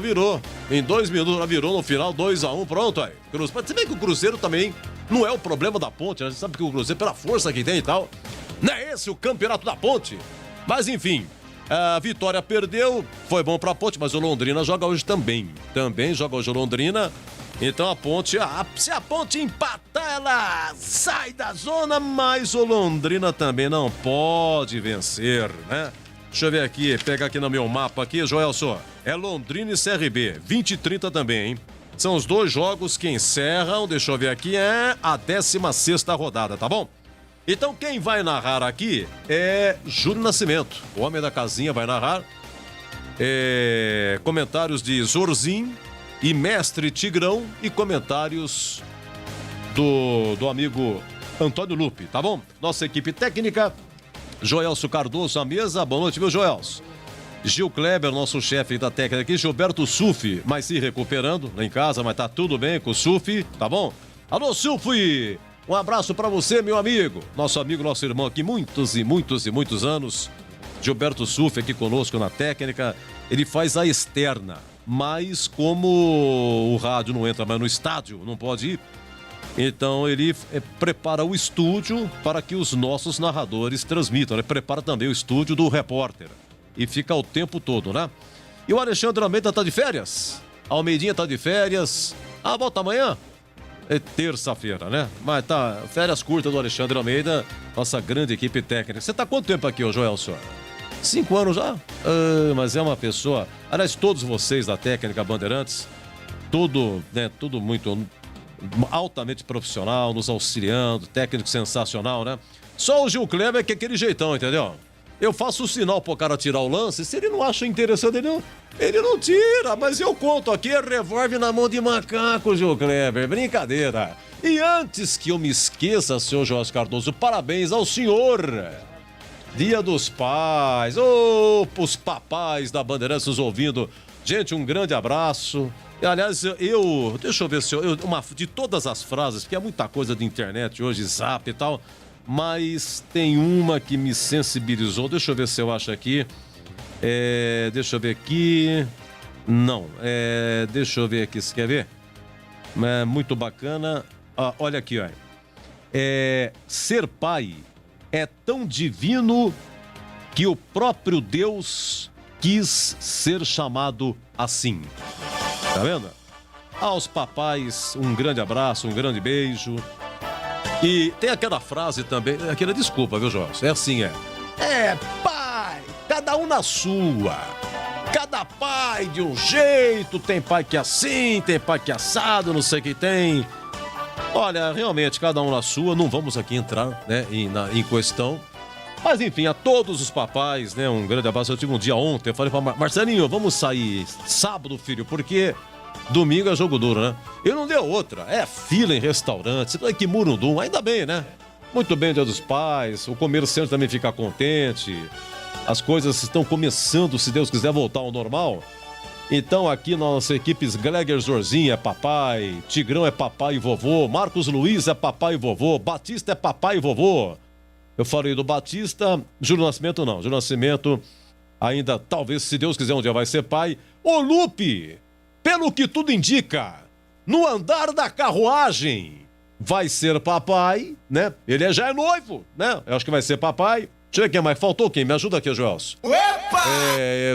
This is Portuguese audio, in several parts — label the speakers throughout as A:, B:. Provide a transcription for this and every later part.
A: virou. Em 2 minutos ela virou no final, 2-1, pronto aí. Mas você vê que o Cruzeiro também não é o problema da Ponte, né? Você sabe que o Cruzeiro, pela força que tem e tal, não é esse o campeonato da Ponte. Mas enfim, a Vitória perdeu, foi bom pra Ponte, mas o Londrina joga hoje também. Também joga hoje o Londrina. Então a Ponte, se a Ponte empatar, ela sai da zona, mas o Londrina também não pode vencer, né? Deixa eu ver aqui, pegar aqui no meu mapa aqui, Joelson. É Londrina e CRB, 20 e 30 também, hein? São os 2 jogos que encerram, deixa eu ver aqui, é a 16ª rodada, tá bom? Então quem vai narrar aqui é Júlio Nascimento, o homem da casinha vai narrar. Comentários de Zorzinho e Mestre Tigrão e comentários do amigo Antônio Lupe, tá bom? Nossa equipe técnica, Joelso Cardoso à mesa, boa noite, meu Joelso. Gil Kleber, nosso chefe da técnica aqui, Gilberto Sufi, mas se recuperando lá em casa, mas tá tudo bem com o Sufi, tá bom? Alô, Sufi, um abraço pra você, meu amigo, nosso irmão aqui, muitos e muitos anos. Gilberto Sufi aqui conosco na técnica, ele faz a externa, mas como o rádio não entra mais no estádio, não pode ir, então ele prepara o estúdio para que os nossos narradores transmitam. Ele prepara também o estúdio do repórter. E fica o tempo todo, né? E o Alexandre Almeida tá de férias. A Almeidinha tá de férias. Volta amanhã? É terça-feira, né? Mas tá, férias curtas do Alexandre Almeida, nossa grande equipe técnica. Você tá quanto tempo aqui, ô Joelson? 5 anos já? Mas é uma pessoa... Aliás, todos vocês da técnica Bandeirantes, tudo muito... altamente profissional, nos auxiliando, técnico sensacional, né? Só o Gil Kleber que é aquele jeitão, entendeu? Eu faço o sinal pro cara tirar o lance, se ele não acha interessante, ele não tira, mas eu conto aqui, é revólver na mão de macaco, Gil Kleber, brincadeira. E antes que eu me esqueça, senhor Jorge Cardoso, parabéns ao senhor. Dia dos Pais, os papais da Bandeirantes nos ouvindo. Gente, um grande abraço. Aliás, deixa eu ver se de todas as frases, porque é muita coisa de internet hoje, zap e tal, mas tem uma que me sensibilizou, deixa eu ver se eu acho aqui, deixa eu ver aqui, não, deixa eu ver aqui, você quer ver? Muito bacana, olha aqui, ó. Ser pai é tão divino que o próprio Deus quis ser chamado assim. Tá vendo? Aos papais, um grande abraço, um grande beijo. E tem aquela frase também, desculpa, viu, Jorge? É assim, pai, cada um na sua. Cada pai de um jeito, tem pai que é assim, tem pai que é assado, não sei o que tem. Olha, realmente, cada um na sua, não vamos aqui entrar, né, em questão. Mas enfim, a todos os papais, né, um grande abraço. Eu tive um dia ontem, eu falei pra Marcelinho, vamos sair sábado, filho, porque domingo é jogo duro, né? E não deu outra, fila em restaurante, você tá aqui em Murundum, ainda bem, né? Muito bem, Dia dos Pais, o comerciante também fica contente, as coisas estão começando, se Deus quiser, voltar ao normal. Então aqui nossa equipe Gleger Zorzinho é papai, Tigrão é papai e vovô, Marcos Luiz é papai e vovô, Batista é papai e vovô. Eu falei do Batista, Júlio Nascimento não. Júlio Nascimento ainda, talvez, se Deus quiser, um dia vai ser pai. O Lupe, pelo que tudo indica, no andar da carruagem, vai ser papai, né? Ele já é noivo, né? Eu acho que vai ser papai. Deixa eu ver quem mais. Faltou quem? Me ajuda aqui, Joelson.
B: Opa!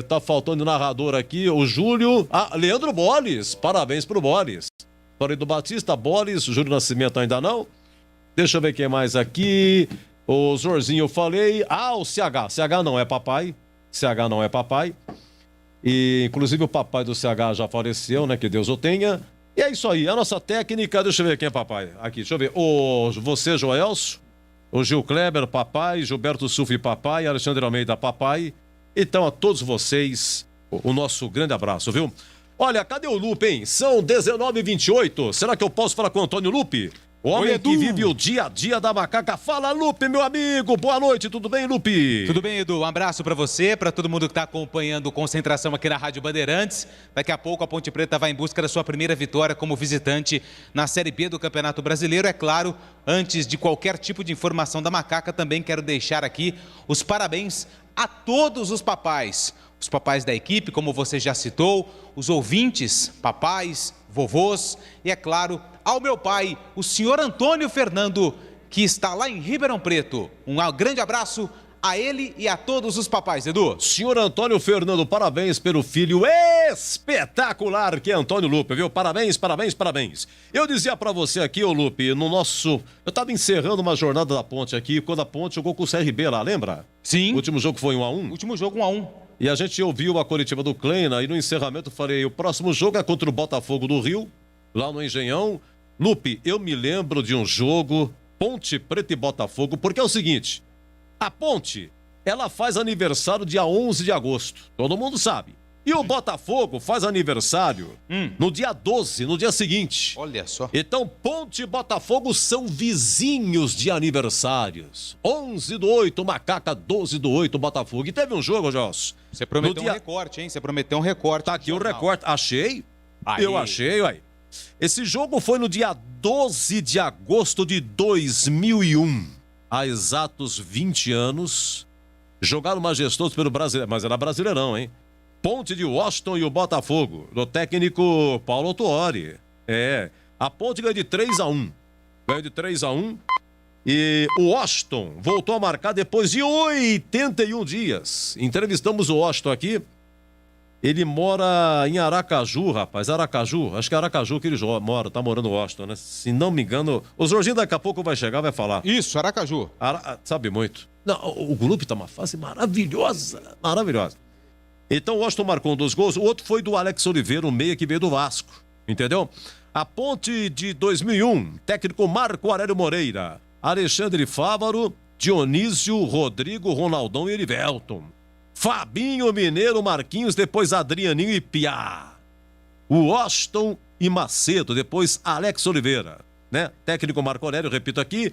A: Tá faltando narrador aqui, o Júlio. Leandro Boles. Parabéns pro Boles. Falei do Batista, Boles, Júlio Nascimento ainda não. Deixa eu ver quem mais aqui. O Zorzinho eu falei. O CH. CH não é papai. CH não é papai. E, inclusive, o papai do CH já faleceu, né? Que Deus o tenha. E é isso aí. A nossa técnica... Deixa eu ver quem é papai. Aqui, deixa eu ver. Você, Joelso. O Gil Kleber, papai. Gilberto Sufi, papai. Alexandre Almeida, papai. Então, a todos vocês, o nosso grande abraço, viu? Olha, cadê o Lupe, hein? São 19h28. Será que eu posso falar com o Antônio Lupe? O homem que vive o dia a dia da macaca. Fala, Lupe, meu amigo. Boa noite, tudo bem, Lupe?
C: Tudo bem, Edu. Um abraço pra você, pra todo mundo que tá acompanhando Concentração aqui na Rádio Bandeirantes. Daqui a pouco a Ponte Preta vai em busca da sua primeira vitória como visitante na Série B do Campeonato Brasileiro. É claro, antes de qualquer tipo de informação da macaca, também quero deixar aqui os parabéns a todos os papais. os papais da equipe, como você já citou, os ouvintes, papais, vovôs e, é claro, ao meu pai, o senhor Antônio Fernando, que está lá em Ribeirão Preto. Um grande abraço a ele e a todos os papais, Edu.
A: Senhor Antônio Fernando, parabéns pelo filho espetacular que é Antônio Lupe, viu? Parabéns, parabéns, parabéns. Eu dizia pra você aqui, ô Lupe, eu tava encerrando uma jornada da Ponte aqui, quando a Ponte jogou com o CRB lá, lembra?
C: Sim.
A: O último jogo foi 1-1?
C: Último jogo 1-1.
A: E a gente ouviu a coletiva do Kleina e no encerramento eu falei, o próximo jogo é contra o Botafogo do Rio, lá no Engenhão. Lupe, eu me lembro de um jogo, Ponte Preta e Botafogo, porque é o seguinte, a Ponte, ela faz aniversário dia 11 de agosto, todo mundo sabe. E o Botafogo faz aniversário no dia 12, no dia seguinte.
C: Olha só.
A: Então, Ponte e Botafogo são vizinhos de aniversários. 11/8, Macaca, 12/8, Botafogo. E teve um jogo, Gelson.
C: Você prometeu um recorte, hein? Você prometeu um recorte.
A: Tá aqui o recorte. Achei?
C: Aí.
A: Eu achei, uai. Esse jogo foi no dia 12 de agosto de 2001. Há exatos 20 anos. Jogaram majestosos pelo Brasileirão, mas era Brasileirão, hein? Ponte de Washington e o Botafogo, do técnico Paulo Autuori. A Ponte ganhou de 3-1. Ganhou de 3-1. E o Washington voltou a marcar depois de 81 dias. Entrevistamos o Washington aqui. Ele mora em Aracaju, rapaz. Aracaju, acho que é Aracaju que ele mora, tá morando no Washington, né? Se não me engano, o Jorginho daqui a pouco vai chegar, vai falar.
C: Isso, Aracaju.
A: Sabe muito. Não, o grupo tá uma fase maravilhosa, maravilhosa. Então o Washington marcou um dos gols, o outro foi do Alex Oliveira, um meia que veio do Vasco, entendeu? A Ponte de 2001, técnico Marco Aurélio Moreira, Alexandre Fávaro, Dionísio, Rodrigo, Ronaldão e Erivelton. Fabinho, Mineiro, Marquinhos, depois Adrianinho e Piá. O Washington e Macedo, depois Alex Oliveira, né? Técnico Marco Aurélio, repito aqui,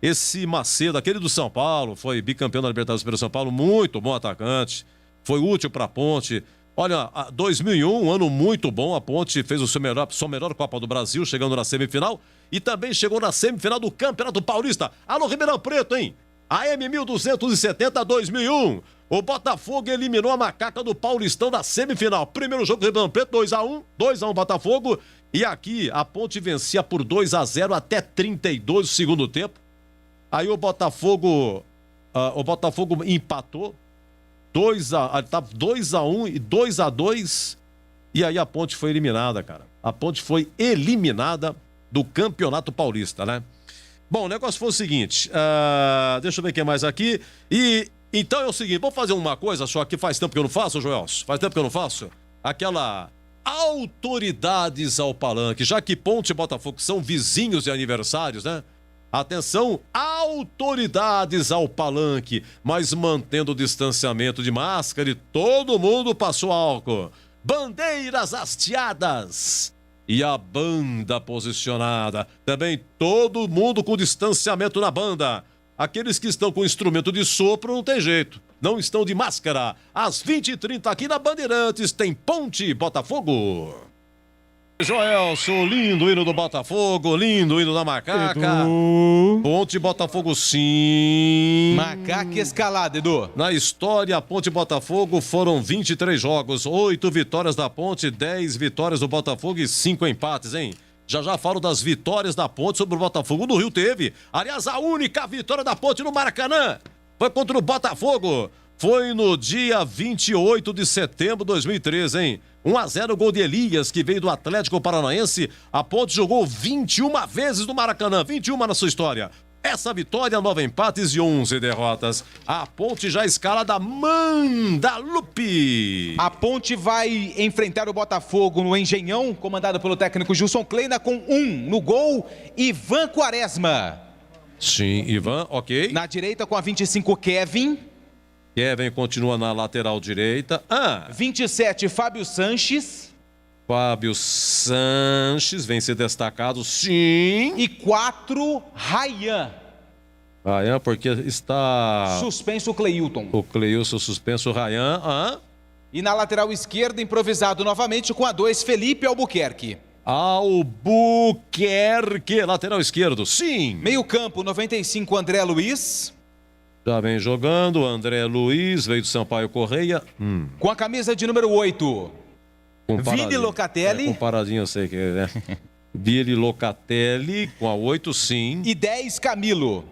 A: esse Macedo, aquele do São Paulo, foi bicampeão da Libertadores pelo São Paulo, muito bom atacante, foi útil para a Ponte. Olha, 2001, um ano muito bom, a Ponte fez sua melhor Copa do Brasil, chegando na semifinal, e também chegou na semifinal do Campeonato Paulista. Alô, Ribeirão Preto, hein? AM 1270, 2001. O Botafogo eliminou a Macaca do Paulistão na semifinal. Primeiro jogo do Ribeirão Preto, 2-1 Botafogo. E aqui a Ponte vencia por 2-0 até 32 do segundo tempo. Aí o Botafogo empatou. 2-1 e 2-2. E aí a Ponte foi eliminada, cara. A Ponte foi eliminada do Campeonato Paulista, né? Bom, o negócio foi o seguinte. Deixa eu ver o que mais aqui. Então é o seguinte, vamos fazer uma coisa só que faz tempo que eu não faço, Joelson? Faz tempo que eu não faço? Aquela autoridades ao palanque, já que Ponte e Botafogo são vizinhos de aniversários, né? Atenção, autoridades ao palanque, mas mantendo o distanciamento de máscara e todo mundo passou álcool. Bandeiras hasteadas e a banda posicionada. Também todo mundo com distanciamento na banda. Aqueles que estão com instrumento de sopro não tem jeito, não estão de máscara. Às 20h30 aqui na Bandeirantes tem Ponte e Botafogo. Joelson, lindo hino do Botafogo, lindo hino da Macaca.
C: Edu.
A: Ponte e Botafogo sim.
C: Macaca escalada, Edu.
A: Na história, Ponte e Botafogo foram 23 jogos, 8 vitórias da Ponte, 10 vitórias do Botafogo e 5 empates, hein? Já falo das vitórias da Ponte sobre o Botafogo. No Rio teve, aliás, a única vitória da Ponte no Maracanã foi contra o Botafogo. Foi no dia 28 de setembro de 2013, hein? 1-0, gol de Elias, que veio do Atlético Paranaense. A Ponte jogou 21 vezes no Maracanã, 21 na sua história. Essa vitória, 9 empates e 11 derrotas. A Ponte já escalada manda Lupe.
C: A Ponte vai enfrentar o Botafogo no Engenhão, comandado pelo técnico Gilson Kleina, com no gol, Ivan Quaresma.
A: Sim, Ivan, ok.
C: Na direita com a 25, Kevin.
A: Kevin continua na lateral direita.
C: 27, Fábio Sanches.
A: Fábio Sanches vem ser destacado, sim.
C: E 4, Rayan.
A: Rayan, porque está...
C: suspenso o Cleilton.
A: O Cleilson suspenso, o Rayan.
C: E na lateral esquerda, improvisado novamente com a 2, Felipe Albuquerque.
A: Albuquerque, lateral esquerdo, sim.
C: Meio campo, 95, André Luiz.
A: Já vem jogando, André Luiz, veio do Sampaio Correia.
C: Com a camisa de número 8,
A: Comparadinho.
C: Vini Locatelli.
A: Comparadinho, eu sei que é, né? Vini Locatelli com a 8, sim.
C: E 10, Camilo.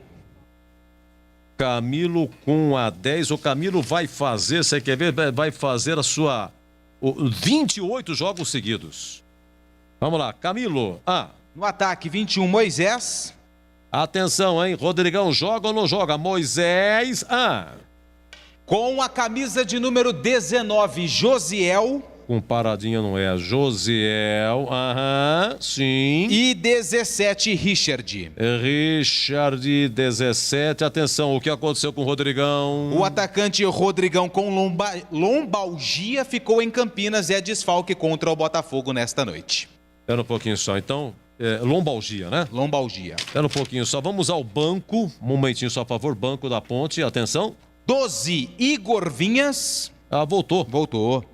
A: Camilo com a 10. O Camilo vai fazer, você quer ver? Vai fazer a sua 28 jogos seguidos. Vamos lá, Camilo.
C: No ataque, 21, Moisés.
A: Atenção, hein? Rodrigão joga ou não joga? Moisés.
C: Com a camisa de número 19, Josiel.
A: Comparadinha não é? Josiel. Sim.
C: E 17, Richard.
A: Richard, 17. Atenção, o que aconteceu com o Rodrigão?
C: O atacante Rodrigão com lombalgia ficou em Campinas e é desfalque contra o Botafogo nesta noite.
A: Espera um pouquinho só, então. Lombalgia, né?
C: Lombalgia.
A: Espera um pouquinho só. Vamos ao banco. Um momentinho só, por favor. Banco da Ponte. Atenção.
C: 12, Igor Vinhas.
A: Voltou.
C: Voltou.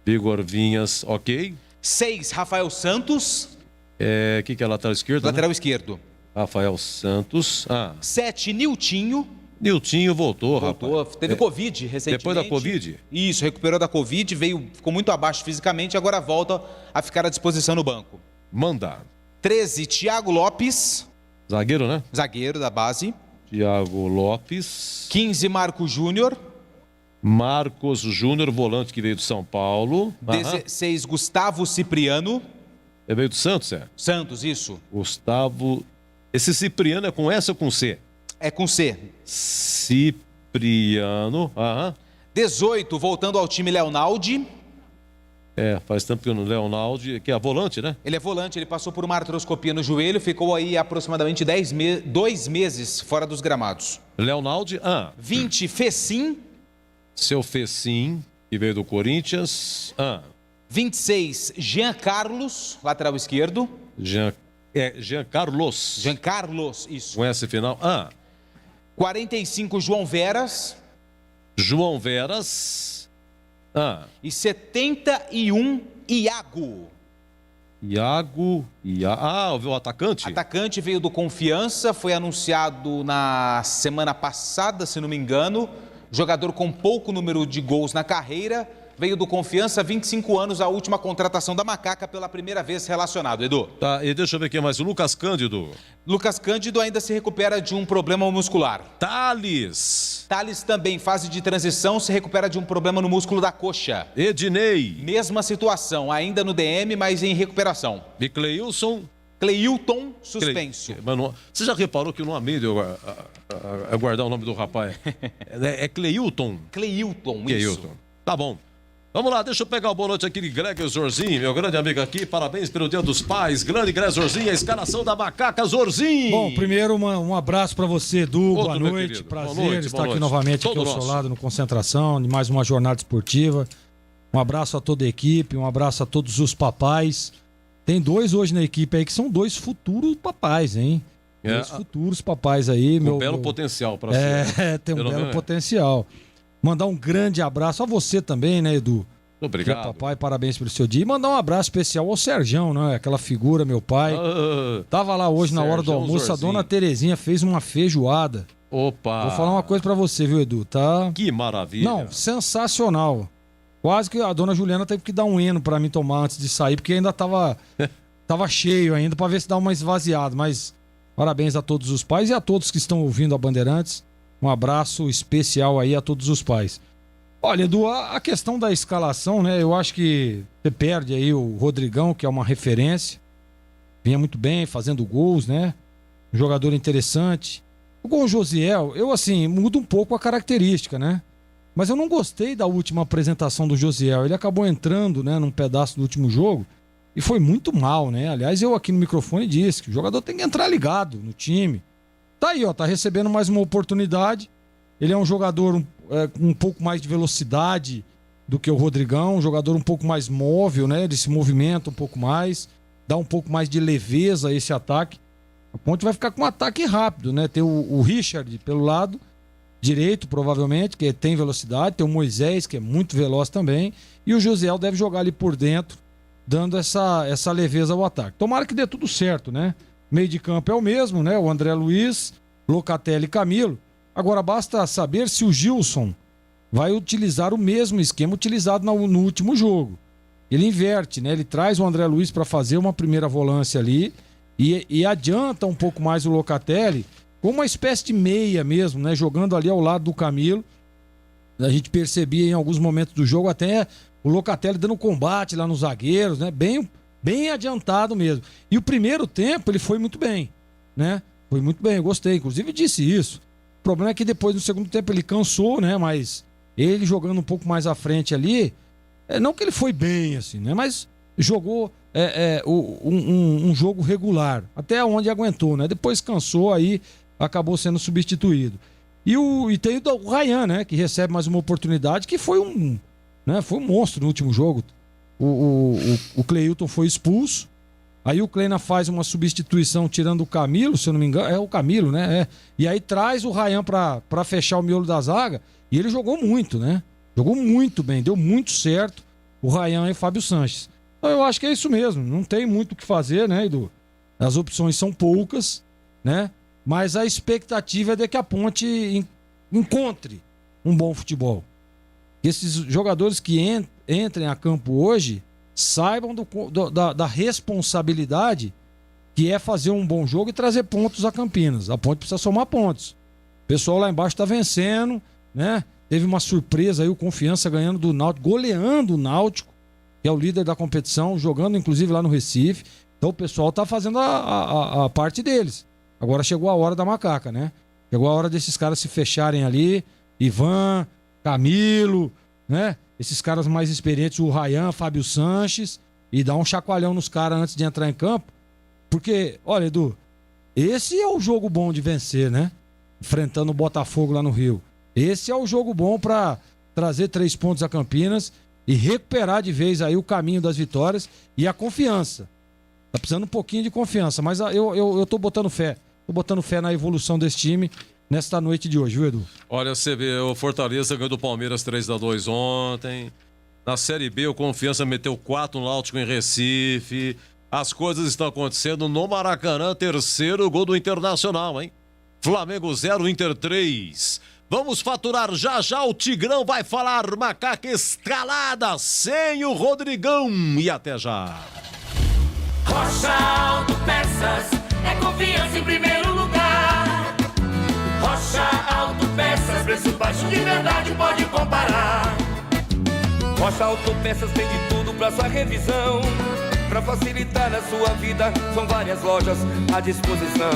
A: Igor Vinhas, ok.
C: 6, Rafael Santos.
A: Que é lateral esquerdo?
C: Lateral
A: né?
C: esquerdo.
A: Rafael Santos.
C: 7, Niltinho.
A: Niltinho voltou, rapaz.
C: Teve Covid recentemente.
A: Depois da Covid?
C: Isso, recuperou da Covid, ficou muito abaixo fisicamente, agora volta a ficar à disposição no banco.
A: Manda.
C: 13, Thiago Lopes.
A: Zagueiro, né?
C: Zagueiro da base.
A: Thiago Lopes.
C: 15, Marco Júnior.
A: Marcos Júnior, volante que veio do São Paulo.
C: 16, Gustavo Cipriano.
A: Veio do Santos,
C: Santos, isso.
A: Gustavo. Esse Cipriano é com S ou com C?
C: É com C.
A: Cipriano.
C: 18, voltando ao time, Leonaldi.
A: Faz tempo que eu não Leonaldi, que é a volante, né?
C: Ele é volante, ele passou por uma artroscopia no joelho, ficou aí aproximadamente 2 meses fora dos gramados.
A: Leonaldi.
C: 20, Fecim.
A: Seu Fecim, que veio do Corinthians.
C: 26, Jean Carlos, lateral esquerdo.
A: Jean Carlos.
C: Jean Carlos, isso.
A: Com S final.
C: 45, João Veras.
A: João Veras.
C: E 71, Iago.
A: O atacante?
C: Atacante veio do Confiança, foi anunciado na semana passada, se não me engano. Jogador com pouco número de gols na carreira, veio do Confiança, 25 anos, a última contratação da Macaca, pela primeira vez relacionado, Edu.
A: Tá, e deixa eu ver aqui mais, o Lucas Cândido.
C: Lucas Cândido ainda se recupera de um problema muscular.
A: Thales
C: também, fase de transição, se recupera de um problema no músculo da coxa.
A: Ednei.
C: Mesma situação, ainda no DM, mas em recuperação.
A: E Cleilton,
C: suspenso.
A: Você já reparou que eu não amei de guardar o nome do rapaz? É Cleilton.
C: Cleilton, isso.
A: Tá bom. Vamos lá, deixa eu pegar o boa noite aqui de Greg Zorzinho, meu grande amigo aqui. Parabéns pelo Dia dos Pais. Grande Greg Zorzinho, a escalação da Macaca Zorzinho.
B: Bom, primeiro um abraço para você, Edu. Boa noite. Prazer estar aqui novamente aqui ao seu lado no Concentração, de mais uma jornada esportiva. Um abraço a toda a equipe, um abraço a todos os papais. Tem 2 hoje na equipe aí que são 2 futuros papais, hein? 2 futuros papais aí.
A: Um belo potencial para ser.
B: Tem um belo potencial. Mandar um grande abraço a você também, né, Edu?
A: Obrigado.
B: Papai, parabéns pelo seu dia. E mandar um abraço especial ao Serjão, né? Aquela figura, meu pai. Tava lá hoje na hora do almoço, a dona Terezinha fez uma feijoada.
A: Opa!
B: Vou falar uma coisa pra você, viu, Edu? Tá...
A: Que maravilha.
B: Não, sensacional. Quase que a dona Juliana teve que dar um eno pra mim tomar antes de sair, porque ainda tava cheio ainda, pra ver se dá uma esvaziada. Mas parabéns a todos os pais e a todos que estão ouvindo a Bandeirantes. Um abraço especial aí a todos os pais. Olha, Edu, a questão da escalação, né? Eu acho que você perde aí o Rodrigão, que é uma referência. Vinha muito bem, fazendo gols, né? Um jogador interessante. Com o Josiel, eu assim, mudo um pouco a característica, né? Mas eu não gostei da última apresentação do Josiel. Ele acabou entrando, né, num pedaço do último jogo e foi muito mal, né? Aliás, eu aqui no microfone disse que o jogador tem que entrar ligado no time. Tá aí, ó, tá recebendo mais uma oportunidade. Ele é um jogador com um pouco mais de velocidade do que o Rodrigão, um jogador um pouco mais móvel, né? Ele se movimenta um pouco mais, dá um pouco mais de leveza a esse ataque. A Ponte vai ficar com um ataque rápido, né? Tem o Richard pelo lado direito, provavelmente, que tem velocidade. Tem o Moisés, que é muito veloz também. E o Josiel deve jogar ali por dentro, dando essa leveza ao ataque. Tomara que dê tudo certo, né? Meio de campo é o mesmo, né? O André Luiz, Locatelli e Camilo. Agora, basta saber se o Gilson vai utilizar o mesmo esquema utilizado no último jogo. Ele inverte, né? Ele traz o André Luiz para fazer uma primeira volância ali e adianta um pouco mais o Locatelli com uma espécie de meia mesmo, né? Jogando ali ao lado do Camilo. A gente percebia em alguns momentos do jogo até o Locatelli dando combate lá nos zagueiros, né? Bem adiantado mesmo. E o primeiro tempo ele foi muito bem, né? Foi muito bem, eu gostei. Inclusive disse isso. O problema é que depois no segundo tempo ele cansou, né? Mas ele jogando um pouco mais à frente ali, não que ele foi bem, assim, né? Mas jogou um jogo regular, até onde aguentou, né? Depois cansou, aí acabou sendo substituído. E tem o Ryan, né? Que recebe mais uma oportunidade, que foi um monstro no último jogo. O Cleilton foi expulso. Aí o Kleina faz uma substituição tirando o Camilo, se eu não me engano. É o Camilo, né? E aí traz o Ryan pra fechar o miolo da zaga. E ele jogou muito, né? Jogou muito bem, deu muito certo o Ryan e o Fábio Sanches. Então eu acho que é isso mesmo. Não tem muito o que fazer, né, Edu? As opções são poucas, né? Mas a expectativa é de que a Ponte encontre um bom futebol. Que esses jogadores que entrem a campo hoje saibam da responsabilidade que é fazer um bom jogo e trazer pontos a Campinas. A Ponte precisa somar pontos. O pessoal lá embaixo está vencendo, né? Teve uma surpresa aí, o Confiança ganhando do Náutico, goleando o Náutico, que é o líder da competição, jogando inclusive lá no Recife. Então o pessoal tá fazendo a parte deles. Agora chegou a hora da macaca, né? Chegou a hora desses caras se fecharem ali. Ivan, Camilo, né? Esses caras mais experientes, o Ryan, Fábio Sanches, e dar um chacoalhão nos caras antes de entrar em campo. Porque, olha, Edu, esse é o jogo bom de vencer, né? Enfrentando o Botafogo lá no Rio. Esse é o jogo bom para trazer 3 pontos a Campinas e recuperar de vez aí o caminho das vitórias e a confiança. Tá precisando um pouquinho de confiança, mas eu tô botando fé. Tô botando fé na evolução desse time nesta noite de hoje, viu, Edu?
A: Olha, você vê, o Fortaleza ganhou do Palmeiras 3-2 ontem. Na Série B, o Confiança meteu 4 no Náutico em Recife. As coisas estão acontecendo no Maracanã, terceiro gol do Internacional, hein? Flamengo 0, Inter 3. Vamos faturar já o Tigrão vai falar macaca escalada sem o Rodrigão. E até já.
D: Rocha Autopeças é confiança em primeiro lugar. Rocha Autopeças, preço baixo de verdade, pode comparar. Rocha Autopeças tem de tudo pra sua revisão. Pra facilitar a sua vida, são várias lojas à disposição.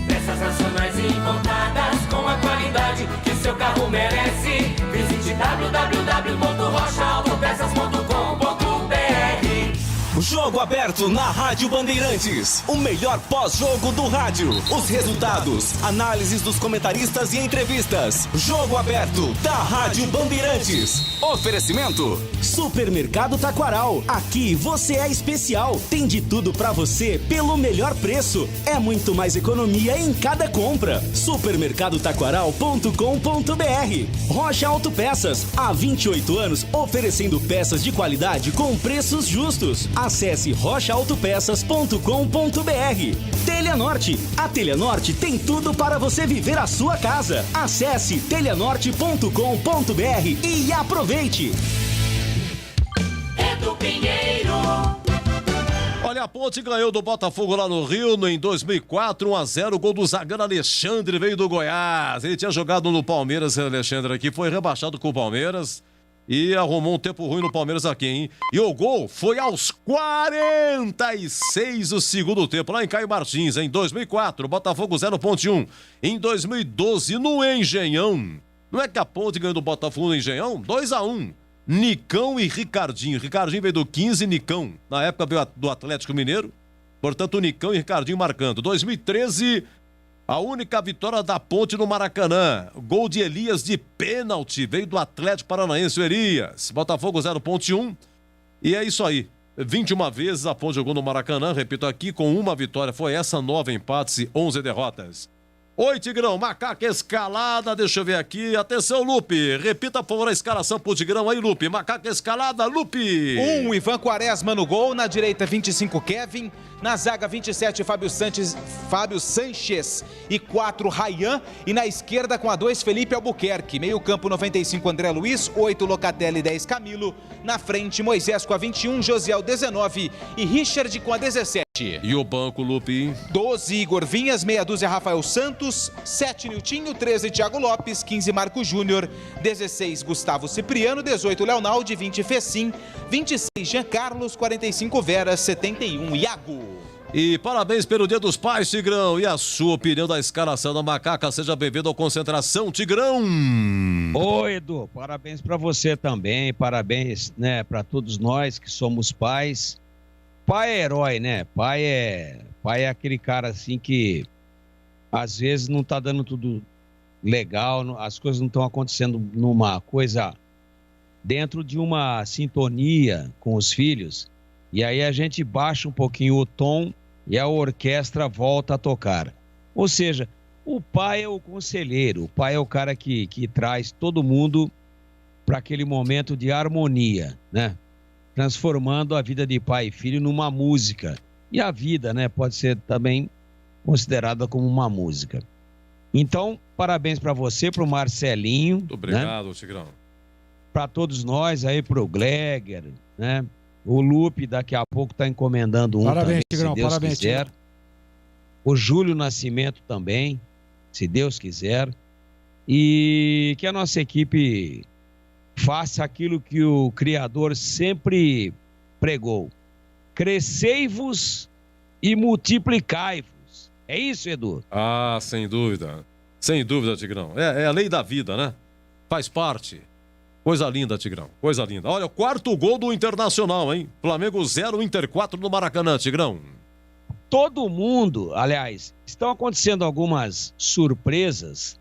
D: Peças nacionais e importadas com a qualidade que seu carro merece. Visite www.rochaautopeças.com.br.
E: Jogo aberto na Rádio Bandeirantes. O melhor pós-jogo do rádio. Os resultados, análises dos comentaristas e entrevistas. Jogo aberto da Rádio Bandeirantes. Oferecimento Supermercado Taquaral. Aqui você é especial. Tem de tudo pra você pelo melhor preço. É muito mais economia em cada compra. Supermercadotaquaral.com.br. Rocha Autopeças. Há 28 anos oferecendo peças de qualidade com preços justos. Acesse rochaautopeças.com.br. Telha Norte. A Telha Norte tem tudo para você viver a sua casa. Acesse telhanorte.com.br e aproveite.
D: Edu Pinheiro.
A: Olha, a Ponte ganhou do Botafogo lá no Rio em 2004, 1-0, gol do zagueiro Alexandre, veio do Goiás. Ele tinha jogado no Palmeiras, Alexandre aqui, foi rebaixado com o Palmeiras. E arrumou um tempo ruim no Palmeiras aqui, hein? E o gol foi aos 46 do segundo tempo, lá em Caio Martins, em 2004. Botafogo 0, Ponte 1. Em 2012, no Engenhão. Não é que a Ponte ganhou do Botafogo no Engenhão? 2-1. Nicão e Ricardinho. Ricardinho veio do 15, Nicão. Na época veio do Atlético Mineiro. Portanto, Nicão e Ricardinho marcando. 2013... a única vitória da Ponte no Maracanã. Gol de Elias de pênalti. Veio do Atlético Paranaense, o Elias. Botafogo 0, Ponte 1. E é isso aí. 21 vezes a Ponte jogou no Maracanã. Repito aqui, com uma vitória. Foi essa, 9 empates e 11 derrotas. Oi, Tigrão, Macaca Escalada, deixa eu ver aqui. Atenção, Lupe. Repita, por favor, a escalação pro Tigrão aí, Lupe. Macaca Escalada, Lupe.
C: 1, Ivan Quaresma no gol. Na direita, 25, Kevin. Na zaga, 27, Fábio Sanches e 4, Ryan. E na esquerda, com a 2, Felipe Albuquerque. Meio campo, 95, André Luiz. 8, Locatelli, 10, Camilo. Na frente, Moisés com a 21, Josiel, 19 e Richard com a 17.
A: E o banco, Lupe?
C: 12, Igor Vinhas. Meia dúzia, Rafael Santos. 7, Niltinho. 13, Thiago Lopes. 15, Marco Júnior. 16, Gustavo Cipriano. 18, Leonaldi. 20, Fecim. 26, Jean Carlos. 45, Vera. 71, Iago.
A: E parabéns pelo Dia dos Pais, Tigrão. E a sua opinião da escalação da Macaca? Seja bem-vindo ao Concentração, Tigrão.
F: Oi, Edu. Parabéns para você também. Parabéns, né, para todos nós que somos pais. Pai é herói, né? Pai é aquele cara assim que às vezes não tá dando tudo legal, as coisas não estão acontecendo numa coisa dentro de uma sintonia com os filhos. E aí a gente baixa um pouquinho o tom e a orquestra volta a tocar. Ou seja, o pai é o conselheiro, o pai é o cara que traz todo mundo para aquele momento de harmonia, né? Transformando a vida de pai e filho numa música. E a vida, né, pode ser também considerada como uma música. Então, parabéns para você, para o Marcelinho.
A: Muito obrigado, né? Tigrão.
F: Para todos nós aí, para o Gleger, né? O Lupe daqui a pouco está encomendando um.
B: Parabéns,
F: também,
B: Tigrão,
F: se Deus
B: parabéns,
F: quiser.
B: Tigrão.
F: O Júlio Nascimento também, se Deus quiser. E que a nossa equipe faça aquilo que o Criador sempre pregou. Crescei-vos e multiplicai-vos. É isso, Edu?
A: Ah, sem dúvida. Sem dúvida, Tigrão. É a lei da vida, né? Faz parte. Coisa linda, Tigrão. Coisa linda. Olha, o 4º gol do Internacional, hein? Flamengo 0, Inter 4 no Maracanã, Tigrão.
F: Todo mundo, aliás, estão acontecendo algumas surpresas,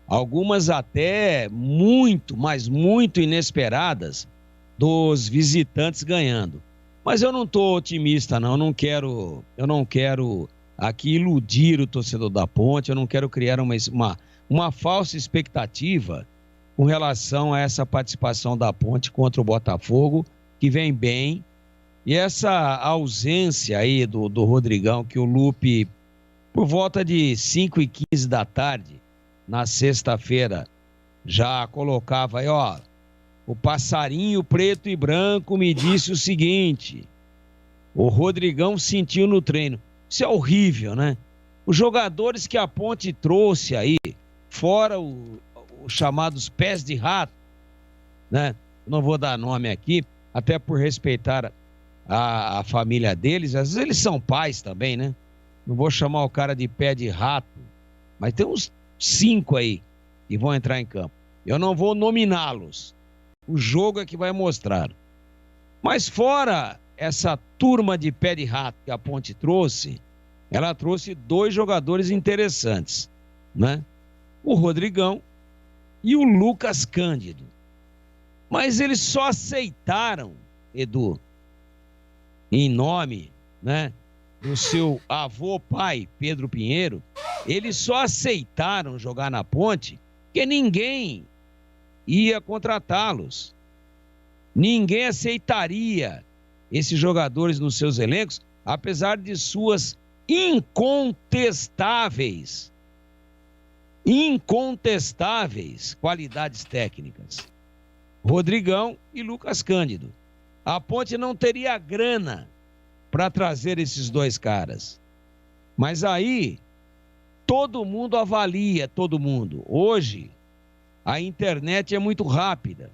F: algumas até muito, mas muito inesperadas, dos visitantes ganhando. Mas eu não estou otimista, não. Eu não quero aqui iludir o torcedor da Ponte, eu não quero criar uma falsa expectativa com relação a essa participação da Ponte contra o Botafogo, que vem bem. E essa ausência aí do Rodrigão, que o Lupe, por volta de 5h15 da tarde, na sexta-feira, já colocava aí, ó, o passarinho preto e branco me disse o seguinte: o Rodrigão sentiu no treino. Isso é horrível, né? Os jogadores que a Ponte trouxe aí, fora os chamados pés de rato, né? Não vou dar nome aqui, até por respeitar a família deles. Às vezes eles são pais também, né? Não vou chamar o cara de pé de rato, mas tem uns 5 aí que vão entrar em campo. Eu não vou nominá-los. O jogo é que vai mostrar. Mas fora essa turma de pé de rato que a Ponte trouxe, ela trouxe 2 jogadores interessantes, né? O Rodrigão e o Lucas Cândido. Mas eles só aceitaram, Edu, em nome, né, do seu avô pai, Pedro Pinheiro, eles só aceitaram jogar na Ponte porque ninguém ia contratá-los. Ninguém aceitaria esses jogadores nos seus elencos, apesar de suas incontestáveis qualidades técnicas. Rodrigão e Lucas Cândido. A Ponte não teria grana para trazer esses 2 caras. Mas aí, todo mundo avalia, todo mundo. Hoje, a internet é muito rápida.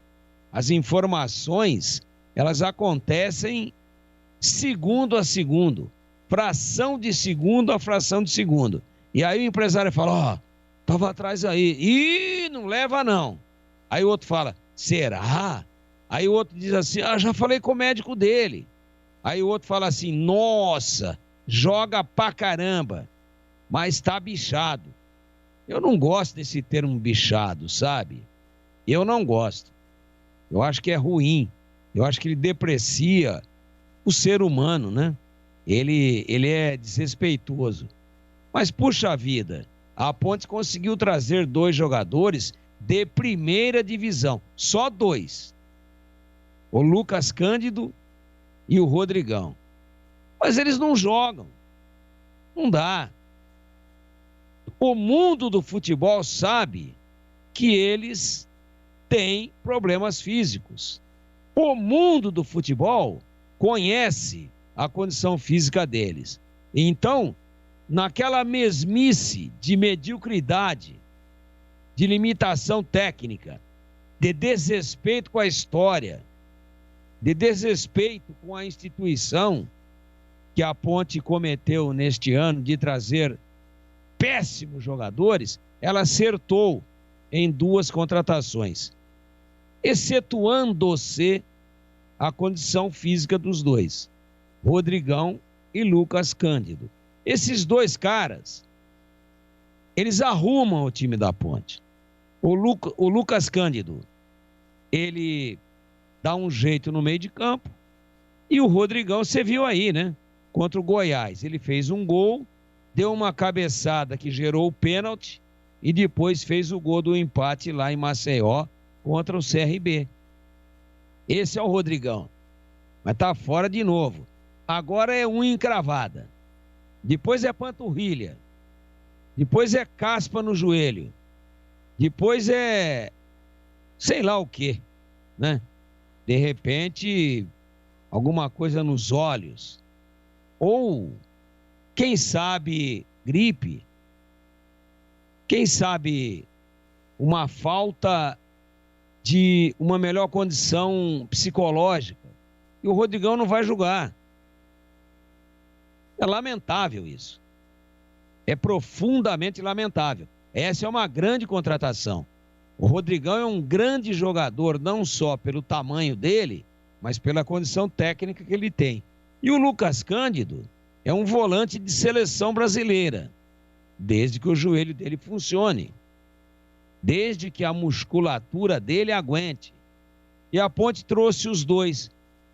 F: As informações, elas acontecem segundo a segundo. Fração de segundo a fração de segundo. E aí o empresário fala, ó, tava atrás aí. Ih, não leva não. Aí o outro fala, será? Aí o outro diz assim, já falei com o médico dele. Aí o outro fala assim, nossa, joga pra caramba, mas tá bichado. Eu não gosto desse termo bichado, sabe? Eu não gosto. Eu acho que é ruim. Eu acho que ele deprecia o ser humano, né? Ele é desrespeitoso. Mas, puxa vida, A Ponte conseguiu trazer 2 jogadores de primeira divisão. Só 2. O Lucas Cândido e o Rodrigão. Mas eles não jogam. Não dá. O mundo do futebol sabe que eles têm problemas físicos. O mundo do futebol conhece a condição física deles. Então, naquela mesmice de mediocridade, de limitação técnica, de desrespeito com a história, de desrespeito com a instituição que a Ponte cometeu neste ano de trazer péssimos jogadores, ela acertou em 2 contratações, excetuando-se a condição física dos 2, Rodrigão e Lucas Cândido. Esses 2 caras, eles arrumam o time da Ponte. O Lucas Cândido, ele dá um jeito no meio de campo, e o Rodrigão, você viu aí, né? Contra o Goiás, ele fez um gol, deu uma cabeçada que gerou o pênalti e depois fez o gol do empate lá em Maceió contra o CRB. Esse é o Rodrigão. Mas tá fora de novo. Agora é unha encravada. Depois é panturrilha. Depois é caspa no joelho. Depois é sei lá o quê, né? De repente, alguma coisa nos olhos. Ou, quem sabe, gripe. Quem sabe uma falta de uma melhor condição psicológica. E o Rodrigão não vai jogar. É lamentável isso. É profundamente lamentável. Essa é uma grande contratação. O Rodrigão é um grande jogador, não só pelo tamanho dele, mas pela condição técnica que ele tem. E o Lucas Cândido é um volante de seleção brasileira, desde que o joelho dele funcione, desde que a musculatura dele aguente. E a Ponte trouxe os 2.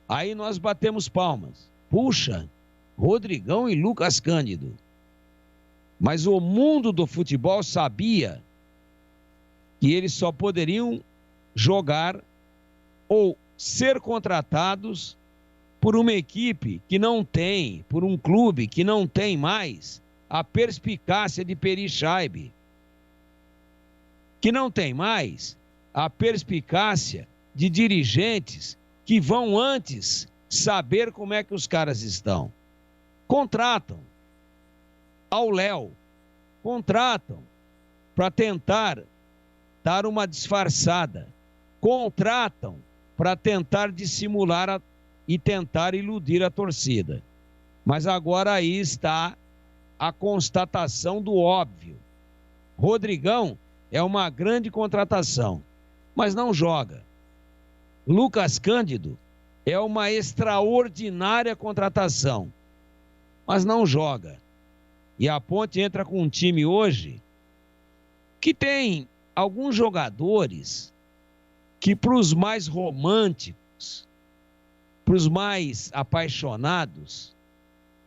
F: Aí nós batemos palmas. Puxa, Rodrigão e Lucas Cândido. Mas o mundo do futebol sabia que eles só poderiam jogar ou ser contratados por uma equipe que não tem, por um clube que não tem mais a perspicácia de Peri Scheibe, que não tem mais a perspicácia de dirigentes que vão antes saber como é que os caras estão. Contratam ao léu, contratam para tentar dar uma disfarçada, contratam para tentar dissimular e tentar iludir a torcida. Mas agora aí está a constatação do óbvio. Rodrigão é uma grande contratação, mas não joga. Lucas Cândido é uma extraordinária contratação, mas não joga. E a Ponte entra com um time hoje que tem alguns jogadores que, para os mais românticos, para os mais apaixonados,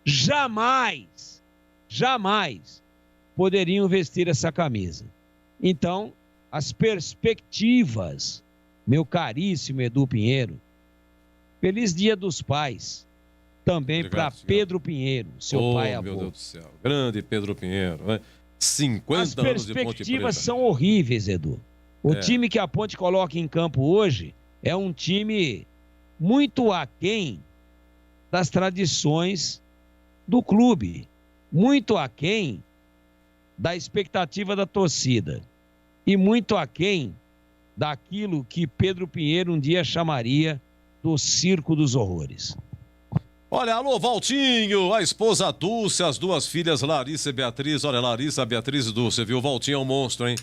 F: jamais poderiam vestir essa camisa. Então, as perspectivas, meu caríssimo Edu Pinheiro, feliz Dia dos Pais, também para Pedro Pinheiro, seu pai avô.
A: Meu Deus do céu, grande Pedro Pinheiro, né? 50 anos de Ponte Preta.
F: As perspectivas são horríveis, Edu. O time que a Ponte coloca em campo hoje é um time muito aquém das tradições do clube, muito aquém da expectativa da torcida e muito aquém daquilo que Pedro Pinheiro um dia chamaria do circo dos horrores.
A: Olha, alô, Valtinho, a esposa Dulce, as 2 filhas Larissa e Beatriz. Olha, Larissa, Beatriz e Dulce, viu? O Valtinho é um monstro, hein?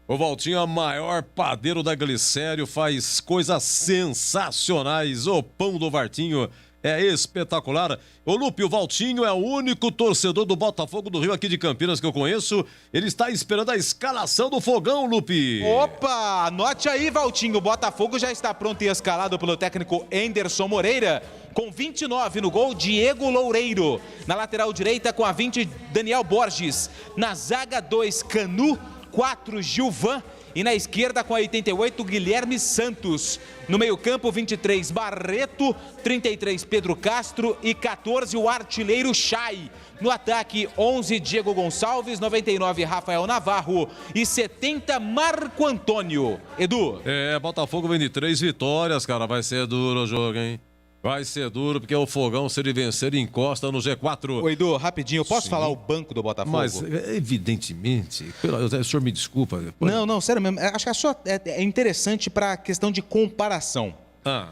A: O Valtinho é o maior padeiro da Glicério, faz coisas sensacionais. O pão do Vartinho é espetacular. Ô Lupe, o Valtinho é o único torcedor do Botafogo do Rio aqui de Campinas que eu conheço. Ele está esperando a escalação do fogão, Lupe.
C: Opa, anote aí, Valtinho. O Botafogo já está pronto e escalado pelo técnico Anderson Moreira. Com 29 no gol, Diego Loureiro. Na lateral direita, com a 20, Daniel Borges. Na zaga, 2, Canu. 4, Gilvan. E na esquerda, com a 88, Guilherme Santos. No meio-campo, 23, Barreto. 33, Pedro Castro. E 14, o artilheiro Chay. No ataque, 11, Diego Gonçalves. 99, Rafael Navarro. E 70, Marco Antônio. Edu.
A: Botafogo vem de 3 vitórias, cara. Vai ser duro o jogo, hein? Vai ser duro, porque o Fogão, se ele vencer, encosta no G4.
C: Ô, Edu, rapidinho, eu posso
A: Sim.
C: falar o banco do Botafogo?
A: Mas, evidentemente, o senhor me desculpa.
C: Não, sério mesmo. Acho que só é interessante para a questão de comparação.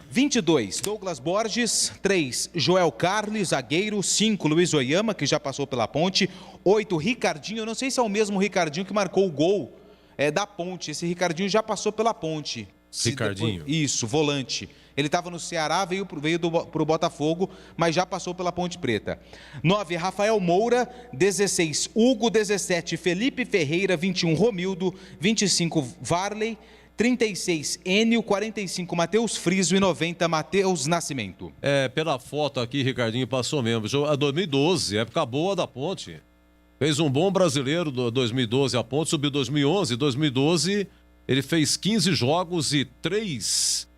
C: 22, Douglas Borges. 3, Joel Carli, zagueiro. 5, Luiz Oyama, que já passou pela Ponte. 8, Ricardinho. Eu não sei se é o mesmo Ricardinho que marcou o gol da Ponte. Esse Ricardinho já passou pela Ponte.
A: Ricardinho.
C: Isso, volante. Ele estava no Ceará, veio para o Botafogo, mas já passou pela Ponte Preta. 9, Rafael Moura. 16, Hugo. 17, Felipe Ferreira. 21, Romildo. 25, Varley. 36, Enio. 45, Matheus Friso. E 90, Matheus Nascimento.
A: Pela foto aqui, Ricardinho passou mesmo. 2012, época boa da Ponte. Fez um bom brasileiro, 2012 a Ponte, subiu 2011. 2012, ele fez 15 jogos e 3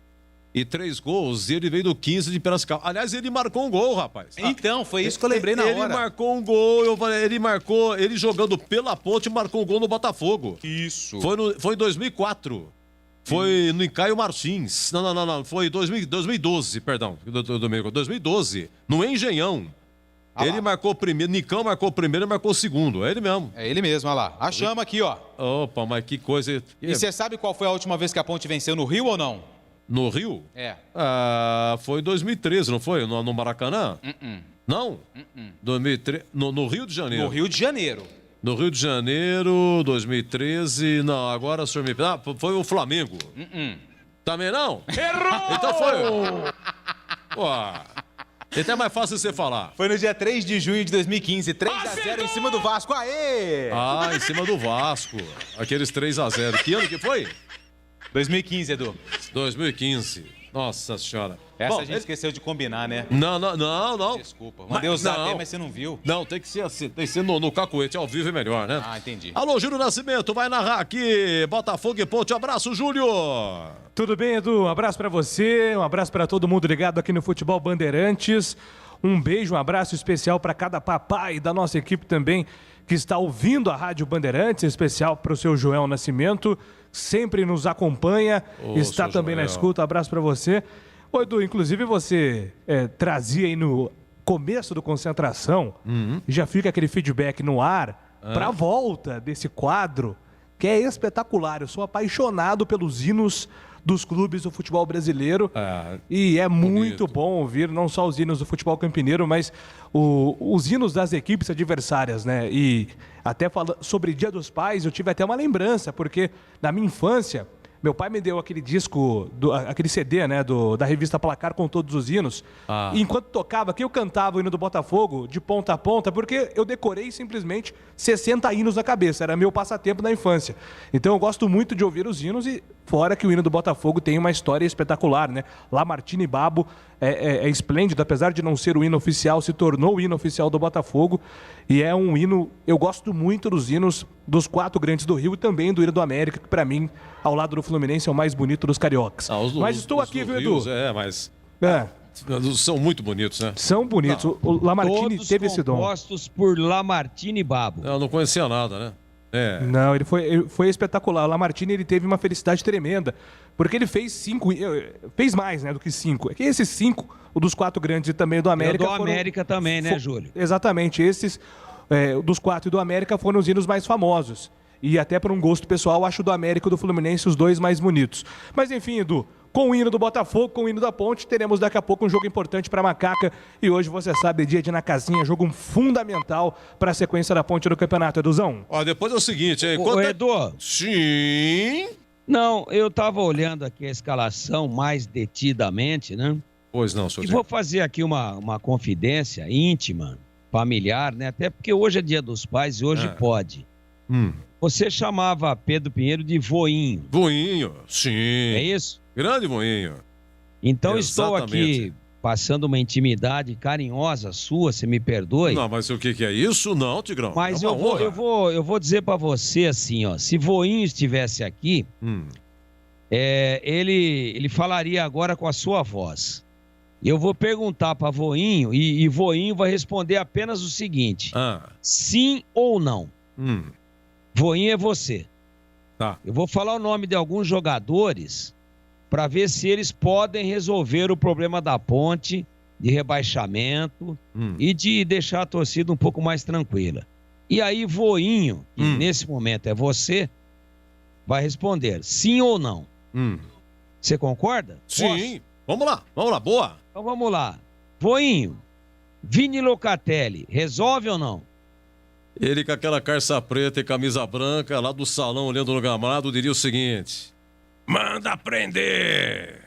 A: gols, e ele veio do 15 de Piracicaba. Aliás, ele marcou um gol, rapaz.
C: Então, foi isso que eu lembrei na hora.
A: Ele marcou um gol, ele jogando pela Ponte, marcou um gol no Botafogo.
C: Isso.
A: Foi em 2004. Foi no Caio Martins. Não. Foi 2012, perdão. 2012, no Engenhão. Ele marcou o primeiro, Nicão marcou o primeiro e marcou o segundo. É ele mesmo.
C: É ele mesmo, olha lá. Achamos aqui, ó.
A: Opa, mas que coisa.
C: E você sabe qual foi a última vez que a Ponte venceu no Rio ou não?
A: No Rio? Foi em 2013, não foi? No Maracanã? Não? 2013. No Rio de Janeiro.
C: No Rio de Janeiro.
A: No Rio de Janeiro, 2013. Não, agora o senhor me. Foi o Flamengo. Também não?
C: Errou!
A: Então foi. Ué. Então é mais fácil você falar.
C: Foi no dia 3 de junho de 2015, 3-0 em cima do Vasco. Aê!
A: Em cima do Vasco. Aqueles 3-0. Que ano que foi?
C: 2015, Edu.
A: 2015. Nossa senhora.
C: Essa a gente esqueceu de combinar, né?
A: Não.
C: Desculpa. Mandei o zap aí, mas você não viu.
A: Não, tem que ser assim. Tem que ser no cacuete, ao vivo é melhor, né?
C: Entendi.
A: Alô, Júlio Nascimento, vai narrar aqui. Botafogo e Ponte. Abraço, Júlio.
G: Tudo bem, Edu? Um abraço pra você, um abraço pra todo mundo ligado aqui no Futebol Bandeirantes. Um beijo, um abraço especial pra cada papai da nossa equipe também que está ouvindo a Rádio Bandeirantes, em especial para o seu Joel Nascimento, sempre nos acompanha, está também na escuta. Abraço para você. Ô, Edu, inclusive você trazia aí no começo do Concentração, já fica aquele feedback no ar para a volta desse quadro, que é espetacular. Eu sou apaixonado pelos hinos dos clubes do futebol brasileiro e é muito bom ouvir não só os hinos do futebol campineiro, mas os hinos das equipes adversárias, né? E até falando sobre Dia dos Pais, eu tive até uma lembrança, porque na minha infância, meu pai me deu aquele disco, aquele CD, né, da revista Placar com todos os hinos. E enquanto tocava aqui, eu cantava o hino do Botafogo de ponta a ponta, porque eu decorei simplesmente 60 hinos na cabeça. Era meu passatempo na infância. Então eu gosto muito de ouvir os hinos e fora que o hino do Botafogo tem uma história espetacular, né? Lamartine e Babo é esplêndido, apesar de não ser o hino oficial, se tornou o hino oficial do Botafogo. E é um hino, eu gosto muito dos hinos dos 4 grandes do Rio e também do hino do América, que para mim, ao lado do Fluminense, é o mais bonito dos cariocas.
A: Mas estou aqui, viu, Edu? São muito bonitos, né?
G: São bonitos. O Lamartine teve esse dom.
F: Compostos por Lamartine e Babo.
A: Eu não conhecia nada, né?
G: Não, ele foi espetacular. O Lamartine, ele teve uma felicidade tremenda, porque ele fez 5, fez mais, né, do que 5. É que esses 5, o dos 4 grandes e também o do América.
F: E o do América também, né, Júlio?
G: Exatamente, esses dos 4 e do América foram os hinos mais famosos. E até por um gosto pessoal, acho o do América e do Fluminense os dois mais bonitos. Mas enfim, Edu, com o hino do Botafogo, com o hino da Ponte, teremos daqui a pouco um jogo importante para a Macaca. E hoje, você sabe, dia de na casinha, jogo fundamental para a sequência da Ponte do campeonato, Eduzão.
A: Depois é o seguinte,
F: Edu.
A: Sim.
F: Não, eu estava olhando aqui a escalação mais detidamente, né?
A: Pois não, senhor.
F: E vou fazer aqui uma confidência íntima, familiar, né? Até porque hoje é dia dos pais e hoje pode. Você chamava Pedro Pinheiro de voinho.
A: Voinho, sim.
F: É isso?
A: Grande voinho.
F: Então
A: Exatamente.
F: estou aqui passando uma intimidade carinhosa sua, você me perdoe.
A: Não, mas o que é isso? Não, Tigrão.
F: Mas
A: é uma honra.
F: eu vou dizer para você assim, ó, se voinho estivesse aqui, ele falaria agora com a sua voz. Eu vou perguntar para voinho e voinho vai responder apenas o seguinte: sim ou não. Voinho é você.
A: Tá.
F: Eu vou falar o nome de alguns jogadores para ver se eles podem resolver o problema da Ponte, de rebaixamento e de deixar a torcida um pouco mais tranquila. E aí, voinho, que nesse momento é você, vai responder sim ou não. Você concorda?
A: Sim. Vamos lá, boa.
F: Então vamos lá. Voinho, Vini Locatelli, resolve ou não?
A: Ele com aquela calça preta e camisa branca, lá do salão, olhando no gramado, diria o seguinte: manda prender!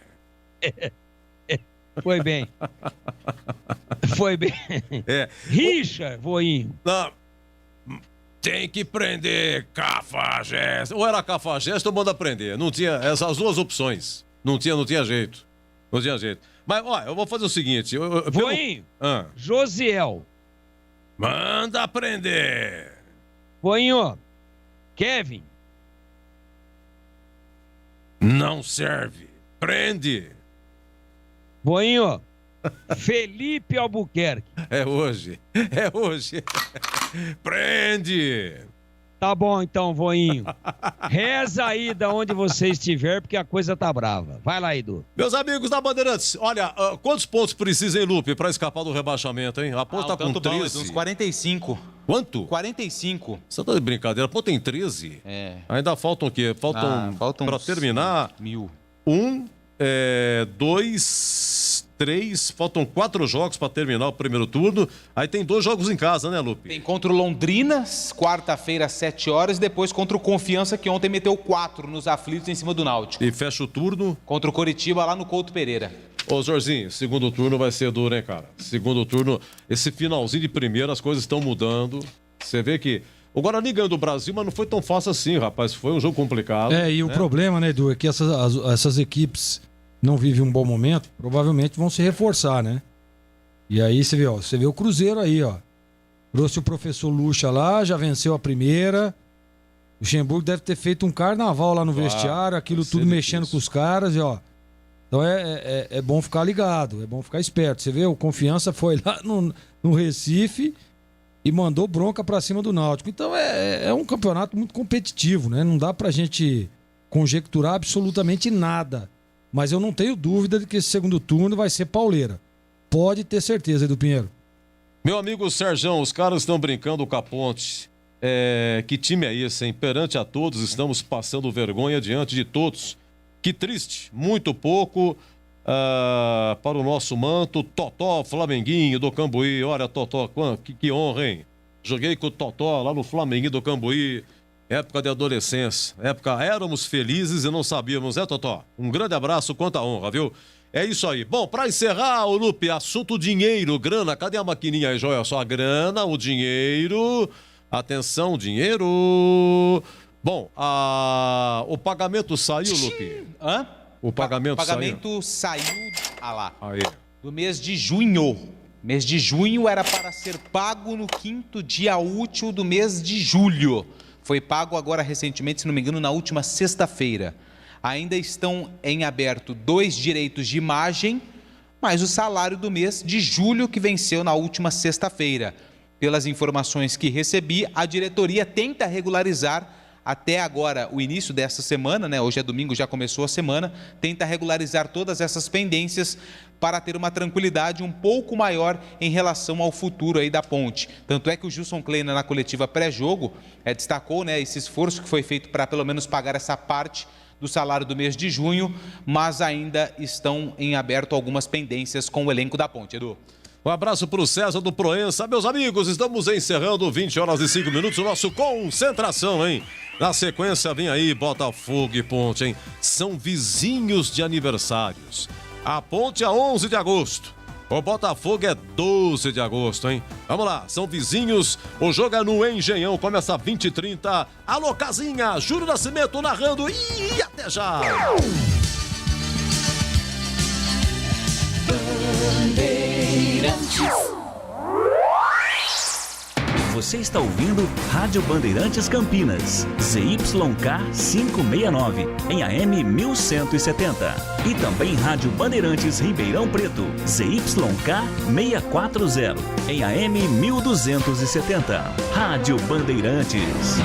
F: Foi bem. Foi bem. Richard, voinho.
A: Não, tem que prender Cafajeste. Ou era Cafajeste ou manda prender. Não tinha essas duas opções. Não tinha jeito. Não tinha jeito. Mas, olha, eu vou fazer o seguinte.
F: Voinho, Josiel.
A: Manda prender.
F: Voinho, Kevin.
A: Não serve. Prende.
F: Voinho, Felipe Albuquerque.
A: É hoje. Prende.
F: Tá bom então, voinho. Reza aí da onde você estiver, porque a coisa tá brava. Vai lá, Edu.
A: Meus amigos da Bandeirantes, olha, quantos pontos precisa em Lupe para escapar do rebaixamento, hein? A Ponte tá com 13.
C: Uns 45.
A: Quanto?
C: 45.
A: Você tá de brincadeira? A Ponte tem 13?
C: É.
A: Ainda faltam o quê? Faltam para terminar
C: 1.000.
A: 2, 3, faltam 4 jogos para terminar o primeiro turno. Aí tem 2 jogos em casa, né, Lupe?
C: Tem contra o Londrina, quarta-feira, às 7 horas, e depois contra o Confiança, que ontem meteu 4 nos aflitos em cima do Náutico.
A: E fecha o turno
C: contra o Coritiba, lá no Couto Pereira.
A: Ô, Jorginho, segundo turno vai ser duro, hein, cara? Segundo turno, esse finalzinho de primeiro, as coisas estão mudando. Você vê que o Guarani ganhou do Brasil, mas não foi tão fácil assim, rapaz. Foi um jogo complicado.
B: E o problema, né, Edu, é que essas equipes não vivem um bom momento, provavelmente vão se reforçar, né? E aí você vê o Cruzeiro aí, ó. Trouxe o professor Lucha lá, já venceu a primeira. O Luxemburgo deve ter feito um carnaval lá no vestiário, aquilo tudo mexendo com os caras, e ó. Então é bom ficar ligado, é bom ficar esperto. Você vê, o Confiança foi lá no Recife e mandou bronca pra cima do Náutico. Então é um campeonato muito competitivo, né? Não dá pra gente conjecturar absolutamente nada. Mas eu não tenho dúvida de que esse segundo turno vai ser pauleira. Pode ter certeza, Edu Pinheiro.
A: Meu amigo Serjão, os caras estão brincando com a Ponte. Que time é esse, hein? Perante a todos, estamos passando vergonha diante de todos. Que triste, muito pouco para o nosso manto. Totó, Flamenguinho do Cambuí. Olha, Totó, que honra, hein? Joguei com o Totó lá no Flamenguinho do Cambuí. Época de adolescência, éramos felizes e não sabíamos, Totó? Um grande abraço, quanta honra, viu? É isso aí. Bom, para encerrar, o Lupe, assunto dinheiro, grana, cadê a maquininha aí, Joel? Só a grana, o dinheiro, atenção, dinheiro. Bom, o pagamento saiu, Lupe?
C: Hã?
A: O pagamento
C: saiu, lá,
A: aí.
C: do mês de junho. Mês de junho era para ser pago no 5º dia útil do mês de julho. Foi pago agora recentemente, se não me engano, na última sexta-feira. Ainda estão em aberto 2 direitos de imagem, mais o salário do mês de julho que venceu na última sexta-feira. Pelas informações que recebi, a diretoria tenta regularizar até agora o início dessa semana, né? Hoje é domingo, já começou a semana, tenta regularizar todas essas pendências para ter uma tranquilidade um pouco maior em relação ao futuro aí da Ponte. Tanto é que o Gilson Kleina, na coletiva pré-jogo, destacou, né, esse esforço que foi feito para pelo menos pagar essa parte do salário do mês de junho, mas ainda estão em aberto algumas pendências com o elenco da Ponte, Edu.
A: Um abraço para o César do Proença. Meus amigos, estamos encerrando 20 horas e 5 minutos o nosso Concentração, hein? Na sequência vem aí Botafogo e Ponte, hein? São vizinhos de aniversários. A Ponte é 11 de agosto. O Botafogo é 12 de agosto, hein? Vamos lá, são vizinhos. O jogo é no Engenhão, começa 20h30. Alô, Casinha, Júlio Nascimento narrando e até já!
H: Você está ouvindo Rádio Bandeirantes Campinas, ZYK 569, em AM 1170. E também Rádio Bandeirantes Ribeirão Preto, ZYK 640, em AM 1270. Rádio Bandeirantes.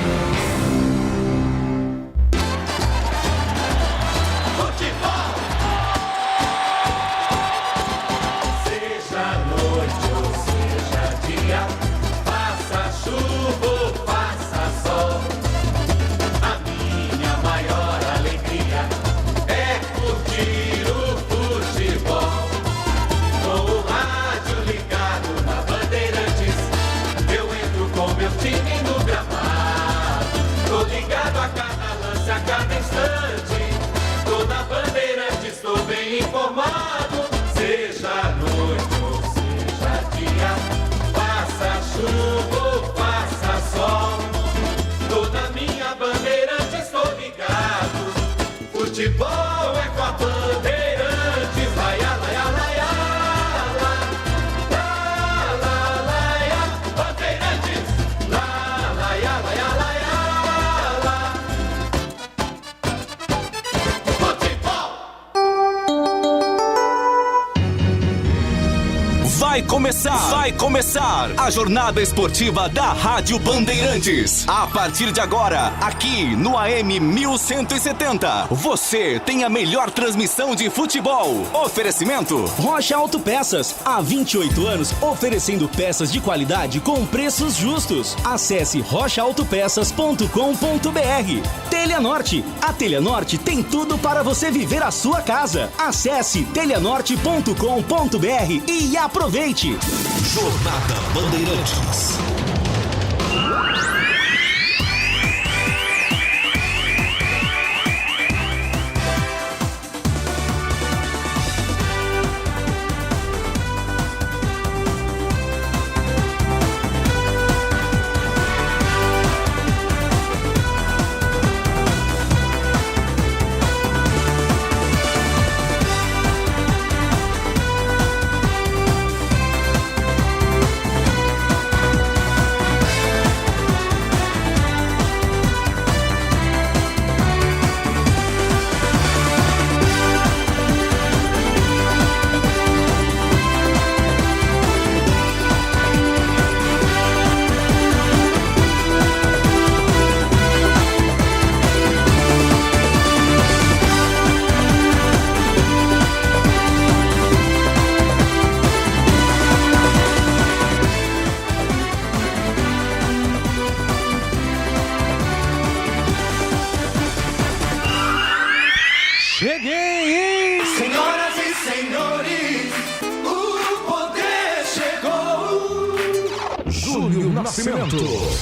D: Futebol é com a Bandeirantes, laia, laia, laia, la, la, laia, Bandeirantes, la, laia, laia, laia, la. Futebol!
E: Vai começar a jornada esportiva da Rádio Bandeirantes. A partir de agora, aqui no AM 1170, você tem a melhor transmissão de futebol. Oferecimento
I: Rocha Autopeças, há 28 anos oferecendo peças de qualidade com preços justos. Acesse rochaautopeças.com.br. Telha Norte, a Telha Norte tem tudo para você viver a sua casa. Acesse telhanorte.com.br e aproveite.
E: Jornada Bandeirantes.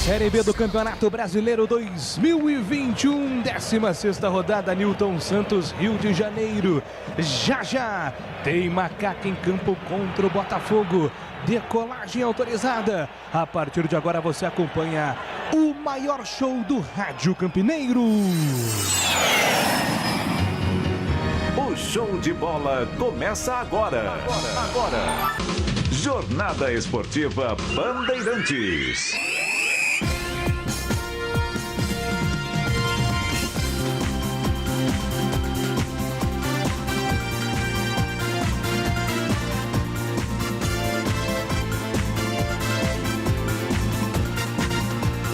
G: Série B do Campeonato Brasileiro 2021, 16ª rodada, Nilton Santos, Rio de Janeiro. Já tem Macaca em campo contra o Botafogo. Decolagem autorizada. A partir de agora você acompanha o maior show do rádio campineiro.
J: O show de bola começa agora. Jornada Esportiva Bandeirantes.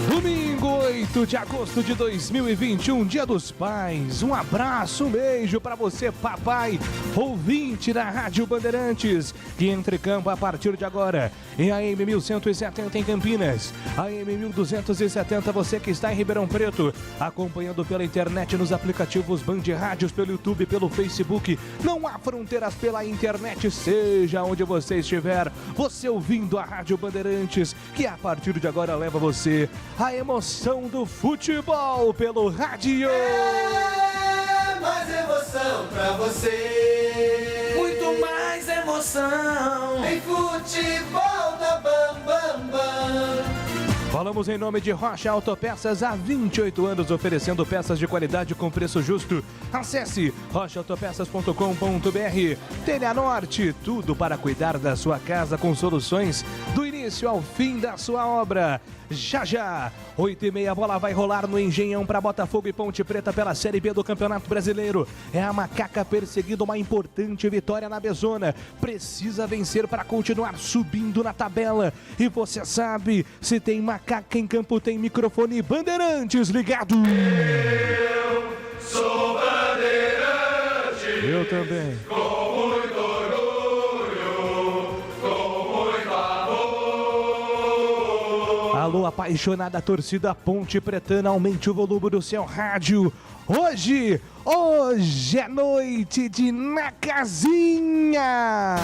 G: Domingo, 8 de agosto de 2021, Dia dos Pais. Um abraço, um beijo para você, papai, ouvinte da Rádio Bandeirantes, que entra em campo a partir de agora em AM 1170 em Campinas, AM 1270 você que está em Ribeirão Preto, acompanhando pela internet nos aplicativos Band Rádios, pelo YouTube, pelo Facebook. Não há fronteiras pela internet, seja onde você estiver, você ouvindo a Rádio Bandeirantes, que a partir de agora leva você a emoção do futebol pelo rádio.
D: É mais emoção pra você.
G: Muito
D: emoção. Em futebol da Bam.
G: Falamos em nome de Rocha Autopeças, há 28 anos oferecendo peças de qualidade com preço justo. Acesse rochaautopeças.com.br. Telha Norte, tudo para cuidar da sua casa com soluções do início ao fim da sua obra. Já, 8h30, a bola vai rolar no Engenhão para Botafogo e Ponte Preta pela Série B do Campeonato Brasileiro. É a Macaca perseguindo uma importante vitória na Bezona. Precisa vencer para continuar subindo na tabela. E você sabe, se tem Macaca em campo, tem microfone Bandeirantes ligado.
D: Eu sou Bandeirante.
G: Eu também.
D: Com muito orgulho, com muito amor.
G: Alô, apaixonada torcida Ponte Pretana, aumente o volume do seu rádio. Hoje é noite de Na Casinha.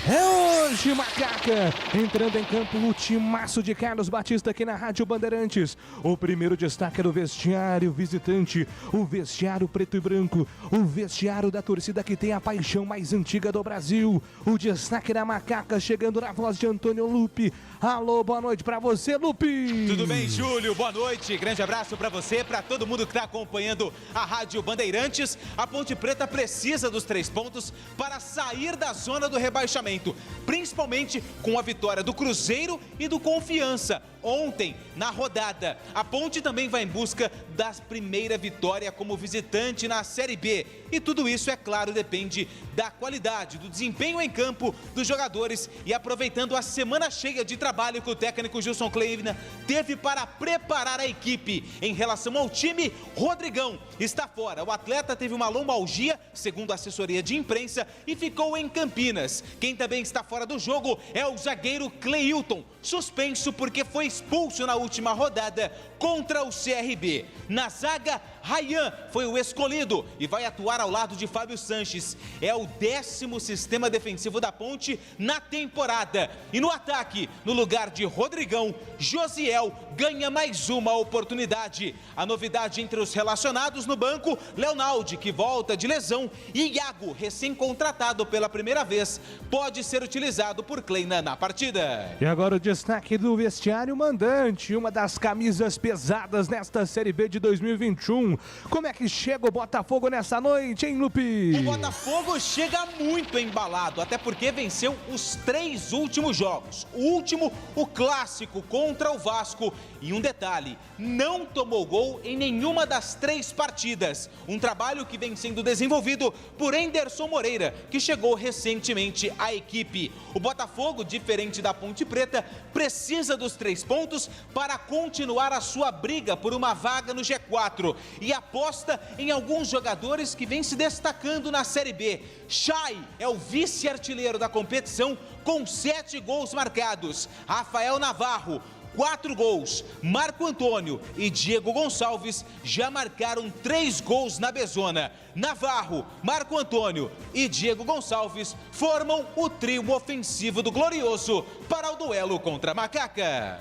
G: É hoje, Macaca! Entrando em campo o timaço de Carlos Batista aqui na Rádio Bandeirantes. O primeiro destaque é do vestiário visitante, o vestiário preto e branco, o vestiário da torcida que tem a paixão mais antiga do Brasil. O destaque da Macaca chegando na voz de Antônio Lupi. Alô, boa noite pra você, Lupi!
C: Tudo bem, Júlio? Boa noite. Grande abraço pra você, pra todo mundo que tá acompanhando a Rádio Bandeirantes. A Ponte Preta precisa dos 3 pontos para sair da zona do rebaixamento, principalmente com a vitória do Cruzeiro e do Confiança ontem na rodada. A Ponte também vai em busca da primeira vitória como visitante na Série B. E tudo isso, é claro, depende da qualidade, do desempenho em campo dos jogadores e aproveitando a semana cheia de trabalho que o técnico Gilson Kleina teve para preparar a equipe. Em relação ao time, Rodrigão está fora. O atleta teve uma lombalgia, segundo a assessoria de imprensa, e ficou em Campinas. Quem também está fora do jogo é o zagueiro Cleilton, suspenso porque foi expulso na última rodada contra o CRB. Na zaga, Ryan foi o escolhido e vai atuar ao lado de Fábio Sanches. É o 10º sistema defensivo da Ponte na temporada. E no ataque, no lugar de Rodrigão, Josiel ganha mais uma oportunidade. A novidade entre os relacionados no banco, Leonaldi, que volta de lesão, e Iago, recém-contratado pela primeira vez, pode ser utilizado por Kleina na partida.
G: E agora o destaque do vestiário mandante, uma das camisas pesadas nesta Série B de 2021. Como é que chega o Botafogo nessa noite, hein, Lupi?
C: O Botafogo chega muito embalado, até porque venceu os 3 últimos jogos. O último, o clássico contra o Vasco. E um detalhe, não tomou gol em nenhuma das 3 partidas. Um trabalho que vem sendo desenvolvido por Anderson Moreira, que chegou recentemente à equipe. O Botafogo, diferente da Ponte Preta, precisa dos 3 pontos para continuar a sua briga por uma vaga no G4 e aposta em alguns jogadores que vêm se destacando na Série B. Chay é o vice-artilheiro da competição com 7 gols marcados. Rafael Navarro, 4 gols. Marco Antônio e Diego Gonçalves já marcaram 3 gols na Bezona. Navarro, Marco Antônio e Diego Gonçalves formam o trio ofensivo do Glorioso para o duelo contra a Macaca.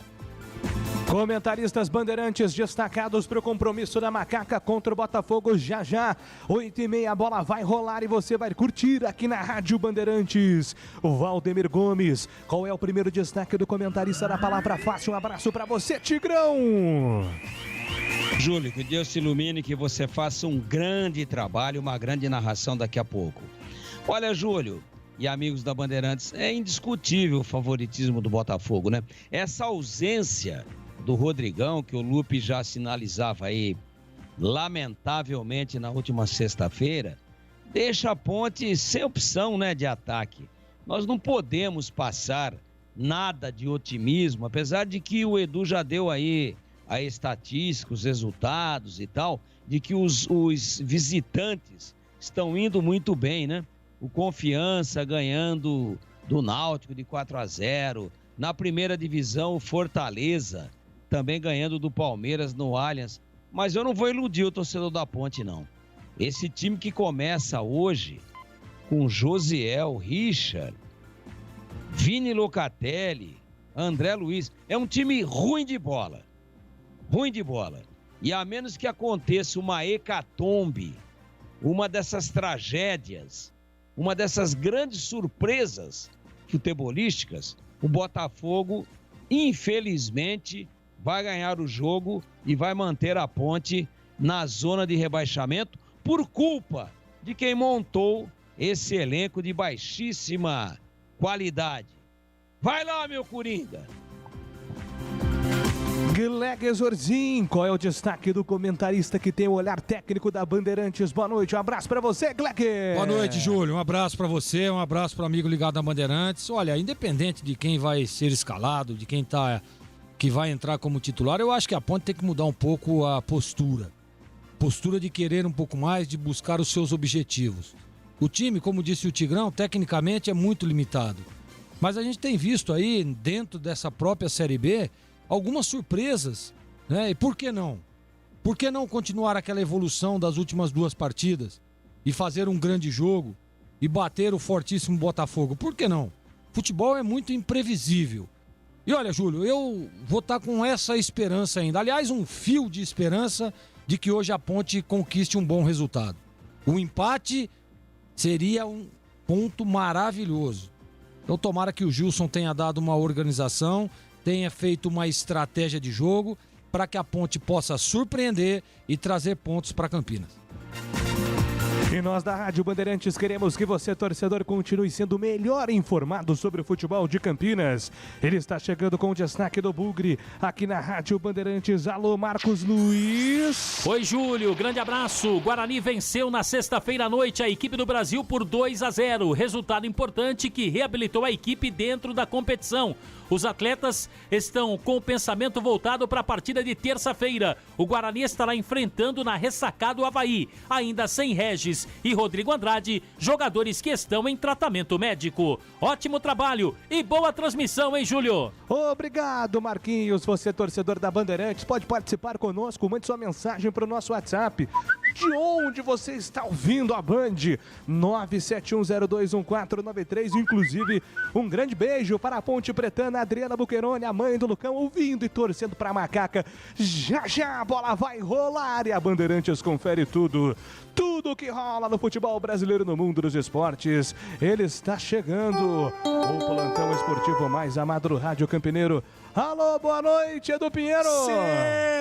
G: Comentaristas bandeirantes destacados para o compromisso da Macaca contra o Botafogo já. 8h30, a bola vai rolar e você vai curtir aqui na Rádio Bandeirantes. O Valdemir Gomes, qual é o primeiro destaque do comentarista da Palavra Fácil? Um abraço para você, Tigrão!
F: Júlio, que Deus te ilumine e que você faça um grande trabalho, uma grande narração daqui a pouco. Olha, Júlio e amigos da Bandeirantes, é indiscutível o favoritismo do Botafogo, né? Essa ausência do Rodrigão, que o Lupe já sinalizava aí, lamentavelmente, na última sexta-feira, deixa a Ponte sem opção, né, de ataque. Nós não podemos passar nada de otimismo, apesar de que o Edu já deu aí a estatística, os resultados e tal, de que os visitantes estão indo muito bem, né? O Confiança ganhando do Náutico de 4-0, na primeira divisão o Fortaleza também ganhando do Palmeiras no Allianz, mas eu não vou iludir o torcedor da Ponte, não. Esse time que começa hoje com Josiel, Richard, Vini Locatelli, André Luiz, é um time ruim de bola. E a menos que aconteça uma hecatombe, uma dessas tragédias, uma dessas grandes surpresas futebolísticas, o Botafogo, infelizmente, vai ganhar o jogo e vai manter a Ponte na zona de rebaixamento por culpa de quem montou esse elenco de baixíssima qualidade. Vai lá, meu Coringa!
G: Gleger Zorzin, qual é o destaque do comentarista que tem o olhar técnico da Bandeirantes? Boa noite, um abraço pra você, Gleger.
B: Boa noite, Júlio, um abraço pra você, um abraço pro amigo ligado da Bandeirantes. Olha, independente de quem vai ser escalado, de quem que vai entrar como titular, eu acho que a Ponte tem que mudar um pouco a postura. Postura de querer um pouco mais, de buscar os seus objetivos. O time, como disse o Tigrão, tecnicamente é muito limitado. Mas a gente tem visto aí, dentro dessa própria Série B, algumas surpresas, né? E por que não? Por que não continuar aquela evolução das últimas 2 partidas e fazer um grande jogo e bater o fortíssimo Botafogo? Por que não? Futebol é muito imprevisível. E olha, Júlio, eu vou estar com essa esperança ainda. Aliás, um fio de esperança de que hoje a Ponte conquiste um bom resultado. O empate seria um ponto maravilhoso. Então tomara que o Gilson tenha dado uma organização, tenha feito uma estratégia de jogo para que a Ponte possa surpreender e trazer pontos para Campinas.
G: E nós da Rádio Bandeirantes queremos que você, torcedor, continue sendo melhor informado sobre o futebol de Campinas. Ele está chegando com o destaque do Bugre aqui na Rádio Bandeirantes. Alô, Marcos Luiz.
K: Oi, Júlio, grande abraço. Guarani venceu na sexta-feira à noite a equipe do Brasil por 2-0. Resultado importante que reabilitou a equipe dentro da competição. Os atletas estão com o pensamento voltado para a partida de terça-feira. O Guarani estará enfrentando na ressacada o Avaí, ainda sem Regis e Rodrigo Andrade, jogadores que estão em tratamento médico. Ótimo trabalho e boa transmissão, hein, Júlio?
G: Obrigado, Marquinhos. Você, torcedor da Bandeirantes, pode participar conosco. Mande sua mensagem para o nosso WhatsApp. De onde você está ouvindo a Band? 971021493. Inclusive, um grande beijo para a Ponte Pretana, Adriana Buqueroni, a mãe do Lucão, ouvindo e torcendo para a Macaca. Já já a bola vai rolar e a Bandeirantes confere tudo. Tudo que rola no futebol brasileiro, no mundo dos esportes. Ele está chegando. O plantão esportivo mais amado do Rádio Campineiro. Alô, boa noite, Edu Pinheiro.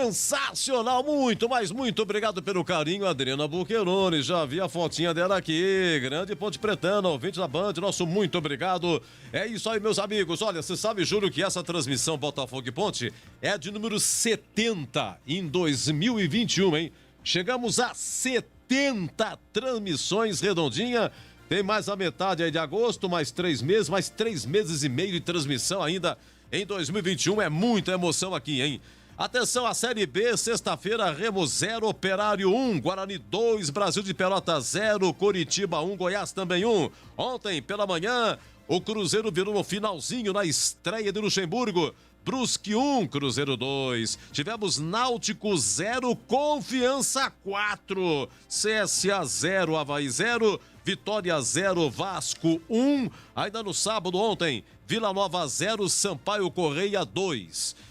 A: Sensacional, muito, mas muito obrigado pelo carinho, Adriana Buqueroni. Já vi a fotinha dela aqui. Grande Ponte Pretana, ouvinte da Band, nosso muito obrigado. É isso aí, meus amigos. Olha, você sabe, Júlio, que essa transmissão Botafogo e Ponte é de número 70 em 2021, hein? Chegamos a 70 transmissões redondinha. Tem mais a metade aí de agosto, mais 3 meses, mais 3 meses e meio de transmissão ainda em 2021. É muita emoção aqui, hein? Atenção, a Série B, sexta-feira, Remo 0, Operário 1, Guarani 2, Brasil de Pelotas 0, Coritiba 1, Goiás também 1. Ontem, pela manhã, o Cruzeiro virou no finalzinho na estreia de Luxemburgo. Brusque 1, Cruzeiro 2. Tivemos Náutico 0, Confiança 4. CSA 0, Avaí 0. Vitória 0, Vasco 1. Ainda no sábado ontem, Vila Nova 0, Sampaio Correia 2.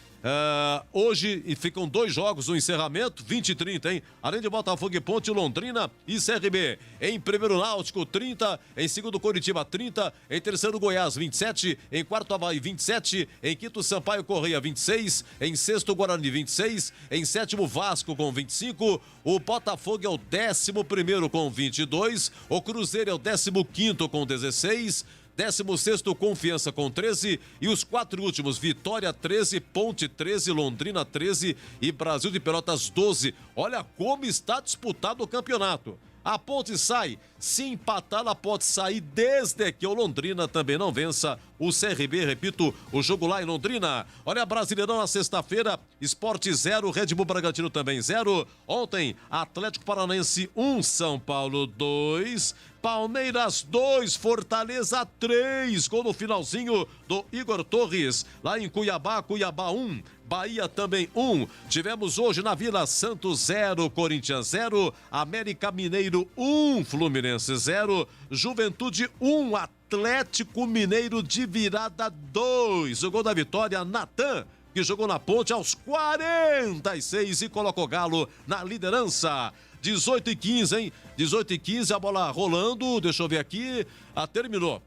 A: Hoje ficam 2 jogos no encerramento, 20 e 30, hein? Além de Botafogo e Ponte, Londrina e CRB. Em primeiro, Náutico 30, em segundo, Coritiba 30, em terceiro, Goiás 27, em quarto, Avaí 27, em quinto, Sampaio Correia 26, em sexto, Guarani 26, em sétimo, Vasco com 25, o Botafogo é o 11º com 22, o Cruzeiro é o 15º com 16, 16º, Confiança com 13 e os 4 últimos, Vitória 13, Ponte 13, Londrina 13 e Brasil de Pelotas 12. Olha como está disputado o campeonato. A Ponte sai, se empatar ela pode sair desde que o Londrina também não vença o CRB, repito, o jogo lá em Londrina. Olha, Brasileirão na sexta-feira, Sport 0, Red Bull Bragantino também 0. Ontem, Atlético Paranaense 1, São Paulo 2, Palmeiras 2, Fortaleza 3, gol no finalzinho do Igor Torres, lá em Cuiabá, Cuiabá 1. Bahia também 1. Tivemos hoje na Vila Santos 0, Corinthians 0, América Mineiro 1, Fluminense 0, Juventude 1, Atlético Mineiro de virada 2. O gol da vitória, Natan, que jogou na Ponte aos 46 e colocou Galo na liderança. 18h15, hein? 18h15, a bola rolando, deixa eu ver aqui. Terminou.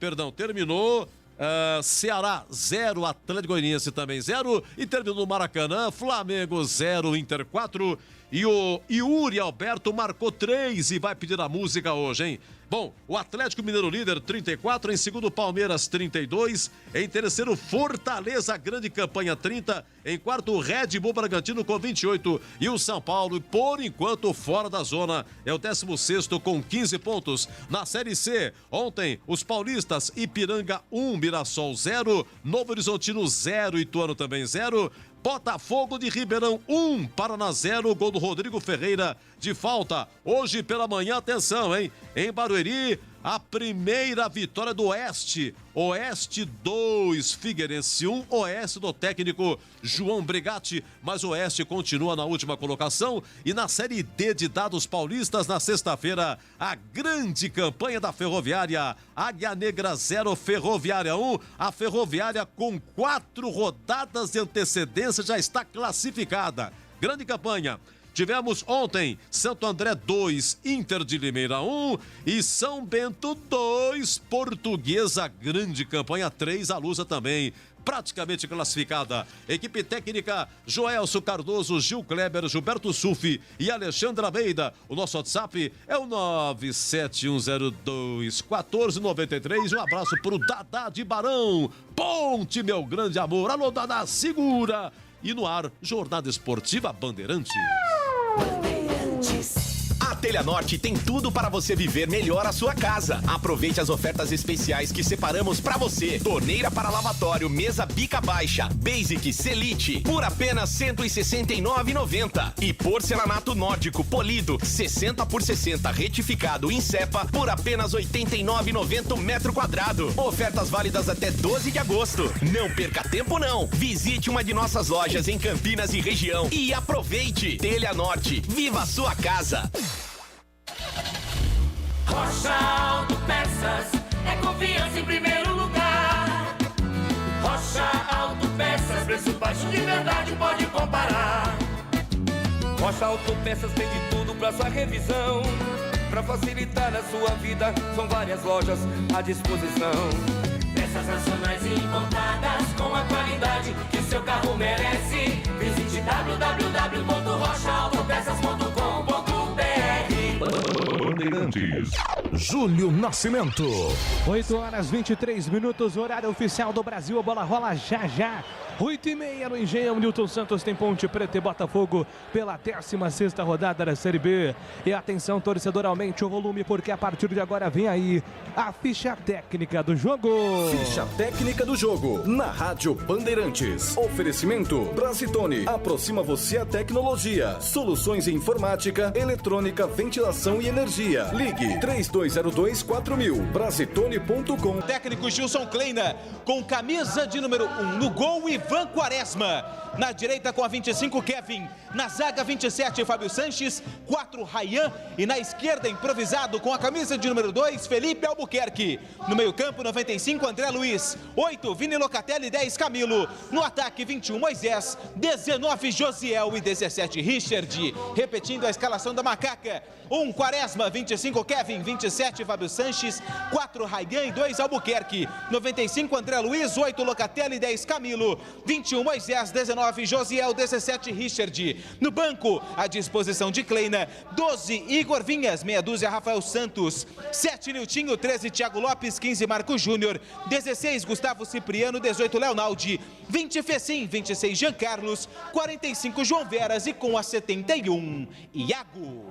A: Ceará 0, Atlético Goianiense também 0. E terminou no Maracanã, Flamengo 0, Inter 4. E o Yuri Alberto marcou 3 e vai pedir a música hoje, hein? Bom, o Atlético Mineiro líder 34, em segundo Palmeiras 32, em terceiro Fortaleza, grande campanha 30, em quarto Red Bull Bragantino com 28 e o São Paulo, por enquanto fora da zona, é o 16º com 15 pontos. Na Série C, ontem os paulistas Ipiranga 1, Mirassol 0, Novo Horizontino 0, Ituano também 0, Botafogo de Ribeirão 1, Paraná 0, gol do Rodrigo Ferreira de falta. Hoje pela manhã, atenção, hein? Em Barueri, a primeira vitória do Oeste. Oeste 2, Figueirense 1, Oeste do técnico João Brigatti, mas o Oeste continua na última colocação. E na Série D de dados paulistas, na sexta-feira, a grande campanha da Ferroviária. Águia Negra 0, Ferroviária 1. A Ferroviária com 4 rodadas de antecedência já está classificada. Grande campanha. Tivemos ontem Santo André 2, Inter de Limeira 1 e São Bento 2, Portuguesa, grande campanha 3, a Lusa também praticamente classificada. Equipe técnica Joelso Cardoso, Gil Kleber, Gilberto Sufi e Alexandre Almeida. O nosso WhatsApp é o 971021493. Um abraço pro Dadá de Barão. Ponte, meu grande amor. Alô, Dadá, segura. E no ar, Jornada Esportiva Bandeirantes.
E: A Telha Norte tem tudo para você viver melhor a sua casa. Aproveite as ofertas especiais que separamos para você. Torneira para lavatório, mesa bica baixa, Basic Selite, por apenas R$ 169,90. E porcelanato nórdico polido, 60 por 60 retificado em cepa, por apenas R$ 89,90 metro quadrado. Ofertas válidas até 12 de agosto. Não perca tempo não. Visite uma de nossas lojas em Campinas e região e aproveite. Telha Norte, viva a sua casa.
D: Rocha Autopeças é confiança em primeiro lugar. Rocha Autopeças, preço baixo de verdade, pode comparar. Rocha Autopeças tem de tudo pra sua revisão. Pra facilitar a sua vida, são várias lojas à disposição. Peças nacionais e importadas com a qualidade que o seu carro merece. Visite www.rochaautopeças.com.br.
J: Bandeirantes. Júlio Nascimento.
G: 8h23, horário oficial do Brasil. A bola rola já. 8h30 no Engenhão. Newton Santos tem Ponte Preta e Botafogo pela 16ª rodada da Série B. E atenção, torcedor, aumente o volume, porque a partir de agora vem aí a ficha técnica do jogo.
L: Ficha técnica do jogo na Rádio Bandeirantes. Oferecimento Brasitone. Aproxima você a tecnologia. Soluções em informática, eletrônica, ventilação e energia. Ligue 3202-4000. Brasitone.com.
C: Técnico Gilson Kleina com camisa de número 1 no gol, Ivan Quaresma. Na direita com a 25, Kevin. Na zaga 27, Fábio Sanches. 4, Rayan. E na esquerda, improvisado com a camisa de número 2, Felipe Albuquerque. No meio campo, 95, André Luiz. 8, Vini Locatelli. 10, Camilo. No ataque, 21, Moisés. 19, Josiel. E 17, Richard. Repetindo a escalação da macaca. 1, Quaresma. 25, Kevin. 27, Fábio Sanches. 4, Rayan. E 2, Albuquerque. 95, André Luiz. 8, Locatelli. 10, Camilo. 21, Moisés. 19, Josiel. 17, Richard. No banco, à disposição de Kleina. 12, Igor Vinhas. Meia dúzia, Rafael Santos. 7, Niltinho. 13, Thiago Lopes. 15, Marco Júnior. 16, Gustavo Cipriano. 18, Leonaldi. 20, Fecim. 26, Jean Carlos. 45, João Veras. E com a 71, Iago.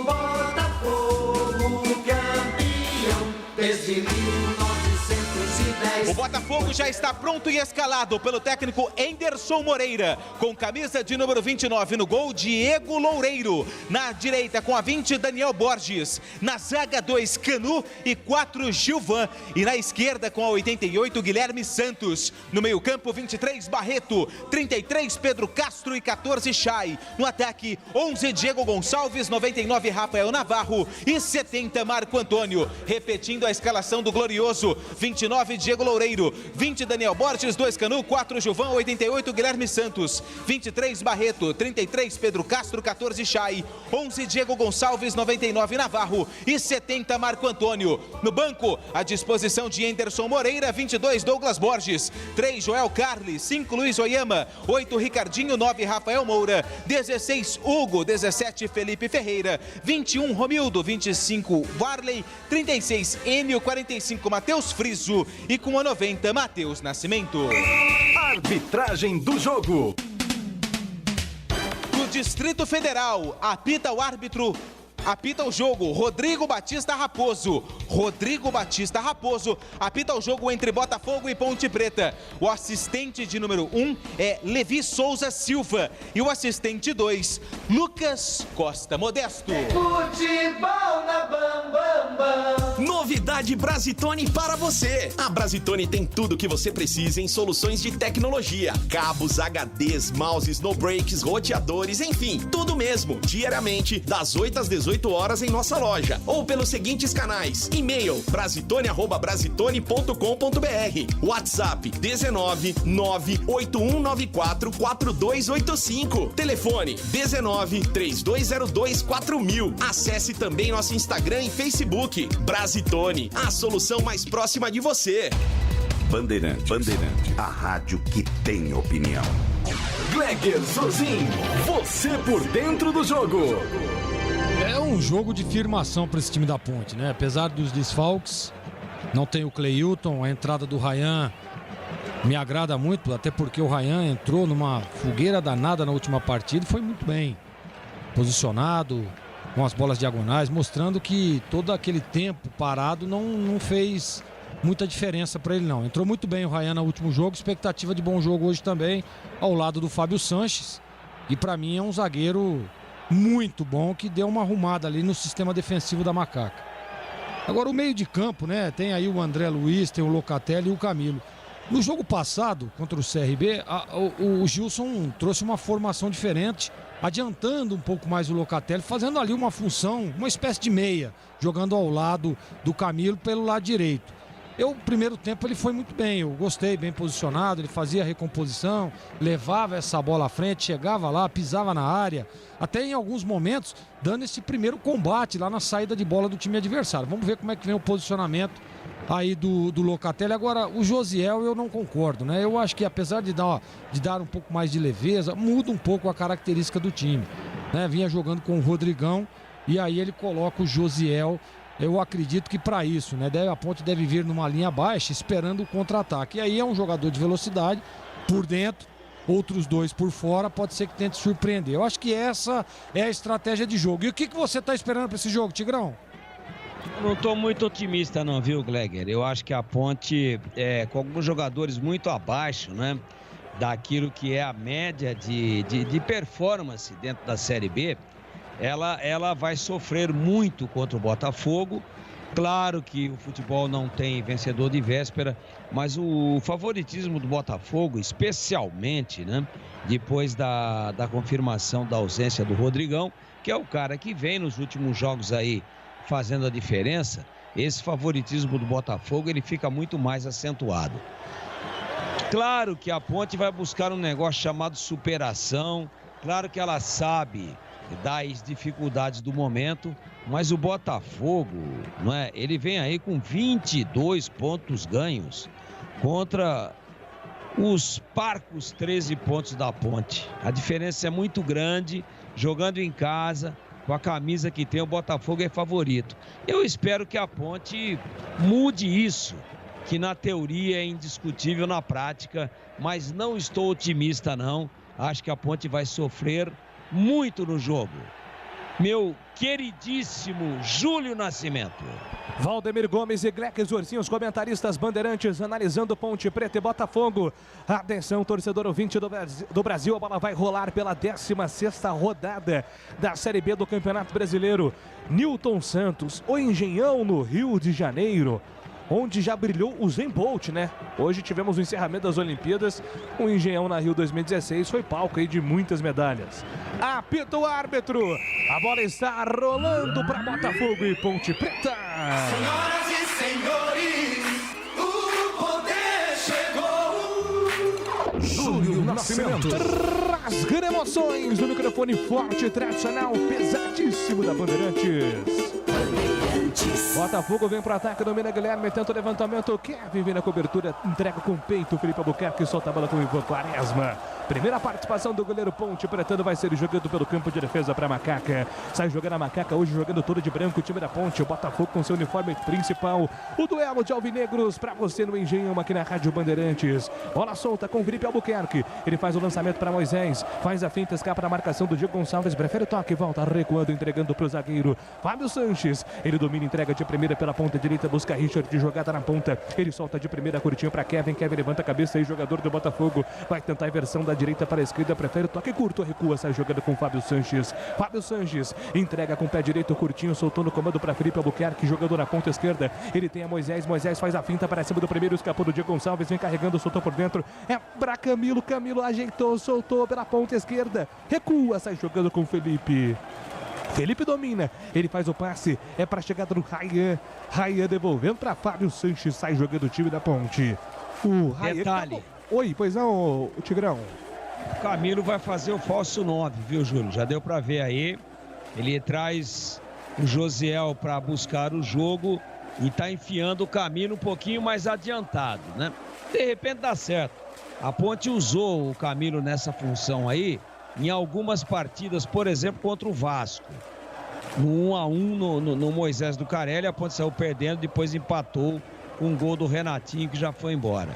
D: Botafogo, campeão desde 1910.
C: O Botafogo já está pronto e escalado pelo técnico Enderson Moreira. Com camisa de número 29 no gol, Diego Loureiro. Na direita com a 20, Daniel Borges. Na zaga 2, Canu e 4, Gilvan. E na esquerda com a 88, Guilherme Santos. No meio campo, 23, Barreto. 33, Pedro Castro e 14, Chay. No ataque, 11, Diego Gonçalves. 99, Rafael Navarro. E 70, Marco Antônio. Repetindo a escalação do glorioso, 29, Diego Loureiro. Cruzeiro. 20 Daniel Borges, 2 Canu, 4 Gilvão, 88 Guilherme Santos, 23 Barreto, 33 Pedro Castro, 14 Chay, 11 Diego Gonçalves, 99 Navarro e 70 Marco Antônio. No banco, à disposição de Anderson Moreira, 22 Douglas Borges, 3 Joel Carli, 5 Luiz Oyama, 8 Ricardinho, 9 Rafael Moura, 16 Hugo, 17 Felipe Ferreira, 21 Romildo, 25 Varley, 36 Enio, 45 Matheus Friso e com a 90 Matheus Nascimento.
L: Arbitragem do jogo.
C: Do Distrito Federal, apita o árbitro. Apita o jogo, Rodrigo Batista Raposo. Rodrigo Batista Raposo apita o jogo entre Botafogo e Ponte Preta. O assistente de número 1 é Levi Souza Silva. E o assistente 2, Lucas Costa Modesto.
D: Futebol na Bam Bam Bam.
I: Novidade Brasitone para você. A Brasitone tem tudo o que você precisa em soluções de tecnologia. Cabos, HDs, mouses, no breaks, roteadores, enfim, tudo mesmo. Diariamente, das 8 às 18 horas em nossa loja. Ou pelos seguintes canais. E-mail brasitone@brasitone.com.br. WhatsApp 19 98194 4285. Telefone 19 3202 4000. Acesse também nosso Instagram e Facebook. Brasitone, a solução mais próxima de você.
M: Bandeirante, a rádio que tem opinião.
L: Gleger Zorzin, você por dentro do jogo.
B: É um jogo de firmação para esse time da Ponte, né? Apesar dos desfalques, não tem o Cleilton, a entrada do Ryan me agrada muito, até porque o Ryan entrou numa fogueira danada na última partida e foi muito bem posicionado, com as bolas diagonais, mostrando que todo aquele tempo parado não fez muita diferença para ele não. Entrou muito bem o Ryan no último jogo, expectativa de bom jogo hoje também, ao lado do Fábio Sanches, e para mim é um zagueiro muito bom, que deu uma arrumada ali no sistema defensivo da Macaca. Agora o meio de campo, né? Tem aí o André Luiz, tem o Locatelli e o Camilo. No jogo passado, contra o CRB, o Gilson trouxe uma formação diferente, adiantando um pouco mais o Locatelli, fazendo ali uma função, uma espécie de meia, jogando ao lado do Camilo pelo lado direito. O primeiro tempo ele foi muito bem, eu gostei, bem posicionado, ele fazia a recomposição, levava essa bola à frente, chegava lá, pisava na área, até em alguns momentos dando esse primeiro combate lá na saída de bola do time adversário. Vamos ver como é que vem o posicionamento aí do Locatelli. Agora, o Josiel eu não concordo, né? Eu acho que apesar de dar um pouco mais de leveza, muda um pouco a característica do time, né? Vinha jogando com o Rodrigão e aí ele coloca o Josiel. Eu acredito que para isso, né? A Ponte deve vir numa linha baixa, esperando o contra-ataque. E aí é um jogador de velocidade por dentro, outros dois por fora, pode ser que tente surpreender. Eu acho que essa é a estratégia de jogo. E o que você está esperando para esse jogo, Tigrão?
F: Eu não estou muito otimista não, viu, Gleger? Eu acho que a Ponte, com alguns jogadores muito abaixo, né? Daquilo que é a média de performance dentro da Série B, ela vai sofrer muito contra o Botafogo. Claro que o futebol não tem vencedor de véspera, mas o favoritismo do Botafogo, especialmente, né, depois da confirmação da ausência do Rodrigão, que é o cara que vem nos últimos jogos aí fazendo a diferença, esse favoritismo do Botafogo ele fica muito mais acentuado. Claro que a Ponte vai buscar um negócio chamado superação, claro que ela sabe das dificuldades do momento, mas o Botafogo, não é? Ele vem aí com 22 pontos ganhos contra os parcos 13 pontos da Ponte. A diferença é muito grande, jogando em casa, com a camisa que tem, o Botafogo é favorito. Eu espero que a Ponte mude isso, que na teoria é indiscutível, na prática, mas não estou otimista não. Acho que a Ponte vai sofrer muito no jogo. Meu queridíssimo Júlio Nascimento.
G: Valdemir Gomes e Gleger Zorzin, os comentaristas bandeirantes, analisando Ponte Preta e Botafogo. Atenção, torcedor ouvinte do Brasil, a bola vai rolar pela 16ª rodada da Série B do Campeonato Brasileiro. Newton Santos, o Engenhão no Rio de Janeiro, onde já brilhou o Usain Bolt, né? Hoje tivemos o encerramento das Olimpíadas. O Engenhão na Rio 2016 foi palco aí de muitas medalhas. Apita o árbitro. A bola está rolando para Botafogo e Ponte Preta.
D: Senhoras e senhores, o poder
J: Nascimento.
G: Rasgando emoções no microfone forte, tradicional, pesadíssimo da Bandeirantes. Botafogo vem pro ataque, domina Guilherme, tenta o levantamento, Kevin vem na cobertura, entrega com peito, Felipe Albuquerque solta a bola com o Ivan Quaresma. Primeira participação do goleiro Ponte Pretano vai ser jogando pelo campo de defesa para Macaca. Sai jogando a Macaca, hoje jogando todo de branco, o time da Ponte, o Botafogo com seu uniforme principal. O duelo de alvinegros para você no Engenhão aqui na Rádio Bandeirantes. Bola solta com Felipe Albuquerque, ele faz o lançamento para Moisés, faz a finta, escapa na marcação do Diego Gonçalves, prefere o toque, volta recuando, entregando para o zagueiro Fábio Sanches. Ele domina, entrega de primeira pela ponta direita, busca Richard de jogada na ponta. Ele solta de primeira, curtinho para Kevin. Kevin levanta a cabeça aí, jogador do Botafogo. Vai tentar a inversão da direita para a esquerda, prefere o toque curto, recua, sai jogando com Fábio Sanches. Fábio Sanches entrega com o pé direito, curtinho, soltou no comando para Felipe Albuquerque, jogador na ponta esquerda. Ele tem a Moisés, Moisés faz a finta para cima do primeiro, escapou do Diego Gonçalves, vem carregando, soltou por dentro. É para Camilo, Camilo ajeitou, soltou pela ponta esquerda. Recua, sai jogando com Felipe. Felipe domina, ele faz o passe, é para a chegada do Ryan. Ryan devolvendo para Fábio Sanches, sai jogando o time da Ponte. O Ryan.
F: Detalhe.
G: Oi, pois não, o Tigrão.
F: O Camilo vai fazer o falso 9, viu, Júlio? Já deu para ver aí. Ele traz o Josiel para buscar o jogo e tá enfiando o Camilo um pouquinho mais adiantado, né? De repente dá certo. A Ponte usou o Camilo nessa função aí em algumas partidas, por exemplo, contra o Vasco. No 1-1 no Moisés do Carelli, a Ponte saiu perdendo, depois empatou com um gol do Renatinho, que já foi embora.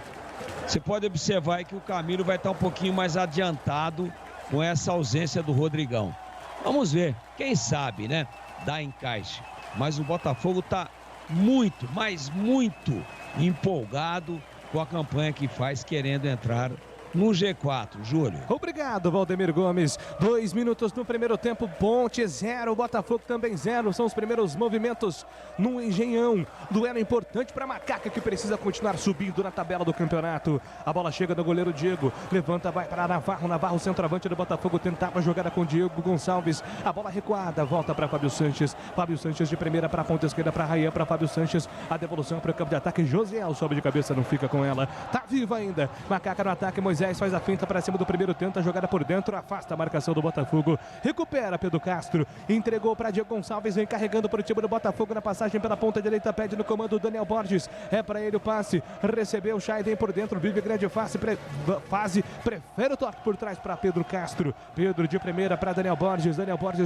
F: Você pode observar aí que o Camilo vai estar um pouquinho mais adiantado com essa ausência do Rodrigão. Vamos ver, quem sabe, né? Dá encaixe. Mas o Botafogo está muito, mas muito empolgado com a campanha que faz, querendo entrar no G4, Júlio.
G: Obrigado, Valdemir Gomes. 2 minutos no primeiro tempo, Ponte 0, Botafogo também 0. São os primeiros movimentos no Engenhão. Duelo importante para Macaca, que precisa continuar subindo na tabela do campeonato. A bola chega do goleiro Diego, levanta, vai para Navarro. Navarro, centroavante do Botafogo, tentava a jogada com Diego Gonçalves. A bola recuada, volta para Fábio Sanches. Fábio Sanches de primeira para a ponta esquerda, para Ryan, para Fábio Sanches. A devolução para o campo de ataque. Josiel sobe de cabeça, não fica com ela. Tá viva ainda. Macaca no ataque, Moisés faz a finta para cima do primeiro, tenta a jogada por dentro, afasta a marcação do Botafogo, recupera Pedro Castro, entregou para Diego Gonçalves, vem carregando para o time do Botafogo na passagem pela ponta direita, pede no comando o Daniel Borges, é para ele o passe, recebeu o Chay, vem por dentro, vive grande fase, prefere o toque por trás para Pedro Castro, Pedro de primeira para Daniel Borges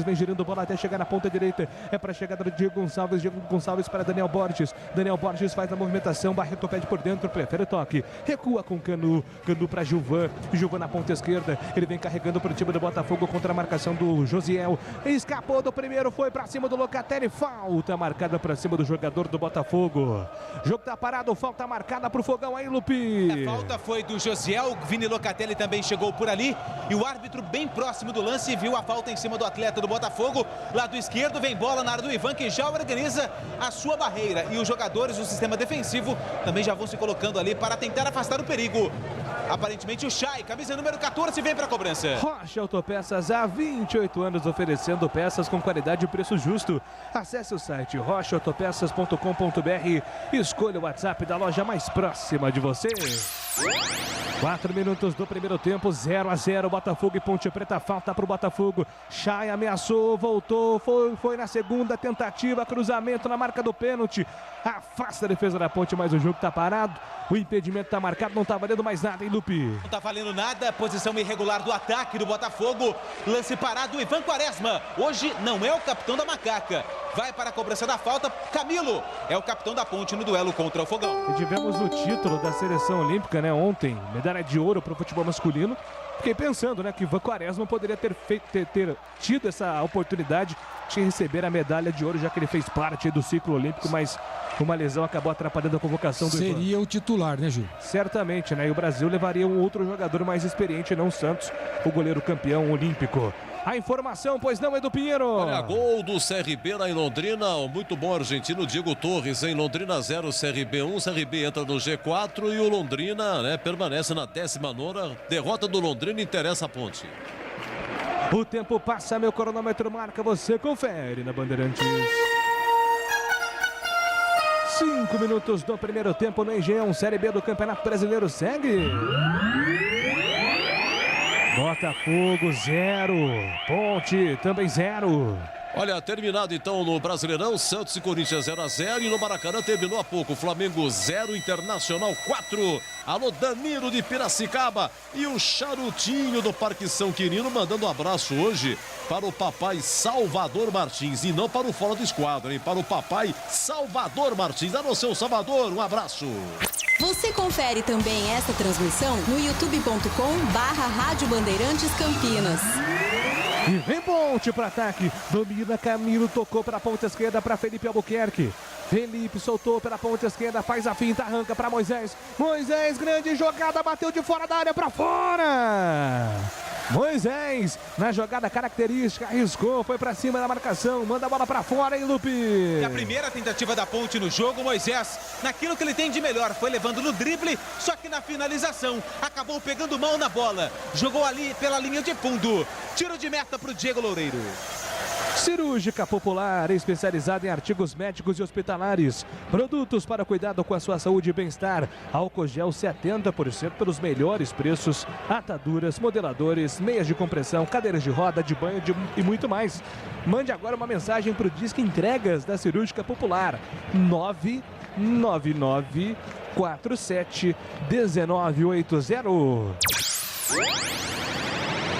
G: vem girando bola até chegar na ponta direita, é para a chegada do Diego Gonçalves para Daniel Borges faz a movimentação, Barreto pede por dentro, prefere o toque, recua com Canu para Gilvan na ponta esquerda, ele vem carregando para o time do Botafogo contra a marcação do Josiel, escapou do primeiro, foi para cima do Locatelli, falta marcada para cima do jogador do Botafogo, jogo tá parado, falta marcada pro Fogão aí, Lupi.
C: A falta foi do Josiel, o Vini Locatelli também chegou por ali, e o árbitro bem próximo do lance viu a falta em cima do atleta do Botafogo, lado esquerdo, vem bola na área do Ivan, que já organiza a sua barreira, e os jogadores do sistema defensivo também já vão se colocando ali para tentar afastar o perigo. Aparentemente o Chay, camisa número 14, vem para a cobrança.
G: Rocha Autopeças, há 28 anos oferecendo peças com qualidade e preço justo. Acesse o site rochaautopeças.com.br e escolha o WhatsApp da loja mais próxima de você. 4 minutos do primeiro tempo, 0-0, Botafogo e Ponte Preta, falta para o Botafogo. Chay ameaçou, voltou, foi na segunda tentativa, cruzamento na marca do pênalti. Afasta a defesa da Ponte, mas o jogo está parado. O impedimento está marcado, não está valendo mais nada, hein, Lupi?
C: Não está valendo nada, posição irregular do ataque do Botafogo. Lance parado, Ivan Quaresma. Hoje não é o capitão da Macaca. Vai para a cobrança da falta, Camilo é o capitão da Ponte no duelo contra o Fogão.
G: E tivemos o título da seleção olímpica, né, ontem, medalha de ouro para o futebol masculino. Fiquei pensando, né, que Ivan Quaresma poderia ter tido essa oportunidade de receber a medalha de ouro, já que ele fez parte do ciclo olímpico, mas uma lesão acabou atrapalhando a convocação do Ivan.
B: Seria o titular, né, Gil?
G: Certamente, né, e o Brasil levaria um outro jogador mais experiente, não Santos, o goleiro campeão olímpico. A informação, pois não, Edu Pinheiro?
A: Olha, gol do CRB lá em Londrina, o muito bom argentino Diego Torres, em Londrina 0, CRB 1, CRB entra no G4 e o Londrina, né, permanece na 19ª, derrota do Londrina interessa a Ponte.
G: O tempo passa, meu cronômetro marca, você confere na Bandeirantes. 5 minutos do primeiro tempo no Engenhão, Série B do Campeonato Brasileiro segue. Botafogo 0, Ponte também 0.
A: Olha, terminado então no Brasileirão, Santos e Corinthians 0-0 e no Maracanã terminou há pouco, Flamengo 0, Internacional 4. Alô, Danilo de Piracicaba e o Charutinho do Parque São Quirino mandando um abraço hoje para o papai Salvador Martins e não para o fora do esquadro, hein? Para o papai Salvador Martins. Alô, seu Salvador, um abraço.
N: Você confere também esta transmissão no youtube.com/Rádio Bandeirantes Campinas.
G: E vem Ponte para ataque, domina Camilo, tocou para a ponta esquerda para Felipe Albuquerque. Felipe soltou pela ponta esquerda, faz a finta, arranca para Moisés. Moisés, grande jogada, bateu de fora da área para fora. Moisés, na jogada característica, arriscou, foi para cima da marcação, manda a bola para fora, hein, Lupe?
C: E a primeira tentativa da Ponte no jogo, Moisés, naquilo que ele tem de melhor, foi levando no drible, só que na finalização, acabou pegando mão na bola, jogou ali pela linha de fundo, tiro de meta para o Diego Loureiro.
G: Cirúrgica Popular, especializada em artigos médicos e hospitalares. Produtos para cuidado com a sua saúde e bem-estar. Álcool gel 70% pelos melhores preços. Ataduras, modeladores, meias de compressão, cadeiras de roda, de banho e muito mais. Mande agora uma mensagem para o Disque Entregas da Cirúrgica Popular. 999 47 1980.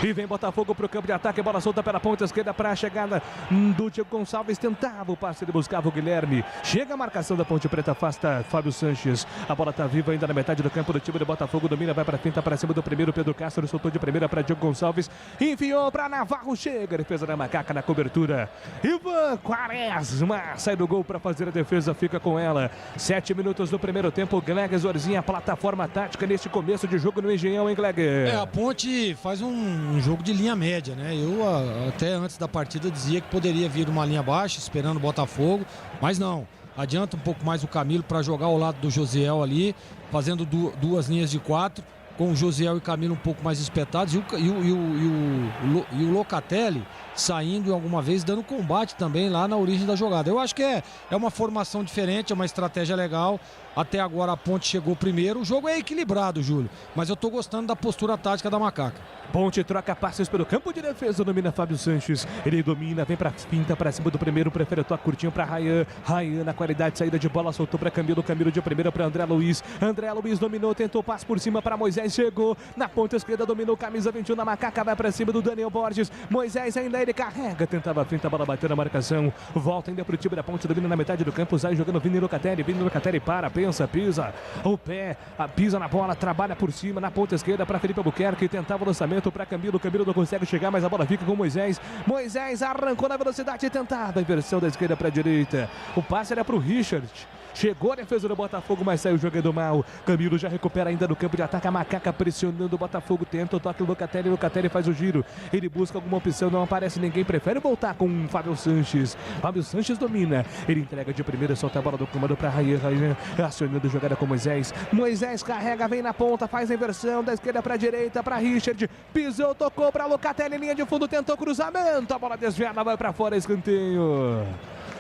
G: E vem Botafogo para o campo de ataque, bola solta pela ponta esquerda para a chegada do Diego Gonçalves, tentava o passe, ele buscava o Guilherme, chega a marcação da Ponte Preta, afasta Fábio Sanches, a bola está viva ainda na metade do campo do time do Botafogo, domina, vai para a finta, para cima do primeiro, Pedro Castro soltou de primeira para Diego Gonçalves, enfiou para Navarro, chega, defesa da Macaca na cobertura, Ivan Quaresma sai do gol para fazer a defesa, fica com ela, 7 minutos do primeiro tempo, Gleger Zorzinha, plataforma tática neste começo de jogo no Engenhão, hein, Gleger?
B: A Ponte faz um jogo de linha média, né? Eu até antes da partida dizia que poderia vir uma linha baixa, esperando o Botafogo, mas não. Adianta um pouco mais o Camilo para jogar ao lado do Josiel ali, fazendo duas linhas de 4, com o Josiel e Camilo um pouco mais espetados e o Locatelli saindo alguma vez, dando combate também lá na origem da jogada. Eu acho que é uma formação diferente, é uma estratégia legal. Até agora a Ponte chegou primeiro. O jogo é equilibrado, Júlio, mas eu tô gostando da postura tática da Macaca.
G: Ponte troca passes pelo campo de defesa, domina Fábio Sanches. Ele domina, vem pra finta, pra cima do primeiro, prefere o toque curtinho pra Rayan. Rayan na qualidade, saída de bola, soltou pra Camilo. Camilo de primeira pra André Luiz. André Luiz dominou, tentou passe por cima pra Moisés. Chegou na ponta esquerda, dominou camisa 21 na Macaca, vai pra cima do Daniel Borges. Moisés ainda ele carrega, tentava a finta, a bola bateu na marcação. Volta ainda pro time da Ponte, domina na metade do campo. Sai jogando Vini Locatelli. Vini Locatelli para, pensa, pisa o pé, pisa na bola, trabalha por cima na ponta esquerda para Felipe Albuquerque, tentava o lançamento para Camilo. Camilo não consegue chegar, mas a bola fica com Moisés. Moisés arrancou na velocidade e tentava a inversão da esquerda para a direita. O passe era para o Richard. Chegou a defesa do Botafogo, mas saiu jogando mal. Camilo já recupera ainda no campo de ataque. A Macaca pressionando o Botafogo. Tenta o toque do Locatelli. Locatelli faz o giro. Ele busca alguma opção. Não aparece ninguém. Prefere voltar com o Fábio Sanches. Fábio Sanches domina. Ele entrega de primeira. Solta a bola do comando para Rayan. Rayan acionando jogada com Moisés. Moisés carrega. Vem na ponta. Faz a inversão. Da esquerda para a direita. Para Richard. Pisou. Tocou para Locatelli. Linha de fundo. Tentou cruzamento. A bola desviada. Vai para fora. Escanteio.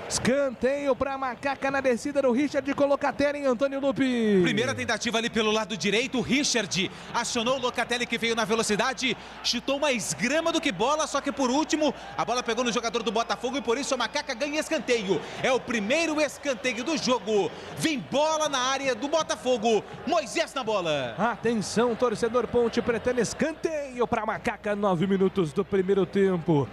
G: Escanteio para Macaca na descida do Richard com Locatelli em Antônio Lupi.
C: Primeira tentativa ali pelo lado direito, o Richard acionou o Locatelli que veio na velocidade, chutou mais grama do que bola, só que por último a bola pegou no jogador do Botafogo e por isso a Macaca ganha escanteio. É o primeiro escanteio do jogo. Vem bola na área do Botafogo. Moisés na bola.
G: Atenção, torcedor Ponte Pretano, escanteio para Macaca, 9 minutos do primeiro tempo.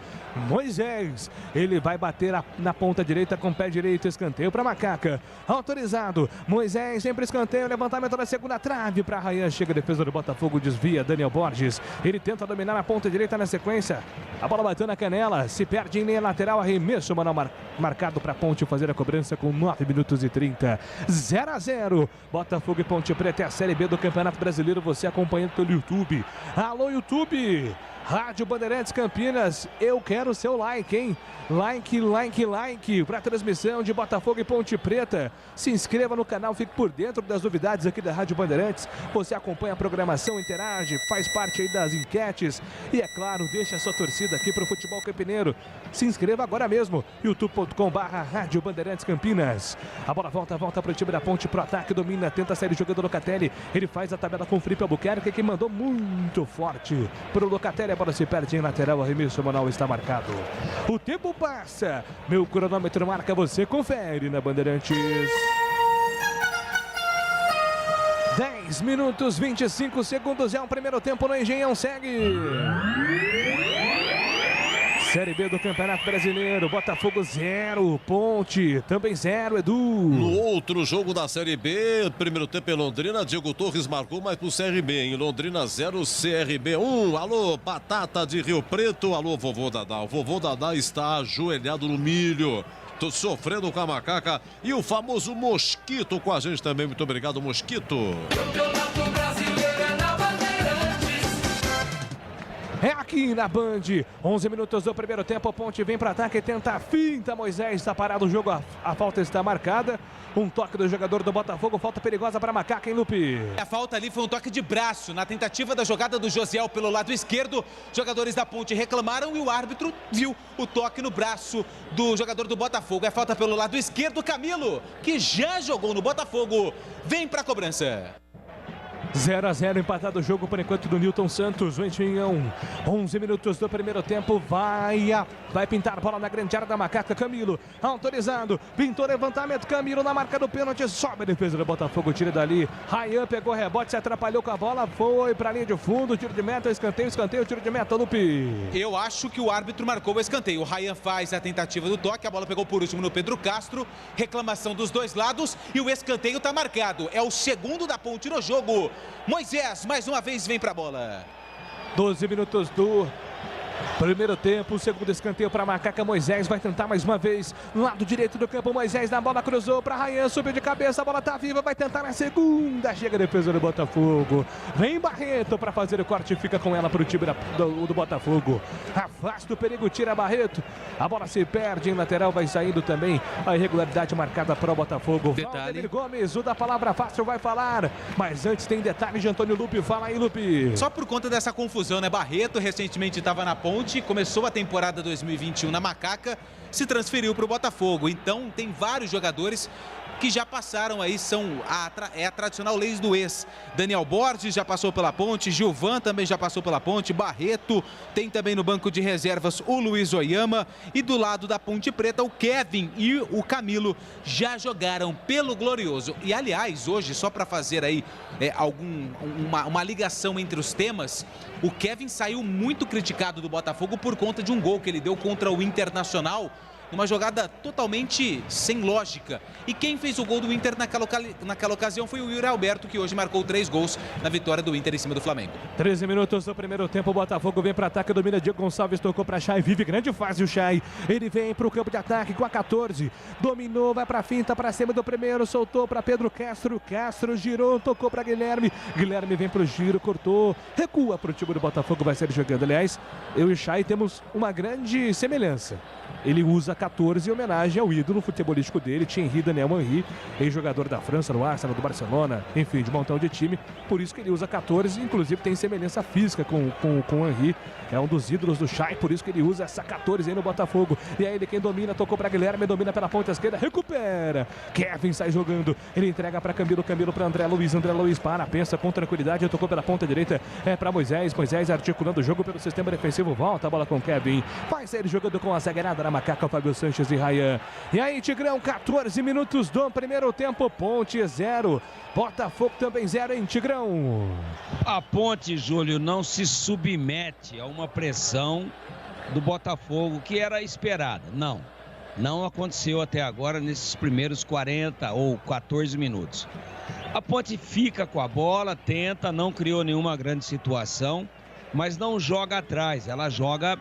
G: Moisés, ele vai bater na ponta direita com o pé direito, escanteio para Macaca, autorizado, Moisés sempre escanteio, levantamento da segunda trave para Rayan, chega a defesa do Botafogo, desvia Daniel Borges, ele tenta dominar a ponta direita na sequência, a bola bateu na canela, se perde em linha lateral, arremesso manual marcado para Ponte fazer a cobrança com 9 minutos e 30, 0-0, Botafogo e Ponte Preta é a Série B do Campeonato Brasileiro, você acompanhando pelo YouTube, alô YouTube, Rádio Bandeirantes Campinas, eu quero seu like, hein? Like, para a transmissão de Botafogo e Ponte Preta. Se inscreva no canal, fique por dentro das novidades aqui da Rádio Bandeirantes. Você acompanha a programação, interage, faz parte aí das enquetes e, é claro, deixa a sua torcida aqui para o futebol campineiro. Se inscreva agora mesmo, youtube.com/Rádio Bandeirantes Campinas. A bola volta para o time da Ponte, pro ataque, domina, tenta sair jogando o Locatelli. Ele faz a tabela com o Felipe Albuquerque, que mandou muito forte para o Locatelli. A bola se perde em lateral, o arremesso Manuel está marcado. O tempo passa, meu cronômetro marca, você confere na Bandeirantes. 10 minutos, 25 segundos, é o primeiro tempo no Engenhão, segue. Série B do Campeonato Brasileiro, Botafogo 0, Ponte também 0, Edu.
A: No outro jogo da Série B, primeiro tempo em Londrina, Diego Torres marcou, mas pro CRB, em Londrina 0, CRB 1. Alô, Batata de Rio Preto, alô, vovô Dadá. O vovô Dadá está ajoelhado no milho, tô sofrendo com a macaca. E o famoso Mosquito com a gente também, muito obrigado, Mosquito.
D: Campeonato Brasileiro é na
G: É aqui na Band, 11 minutos do primeiro tempo, o Ponte vem para ataque, tenta a finta, Moisés está parado o jogo, a falta está marcada, um toque do jogador do Botafogo, falta perigosa para Macaca, hein, Lupe?
C: A falta ali foi um toque de braço, na tentativa da jogada do Josiel pelo lado esquerdo, jogadores da Ponte reclamaram e o árbitro viu o toque no braço do jogador do Botafogo, é falta pelo lado esquerdo, Camilo, que já jogou no Botafogo, vem para a cobrança.
G: 0-0, empatado o jogo por enquanto do Nilton Santos, o Engenhão. 11 minutos do primeiro tempo, vai pintar a bola na grande área da Macaca, Camilo, autorizado, pintou levantamento, Camilo na marca do pênalti, sobe a defesa do Botafogo, tira dali, Rayan pegou rebote, se atrapalhou com a bola, foi pra linha de fundo, tiro de meta, escanteio, tiro de meta, Lupe.
C: Eu acho que o árbitro marcou o escanteio, o Rayan faz a tentativa do toque, a bola pegou por último no Pedro Castro, reclamação dos dois lados e o escanteio tá marcado, é o segundo da Ponte no jogo. Moisés, mais uma vez, vem pra bola.
G: 12 minutos do primeiro tempo, o segundo escanteio para Macaca, Moisés vai tentar mais uma vez, no lado direito do campo, Moisés na bola, cruzou para Rayan, subiu de cabeça, a bola tá viva, vai tentar na segunda, chega a defesa do Botafogo, vem Barreto para fazer o corte, fica com ela para o time do Botafogo, afasta o perigo, tira Barreto, a bola se perde em lateral, vai saindo também a irregularidade marcada para o Botafogo. Valdemir Gomes, o da palavra fácil vai falar, mas antes tem detalhe de Antônio Lupe, fala aí, Lupe.
C: Só por conta dessa confusão, né, Barreto recentemente estava na Ponte, começou a temporada 2021 na Macaca, se transferiu para o Botafogo. Então tem vários jogadores que já passaram aí, é a tradicional lei do ex. Daniel Borges já passou pela Ponte, Gilvan também já passou pela Ponte, Barreto, tem também no banco de reservas o Luiz Oyama e do lado da Ponte Preta o Kevin e o Camilo já jogaram pelo Glorioso. E aliás, hoje, só para fazer aí uma ligação entre os temas, o Kevin saiu muito criticado do Botafogo por conta de um gol que ele deu contra o Internacional, uma jogada totalmente sem lógica. E quem fez o gol do Inter naquela ocasião foi o Yuri Alberto, que hoje marcou 3 gols na vitória do Inter em cima do Flamengo.
G: 13 minutos do primeiro tempo, o Botafogo vem para ataque, domina Diego Gonçalves, tocou para Chay, vive grande fase o Chay. Ele vem para o campo de ataque com a 14, dominou, vai para a finta, para cima do primeiro, soltou para Pedro Castro, Castro girou, tocou para Guilherme, Guilherme vem para o giro, cortou, recua para o time do Botafogo, vai sair jogando. Aliás, eu e o Chay temos uma grande semelhança. Ele usa 14 em homenagem ao ídolo futebolístico dele, Thierry Daniel Henry, ex-jogador da França, no Arsenal, do Barcelona, enfim, de um montão de time. Por isso que ele usa 14, inclusive tem semelhança física com o Henry. É um dos ídolos do Chay, por isso que ele usa essa 14 aí no Botafogo. E aí ele quem domina, tocou para Guilherme, domina pela ponta esquerda, recupera. Kevin sai jogando, ele entrega para Camilo, Camilo para André Luiz para, pensa com tranquilidade, tocou pela ponta direita, é para Moisés, Moisés articulando o jogo pelo sistema defensivo, volta a bola com Kevin, vai sair jogando com a zagueirada na Macaca, Fábio Sanches e Rayan. E aí, Tigrão, 14 minutos do primeiro tempo, Ponte 0, Botafogo também 0, hein, Tigrão?
F: A Ponte, Júlio, não se submete a uma pressão do Botafogo que era esperada. Não aconteceu até agora nesses primeiros 40 ou 14 minutos. A Ponte fica com a bola, tenta, não criou nenhuma grande situação, mas não joga atrás, ela joga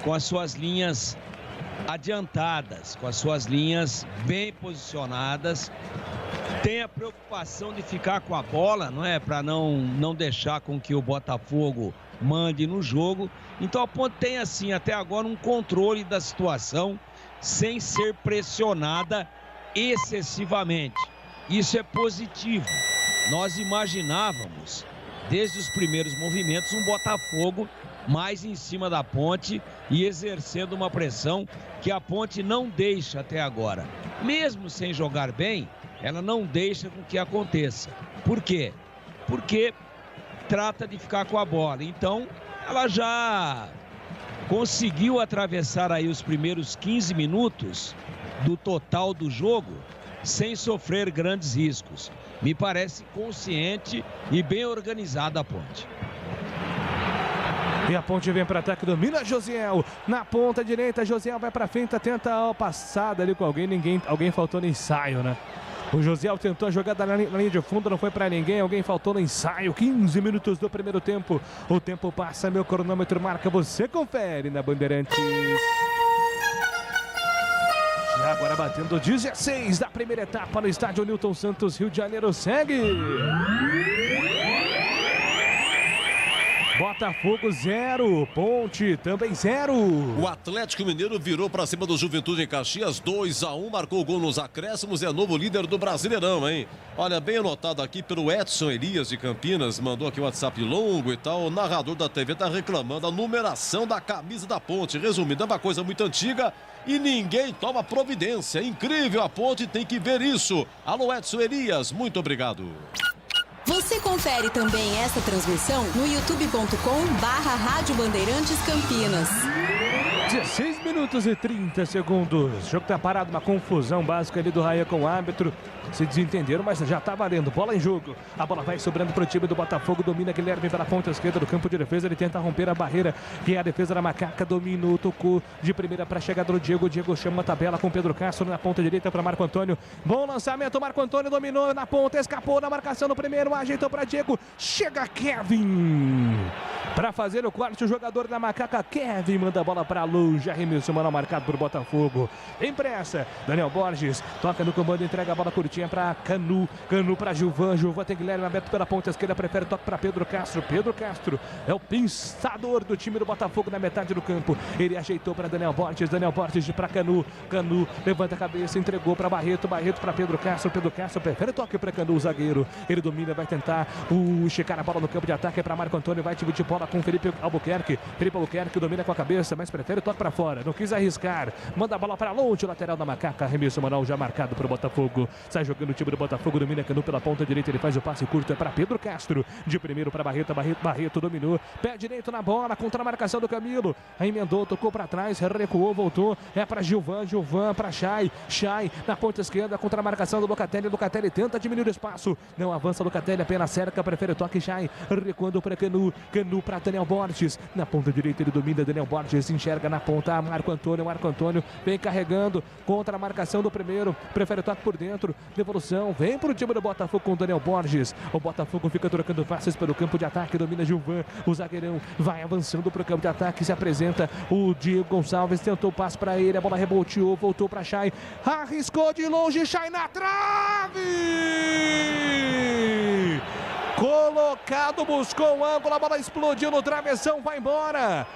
F: com as suas linhas adiantadas, com as suas linhas bem posicionadas, tem a preocupação de ficar com a bola, não é? Para não deixar com que o Botafogo mande no jogo. Então a Ponte tem assim até agora um controle da situação, sem ser pressionada excessivamente. Isso é positivo. Nós imaginávamos, desde os primeiros movimentos, um Botafogo mais em cima da Ponte e exercendo uma pressão que a Ponte não deixa até agora. Mesmo sem jogar bem, ela não deixa com que aconteça. Por quê? Porque trata de ficar com a bola. Então, ela já conseguiu atravessar aí os primeiros 15 minutos do total do jogo sem sofrer grandes riscos. Me parece consciente e bem organizada a Ponte.
G: E a Ponte vem para ataque, domina Josiel. Na ponta direita, Josiel vai para frente, tenta a passada ali com alguém faltou no ensaio, né? O Josiel tentou a jogada na linha de fundo, não foi para ninguém, alguém faltou no ensaio. 15 minutos do primeiro tempo. O tempo passa, meu cronômetro marca, você confere na Bandeirantes. Já agora batendo 16 da primeira etapa no estádio Newton Santos, Rio de Janeiro, segue. Botafogo 0, Ponte também 0.
A: O Atlético Mineiro virou para cima do Juventude em Caxias, 2-1, marcou o gol nos acréscimos, é novo líder do Brasileirão, hein? Olha, bem anotado aqui pelo Edson Elias de Campinas, mandou aqui um WhatsApp longo e tal, o narrador da TV tá reclamando a numeração da camisa da Ponte, resumindo, é uma coisa muito antiga e ninguém toma providência, incrível, a Ponte tem que ver isso. Alô Edson Elias, muito obrigado.
N: Você confere também essa transmissão no youtube.com/Rádio Bandeirantes Campinas.
G: 16 minutos e 30 segundos. O jogo tá parado, uma confusão básica ali do Raia com o árbitro. Se desentenderam, mas já tá valendo. Bola em jogo. A bola vai sobrando pro time do Botafogo. Domina Guilherme pela ponta esquerda do campo de defesa. Ele tenta romper a barreira, que é a defesa da Macaca. Dominou, tocou de primeira para chegar do Diego. Diego chama a tabela com Pedro Castro na ponta direita para Marco Antônio. Bom lançamento. Marco Antônio dominou na ponta, escapou na marcação no primeiro. Ajeitou para Diego. Chega Kevin para fazer o corte. O jogador da Macaca, Kevin, manda a bola para longe. Arremesso mano marcado por Botafogo. Em pressa, Daniel Borges toca no comando, entrega a bola curtinha para Canu. Canu para Gilvan. Gilvan tem Guilherme aberto pela ponta esquerda, prefere toque para Pedro Castro. Pedro Castro é o pensador do time do Botafogo na metade do campo. Ele ajeitou para Daniel Borges. Daniel Borges para Canu. Canu levanta a cabeça, entregou para Barreto. Barreto para Pedro Castro. Pedro Castro prefere toque para Canu, o zagueiro. Ele domina, vai tentar esticar a bola no campo de ataque para Marco Antônio. Vai dividir bola com Felipe Albuquerque. Felipe Albuquerque domina com a cabeça, mas prefere toque para fora. Não quis arriscar. Manda a bola para longe. Lateral da Macaca. Arremesso manual já marcado para o Botafogo. Sai jogando o time do Botafogo. Domina Canu pela ponta direita. Ele faz o passe curto. É para Pedro Castro. De primeiro para Barreto. Barreto dominou. Pé direito na bola. Contra a marcação do Camilo. Aí emendou. Tocou para trás. Recuou. Voltou. É para Gilvan. Gilvan para Chay. Chay na ponta esquerda. Contra a marcação do Locatelli. Locatelli tenta diminuir o espaço. Não avança Locatelli. Apenas cerca. Prefere o toque. Chay recuando para Canu. Canu para Daniel Borges. Na ponta direita ele domina. Daniel Borges enxerga na ponta. Marco Antônio. Marco Antônio vem carregando contra a marcação do primeiro. Prefere o toque por dentro. Devolução. Vem para o time do Botafogo com Daniel Borges. O Botafogo fica trocando passes pelo campo de ataque. Domina Gilvan. O zagueirão vai avançando para o campo de ataque. Se apresenta o Diego Gonçalves. Tentou o passe para ele. A bola reboteou. Voltou para Chay. Arriscou de longe. Chay na trave. Colocado. Buscou o ângulo. A bola explodiu no travessão. Vai embora.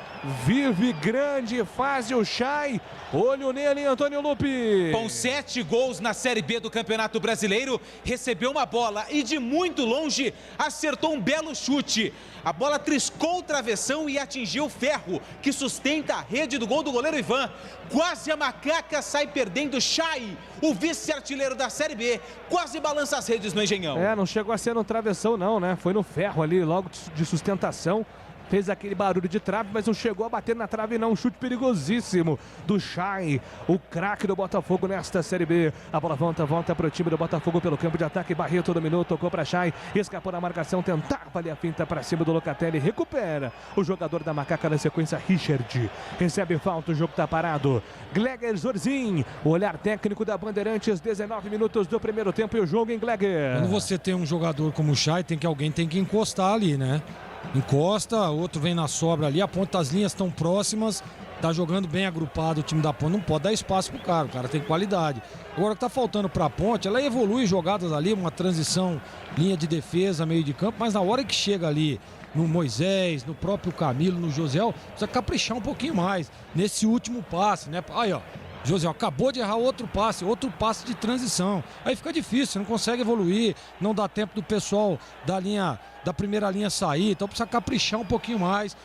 G: Vive grande fase o Chay. Olho nele, Antônio Lupi.
C: Com 7 gols na Série B do Campeonato Brasileiro, recebeu uma bola e de muito longe acertou um belo chute. A bola triscou o travessão e atingiu o ferro, que sustenta a rede do gol do goleiro Ivan. Quase a Macaca sai perdendo. Chay, o vice-artilheiro da Série B, quase balança as redes no Engenhão.
G: Não chegou a ser no travessão não, né? Foi no ferro ali, logo de sustentação. Fez aquele barulho de trave, mas não chegou a bater na trave não. Um chute perigosíssimo do Chay, o craque do Botafogo nesta Série B. A bola volta para o time do Botafogo pelo campo de ataque. Barreto dominou, tocou para Chay, escapou na marcação, tentava ali a finta para cima do Locatelli. Recupera o jogador da Macaca na sequência, Richard. Recebe falta, o jogo está parado. Gleger Zorzin, o olhar técnico da Bandeirantes. 19 minutos do primeiro tempo e o jogo em Gleger.
B: Quando você tem um jogador como o Chay, alguém tem que encostar ali, né? Encosta, outro vem na sobra ali, a ponta, as linhas estão próximas, tá jogando bem agrupado o time da Ponte, não pode dar espaço pro cara, o cara tem qualidade. Agora o que tá faltando pra Ponte, ela evolui jogadas ali, uma transição, linha de defesa, meio de campo, mas na hora que chega ali no Moisés, no próprio Camilo, no Josiel, precisa caprichar um pouquinho mais nesse último passe, né? Aí, ó. José, acabou de errar outro passe de transição. Aí fica difícil, não consegue evoluir, não dá tempo do pessoal da primeira linha sair, então precisa caprichar um pouquinho mais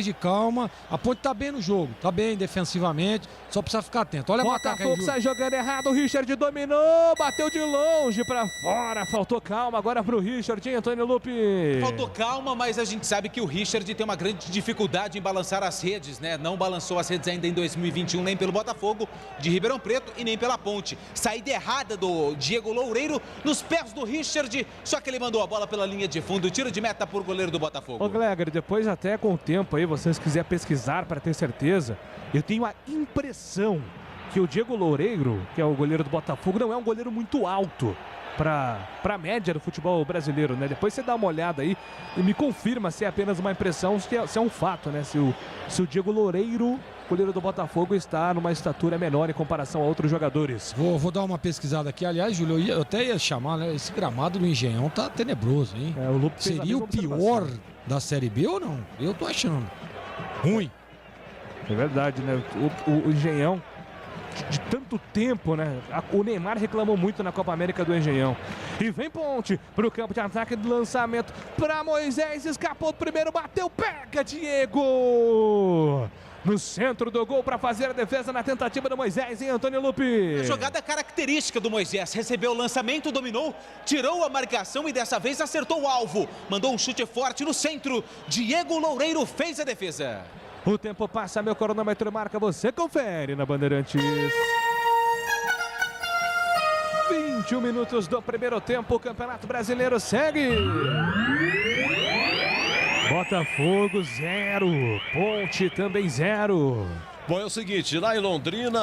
B: de calma. A Ponte tá bem no jogo, tá bem defensivamente, só precisa ficar atento. Olha o ataque aí,
G: Botafogo sai jogando errado, o Richard dominou, bateu de longe pra fora, faltou calma agora pro Richard, hein, Antônio Lupe?
C: Faltou calma, mas a gente sabe que o Richard tem uma grande dificuldade em balançar as redes, né? Não balançou as redes ainda em 2021, nem pelo Botafogo de Ribeirão Preto e nem pela Ponte. Saída errada do Diego Loureiro nos pés do Richard, só que ele mandou a bola pela linha de fundo. Tiro de meta por goleiro do Botafogo.
G: Ô, Gleger, depois até com o tempo aí, vocês quiserem pesquisar para ter certeza, eu tenho a impressão que o Diego Loureiro, que é o goleiro do Botafogo, não é um goleiro muito alto para a média do futebol brasileiro, né? Depois você dá uma olhada aí e me confirma se é apenas uma impressão, se é um fato, né? Se o Diego Loureiro, goleiro do Botafogo, está numa estatura menor em comparação a outros jogadores.
B: Vou dar uma pesquisada aqui. Aliás, Júlio, eu até ia chamar, né? Esse gramado do Engenhão tá tenebroso, hein?
G: O Lupe
B: seria o pior da Série B ou não? Eu tô achando. Ruim.
G: É verdade, né? O Engenhão, de tanto tempo, né? O Neymar reclamou muito na Copa América do Engenhão. E vem Ponte pro campo de ataque do lançamento para Moisés, escapou do primeiro, bateu, pega Diego! No centro do gol para fazer a defesa na tentativa do Moisés, hein, Antônio Lupe?
C: A jogada característica do Moisés, recebeu o lançamento, dominou, tirou a marcação e dessa vez acertou o alvo. Mandou um chute forte no centro, Diego Loureiro fez a defesa.
G: O tempo passa, meu cronômetro marca, você confere na Bandeirantes. 21 minutos do primeiro tempo, o Campeonato Brasileiro segue. Botafogo 0, Ponte também 0.
A: Bom, é o seguinte, lá em Londrina,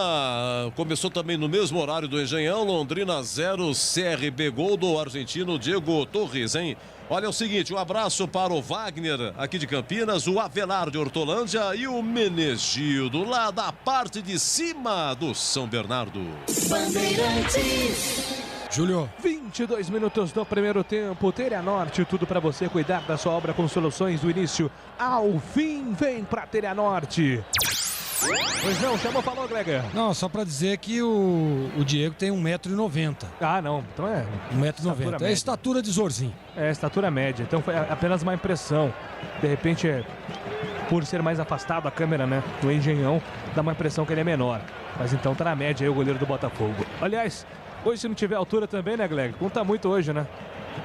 A: começou também no mesmo horário do Engenhão, Londrina 0, CRB, gol do argentino Diego Torres, hein? Olha, é o seguinte, um abraço para o Wagner, aqui de Campinas, o Avelar de Hortolândia e o Menegildo, lá da parte de cima do São Bernardo.
D: Bandeirantes.
B: Júlio.
G: 22 minutos do primeiro tempo, Telha Norte, tudo para você cuidar da sua obra com soluções do início ao fim. Vem pra Telha Norte. Pois não, chamou, falou, Gleger.
B: Não, só pra dizer que o Diego tem 1,90 m.
G: Ah, não, então é
B: 1,90 m. É a estatura de Zorzinho.
G: É a estatura média, então foi apenas uma impressão. De repente, por ser mais afastado a câmera, né, do Engenhão, dá uma impressão que ele é menor. Mas então tá na média aí o goleiro do Botafogo. Aliás, hoje se não tiver altura também, né, Gleger? Conta muito hoje, né?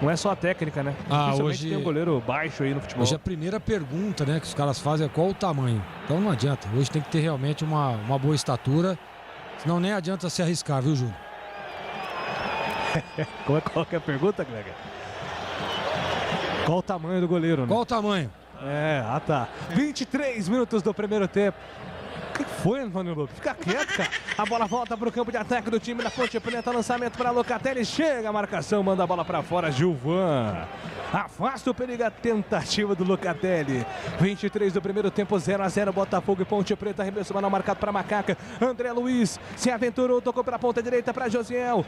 G: Não é só a técnica, né?
B: Hoje
G: tem um goleiro baixo aí no futebol.
B: Hoje a primeira pergunta, né, que os caras fazem é qual o tamanho. Então não adianta. Hoje tem que ter realmente uma boa estatura. Senão nem adianta se arriscar, viu, Júlio?
G: Qual que é a pergunta, Gleger? Qual o tamanho do goleiro, né?
B: Qual o tamanho?
G: Tá. 23 minutos do primeiro tempo. O que foi, Antônio Lupe? Fica quieto, cara. A bola volta para o campo de ataque do time da Ponte Preta. Lançamento para Locatelli. Chega a marcação, manda a bola para fora. Gilvan afasta o perigo, a tentativa do Locatelli. 23 do primeiro tempo, 0-0. Botafogo e Ponte Preta. Arremesso manual marcado para Macaca. André Luiz se aventurou, tocou para a ponta direita para Josiel.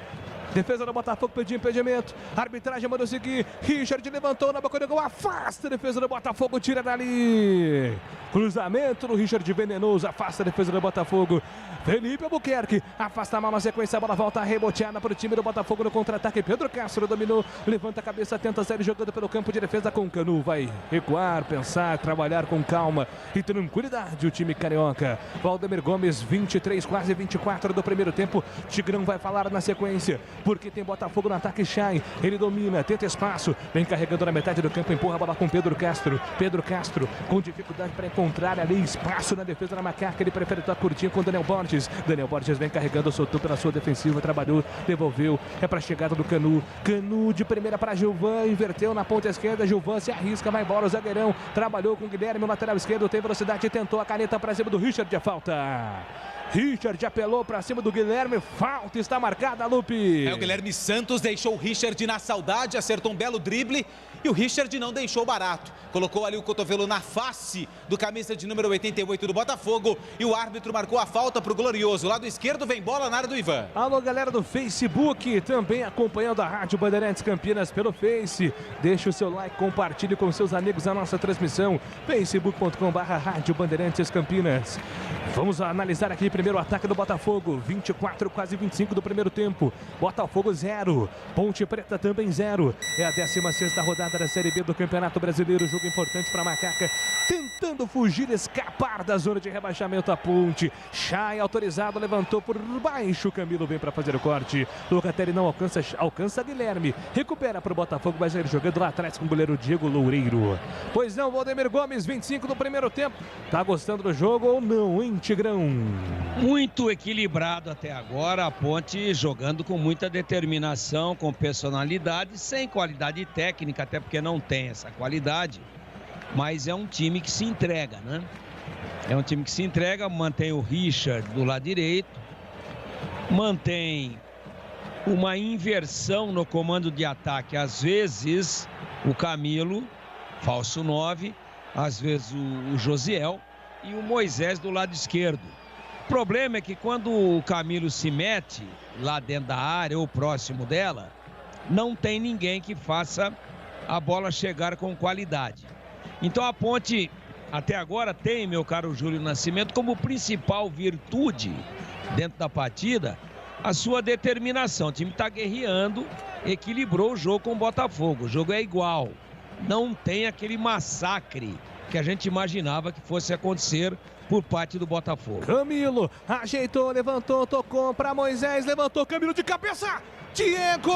G: Defesa do Botafogo pediu impedimento. Arbitragem mandou seguir. Richard levantou na boca do gol. Afasta a defesa do Botafogo. Tira dali. Cruzamento do Richard venenoso. Afasta a defesa do Botafogo. Felipe Albuquerque afasta mal na sequência. A bola volta reboteada para o time do Botafogo no contra-ataque. Pedro Castro dominou. Levanta a cabeça, tenta sair jogando pelo campo de defesa com o Canu. Vai recuar, pensar, trabalhar com calma e tranquilidade o time carioca. Valdemir Gomes, 23, quase 24 do primeiro tempo. Tigrão vai falar na sequência, porque tem Botafogo no ataque. Chay, ele domina, tenta espaço, vem carregando na metade do campo, empurra a bola com Pedro Castro. Pedro Castro com dificuldade para encontrar ali espaço na defesa da Macaca. Ele prefere tocar curtinho com Daniel Borges. Daniel Borges vem carregando, soltou pela sua defensiva, trabalhou, devolveu, é para a chegada do Canu. Canu de primeira para Gilvan, inverteu na ponta esquerda. Gilvan se arrisca, vai embora o zagueirão. Trabalhou com o Guilherme, o lateral esquerdo, tem velocidade, tentou a caneta para cima do Richard, a falta. Richard apelou para cima do Guilherme, falta está marcada, Lupe.
C: O Guilherme Santos deixou o Richard na saudade, acertou um belo drible e o Richard não deixou barato. Colocou ali o cotovelo na face do camisa de número 88 do Botafogo e o árbitro marcou a falta para o Glorioso. Lado esquerdo vem bola na área do Ivan.
G: Alô, galera do Facebook, também acompanhando a Rádio Bandeirantes Campinas pelo Face. Deixe o seu like, compartilhe com seus amigos a nossa transmissão. facebook.com/Rádio Bandeirantes Campinas. Vamos analisar aqui primeiro o ataque do Botafogo. 24, quase 25 do primeiro tempo. Botafogo 0. Ponte Preta também 0. É a 16ª rodada da Série B do Campeonato Brasileiro. Jogo importante para a Macaca. Tentando fugir, escapar da zona de rebaixamento a Ponte. Chay autorizado, levantou por baixo. Camilo vem para fazer o corte. Locatelli não alcança Guilherme. Recupera para o Botafogo, vai sair jogando lá atrás com o goleiro Diego Loureiro. Pois não, Valdemir Gomes, 25 do primeiro tempo. Tá gostando do jogo ou não, hein, Tigrão?
F: Muito equilibrado até agora, a Ponte jogando com muita determinação, com personalidade, sem qualidade técnica, até porque não tem essa qualidade, mas é um time que se entrega, né? É um time que se entrega, mantém o Richard do lado direito, mantém uma inversão no comando de ataque, às vezes o Camilo, falso 9, às vezes o Josiel e o Moisés do lado esquerdo. O problema é que quando o Camilo se mete lá dentro da área ou próximo dela, não tem ninguém que faça a bola chegar com qualidade. Então a Ponte até agora tem, meu caro Júlio Nascimento, como principal virtude dentro da partida a sua determinação. O time está guerreando, equilibrou o jogo com o Botafogo. O jogo é igual, não tem aquele massacre que a gente imaginava que fosse acontecer por parte do Botafogo.
G: Camilo ajeitou, levantou, tocou para Moisés, levantou, Camilo de cabeça, Diego!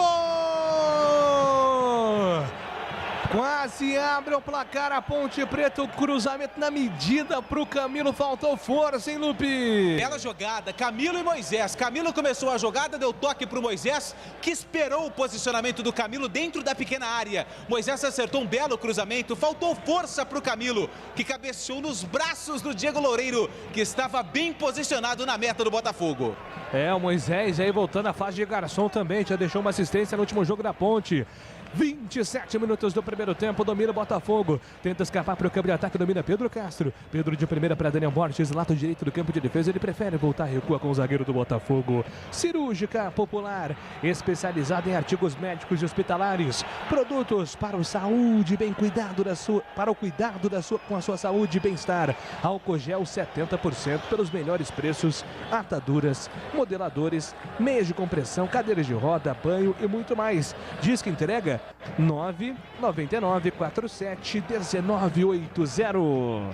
G: Quase abre o placar a Ponte Preta, o cruzamento na medida pro Camilo, faltou força, hein, Lupe?
C: Bela jogada, Camilo e Moisés. Camilo começou a jogada, deu toque pro Moisés, que esperou o posicionamento do Camilo dentro da pequena área. Moisés acertou um belo cruzamento, faltou força pro Camilo, que cabeceou nos braços do Diego Loureiro, que estava bem posicionado na meta do Botafogo.
G: É, o Moisés aí voltando à fase de garçom também, já deixou uma assistência no último jogo da Ponte. 27 minutos do primeiro tempo, domina o Botafogo, tenta escapar para o campo de ataque, domina Pedro Castro, Pedro de primeira para Daniel Borges, lado direito do campo de defesa, ele prefere voltar, recua com o zagueiro do Botafogo. Cirúrgica Popular, especializada em artigos médicos e hospitalares, produtos para o saúde, bem cuidado da sua, para o cuidado da sua, com a sua saúde e bem-estar. Álcool gel 70% pelos melhores preços, ataduras, modeladores, meias de compressão, cadeiras de roda, banho e muito mais. Diz que entrega 999471980.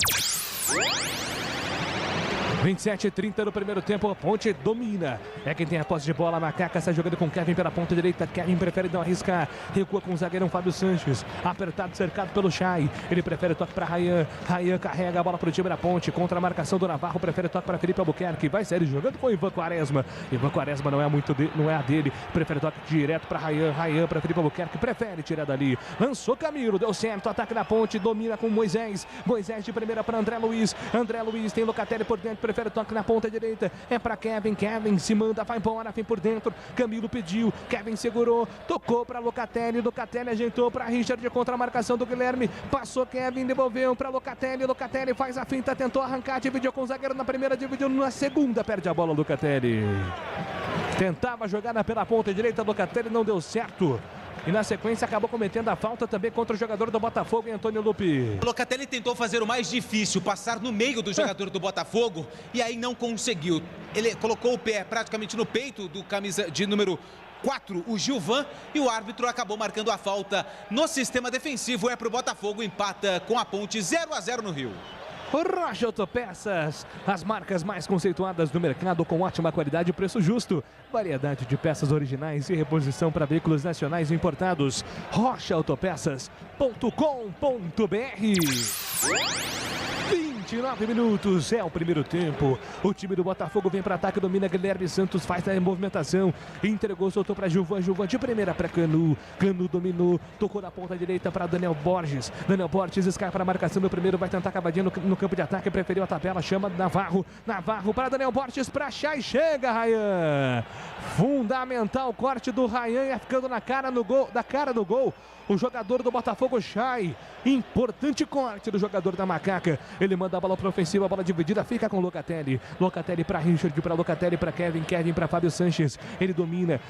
G: 27:30 no primeiro tempo, a Ponte domina. É quem tem a posse de bola, a Macaca está jogando com Kevin pela ponta direita. Kevin prefere não arriscar, recua com o zagueirão Fábio Sanches. Apertado, cercado pelo Chay. Ele prefere toque para Rayan. Rayan carrega a bola para o time da Ponte. Contra a marcação do Navarro, prefere toque para Felipe Albuquerque. Vai sair jogando com o Ivan Quaresma. Ivan Quaresma não é a dele. Prefere toque direto para Rayan. Rayan para Felipe Albuquerque. Prefere tirar dali. Lançou Camilo, deu certo. Ataque da Ponte, domina com Moisés. Moisés de primeira para André Luiz. André Luiz tem Locatelli por dentro. Prefere toque na ponta direita, é para Kevin, Kevin se manda, vai embora, vem por dentro, Camilo pediu, Kevin segurou, tocou para Locatelli, Locatelli ajeitou para Richard contra a marcação do Guilherme, passou Kevin, devolveu para Locatelli, Locatelli faz a finta, tentou arrancar, dividiu com o zagueiro na primeira, dividiu na segunda, perde a bola Locatelli. Tentava jogada pela ponta direita, Locatelli não deu certo. E na sequência acabou cometendo a falta também contra o jogador do Botafogo, Antônio Lupi.
C: O Locatelli tentou fazer o mais difícil, passar no meio do jogador do Botafogo, e aí não conseguiu. Ele colocou o pé praticamente no peito do camisa de número 4, o Gilvan, e o árbitro acabou marcando a falta no sistema defensivo. É para o Botafogo, empata com a Ponte 0-0 no Rio.
G: Rocha Autopeças, as marcas mais conceituadas do mercado com ótima qualidade e preço justo. Variedade de peças originais e reposição para veículos nacionais importados. rochaautopeças.com.br. 29 minutos, é o primeiro tempo. O time do Botafogo vem para ataque, domina Guilherme Santos, faz a movimentação, entregou, soltou para Gilvan, Gilvan de primeira para Canu, Canu dominou, tocou na ponta direita para Daniel Borges, Daniel Borges escapa para a marcação do primeiro, vai tentar cavadinha no campo de ataque, preferiu a tabela, chama Navarro, Navarro para Daniel Borges, para Chay, chega Rayan, Fundamental corte do Ryan, ia ficando na cara do gol. O jogador do Botafogo, Chay. Importante corte do jogador da Macaca. Ele manda a bola para ofensiva, a bola dividida, fica com Locatelli. Locatelli para Richard, para Locatelli, para Kevin. Kevin para Fábio Sanches. Ele domina,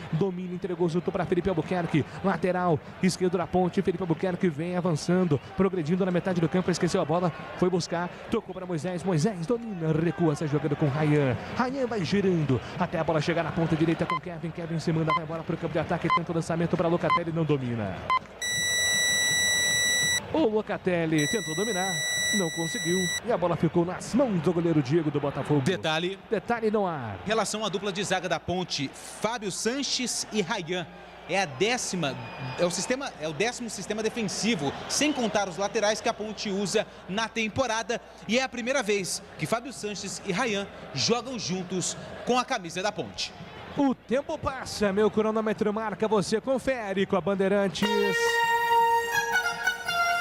G: entregou, soltou para Felipe Albuquerque. Lateral, esquerdo da ponte. Felipe Albuquerque vem avançando, progredindo na metade do campo. Esqueceu a bola, foi buscar, tocou para Moisés. Moisés domina, recua essa jogada com Ryan. Ryan vai girando até a bola chegar na ponta direita com Kevin. Kevin se manda, vai embora para o campo de ataque. Tenta o lançamento para Locatelli, não domina. O Locatelli tentou dominar, não conseguiu. E a bola ficou nas mãos do goleiro Diego do Botafogo.
C: Detalhe
G: no ar.
C: Relação à dupla de zaga da ponte, Fábio Sanches e Ryan. É o 10º sistema defensivo, sem contar os laterais que a ponte usa na temporada. E é a primeira vez que Fábio Sanches e Ryan jogam juntos com a camisa da ponte.
G: O tempo passa, meu cronômetro marca, você confere com a Bandeirantes.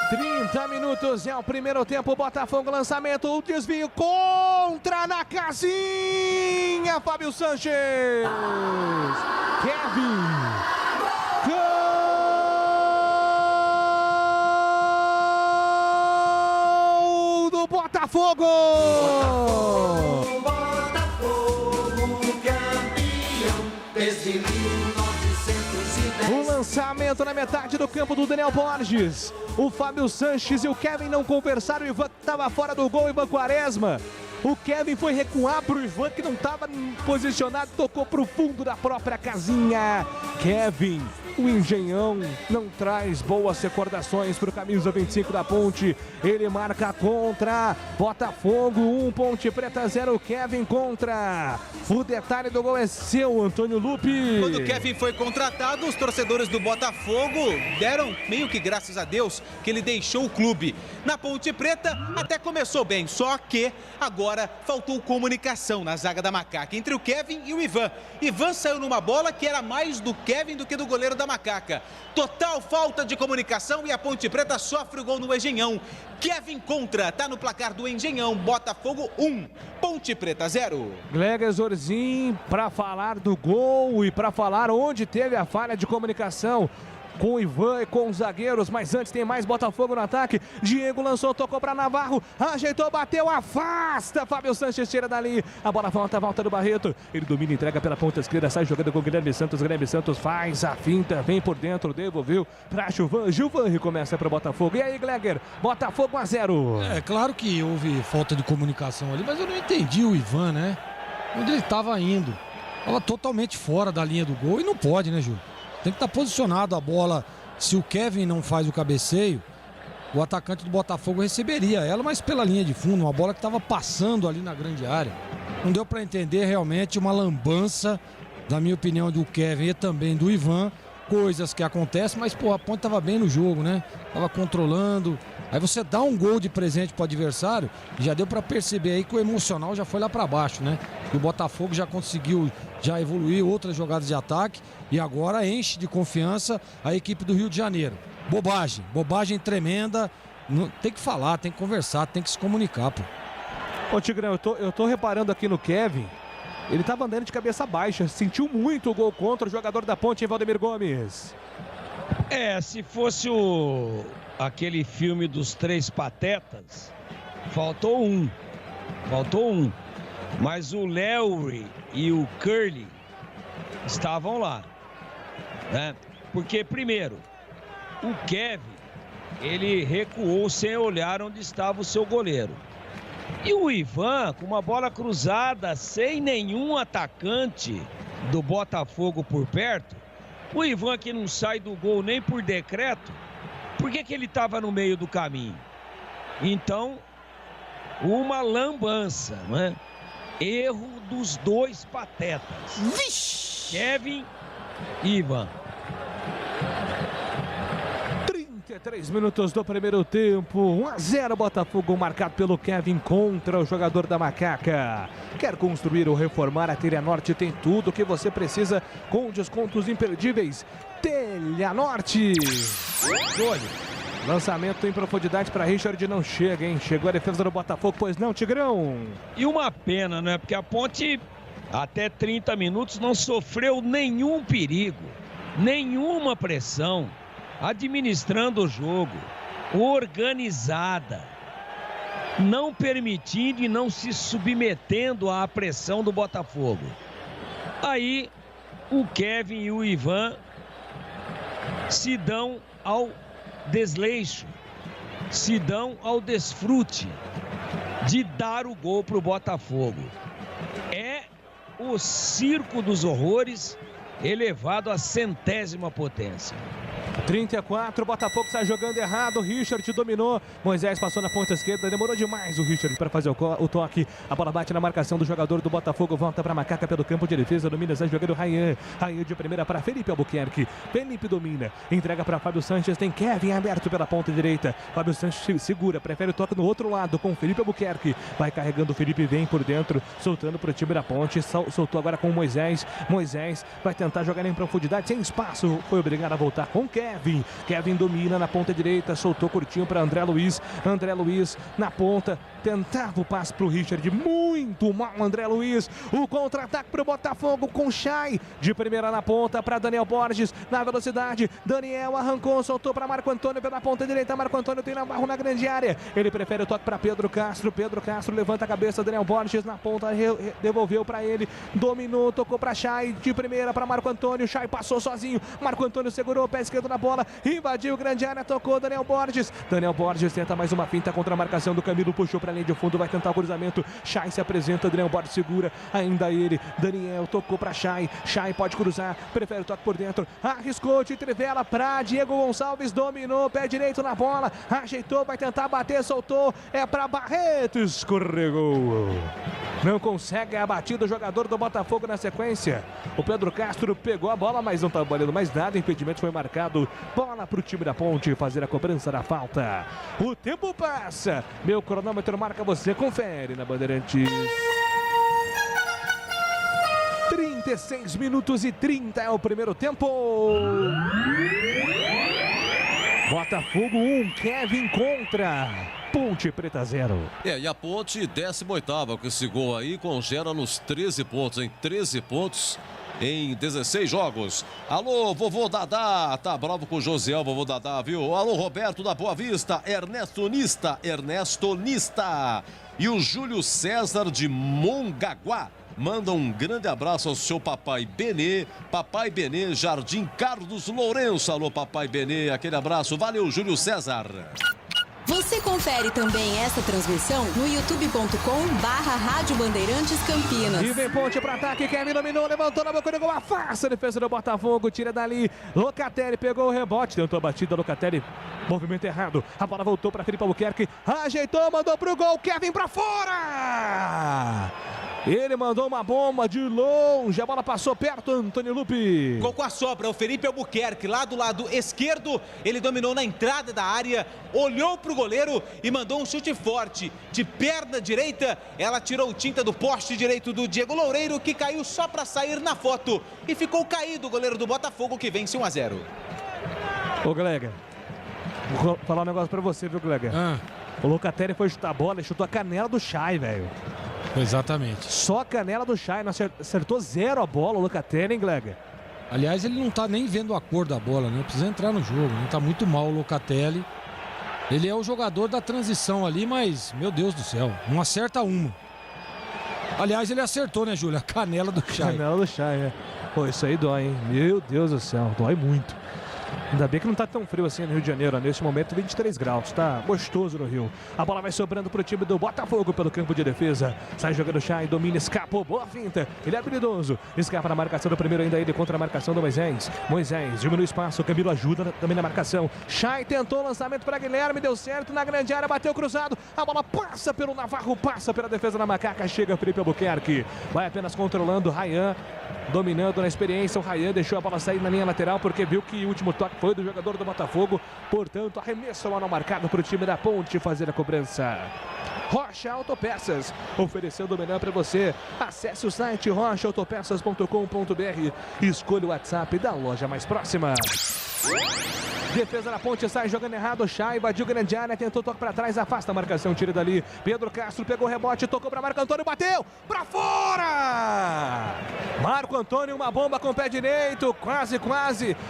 G: 30 minutos é o primeiro tempo, Botafogo, lançamento, o desvio contra na casinha, Fábio Sanches. Kevin. Gol do Botafogo. O lançamento na metade do campo do Daniel Borges. O Fábio Sanches e o Kevin não conversaram. O Ivan estava fora do gol, Ivan Quaresma. O Kevin foi recuar para o Ivan, que não estava posicionado, tocou para o fundo da própria casinha. Kevin, o engenhão, não traz boas recordações para o camisa 25 da ponte. Ele marca contra Botafogo 1, Ponte Preta 0, Kevin contra. O detalhe do gol é seu, Antônio Lupi.
C: Quando o Kevin foi contratado, os torcedores do Botafogo deram meio que graças a Deus que ele deixou o clube. Na Ponte Preta até começou bem, só que agora faltou comunicação na zaga da Macaca entre o Kevin e o Ivan. Ivan saiu numa bola que era mais do Kevin do que do goleiro da Macaca. Total falta de comunicação e a Ponte Preta sofre o gol no Engenhão. Kevin contra, tá no placar do Engenhão. Botafogo 1, Ponte Preta 0.
G: Gleger Zorzin para falar do gol e para falar onde teve a falha de comunicação com o Ivan e com os zagueiros, mas antes tem mais Botafogo no ataque. Diego lançou, tocou para Navarro, ajeitou, bateu, afasta. Fábio Sanches tira dali, a bola volta do Barreto. Ele domina, entrega pela ponta esquerda, sai jogando com o Guilherme Santos. Guilherme Santos faz a finta, vem por dentro, devolveu para Gilvan. Gilvan recomeça para o Botafogo. E aí, Gleger, Botafogo 1-0.
B: É claro que houve falta de comunicação ali, mas eu não entendi o Ivan, né? Onde ele estava indo. Estava totalmente fora da linha do gol e não pode, né, Júlio? Tem que estar posicionado a bola. Se o Kevin não faz o cabeceio, o atacante do Botafogo receberia ela, mas pela linha de fundo, uma bola que estava passando ali na grande área. Não deu para entender, realmente uma lambança, na minha opinião, do Kevin e também do Ivan. Coisas que acontecem, mas pô, a Ponte estava bem no jogo, né? Tava controlando. Aí você dá um gol de presente para o adversário, já deu para perceber aí que o emocional já foi lá para baixo, né? E o Botafogo já conseguiu já evoluir outras jogadas de ataque e agora enche de confiança a equipe do Rio de Janeiro. Bobagem tremenda. Tem que falar, tem que conversar, tem que se comunicar, pô.
G: Ô Tigrão, eu tô reparando aqui no Kevin. Ele estava andando de cabeça baixa, sentiu muito o gol contra o jogador da Ponte, em Valdemir Gomes.
F: Se fosse aquele filme dos Três Patetas, faltou um. Mas o Lowry e o Curly estavam lá, né? Porque, primeiro, o Kevin, ele recuou sem olhar onde estava o seu goleiro. E o Ivan, com uma bola cruzada, sem nenhum atacante do Botafogo por perto, o Ivan que não sai do gol nem por decreto, por que ele estava no meio do caminho? Então, uma lambança, né? Erro dos dois patetas. Vixe! Kevin e Ivan.
G: 33 minutos do primeiro tempo, 1-0 Botafogo, marcado pelo Kevin contra o jogador da Macaca. Quer construir ou reformar? A Telha Norte tem tudo o que você precisa com descontos imperdíveis. Telha Norte. Lançamento em profundidade para Richard, não chega, hein? Chegou a defesa do Botafogo, pois não, Tigrão?
F: E uma pena, né? Porque a Ponte até 30 minutos não sofreu nenhum perigo, nenhuma pressão, administrando o jogo, organizada, não permitindo e não se submetendo à pressão do Botafogo. Aí o Kevin e o Ivan se dão ao desleixo, se dão ao desfrute de dar o gol para o Botafogo. É o circo dos horrores elevado à 100ª potência.
G: 34, o Botafogo sai jogando errado, o Richard dominou, Moisés passou na ponta esquerda, demorou demais o Richard para fazer o toque, a bola bate na marcação do jogador do Botafogo, volta para Macaca pelo campo de defesa, domina, sai jogando Rayan de primeira para Felipe Albuquerque, Felipe domina, entrega para Fábio Sanches, tem Kevin aberto pela ponta direita, Fábio Sanches segura, prefere o toque no outro lado com Felipe Albuquerque, vai carregando o Felipe, vem por dentro, soltando para o time da ponte, soltou agora com o Moisés vai tentar jogar em profundidade, sem espaço, foi obrigado a voltar com Kevin domina na ponta direita, soltou curtinho para André Luiz na ponta, tentava o passe para o Richard, muito mal André Luiz, o contra-ataque para o Botafogo com Chay, de primeira na ponta para Daniel Borges, na velocidade, Daniel arrancou, soltou para Marco Antônio pela ponta direita, Marco Antônio tem Navarro na grande área, ele prefere o toque para Pedro Castro levanta a cabeça, Daniel Borges na ponta, devolveu para ele, dominou, tocou para Chay, de primeira para Marco Antônio, Chay passou sozinho, Marco Antônio segurou o pé esquerdo na bola, invadiu grande área, tocou Daniel Borges tenta mais uma finta contra a marcação do Camilo, puxou para a linha de fundo, vai tentar o cruzamento, Chay se apresenta, Daniel Borges segura, ainda ele, Daniel tocou para Chay pode cruzar, prefere o toque por dentro, arriscou de trivela para Diego Gonçalves, dominou, pé direito na bola, ajeitou, vai tentar bater, soltou, é para Barreto, escorregou, não consegue a batida o jogador do Botafogo na sequência, o Pedro Castro pegou a bola, mas não está valendo mais nada, impedimento foi marcado, bola para o time da Ponte fazer a cobrança da falta. O tempo passa, meu cronômetro marca, você confere na Bandeirantes. 36 minutos e 30 é o primeiro tempo. Botafogo 1, Kevin contra Ponte Preta 0.
A: E a Ponte 18ª com esse gol aí, congela nos 13 pontos, em 13 pontos em 16 jogos. Alô, vovô Dadá, tá bravo com o Josiel, vovô Dadá, viu? Alô, Roberto da Boa Vista, Ernesto Nista e o Júlio César de Mongaguá. Manda um grande abraço ao seu papai Benê, Jardim Carlos Lourenço. Alô, papai Benê, aquele abraço, valeu, Júlio César.
N: Você confere também essa transmissão no youtube.com/Rádio Bandeirantes Campinas.
G: E vem Ponte para ataque, Kevin dominou, levantou na boca do gol, afasta a defesa do Botafogo, tira dali, Locatelli pegou o rebote, tentou a batida, Locatelli, movimento errado, a bola voltou para Felipe Albuquerque, ajeitou, mandou pro gol, Kevin para fora! Ele mandou uma bomba de longe, a bola passou perto, Antônio Lupi.
C: Gol com a sobra, o Felipe Albuquerque lá do lado esquerdo, ele dominou na entrada da área, olhou pro goleiro e mandou um chute forte, de perna direita, ela tirou tinta do poste direito do Diego Loureiro, que caiu só para sair na foto, e ficou caído o goleiro do Botafogo, que vence 1-0.
G: Ô, Glega, vou falar um negócio pra você, viu, Glega? O Locatelli foi chutar a bola e chutou a canela do Chay, velho.
B: Exatamente.
G: Só a canela do Chay, acertou 0 a bola o Locatelli, hein, Glega?
B: Aliás, ele não tá nem vendo a cor da bola, né? Precisa entrar no jogo, né? Tá muito mal o Locatelli. Ele é o jogador da transição ali, mas, meu Deus do céu, não acerta uma. Aliás, ele acertou, né, Júlio? A canela do Chay.
G: Canela do Chay, né? Pô, isso aí dói, hein? Meu Deus do céu, dói muito. Ainda bem que não tá tão frio assim no Rio de Janeiro, neste momento 23 graus, tá gostoso no Rio. A bola vai sobrando pro time do Botafogo pelo campo de defesa, sai jogando Chay, domina, escapou, boa finta, ele é habilidoso, escapa na marcação do primeiro, ainda ele contra a marcação do Moisés, diminui o espaço, o Camilo ajuda também na marcação, Chay tentou o lançamento para Guilherme, deu certo na grande área, bateu cruzado, a bola passa pelo Navarro, passa pela defesa da Macaca, chega Felipe Albuquerque, vai apenas controlando o Rayan, dominando na experiência, o Rayan deixou a bola sair na linha lateral porque viu que o último toque foi do jogador do Botafogo, portanto arremesso mal marcado para o time da Ponte fazer a cobrança. Rocha Autopeças, oferecendo o melhor para você. Acesse o site rochaautopeças.com.br, escolha o WhatsApp da loja mais próxima. Defesa da Ponte, sai jogando errado. Chay invadiu grande área, tentou toque pra trás, afasta a marcação, tira dali. Pedro Castro pegou o rebote, tocou pra Marco Antônio, bateu pra fora! Marco Antônio, uma bomba com o pé direito, quase,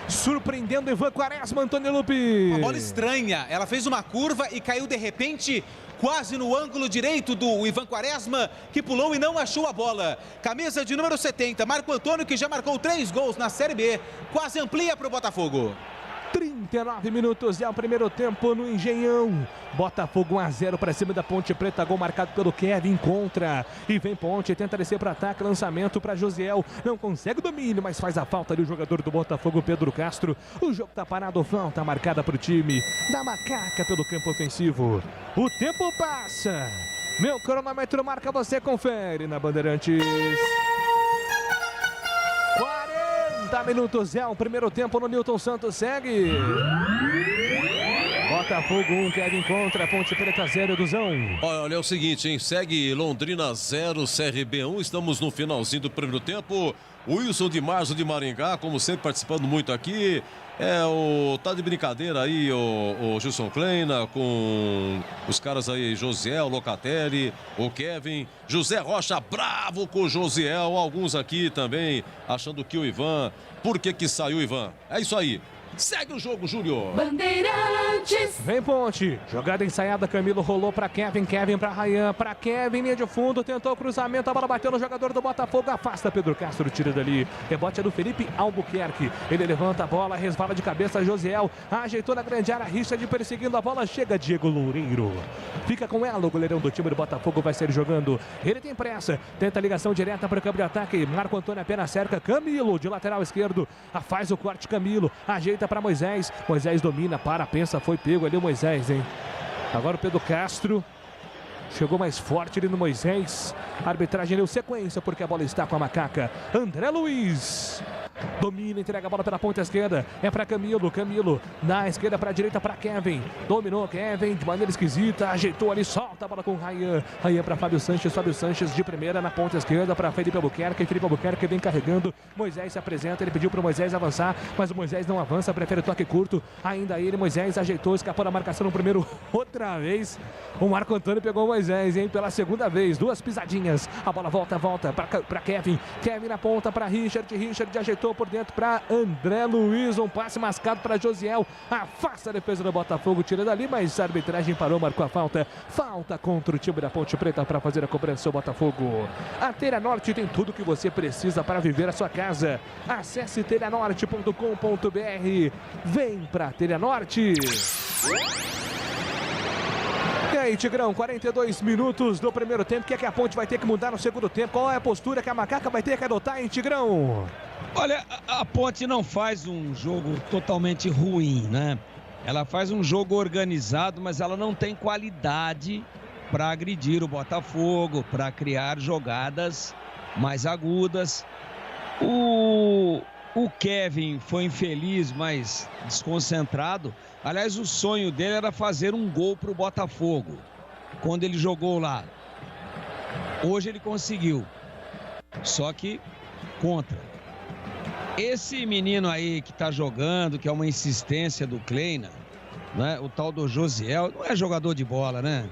G: surpreendendo Ivan Quaresma, Antônio Lupi.
C: Uma bola estranha, ela fez uma curva e caiu de repente quase no ângulo direito do Ivan Quaresma, que pulou e não achou a bola. Camisa de número 70, Marco Antônio, que já marcou 3 gols na Série B, quase amplia para o Botafogo.
G: 39 minutos, é o primeiro tempo no Engenhão. Botafogo 1-0 para cima da Ponte Preta, gol marcado pelo Kevin, contra. E vem Ponte, tenta descer para ataque, lançamento para Josiel. Não consegue domínio, mas faz a falta ali o jogador do Botafogo, Pedro Castro. O jogo tá parado, falta marcada para o time da Macaca pelo campo ofensivo. O tempo passa. Meu cronômetro marca, você confere na Bandeirantes. 40 minutos, é o primeiro tempo no Newton Santos, segue. Botafogo 1, Kevin contra, Ponte Preta 0, Duzão.
A: Olha, é o seguinte, hein? Segue Londrina 0, CRB 1. Estamos no finalzinho do primeiro tempo. Wilson de Marzo de Maringá, como sempre, participando muito aqui. Tá de brincadeira aí o Gilson Kleina com os caras aí, Josiel, Locatelli, o Kevin, José Rocha bravo com o Josiel, alguns aqui também achando que o Ivan, por que saiu o Ivan? É isso aí. Segue o jogo, Júlio.
G: Bandeirantes. Vem Ponte. Jogada ensaiada, Camilo rolou para Kevin. Kevin para Ryan. Para Kevin, linha de fundo. Tentou o cruzamento. A bola bateu no jogador do Botafogo. Afasta Pedro Castro, tira dali. Rebote é do Felipe Albuquerque. Ele levanta a bola, resvala de cabeça. Josiel ajeitou na grande área. Richard perseguindo a bola. Chega Diego Loureiro. Fica com ela. O goleirão do time do Botafogo vai sair jogando. Ele tem pressa. Tenta a ligação direta para o campo de ataque. Marco Antônio apenas cerca. Camilo de lateral esquerdo. Faz o corte. Camilo ajeita para Moisés. Moisés domina, pensa, foi pego ali o Moisés, hein? Agora o Pedro Castro chegou mais forte ali no Moisés. A arbitragem deu sequência porque a bola está com a Macaca. André Luiz domina, entrega a bola pela ponta esquerda. É para Camilo. Camilo na esquerda para a direita para Kevin. Dominou Kevin de maneira esquisita. Ajeitou ali, solta a bola com Ryan. Ryan para Fábio Sanches. Fábio Sanches de primeira na ponta esquerda para Felipe Albuquerque. Felipe Albuquerque vem carregando. Moisés se apresenta. Ele pediu para o Moisés avançar, mas o Moisés não avança. Prefere toque curto. Ainda ele, Moisés ajeitou, escapou da marcação no primeiro. Outra vez o Marco Antônio pegou o Moisés, hein? Pela segunda vez. 2 pisadinhas. A bola volta para Kevin. Kevin na ponta para Richard. Richard ajeitou por dentro para André Luiz, um passe mascado para Josiel, afasta a defesa do Botafogo, tira dali, mas a arbitragem parou, marcou a falta contra o time da Ponte Preta para fazer a cobrança do Botafogo. A Telha Norte tem tudo que você precisa para viver a sua casa. Acesse telhanorte.com.br. Vem pra Telha Norte. E aí, Tigrão, 42 minutos do primeiro tempo. O que é que a Ponte vai ter que mudar no segundo tempo? Qual é a postura que a Macaca vai ter que adotar, hein, Tigrão?
F: Olha, a Ponte não faz um jogo totalmente ruim, né? Ela faz um jogo organizado, mas ela não tem qualidade para agredir o Botafogo, para criar jogadas mais agudas. O Kevin foi infeliz, mas desconcentrado. Aliás, o sonho dele era fazer um gol para o Botafogo quando ele jogou lá. Hoje ele conseguiu, só que contra. Esse menino aí que tá jogando, que é uma insistência do Kleina, né? O tal do Josiel, não é jogador de bola, né?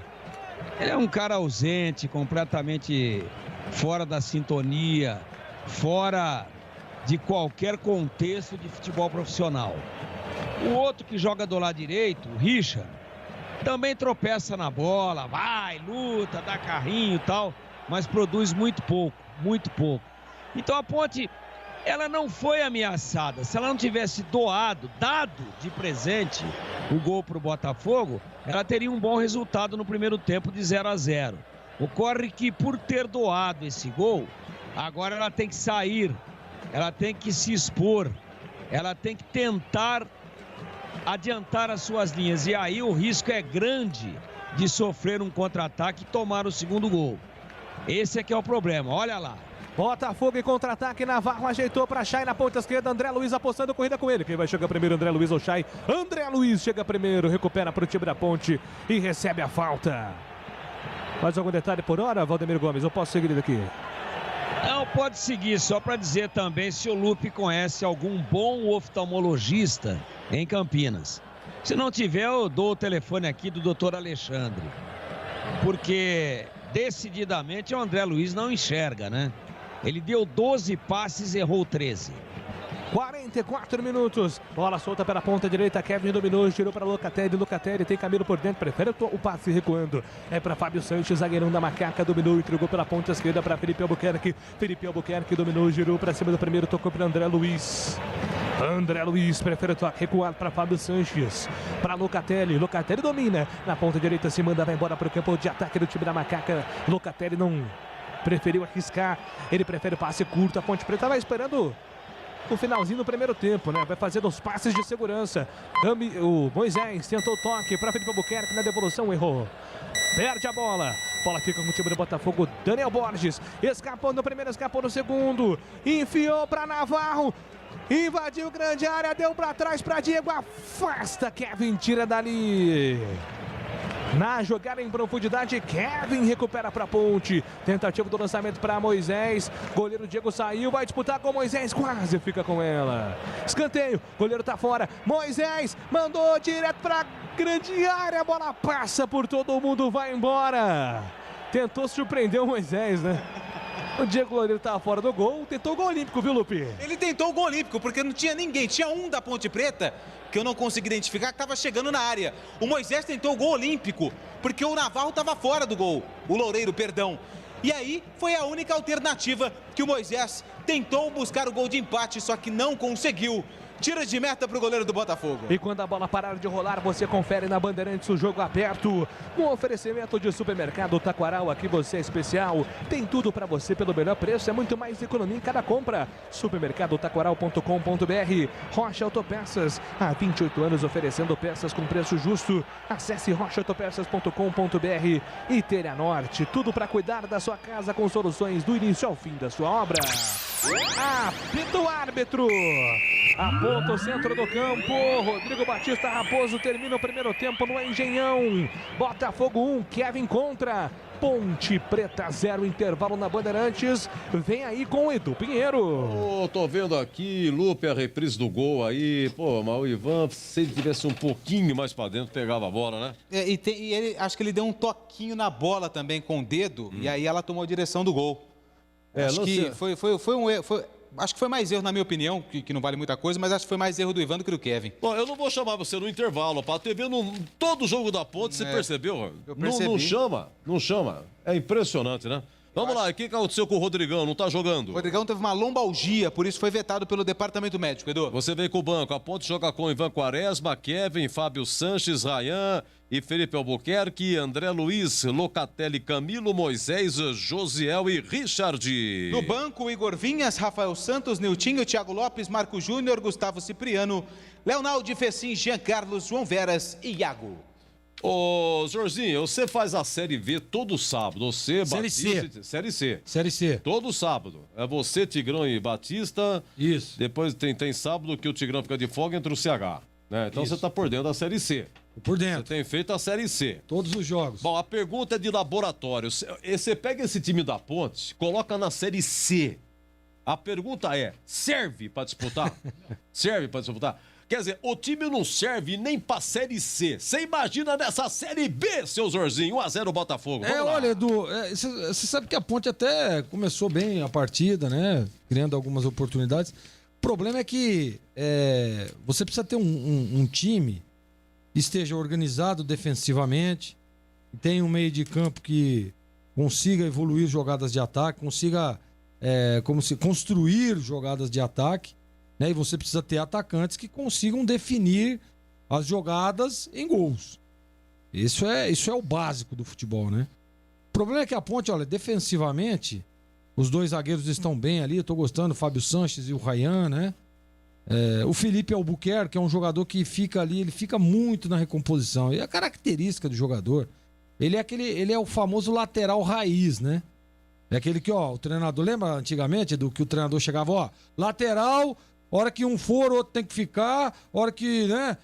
F: Ele é um cara ausente, completamente fora da sintonia, fora de qualquer contexto de futebol profissional. O outro que joga do lado direito, o Richard, também tropeça na bola, vai, luta, dá carrinho e tal, mas produz muito pouco, muito pouco. Então a Ponte, ela não foi ameaçada. Se ela não tivesse dado de presente o gol para o Botafogo, ela teria um bom resultado no primeiro tempo de 0-0. Ocorre que por ter doado esse gol, agora ela tem que sair, ela tem que se expor, ela tem que tentar adiantar as suas linhas. E aí o risco é grande de sofrer um contra-ataque e tomar o segundo gol. Esse é que é o problema, olha lá.
G: Botafogo em contra-ataque, Navarro ajeitou para Chay na ponta esquerda, André Luiz apostando corrida com ele. Quem vai chegar primeiro, André Luiz ou Chay? André Luiz chega primeiro, recupera para o time da Ponte e recebe a falta. Mais algum detalhe por hora, Valdemir Gomes? Eu posso seguir daqui?
F: Não, pode seguir, só para dizer também se o Lupe conhece algum bom oftalmologista em Campinas. Se não tiver, eu dou o telefone aqui do doutor Alexandre. Porque decididamente o André Luiz não enxerga, né? Ele deu 12 passes e errou 13.
G: 44 minutos. Bola solta pela ponta direita. Kevin dominou, girou para Locatelli. Locatelli tem Camilo por dentro. Prefere o passe recuando. É para Fábio Sanches, zagueirão da Macaca. Dominou, entregou pela ponta esquerda para Felipe Albuquerque. Felipe Albuquerque dominou, girou para cima do primeiro. Tocou para André Luiz. André Luiz prefere o toque recuado para Fábio Sanches. Para Locatelli. Locatelli domina. Na ponta direita se manda, vai embora para o campo de ataque do time da Macaca. Locatelli não preferiu arriscar. Ele prefere o passe curto. A Ponte Preta vai esperando o finalzinho do primeiro tempo, né? Vai fazendo os passes de segurança. O Moisés tentou o toque para Felipe Albuquerque, na devolução errou. Perde a bola. Bola fica com o time do Botafogo. Daniel Borges escapou no primeiro, escapou no segundo. Enfiou para Navarro. Invadiu grande área, deu para trás para Diego. Afasta, Kevin tira dali. Na jogada em profundidade, Kevin recupera para Ponte. Tentativa do lançamento para Moisés. Goleiro Diego saiu, vai disputar com Moisés. Quase fica com ela. Escanteio, goleiro tá fora. Moisés mandou direto para grande área. A bola passa por todo mundo, vai embora. Tentou surpreender o Moisés, né? O Diego goleiro tá fora do gol. Tentou o gol olímpico, viu, Lupe?
C: Ele tentou o gol olímpico, porque não tinha ninguém. Tinha um da Ponte Preta, que eu não consegui identificar, que estava chegando na área. O Moisés tentou o gol olímpico, porque o Navarro estava fora do gol. O Loureiro, perdão. E aí foi a única alternativa que o Moisés tentou buscar o gol de empate, só que não conseguiu. Tira de meta para o goleiro do Botafogo.
G: E quando a bola parar de rolar, você confere na Bandeirantes o jogo aberto. Um oferecimento de supermercado Taquaral, aqui você é especial. Tem tudo para você pelo melhor preço, é muito mais economia em cada compra. Supermercadotaquaral.com.br. Rocha Autopeças, há 28 anos oferecendo peças com preço justo. Acesse rochaautopeças.com.br. E Telha Norte, tudo para cuidar da sua casa com soluções do início ao fim da sua obra. Apita o árbitro. Aponta o centro do campo. Rodrigo Batista Raposo termina o primeiro tempo no Engenhão. Botafogo 1, Kevin contra. Ponte Preta 0, intervalo na Bandeirantes. Vem aí com o Edu Pinheiro.
A: Tô vendo aqui, Lupe, a reprise do gol aí. Pô, mas o Ivan, se ele tivesse um pouquinho mais pra dentro, pegava a bola, né?
C: E ele, acho que ele deu um toquinho na bola também com o dedo, e aí ela tomou a direção do gol. Acho que foi um erro. Acho que foi mais erro, na minha opinião, que não vale muita coisa, mas acho que foi mais erro do Ivan do que do Kevin.
A: Bom, eu não vou chamar você no intervalo, pra TV, todo jogo da Ponte, você percebeu?
C: Eu percebi.
A: Não chama. É impressionante, né? Vamos lá, o que aconteceu com o Rodrigão? Não tá jogando?
C: O Rodrigão teve uma lombalgia, por isso foi vetado pelo departamento médico, Edu.
A: Você vem com o banco. A Ponte joga com Ivan Quaresma, Kevin, Fábio Sanches, Rayan e Felipe Albuquerque, André Luiz, Locatelli, Camilo, Moisés, Josiel e Richard.
C: No banco, Igor Vinhas, Rafael Santos, Niltinho, Thiago Lopes, Marco Júnior, Gustavo Cipriano, Leonaldo Fecim, Jean Carlos, João Veras e Iago.
A: Ô, Jorginho, você faz a Série V todo sábado. Você,
B: Série
A: Batista...
B: C.
A: Série C. Todo sábado. É você, Tigrão e Batista.
B: Isso.
A: Depois tem sábado que o Tigrão fica de folga entre o CH. Né? Então você tá por dentro da Série C.
B: Por dentro.
A: Você tem feito a Série C.
B: Todos os jogos.
A: Bom, a pergunta é de laboratório. Você pega esse time da Ponte, coloca na Série C. A pergunta é, serve para disputar? Serve para disputar? Quer dizer, o time não serve nem pra Série C. Você imagina nessa Série B, seu Zorzinho, 1-0 Botafogo.
B: Olha, Edu, você sabe que a Ponte até começou bem a partida, né? Criando algumas oportunidades. O problema é que você precisa ter um time que esteja organizado defensivamente, que tenha um meio de campo que consiga evoluir jogadas de ataque, consiga construir jogadas de ataque. Né? E você precisa ter atacantes que consigam definir as jogadas em gols. Isso é o básico do futebol, né? O problema é que a Ponte, olha, defensivamente, os dois zagueiros estão bem ali, eu tô gostando, o Fábio Sanches e o Rayan, né? O Felipe Albuquerque, que é um jogador que fica ali, ele fica muito na recomposição. E a característica do jogador, ele é o famoso lateral raiz, né? É aquele que, ó, o treinador, lembra antigamente do que o treinador chegava, ó, lateral, hora que um for, o outro tem que ficar, hora que, né,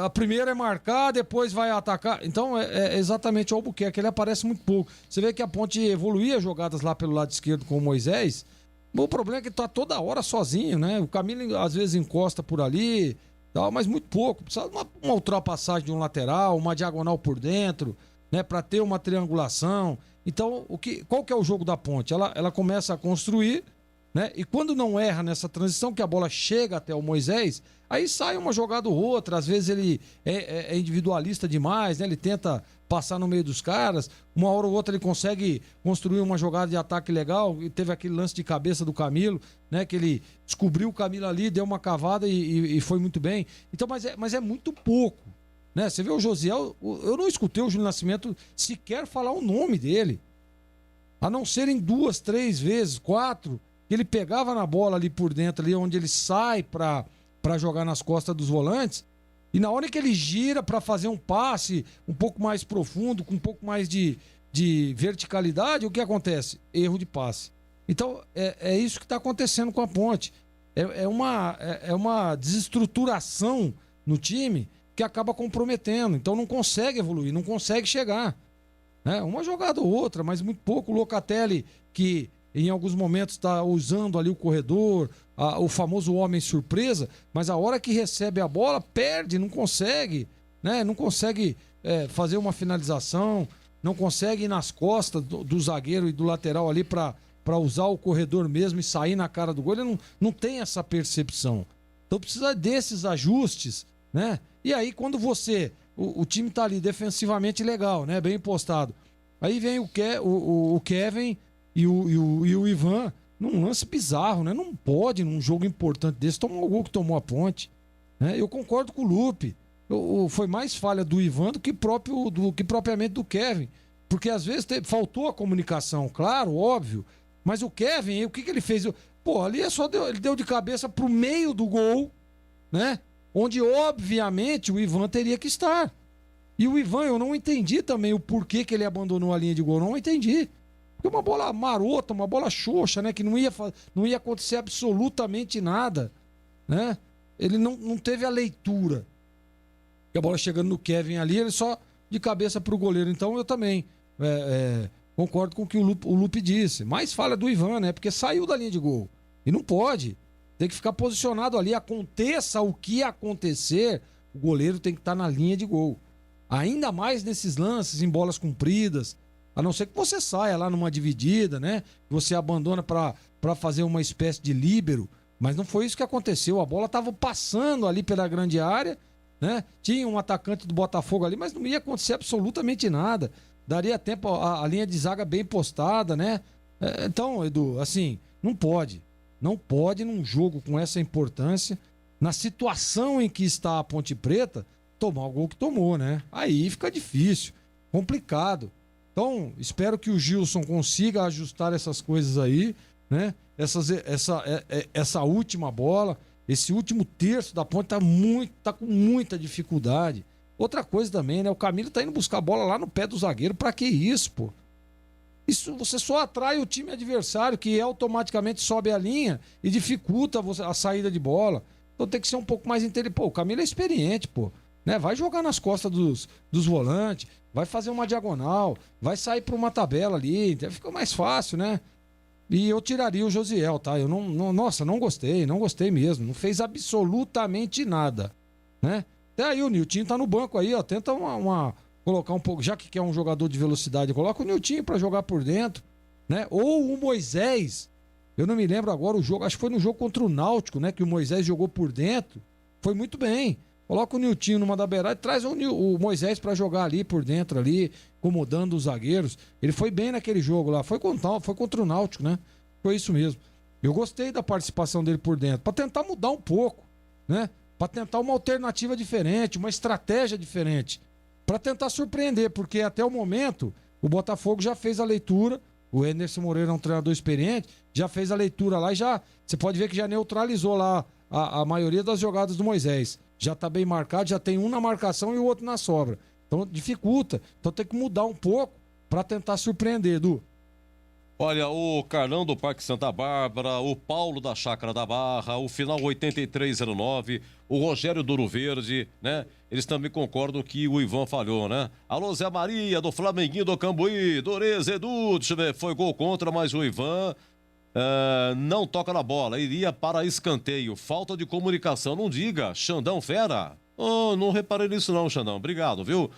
B: a primeira é marcar, depois vai atacar. Então, é exatamente o Albuquerque, ele aparece muito pouco. Você vê que a Ponte evoluía jogadas lá pelo lado esquerdo com o Moisés, o problema é que tá toda hora sozinho, né? O Camilo, às vezes, encosta por ali, tal, mas muito pouco. Precisa de uma ultrapassagem de um lateral, uma diagonal por dentro, né, para ter uma triangulação. Então, qual que é o jogo da Ponte? Ela começa a construir, né? E quando não erra nessa transição, que a bola chega até o Moisés, aí sai uma jogada ou outra. Às vezes ele é individualista demais, né? Ele tenta passar no meio dos caras. Uma hora ou outra ele consegue construir uma jogada de ataque legal. E teve aquele lance de cabeça do Camilo, né? Que ele descobriu o Camilo ali, deu uma cavada e foi muito bem. Então, mas é muito pouco, né? Você vê o Josiel, eu não escutei o Júlio Nascimento sequer falar o nome dele. A não ser em 2, 3 vezes, 4... ele pegava na bola ali por dentro, ali onde ele sai para jogar nas costas dos volantes, e na hora que ele gira para fazer um passe um pouco mais profundo, com um pouco mais de verticalidade, o que acontece? Erro de passe. Então, é isso que está acontecendo com a Ponte. É uma desestruturação no time que acaba comprometendo. Então, não consegue evoluir, não consegue chegar. Né? Uma jogada ou outra, mas muito pouco. O Locatelli, que em alguns momentos está usando ali o corredor, o famoso homem surpresa, mas a hora que recebe a bola, perde, não consegue, né? Não consegue fazer uma finalização, não consegue ir nas costas do zagueiro e do lateral ali para usar o corredor mesmo e sair na cara do gol. Ele não tem essa percepção. Então precisa desses ajustes, né? E aí quando o time tá ali defensivamente legal, né? Bem postado. Aí vem o Kevin e o Ivan num lance bizarro, né? Não pode, num jogo importante desse, tomar o gol que tomou a Ponte. Né? Eu concordo com o Lupe. Foi mais falha do Ivan do que propriamente do Kevin. Porque às vezes faltou a comunicação, claro, óbvio. Mas o Kevin, o que ele fez? Ali ele deu de cabeça pro meio do gol, né? Onde, obviamente, o Ivan teria que estar. E o Ivan, eu não entendi também o porquê que ele abandonou a linha de gol. Não entendi. Porque uma bola marota, uma bola xoxa, né? Que não ia acontecer absolutamente nada, né? Ele não teve a leitura. E a bola chegando no Kevin ali, ele só de cabeça pro goleiro. Então eu também concordo com o que o Lupe disse. Mais falha do Ivan, né? Porque saiu da linha de gol. E não pode. Tem que ficar posicionado ali. Aconteça o que acontecer, o goleiro tem que estar na linha de gol. Ainda mais nesses lances em bolas compridas. A não ser que você saia lá numa dividida, né? Você abandona para fazer uma espécie de líbero. Mas não foi isso que aconteceu. A bola estava passando ali pela grande área, né? Tinha um atacante do Botafogo ali, mas não ia acontecer absolutamente nada. Daria tempo a linha de zaga bem postada, né? Então, Edu, assim, não pode. Não pode, num jogo com essa importância, na situação em que está a Ponte Preta, tomar o gol que tomou, né? Aí fica difícil, complicado. Então, espero que o Gilson consiga ajustar essas coisas aí, né? Essa última bola, esse último terço da Ponte tá com muita dificuldade. Outra coisa também, né? O Camilo tá indo buscar a bola lá no pé do zagueiro. Pra que isso, pô? Isso você só atrai o time adversário, que automaticamente sobe a linha e dificulta a saída de bola. Então tem que ser um pouco mais inteligente. Pô, o Camilo é experiente, pô. Né? Vai jogar nas costas dos volantes, vai fazer uma diagonal, vai sair para uma tabela ali, fica mais fácil, né? E eu tiraria o Josiel, tá? Eu não gostei mesmo, não fez absolutamente nada, né? Até aí o Niltinho tá no banco aí, ó, tenta colocar um pouco, já que quer um jogador de velocidade, coloca o Niltinho para jogar por dentro, né? Ou o Moisés, eu não me lembro agora o jogo, acho que foi no jogo contra o Náutico, né? Que o Moisés jogou por dentro, foi muito bem. Coloca o Niltinho numa da beirada e traz o Moisés para jogar ali por dentro, ali, incomodando os zagueiros. Ele foi bem naquele jogo lá, foi contra o Náutico, né? Foi isso mesmo. Eu gostei da participação dele por dentro, para tentar mudar um pouco, né? Para tentar uma alternativa diferente, uma estratégia diferente, para tentar surpreender, porque até o momento o Botafogo já fez a leitura, o Anderson Moreira é um treinador experiente, já fez a leitura lá e você pode ver que já neutralizou lá a maioria das jogadas do Moisés. Já tá bem marcado, já tem um na marcação e o outro na sobra. Então dificulta. Então tem que mudar um pouco para tentar surpreender, Edu.
A: Olha, o Carlão do Parque Santa Bárbara, o Paulo da Chácara da Barra, o final 8309, o Rogério do Ouro Verde, né? Eles também concordam que o Ivan falhou, né? Alô, Zé Maria, do Flamenguinho do Cambuí, Dureza, Edu, deixa eu ver, foi gol contra, mas o Ivan não toca na bola, iria para escanteio. Falta de comunicação, não diga. Xandão fera? Oh, não reparei nisso não, Xandão. Obrigado, viu?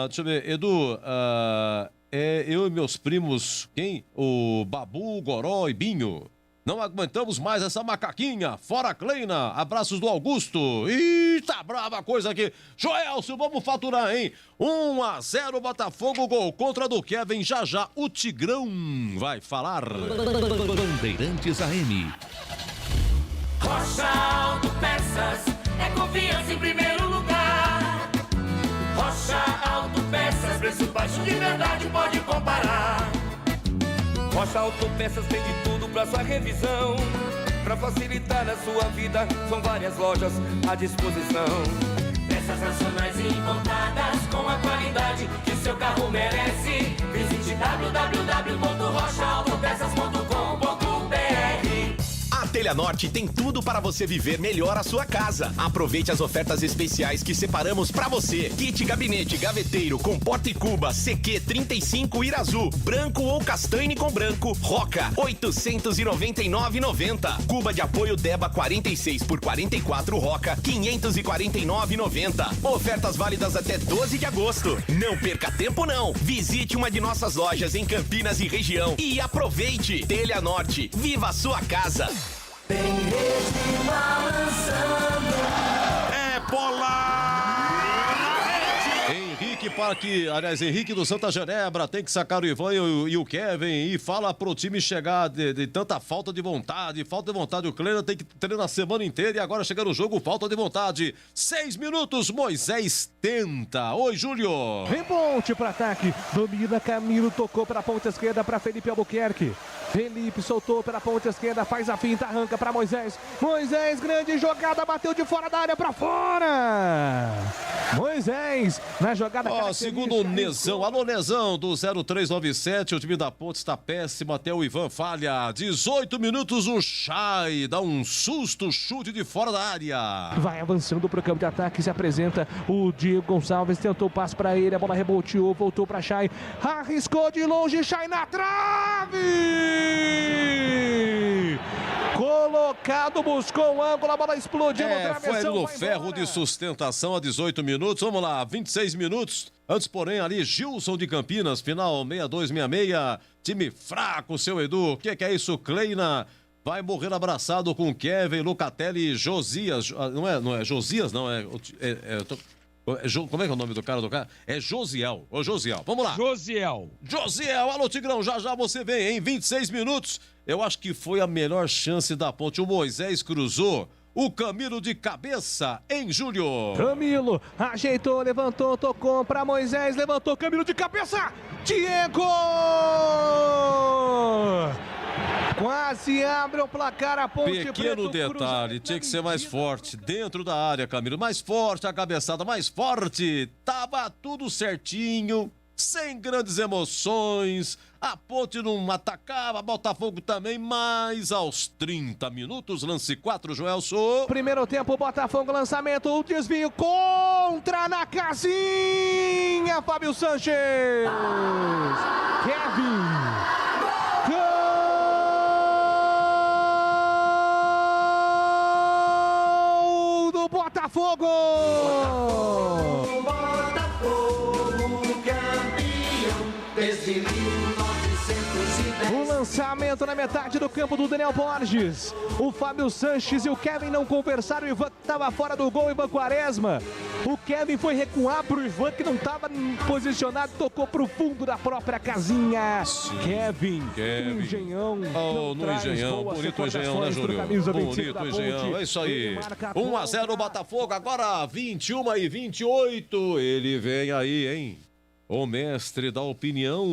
A: Deixa eu ver, Edu, eu e meus primos, quem? O Babu, Goró e Binho. Não aguentamos mais essa macaquinha. Fora Kleina. Abraços do Augusto. Ih, tá brava a coisa aqui. Joelson, vamos faturar, hein? 1-0 Botafogo, gol contra do Kevin. Já já o Tigrão vai falar.
J: Bandeirantes AM.
D: Rocha Autopeças é confiança em primeiro lugar. Rocha Autopeças, preço baixo de verdade, pode comparar. Rocha Autopeças tem de tudo pra sua revisão. Pra facilitar a sua vida, são várias lojas à disposição. Peças nacionais e importadas com a qualidade que o seu carro merece. Visite www.rochaautopeças.com.br.
O: A Telha Norte tem tudo para você viver melhor a sua casa. Aproveite as ofertas especiais que separamos para você. Kit gabinete gaveteiro com porta e cuba CQ 35 Irazu, branco ou castanho com branco, Roca 899,90. Cuba de apoio Deba 46 por 44 Roca 549,90. Ofertas válidas até 12 de agosto. Não perca tempo não. Visite uma de nossas lojas em Campinas e região e aproveite. Telha Norte, viva a sua casa.
D: Tem rede balançando.
A: É bola! Henrique do Santa Genebra tem que sacar o Ivan e o Kevin e fala pro time chegar de tanta falta de vontade. O Kleina tem que treinar a semana inteira e agora chega no jogo, falta de vontade. 6 minutos, Moisés tenta. Oi, Júlio.
G: Rebote para ataque. Domina Camilo, tocou para a ponta esquerda para Felipe Albuquerque. Felipe soltou pela ponta esquerda, faz a finta, arranca para Moisés. Moisés, grande jogada, bateu de fora da área para fora. Moisés, na jogada.
A: Segundo o Nezão, alô Nezão, do 0397, o time da Ponte está péssimo, até o Ivan falha. 18 minutos, o Chay dá um susto, chute de fora da área.
G: Vai avançando para o campo de ataque, se apresenta o Diego Gonçalves, tentou o passe para ele, a bola reboteou, voltou para Chay, arriscou de longe, Chay na trave! Colocado, buscou um ângulo, a bola explodiu no travessão.
A: Foi no ferro de sustentação a 18 minutos. Vamos lá, 26 minutos. Antes, porém, ali, Gilson de Campinas, final 6266. Time fraco, seu Edu. O que é isso? Kleina vai morrer abraçado com Kevin, Lucatelli e Josias. Não é Josias, não. Como é que é o nome do cara? É Josiel. Ô, Josiel, vamos lá.
F: Josiel,
A: alô Tigrão, já você vem, em 26 minutos. Eu acho que foi a melhor chance da Ponte. O Moisés cruzou. O Camilo de cabeça, hein, Júlio?
G: Camilo ajeitou, levantou, tocou para Moisés, levantou, Camilo de cabeça. Diego! Quase abre o placar, a Ponte
A: Pequeno detalhe, tinha que ser mais forte, dentro da área, Camilo, mais forte, a cabeçada mais forte, tava tudo certinho, sem grandes emoções, a Ponte não atacava, Botafogo também, mas aos 30 minutos, lance 4, Joelson.
G: Primeiro tempo, Botafogo, lançamento, o desvio contra na casinha, Fábio Sanches. Kevin. Botafogo!
D: Botafogo, campeão desde 1910.
G: O lançamento na metade do campo do Daniel Borges. O Fábio Sanches e o Kevin não conversaram. O Ivan estava fora do gol, Ivan Quaresma. O Kevin foi recuar pro Ivan, que não estava posicionado, tocou pro fundo da própria casinha.
A: Sim,
G: Kevin.
A: No
G: Engenhão.
A: No Engenhão, bonito Engenhão, né, Júlio? Bonito Engenhão, é isso aí. 1-0 Botafogo, agora 21h28. Ele vem aí, hein? O mestre da opinião.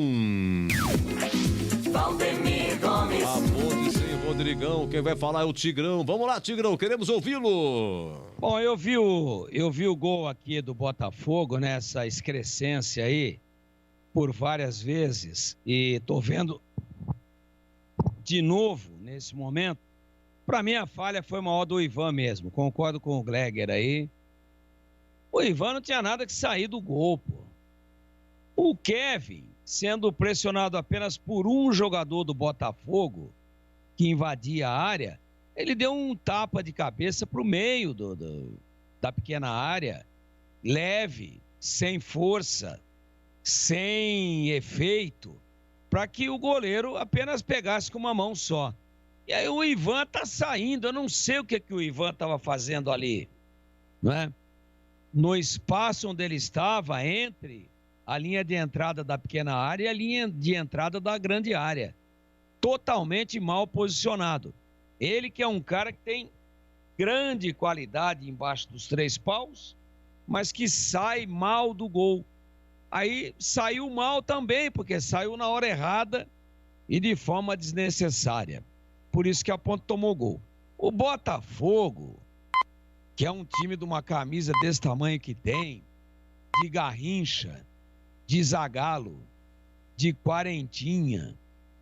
D: Valdemir Gomes.
A: A Ponte sem Rodrigão, quem vai falar é o Tigrão. Vamos lá, Tigrão, queremos ouvi-lo.
F: Bom, eu vi o gol aqui do Botafogo, nessa excrescência aí, por várias vezes, e tô vendo de novo nesse momento. Pra mim a falha foi maior do Ivan mesmo, concordo com o Gleger aí. O Ivan não tinha nada que sair do gol, pô. O Kevin, sendo pressionado apenas por um jogador do Botafogo, que invadia a área, ele deu um tapa de cabeça para o meio da pequena área, leve, sem força, sem efeito, para que o goleiro apenas pegasse com uma mão só. E aí o Ivan tá saindo, eu não sei o que o Ivan estava fazendo ali, não é? No espaço onde ele estava, entre a linha de entrada da pequena área e a linha de entrada da grande área. Totalmente mal posicionado. Ele que é um cara que tem grande qualidade embaixo dos 3 paus, mas que sai mal do gol. Aí saiu mal também, porque saiu na hora errada e de forma desnecessária. Por isso que a Ponte tomou gol. O Botafogo, que é um time de uma camisa desse tamanho que tem, de Garrincha, de Zagallo, de Quarentinha,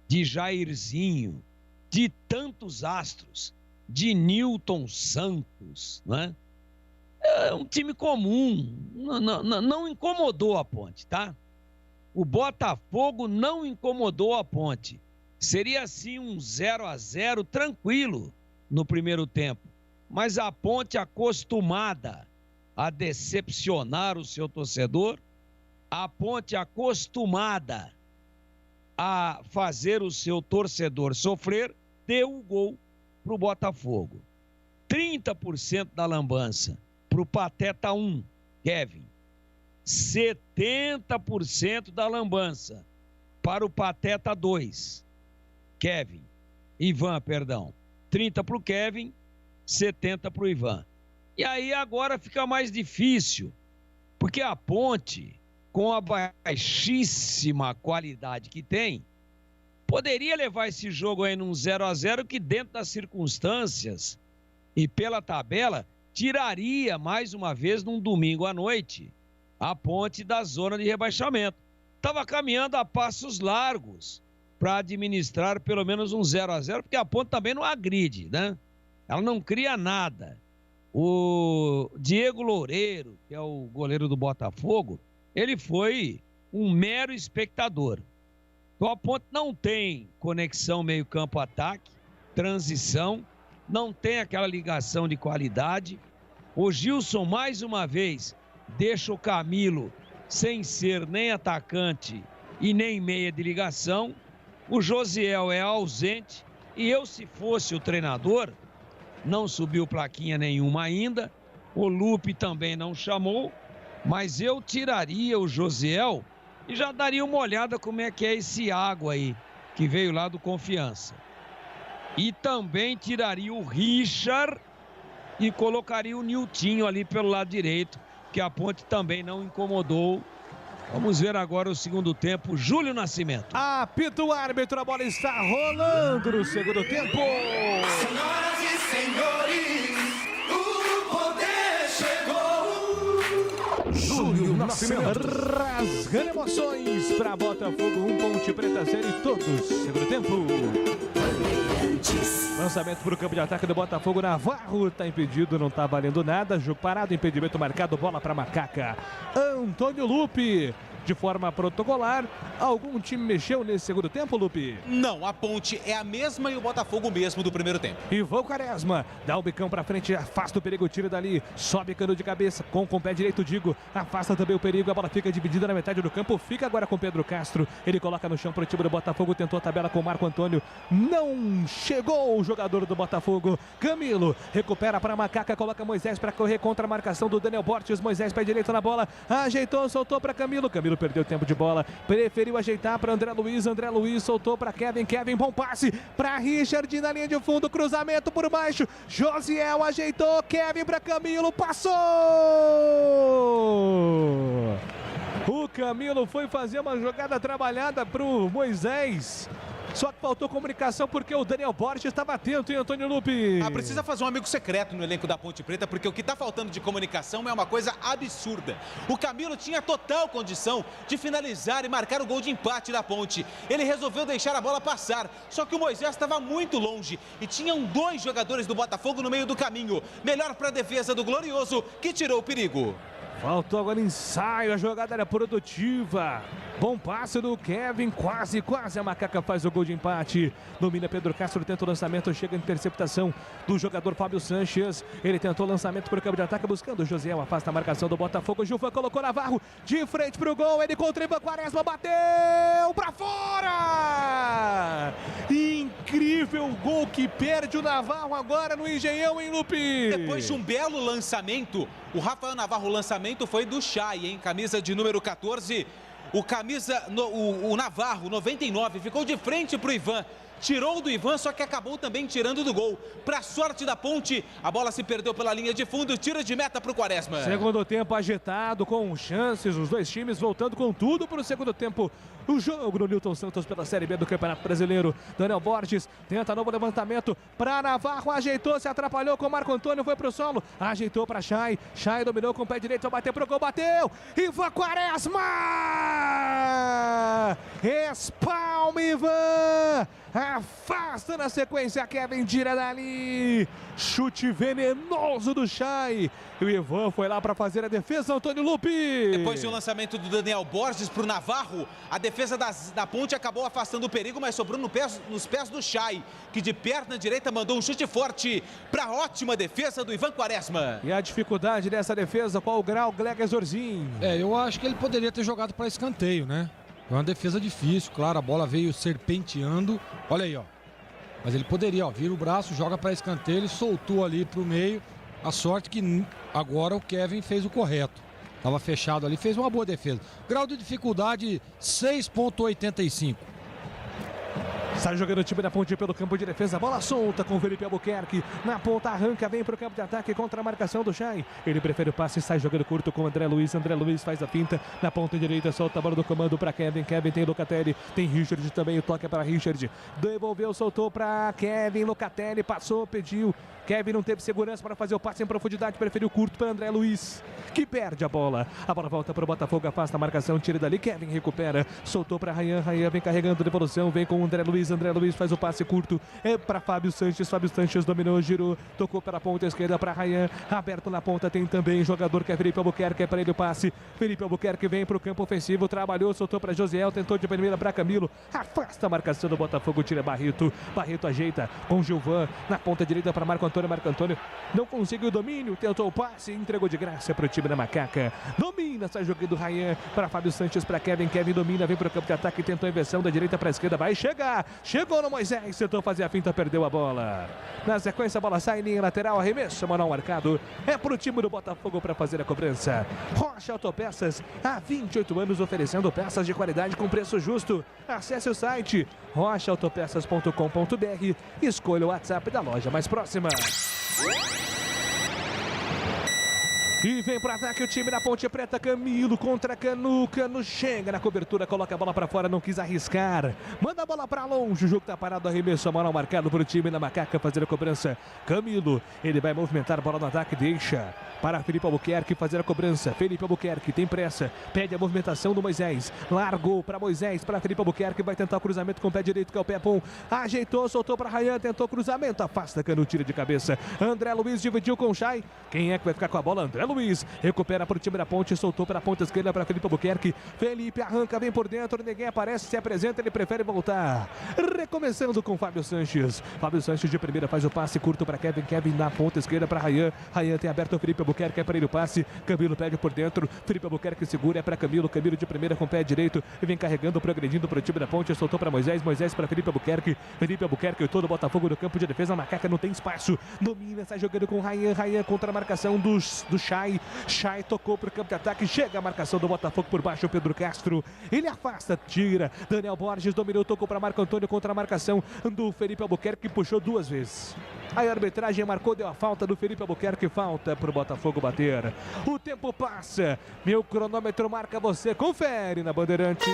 F: de Jairzinho, de tantos astros, de Nilton Santos, né? É um time comum, não incomodou a Ponte, tá? O Botafogo não incomodou a Ponte. Seria assim um 0-0 tranquilo no primeiro tempo. Mas a Ponte, acostumada a decepcionar o seu torcedor, a Ponte acostumada a fazer o seu torcedor sofrer, deu o gol pro Botafogo. 30% da lambança pro Pateta 1, Kevin. 70% da lambança para o Pateta 2, Ivan, perdão. 30 pro Kevin, 70 pro Ivan. E aí agora fica mais difícil, porque a Ponte, com a baixíssima qualidade que tem, poderia levar esse jogo aí num 0-0 que, dentro das circunstâncias e pela tabela, tiraria mais uma vez num domingo à noite a Ponte da zona de rebaixamento. Estava caminhando a passos largos para administrar pelo menos um 0-0, porque a Ponte também não agride, né? Ela não cria nada. O Diego Loureiro, que é o goleiro do Botafogo, ele foi um mero espectador. Então a Ponte não tem conexão meio-campo-ataque, transição, não tem aquela ligação de qualidade. O Gilson, mais uma vez, deixa o Camilo sem ser nem atacante e nem meia de ligação. O Josiel é ausente e eu, se fosse o treinador, não subiu plaquinha nenhuma ainda. O Lupe também não chamou, mas eu tiraria o Josiel e já daria uma olhada como é que é esse água aí, que veio lá do Confiança. E também tiraria o Richard e colocaria o Niltinho ali pelo lado direito, que a Ponte também não incomodou. Vamos ver agora o segundo tempo. Júlio Nascimento.
G: Apita o árbitro, a bola está rolando no segundo tempo.
D: Senhoras e senhores, o poder chegou.
G: Júlio Nascimento. Rasgando emoções para Botafogo 1, Ponte Preta 0 e todos. Segundo tempo. Lançamento para o campo de ataque do Botafogo. Navarro está impedido, não está valendo nada. Jogo parado, impedimento marcado, bola para Macaca. Antônio Lupe, de forma protocolar. Algum time mexeu nesse segundo tempo, Lupe?
C: Não, a Ponte é a mesma e o Botafogo o mesmo do primeiro tempo.
G: Ivan Quaresma dá o bicão pra frente, afasta o perigo, tira dali, sobe cano de cabeça, com o pé direito, digo, afasta também o perigo, a bola fica dividida na metade do campo, fica agora com Pedro Castro, ele coloca no chão pro time do Botafogo, tentou a tabela com o Marco Antônio, não chegou o jogador do Botafogo. Camilo recupera para Macaca, coloca Moisés para correr contra a marcação do Daniel Borges. Moisés pé direito na bola, ajeitou, soltou para Camilo, Camilo perdeu tempo de bola, preferiu ajeitar para André Luiz soltou para Kevin, bom passe para Richard na linha de fundo, cruzamento por baixo, Josiel ajeitou, Kevin para Camilo, passou! O Camilo foi fazer uma jogada trabalhada pro Moisés. Só que faltou comunicação porque o Daniel Borges estava atento, hein, Antônio Lupe?
C: Precisa fazer um amigo secreto no elenco da Ponte Preta, porque o que está faltando de comunicação é uma coisa absurda. O Camilo tinha total condição de finalizar e marcar o gol de empate da Ponte. Ele resolveu deixar a bola passar, só que o Moisés estava muito longe e tinham 2 jogadores do Botafogo no meio do caminho. Melhor para a defesa do Glorioso, que tirou o perigo.
G: Faltou agora ensaio, a jogada era produtiva. Bom passe do Kevin, quase a Macaca faz o gol de empate. Domina Pedro Castro, tenta o lançamento, chega a interceptação do jogador Fábio Sanches. Ele tentou o lançamento para o campo de ataque, buscando o Josiel, afasta a marcação do Botafogo. Gilvan colocou Navarro de frente para o gol, ele contra Ivan Quaresma, bateu para fora! Incrível gol que perde o Navarro agora no Engenhão, hein, Lupe?
C: Depois de um belo lançamento, o Rafael Navarro, o lançamento foi do Chay, hein? Camisa de número 14. O Navarro, 99, ficou de frente para o Ivan. Tirou do Ivan, só que acabou também tirando do gol. Para sorte da Ponte, a bola se perdeu pela linha de fundo, tira de meta para o Quaresma.
G: Segundo tempo agitado, com chances, os dois times voltando com tudo para o segundo tempo. O jogo no Newton Santos pela Série B do Campeonato Brasileiro. Daniel Borges tenta novo levantamento para Navarro, ajeitou, se atrapalhou com o Marco Antônio, foi para o solo, ajeitou para Chay. Chay dominou com o pé direito, vai bater pro gol, bateu! Ivan Quaresma! Espalma Ivan! Afasta na sequência, Kevin tira dali. Chute venenoso do Chay. E o Ivan foi lá para fazer a defesa, Antônio Lupe.
C: Depois de um lançamento do Daniel Borges para o Navarro, a defesa da Ponte acabou afastando o perigo, mas sobrou nos pés do Chay, que de perna direita mandou um chute forte para a ótima defesa do Ivan Quaresma.
G: E a dificuldade dessa defesa, qual o grau, Gleger Zorzin?
B: Eu acho que ele poderia ter jogado para escanteio, né? É uma defesa difícil, claro, a bola veio serpenteando. Olha aí, ó. Mas ele poderia, ó, vira o braço, joga para escanteio, ele soltou ali pro meio. A sorte que agora o Kevin fez o correto. Tava fechado ali, fez uma boa defesa. Grau de dificuldade 6,85.
G: Sai jogando o time da Ponte pelo campo de defesa, bola solta com o Felipe Albuquerque, na ponta arranca, vem para o campo de ataque contra a marcação do Chay, ele prefere o passe, sai jogando curto com o André Luiz faz a finta, na ponta direita, solta a bola do comando para Kevin tem Locatelli, tem Richard também, o toque é para Richard, devolveu, soltou para Kevin, Locatelli passou, pediu, Kevin não teve segurança para fazer o passe em profundidade, preferiu curto para André Luiz, que perde a bola volta para o Botafogo, afasta a marcação, tira dali, Kevin recupera, soltou para Rayan vem carregando devolução, vem com o André Luiz faz o passe curto, é para Fábio Sanches dominou, girou, tocou pela ponta esquerda para Rayan, aberto na ponta tem também jogador que é Felipe Albuquerque, é para ele o passe, Felipe Albuquerque vem para o campo ofensivo, trabalhou, soltou para Josiel, tentou de primeira para Camilo, afasta a marcação do Botafogo, tira Barreto ajeita com Gilvan, na ponta direita para Marco Antônio não conseguiu o domínio, tentou o passe, entregou de graça para o time da Macaca, domina, sai jogando Rayan para Fábio Sanches, para Kevin domina, vem para o campo de ataque, tentou a inversão da direita para a esquerda, vai chegar, chegou no Moisés, tentou fazer a finta, perdeu a bola. Na sequência, a bola sai em linha lateral, arremesso, manual marcado. É pro time do Botafogo para fazer a cobrança. Rocha Autopeças, há 28 anos oferecendo peças de qualidade com preço justo. Acesse o site rochaautopeças.com.br e escolha o WhatsApp da loja mais próxima. E vem para ataque o time da Ponte Preta, Camilo contra Canu, Canu chega na cobertura, coloca a bola para fora, não quis arriscar, manda a bola para longe, o jogo tá parado, arremesso, a bola marcado para o time da Macaca fazer a cobrança, Camilo, ele vai movimentar a bola no ataque, deixa para Felipe Albuquerque fazer a cobrança, Felipe Albuquerque tem pressa, pede a movimentação do Moisés, largou para Moisés, para Felipe Albuquerque, vai tentar o cruzamento com o pé direito, que é o pé bom, ajeitou, soltou para Rayan, tentou cruzamento, afasta, Canu tira de cabeça, André Luiz dividiu com o Chay, quem é que vai ficar com a bola? André Luiz, recupera para o time da Ponte, soltou para a ponta esquerda para Felipe Albuquerque, Felipe arranca, vem por dentro, ninguém aparece, se apresenta, ele prefere voltar, recomeçando com Fábio Sanches de primeira faz o passe curto para Kevin na ponta esquerda para Rayan tem aberto o Felipe Albuquerque, é para ele o passe, Camilo pede por dentro, Felipe Albuquerque segura, é para Camilo de primeira com o pé direito, e vem carregando, progredindo para o time da Ponte, soltou para Moisés para Felipe Albuquerque e todo o Botafogo no campo de defesa, a Macaca não tem espaço, domina, sai jogando com Rayan contra a marcação do Chay tocou para o campo de ataque, chega a marcação do Botafogo por baixo, Pedro Castro, ele afasta, tira, Daniel Borges dominou, tocou para Marco Antônio contra a marcação do Felipe Albuquerque, que puxou duas vezes. A arbitragem marcou, deu a falta do Felipe Albuquerque, falta para o Botafogo bater. O tempo passa, meu cronômetro marca, você confere na Bandeirantes.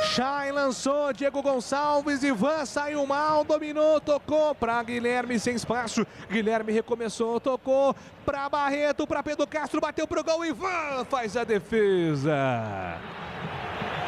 G: Chay lançou, Diego Gonçalves, Ivan saiu mal, dominou, tocou para Guilherme sem espaço, Guilherme recomeçou, tocou para Barreto, para Pedro Castro, bateu pro gol, Ivan faz a defesa.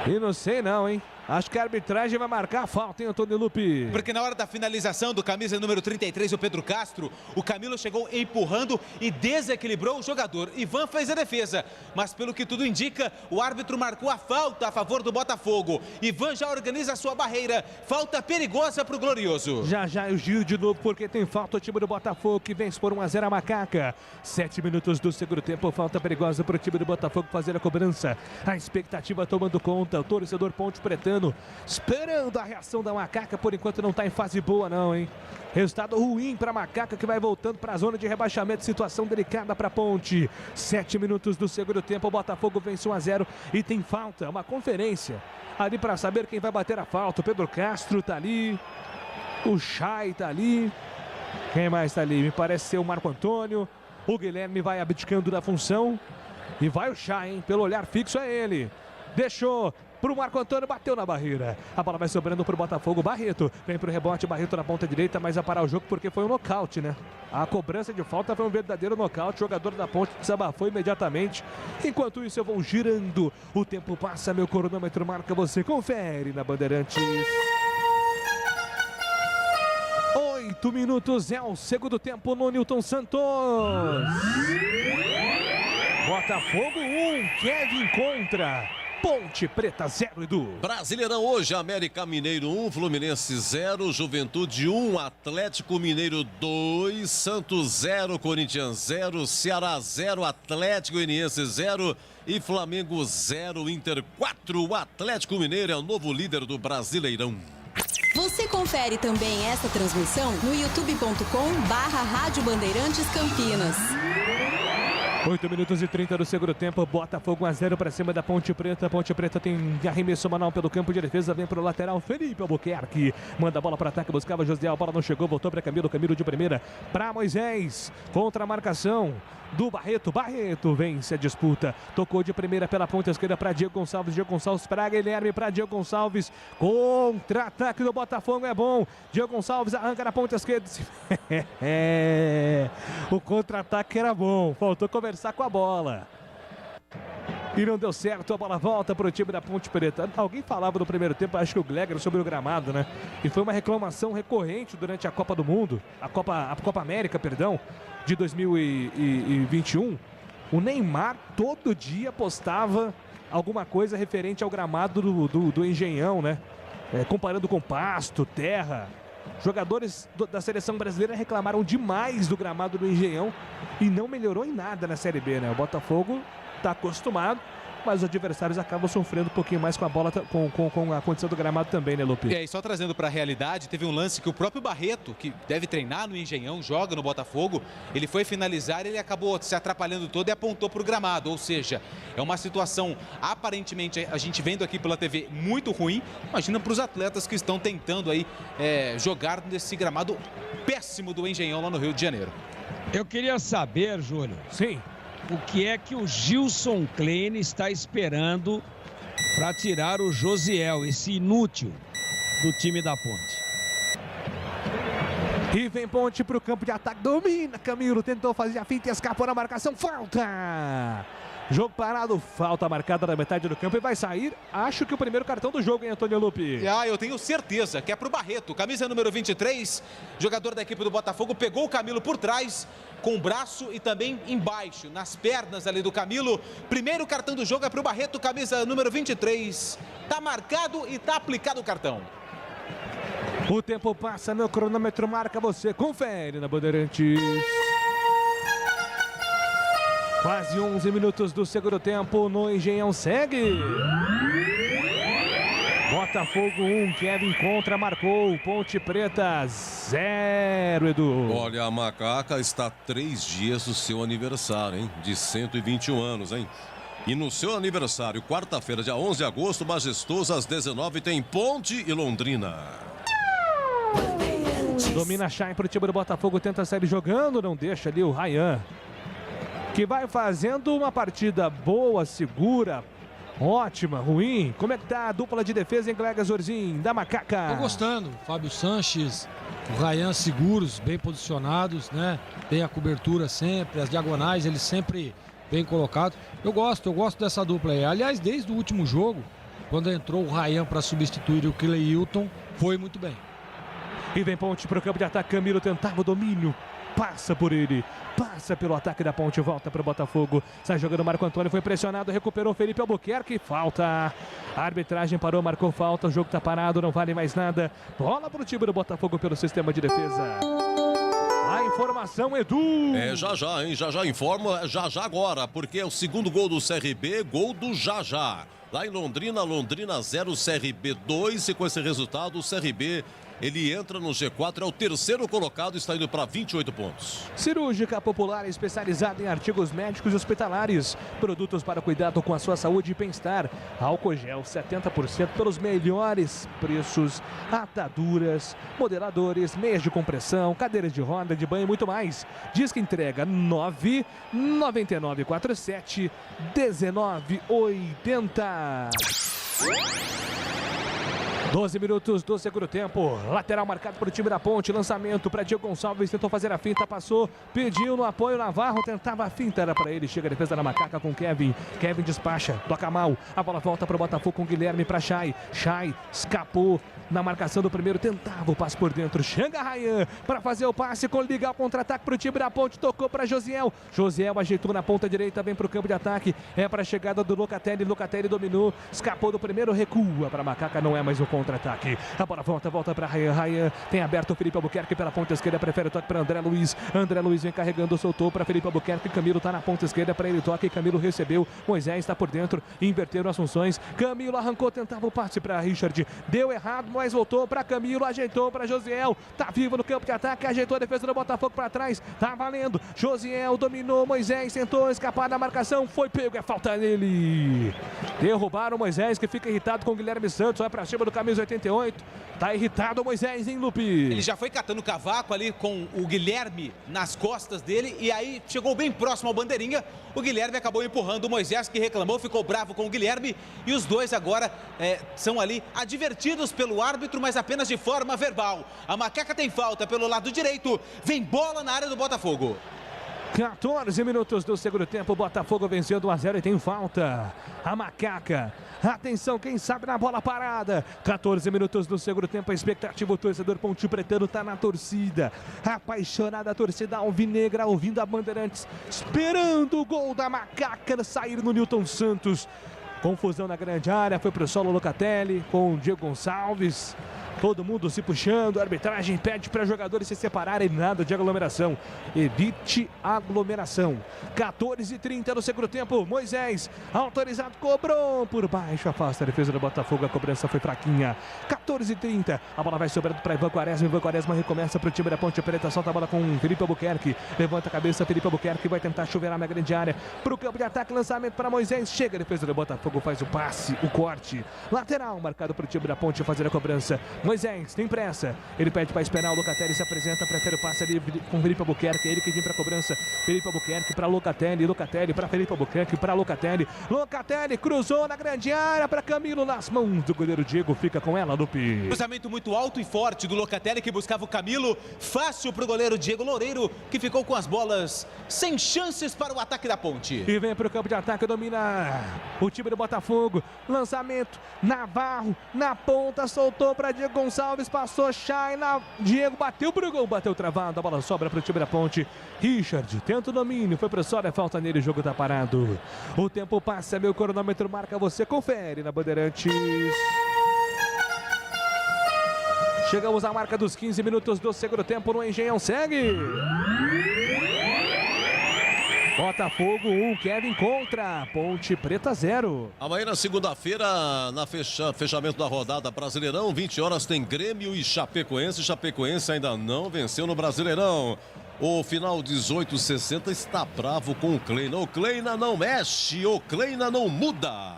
G: E não sei não, hein? Acho que a arbitragem vai marcar a falta, hein, Antônio Lupi?
C: Porque na hora da finalização do camisa número 33, o Pedro Castro, o Camilo chegou empurrando e desequilibrou o jogador. Ivan fez a defesa, mas pelo que tudo indica, o árbitro marcou a falta a favor do Botafogo. Ivan já organiza a sua barreira. Falta perigosa para o Glorioso.
G: Já eu giro de novo porque tem falta o time do Botafogo que vence por 1-0 a Macaca. 7 minutos do segundo tempo, falta perigosa para o time do Botafogo fazer a cobrança. A expectativa tomando conta, o torcedor Ponte Pretano esperando a reação da Macaca, por enquanto não está em fase boa não, hein? Resultado ruim para a Macaca que vai voltando para a zona de rebaixamento, situação delicada para a Ponte. 7 minutos do segundo tempo, o Botafogo vence 1-0 e tem falta, uma conferência ali para saber quem vai bater a falta. O Pedro Castro tá ali, o Chay tá ali, quem mais tá ali? Me parece ser o Marco Antônio. O Guilherme vai abdicando da função e vai o Chay, hein? Pelo olhar fixo é ele. Deixou pro Marco Antônio, bateu na barreira. A bola vai sobrando pro Botafogo. Barreto vem pro rebote, Barreto na ponta direita, mas vai parar o jogo porque foi um nocaute, né? A cobrança de falta foi um verdadeiro nocaute. O jogador da Ponte desabafou imediatamente. Enquanto isso, eu vou girando. O tempo passa, meu cronômetro marca, você confere na Bandeirantes. 8 minutos é o segundo tempo no Newton Santos. Botafogo 1, Kevin contra Ponte Preta 0, Edu.
A: Brasileirão hoje, América Mineiro 1, Fluminense 0, Juventude 1, Atlético Mineiro 2, Santos 0, Corinthians 0, Ceará 0, Atlético Goianiense 0 e Flamengo 0, Inter 4. O Atlético Mineiro é o novo líder do Brasileirão.
N: Você confere também esta transmissão no youtube.com/Rádio Bandeirantes Campinas.
G: 8 minutos e 30 do segundo tempo, Botafogo 1-0 para cima da Ponte Preta. Ponte Preta tem arremesso manual pelo campo de defesa, vem para o lateral, Felipe Albuquerque. Manda a bola para ataque, buscava José, a bola não chegou, voltou para Camilo de primeira para Moisés. Contra a marcação do Barreto, Barreto vence a disputa. Tocou de primeira pela ponta esquerda para Diego Gonçalves para Guilherme, para Diego Gonçalves. Contra-ataque do Botafogo é bom. Diego Gonçalves arranca na ponta esquerda. O contra-ataque era bom, faltou conversar com a bola. E não deu certo, a bola volta para o time da Ponte Preta. Alguém falava no primeiro tempo, acho que o Gleger, sobre o gramado, né? E foi uma reclamação recorrente durante a Copa do Mundo, a Copa América, perdão, de 2021. O Neymar todo dia postava alguma coisa referente ao gramado do Engenhão, né? Comparando com pasto, terra. Jogadores da seleção brasileira reclamaram demais do gramado do Engenhão e não melhorou em nada na Série B, né? O Botafogo está acostumado, mas os adversários acabam sofrendo um pouquinho mais com a bola, com a condição do gramado também, né, Lupe?
C: E só trazendo para a realidade, teve um lance que o próprio Barreto, que deve treinar no Engenhão, joga no Botafogo, ele foi finalizar, ele acabou se atrapalhando todo e apontou para o gramado, ou seja, é uma situação aparentemente, a gente vendo aqui pela TV, muito ruim. Imagina para os atletas que estão tentando aí jogar nesse gramado péssimo do Engenhão lá no Rio de Janeiro.
F: Eu queria saber, Júlio.
G: Sim.
F: O que é que o Gilson Klein está esperando para tirar o Josiel, esse inútil do time da Ponte?
G: E vem Ponte para o campo de ataque, domina Camilo, tentou fazer a finta e escapou na marcação, falta! Jogo parado, falta marcada na metade do campo e vai sair, acho que o primeiro cartão do jogo, hein, Antônio Lupi?
C: Eu tenho certeza que é pro Barreto, camisa número 23, jogador da equipe do Botafogo, pegou o Camilo por trás, com o braço e também embaixo, nas pernas ali do Camilo. Primeiro cartão do jogo é pro Barreto, camisa número 23, tá marcado e tá aplicado o cartão.
G: O tempo passa, meu cronômetro marca, você confere na Bandeirantes. Quase 11 minutos do segundo tempo no Engenhão, segue. Botafogo 1, Kevin contra, marcou. Ponte Preta 0, Edu.
A: Olha, a Macaca está a 3 dias do seu aniversário, hein? De 121 anos, hein? E no seu aniversário, quarta-feira, dia 11 de agosto, majestoso, às 19h, tem Ponte e Londrina.
G: Domina Chay para o time do Botafogo, tenta sair jogando, não deixa ali o Ryan, que vai fazendo uma partida boa, segura, ótima, ruim. Como é que tá a dupla de defesa em Gleger Zorzin, da Macaca?
B: Tô gostando. Fábio Sanches, o Ryan seguros, bem posicionados, né? Tem a cobertura sempre, as diagonais, eles sempre bem colocados. Eu gosto dessa dupla aí. Aliás, desde o último jogo, quando entrou o Ryan para substituir o Cleilton, foi muito bem.
G: E vem Ponte para o campo de ataque. Camilo tentava o domínio. Passa por ele. Passa pelo ataque da Ponte. Volta para o Botafogo. Sai jogando Marco Antônio. Foi pressionado. Recuperou Felipe Albuquerque. Falta. A arbitragem parou. Marcou falta. O jogo está parado. Não vale mais nada. Bola para o time do Botafogo pelo sistema de defesa. A informação, Edu.
A: Já, hein? Já informa. Já agora. Porque é o segundo gol do CRB. Gol do Já. Lá em Londrina 0, CRB 2. E com esse resultado, o CRB... ele entra no G4, é o terceiro colocado, está indo para 28 pontos.
G: Cirúrgica Popular, especializada em artigos médicos e hospitalares. Produtos para cuidado com a sua saúde e bem-estar. Álcool gel 70% pelos melhores preços. Ataduras, modeladores, meias de compressão, cadeiras de roda, de banho e muito mais. Diz que entrega 99947 1980. 12 minutos do segundo tempo. Lateral marcado para o time da Ponte. Lançamento para Diego Gonçalves. Tentou fazer a finta, passou. Pediu no apoio. Navarro tentava a finta. Era para ele. Chega a defesa da Macaca com Kevin. Kevin despacha. Toca mal. A bola volta para o Botafogo com Guilherme para Chay. Chay escapou na marcação do primeiro. Tentava o passe por dentro. Chega Ryan para fazer o passe. Com ligar o contra-ataque para o time da Ponte. Tocou para Josiel. Josiel ajeitou na ponta direita. Vem para o campo de ataque. É para a chegada do Locatelli. Locatelli dominou. Escapou do primeiro. Recua para a Macaca. Não é mais o contra-ataque. A bola volta para Ryan. Ryan tem aberto o Felipe Albuquerque pela ponta esquerda. Prefere o toque para André Luiz. André Luiz vem carregando, soltou para Felipe Albuquerque. Camilo está na ponta esquerda para ele. Toque. Camilo recebeu. Moisés está por dentro. Inverteram as funções. Camilo arrancou, tentava o passe para Richard. Deu errado, mas voltou para Camilo. Ajeitou para Josiel. Tá vivo no campo de ataque. Ajeitou a defesa do Botafogo para trás. Tá valendo. Josiel dominou. Moisés tentou escapar da marcação. Foi pego. É falta nele. Derrubaram o Moisés, que fica irritado com o Guilherme Santos. Vai para cima do camisa 88. Tá irritado o Moisés, hein, Lupe?
C: Ele já foi catando cavaco ali com o Guilherme nas costas dele e aí chegou bem próximo ao bandeirinha. O Guilherme acabou empurrando o Moisés, que reclamou, ficou bravo com o Guilherme. E os dois agora são ali advertidos pelo árbitro, mas apenas de forma verbal. A Macaca tem falta pelo lado direito. Vem bola na área do Botafogo.
G: 14 minutos do segundo tempo, Botafogo venceu 1-0 e tem falta. A Macaca, atenção, quem sabe na bola parada. 14 minutos do segundo tempo, a expectativa, o torcedor Ponte Pretano tá na torcida. Apaixonada a torcida alvinegra, ouvindo a Bandeirantes, esperando o gol da Macaca sair no Newton Santos. Confusão na grande área, foi pro solo Locatelli com o Diego Gonçalves. Todo mundo se puxando, a arbitragem pede para jogadores se separarem, nada de aglomeração. Evite aglomeração. 14h30 no segundo tempo, Moisés, autorizado, cobrou por baixo, afasta a defesa do Botafogo, a cobrança foi fraquinha. 14h30, a bola vai sobrando para Ivan Quaresma recomeça para o time da Ponte Preta, solta a bola com Felipe Albuquerque, levanta a cabeça, Felipe Albuquerque vai tentar chuveirar na grande área, para o campo de ataque, lançamento para Moisés, chega a defesa do Botafogo, faz o passe, o corte, lateral, marcado para o time da Ponte fazer a cobrança. Moisés tem pressa, ele pede para esperar, o Locatelli se apresenta, prefere o passe ali com Felipe Albuquerque, ele que vem para a cobrança, Felipe Albuquerque para Locatelli para Felipe Albuquerque, para Locatelli cruzou na grande área para Camilo, nas mãos do goleiro Diego, fica com ela, Lupe.
C: Cruzamento muito alto e forte do Locatelli, que buscava o Camilo, fácil para o goleiro Diego Loureiro, que ficou com as bolas sem chances para o ataque da Ponte.
G: E vem para o campo de ataque, domina o time do Botafogo, lançamento, Navarro na ponta, soltou para Diego Gonçalves, passou Chay, Diego bateu pro gol, bateu travado, a bola sobra para o time da Ponte. Richard tenta o domínio, foi pro solo, é falta nele, o jogo tá parado. O tempo passa, meu cronômetro marca, você confere na Bandeirantes. Chegamos à marca dos 15 minutos do segundo tempo no Engenhão, segue. Botafogo 1, Kevin contra Ponte Preta 0.
A: Amanhã na segunda-feira, na fechamento da rodada Brasileirão, 20 horas tem Grêmio e Chapecoense. Chapecoense ainda não venceu no Brasileirão. O final 18:60 está bravo com o Kleina. O Kleina não mexe, o Kleina não muda.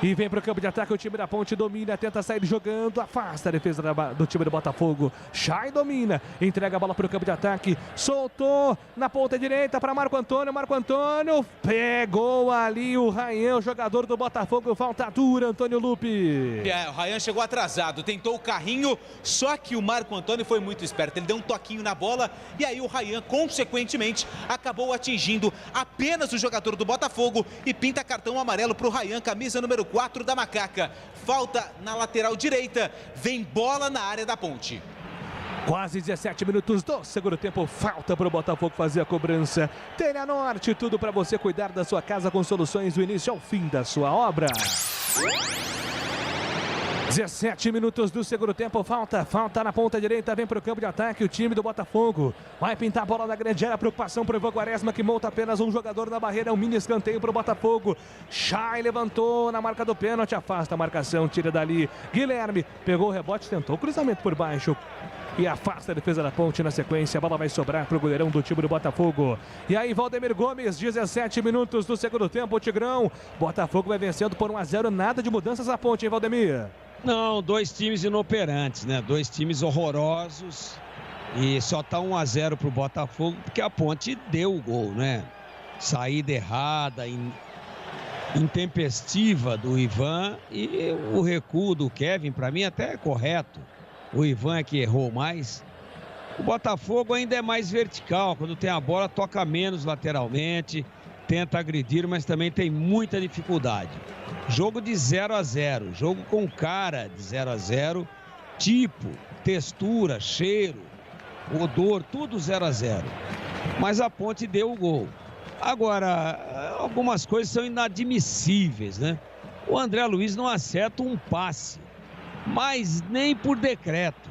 G: E vem pro campo de ataque, o time da Ponte domina, tenta sair jogando, afasta a defesa do time do Botafogo. Chay domina, entrega a bola pro campo de ataque, soltou na ponta direita para Marco Antônio pegou ali o Ryan, o jogador do Botafogo, falta dura, Antônio Lupe.
C: O Ryan chegou atrasado, tentou o carrinho, só que o Marco Antônio foi muito esperto, ele deu um toquinho na bola e aí o Ryan, consequentemente, acabou atingindo apenas o jogador do Botafogo e pinta cartão amarelo pro Ryan, camisa número 4 da Macaca. Falta na lateral direita, vem bola na área da Ponte.
G: Quase 17 minutos do segundo tempo, falta para o Botafogo fazer a cobrança. Telha Norte, tudo para você cuidar da sua casa com soluções do início ao fim da sua obra. 17 minutos do segundo tempo, falta na ponta direita, vem para o campo de ataque o time do Botafogo. Vai pintar a bola na grande área, preocupação para o Ivan Quaresma que monta apenas um jogador na barreira, um mini escanteio para o Botafogo. Chay levantou na marca do pênalti, afasta a marcação, tira dali. Guilherme pegou o rebote, tentou o cruzamento por baixo. E afasta a defesa da Ponte na sequência. A bola vai sobrar para o goleirão do time do Botafogo. E aí, Valdemir Gomes, 17 minutos do segundo tempo, o Tigrão. Botafogo vai vencendo por 1-0, nada de mudanças à Ponte, hein, Valdemir?
F: Não, dois times inoperantes, né? Dois times horrorosos. E só tá 1-0 pro Botafogo porque a Ponte deu o gol, né? Saída errada, intempestiva do Ivan e o recuo do Kevin, para mim, até é correto. O Ivan é que errou mais. O Botafogo ainda é mais vertical. Quando tem a bola, toca menos lateralmente, tenta agredir, mas também tem muita dificuldade. Jogo de 0-0, jogo com cara de 0-0, tipo, textura, cheiro, odor, tudo 0-0. Mas a Ponte deu o gol. Agora, algumas coisas são inadmissíveis, né? O André Luiz não acerta um passe, mas nem por decreto.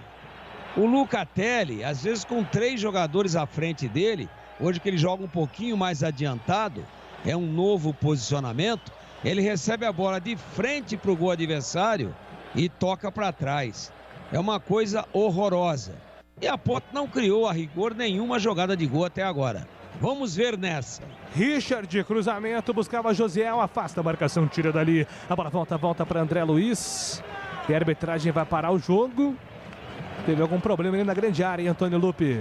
F: O Lucatelli, às vezes com 3 jogadores à frente dele, hoje que ele joga um pouquinho mais adiantado, é um novo posicionamento, ele recebe a bola de frente para o gol adversário e toca para trás. É uma coisa horrorosa. E a Ponte não criou a rigor nenhuma jogada de gol até agora. Vamos ver nessa.
G: Richard, cruzamento, buscava Josiel, afasta a marcação, tira dali. A bola volta para André Luiz. E a arbitragem vai parar o jogo. Teve algum problema ali na grande área, hein, Antônio Lupe?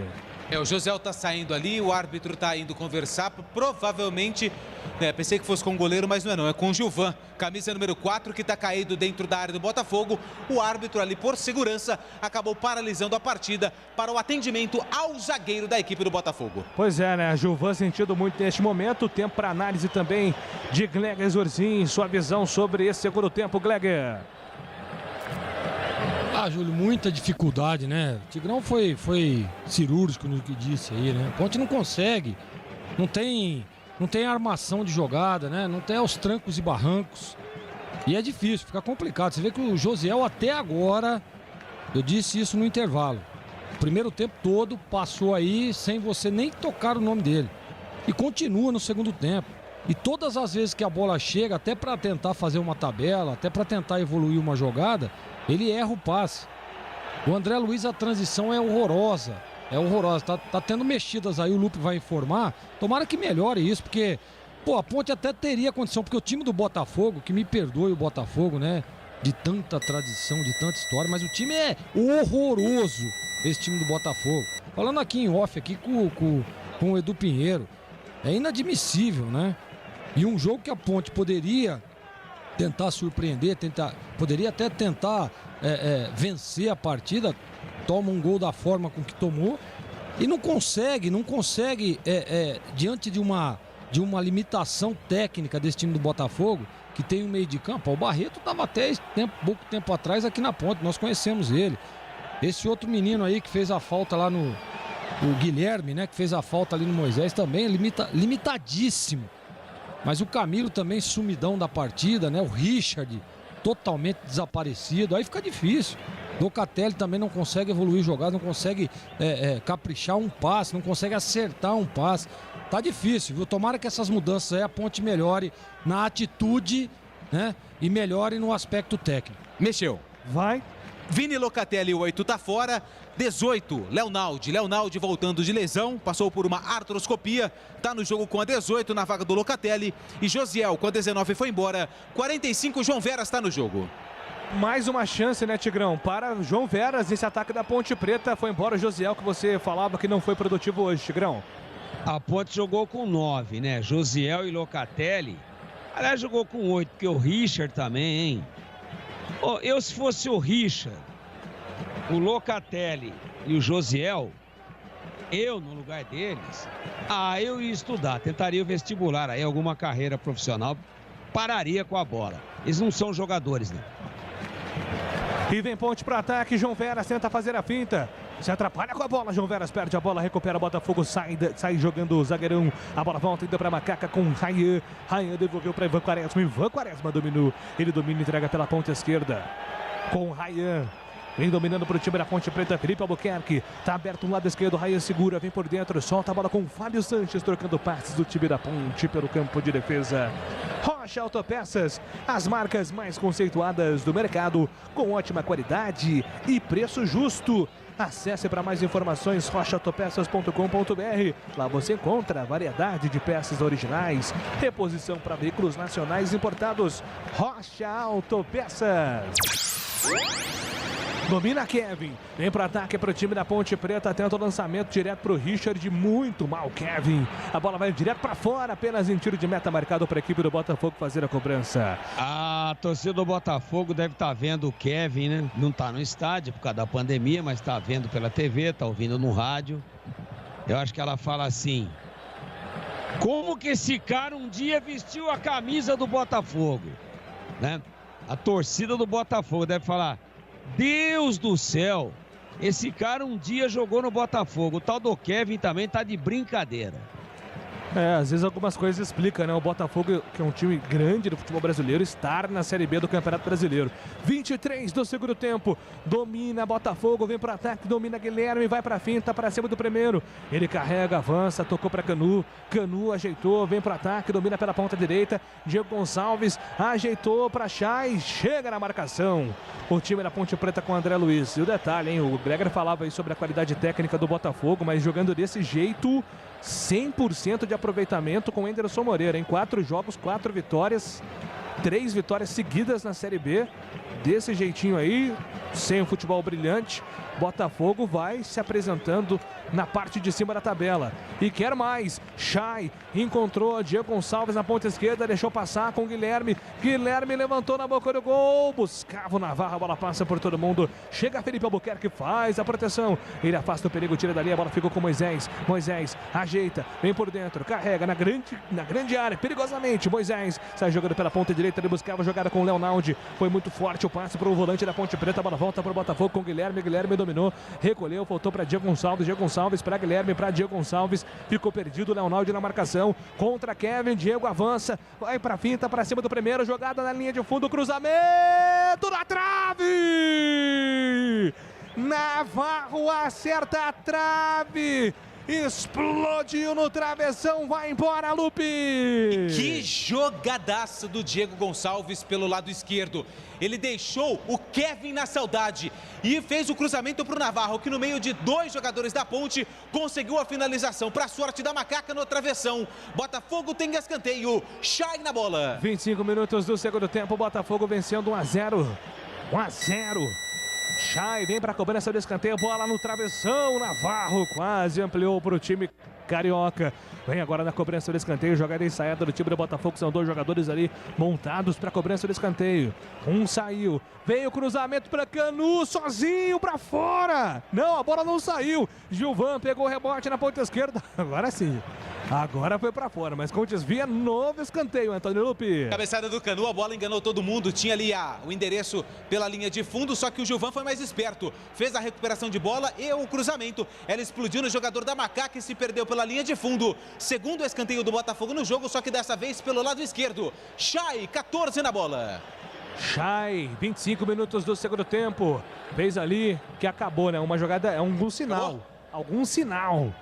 C: O José tá saindo ali, o árbitro tá indo conversar, provavelmente, pensei que fosse com o goleiro, mas não, é com o Gilvan, camisa número 4, que tá caído dentro da área do Botafogo. O árbitro ali, por segurança, acabou paralisando a partida para o atendimento ao zagueiro da equipe do Botafogo.
G: Pois é, né, Gilvan sentido muito neste momento, tempo para análise também de Gleger Zorzin, sua visão sobre esse segundo tempo, Gleger.
B: Júlio, muita dificuldade, né? O Tigrão foi cirúrgico no que disse aí, né? A Ponte não consegue, não tem armação de jogada, né? Não tem aos trancos e barrancos. E é difícil, fica complicado. Você vê que o Josiel até agora, eu disse isso no intervalo, o primeiro tempo todo passou aí sem você nem tocar o nome dele. E continua no segundo tempo. E todas as vezes que a bola chega, até para tentar fazer uma tabela, até para tentar evoluir uma jogada, ele erra o passe. O André Luiz, a transição é horrorosa. Tá tendo mexidas aí, o Lupe vai informar. Tomara que melhore isso, porque a Ponte até teria condição, porque o time do Botafogo, que me perdoe o Botafogo, né? De tanta tradição, de tanta história, mas o time é horroroso, esse time do Botafogo. Falando aqui em off, aqui com o Edu Pinheiro, é inadmissível, né? E um jogo que a Ponte poderia tentar surpreender, poderia até tentar vencer a partida, toma um gol da forma com que tomou e não consegue diante de uma limitação técnica desse time do Botafogo, que tem um meio de campo. O Barreto estava até pouco tempo atrás aqui na Ponte, nós conhecemos ele. Esse outro menino aí que fez a falta lá o Guilherme, né, que fez a falta ali no Moisés, também é limitadíssimo. Mas o Camilo também sumidão da partida, né? O Richard totalmente desaparecido. Aí fica difícil. Locatelli também não consegue evoluir jogada, não consegue caprichar um passe, não consegue acertar um passe. Tá difícil, viu? Tomara que essas mudanças aí a Ponte melhore na atitude, né? E melhore no aspecto técnico.
C: Mexeu.
G: Vai.
C: Vini Locatelli, 8, tá fora. 18, Leonaldi. Leonaldi voltando de lesão, passou por uma artroscopia, tá no jogo com a 18 na vaga do Locatelli. E Josiel com a 19 foi embora. 45, João Veras tá no jogo.
G: Mais uma chance, né, Tigrão? Para João Veras, esse ataque da Ponte Preta. Foi embora o Josiel, que você falava que não foi produtivo hoje, Tigrão.
F: A Ponte jogou com 9, né? Josiel e Locatelli. Aliás, jogou com 8, porque o Richard também, hein? Eu, se fosse o Richard, o Locatelli e o Josiel, eu, no lugar deles, eu ia estudar, tentaria o vestibular, aí alguma carreira profissional, pararia com a bola. Eles não são jogadores, né?
G: E vem Ponte para ataque, João Veras tenta fazer a finta. Se atrapalha com a bola, João Veras perde a bola, recupera o Botafogo, sai jogando o zagueirão. A bola volta ainda para Macaca com Rayan. Rayan devolveu para Ivan Quaresma. Ivan Quaresma dominou. Ele domina e entrega pela ponta esquerda. Com Rayan. Vem dominando para o time da Ponte Preta, Felipe Albuquerque. Tá aberto no lado esquerdo, Rayan segura, vem por dentro, solta a bola com Fábio Sanches, trocando passes do time da Ponte pelo campo de defesa. Rocha Autopeças, as marcas mais conceituadas do mercado, com ótima qualidade e preço justo. Acesse para mais informações rochaautopeças.com.br. Lá você encontra variedade de peças originais, reposição para veículos nacionais importados. Rocha Autopeças. Domina Kevin, vem para ataque para o time da Ponte Preta, tenta o lançamento direto para o Richard, muito mal Kevin. A bola vai direto para fora, apenas em tiro de meta marcado para a equipe do Botafogo fazer a cobrança.
F: A torcida do Botafogo deve estar vendo o Kevin, né? Não está no estádio por causa da pandemia, mas está vendo pela TV, está ouvindo no rádio. Eu acho que ela fala assim: como que esse cara um dia vestiu a camisa do Botafogo, né? A torcida do Botafogo deve falar: Deus do céu, esse cara um dia jogou no Botafogo. O tal do Kevin também tá de brincadeira.
G: Às vezes algumas coisas explicam, né? O Botafogo, que é um time grande do futebol brasileiro, estar na Série B do Campeonato Brasileiro. 23 do segundo tempo, domina Botafogo, vem para ataque, domina Guilherme, vai para finta, para cima do primeiro. Ele carrega, avança, tocou para Canu, Canu ajeitou, vem para ataque, domina pela ponta direita. Diego Gonçalves ajeitou para Chay, chega na marcação. O time da Ponte Preta com o André Luiz. E o detalhe, hein? O Greger falava aí sobre a qualidade técnica do Botafogo, mas jogando desse jeito, 100% de aproveitamento com o Enderson Moreira, em 4 jogos, 4 vitórias, 3 vitórias seguidas na Série B. Desse jeitinho aí, sem o futebol brilhante, Botafogo vai se apresentando na parte de cima da tabela. E quer mais. Chay encontrou Diego Gonçalves na ponta esquerda, deixou passar com Guilherme. Guilherme levantou na boca do gol, buscava o Navarro, a bola passa por todo mundo. Chega Felipe Albuquerque, faz a proteção. Ele afasta o perigo, tira dali, a bola ficou com Moisés. Moisés ajeita, vem por dentro, carrega na grande área, perigosamente. Moisés sai jogando pela ponta direita, ele buscava a jogada com o Leonaldi. Foi muito forte o passe para o volante da Ponte Preta, a bola volta para o Botafogo com Guilherme. Guilherme dominou, recolheu, voltou para Diego Gonçalves. Diego Gonçalves para Guilherme, para Diego Gonçalves. Ficou perdido o Leonaldi na marcação. Contra Kevin, Diego avança, vai para finta, para cima do primeiro. Jogada na linha de fundo, cruzamento na trave! Navarro acerta a trave. Explodiu no travessão, vai embora, Lupe!
C: Que jogadaça do Diego Gonçalves pelo lado esquerdo. Ele deixou o Kevin na saudade e fez o cruzamento para o Navarro, que no meio de 2 jogadores da Ponte conseguiu a finalização. Para sorte da Macaca no travessão. Botafogo tem escanteio. Chay na bola.
G: 25 minutos do segundo tempo, Botafogo vencendo 1-0. 1-0. Chay vem para a cobrança do escanteio, bola no travessão, Navarro quase ampliou para o time carioca. Vem agora na cobrança do escanteio, jogada ensaiada do time do Botafogo, são 2 jogadores ali montados para a cobrança do escanteio. Um saiu, veio o cruzamento para Canu, sozinho para fora. Não, a bola não saiu. Gilvan pegou o rebote na ponta esquerda, agora sim. Agora foi pra fora, mas com desvia, novo escanteio, Antônio Lupe.
C: Cabeçada do Canu, a bola enganou todo mundo. Tinha ali o endereço pela linha de fundo, só que o Gilvan foi mais esperto. Fez a recuperação de bola e o cruzamento. Ela explodiu no jogador da Macaca e se perdeu pela linha de fundo. Segundo escanteio do Botafogo no jogo, só que dessa vez pelo lado esquerdo. Chay, 14 na bola.
G: Chay, 25 minutos do segundo tempo. Fez ali que acabou, né? Uma jogada, algum sinal. Algum sinal.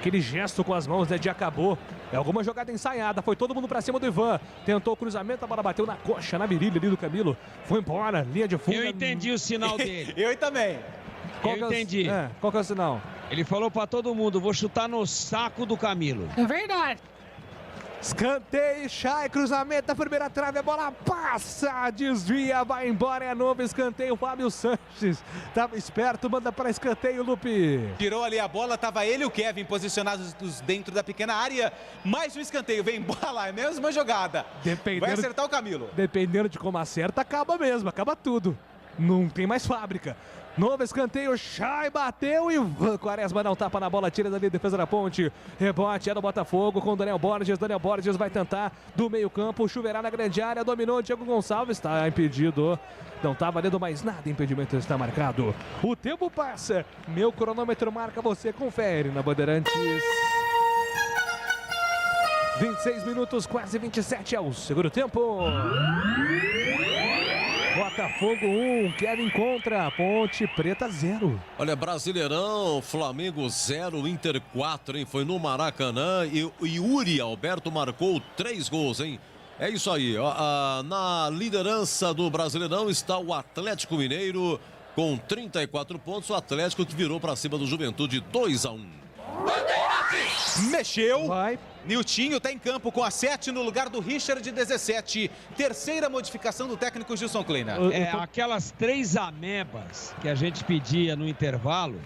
G: aquele gesto com as mãos, né, de acabou. É alguma jogada ensaiada, foi todo mundo pra cima do Ivan. Tentou o cruzamento, a bola bateu na coxa, na virilha ali do Camilo. Foi embora, linha de fundo.
F: Eu entendi o sinal dele.
C: Eu também.
G: Qual
F: eu entendi.
G: Qual que é o sinal?
F: Ele falou pra todo mundo, vou chutar no saco do Camilo.
G: É verdade. Escanteio, Chay, cruzamento da primeira trave, a bola passa, desvia, vai embora, é novo escanteio, Fábio Sanches tava esperto, manda para escanteio, Lupe.
C: Tirou ali a bola, tava ele e o Kevin posicionados dentro da pequena área, mais um escanteio, vem bola, é a mesma jogada. Vai acertar o Camilo.
G: Dependendo de como acerta, acaba mesmo, acaba tudo. Não tem mais fábrica. Novo escanteio, Chay bateu e Quaresma dá um tapa na bola, tira dali, defesa da Ponte. Rebote é do Botafogo com Daniel Borges. Daniel Borges vai tentar do meio campo, chuverar na grande área, dominou Diego Gonçalves, está impedido. Não está valendo mais nada, impedimento está marcado. O tempo passa, meu cronômetro marca, você confere na Bandeirantes. 26 minutos, quase 27 é o segundo tempo. Botafogo 1, Kevin contra, Ponte Preta 0.
A: Olha, Brasileirão, Flamengo 0, Inter 4, hein? Foi no Maracanã e Yuri Alberto marcou 3 gols, hein? É isso aí, ó. Na liderança do Brasileirão está o Atlético Mineiro com 34 pontos. O Atlético que virou para cima do Juventude 2-1.
C: Mexeu. Vai. Niltinho está em campo com a 7 no lugar do Richard, 17. Terceira modificação do técnico Gilson Kleina.
F: Aquelas 3 amebas que a gente pedia no intervalo,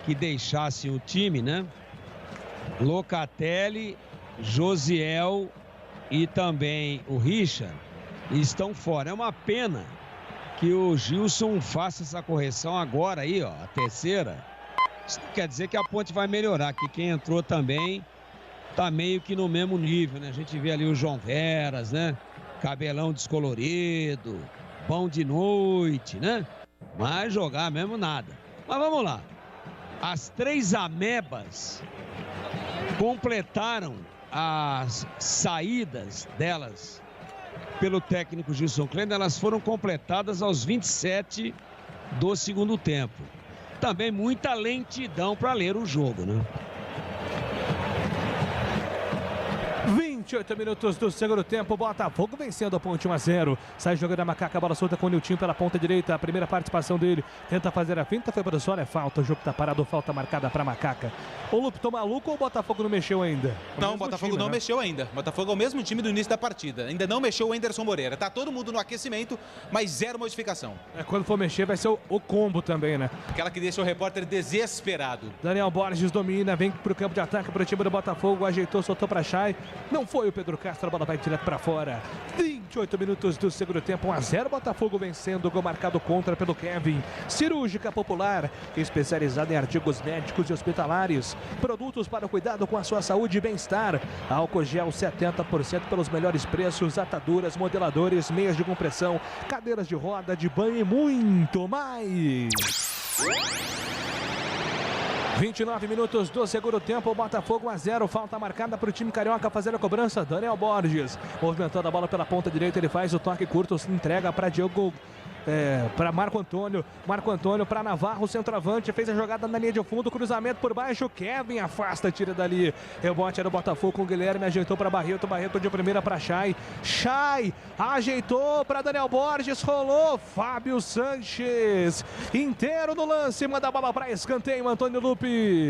F: que deixassem o time, né? Locatelli, Josiel e também o Richard estão fora. É uma pena que o Gilson faça essa correção agora aí, ó, a terceira. Isso não quer dizer que a Ponte vai melhorar, que quem entrou também tá meio que no mesmo nível, né? A gente vê ali o João Veras, né? Cabelão descolorido, bom de noite, né? Mas jogar mesmo nada. Mas vamos lá. As 3 amebas completaram as saídas delas pelo técnico Gilson Kleina. Elas foram completadas aos 27 do segundo tempo. Também muita lentidão para ler o jogo, né?
G: 28 minutos do segundo tempo, Botafogo vencendo a Ponte 1-0. Sai jogando a Macaca, bola solta com o Niltinho pela ponta direita. A primeira participação dele, tenta fazer a finta, foi para o Sol, é falta. O jogo tá parado, falta marcada para Macaca. O Lupe, tô maluco ou o Botafogo não mexeu ainda?
C: Não, o Botafogo time, não mexeu ainda. O Botafogo é o mesmo time do início da partida. Ainda não mexeu o Anderson Moreira. Tá todo mundo no aquecimento, mas 0 modificação.
G: Quando for mexer vai ser o combo também, né?
C: Aquela que deixa o repórter desesperado.
G: Daniel Borges domina, vem pro campo de ataque pro time do Botafogo, ajeitou, soltou pra Chay. Não foi o Pedro Castro, a bola vai direto pra fora. 28 minutos do segundo tempo, 1-0, Botafogo vencendo, gol marcado contra pelo Kevin. Cirúrgica Popular, especializada em artigos médicos e hospitalares. Produtos para o cuidado com a sua saúde e bem-estar. Álcool gel 70% pelos melhores preços, ataduras, modeladores, meias de compressão, cadeiras de roda, de banho e muito mais. 29 minutos do segundo tempo, Botafogo 1-0, falta marcada para o time carioca fazer a cobrança. Daniel Borges movimentando a bola pela ponta direita, ele faz o toque curto, se entrega para Diego, para Marco Antônio para Navarro, centroavante, fez a jogada na linha de fundo, cruzamento por baixo, Kevin afasta, tira dali, rebote era o Botafogo com o Guilherme, ajeitou para Barreto de primeira para Chay, ajeitou para Daniel Borges, rolou, Fábio Sanches, inteiro no lance, manda a bola para escanteio, Antônio Lupe.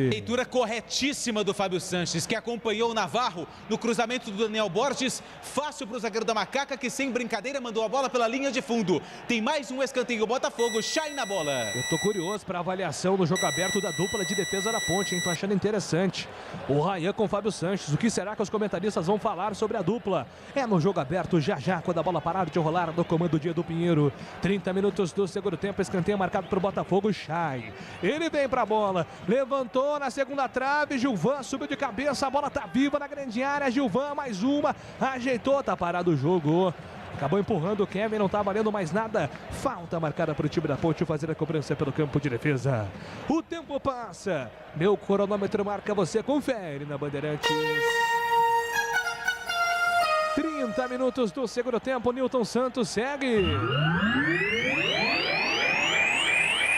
C: Leitura corretíssima do Fábio Sanches, que acompanhou o Navarro no cruzamento do Daniel Borges, fácil para o zagueiro da Macaca, que sem brincadeira mandou a bola pela linha de fundo. Tem mais um escanteio, Botafogo, Chay na bola.
G: Eu tô curioso para a avaliação do jogo aberto da dupla de defesa da Ponte, hein? Tô achando interessante. O Ryan com o Fábio Sanches, o que será que os comentaristas vão falar sobre a dupla? É no jogo aberto já, quando a bola parar de rolar no comando de Edu Pinheiro. 30 minutos do segundo tempo, escanteio marcado pro Botafogo, Chay. Ele vem pra bola, levantou na segunda trave, Gilvan subiu de cabeça, a bola tá viva na grande área, Gilvan mais uma, ajeitou, tá parado o jogo. Acabou empurrando o Kevin, não tá valendo mais nada. Falta marcada para o time da Ponte fazer a cobrança pelo campo de defesa. O tempo passa. Meu cronômetro marca, você confere na Bandeirantes. 30 minutos do segundo tempo, Nilton Santos segue.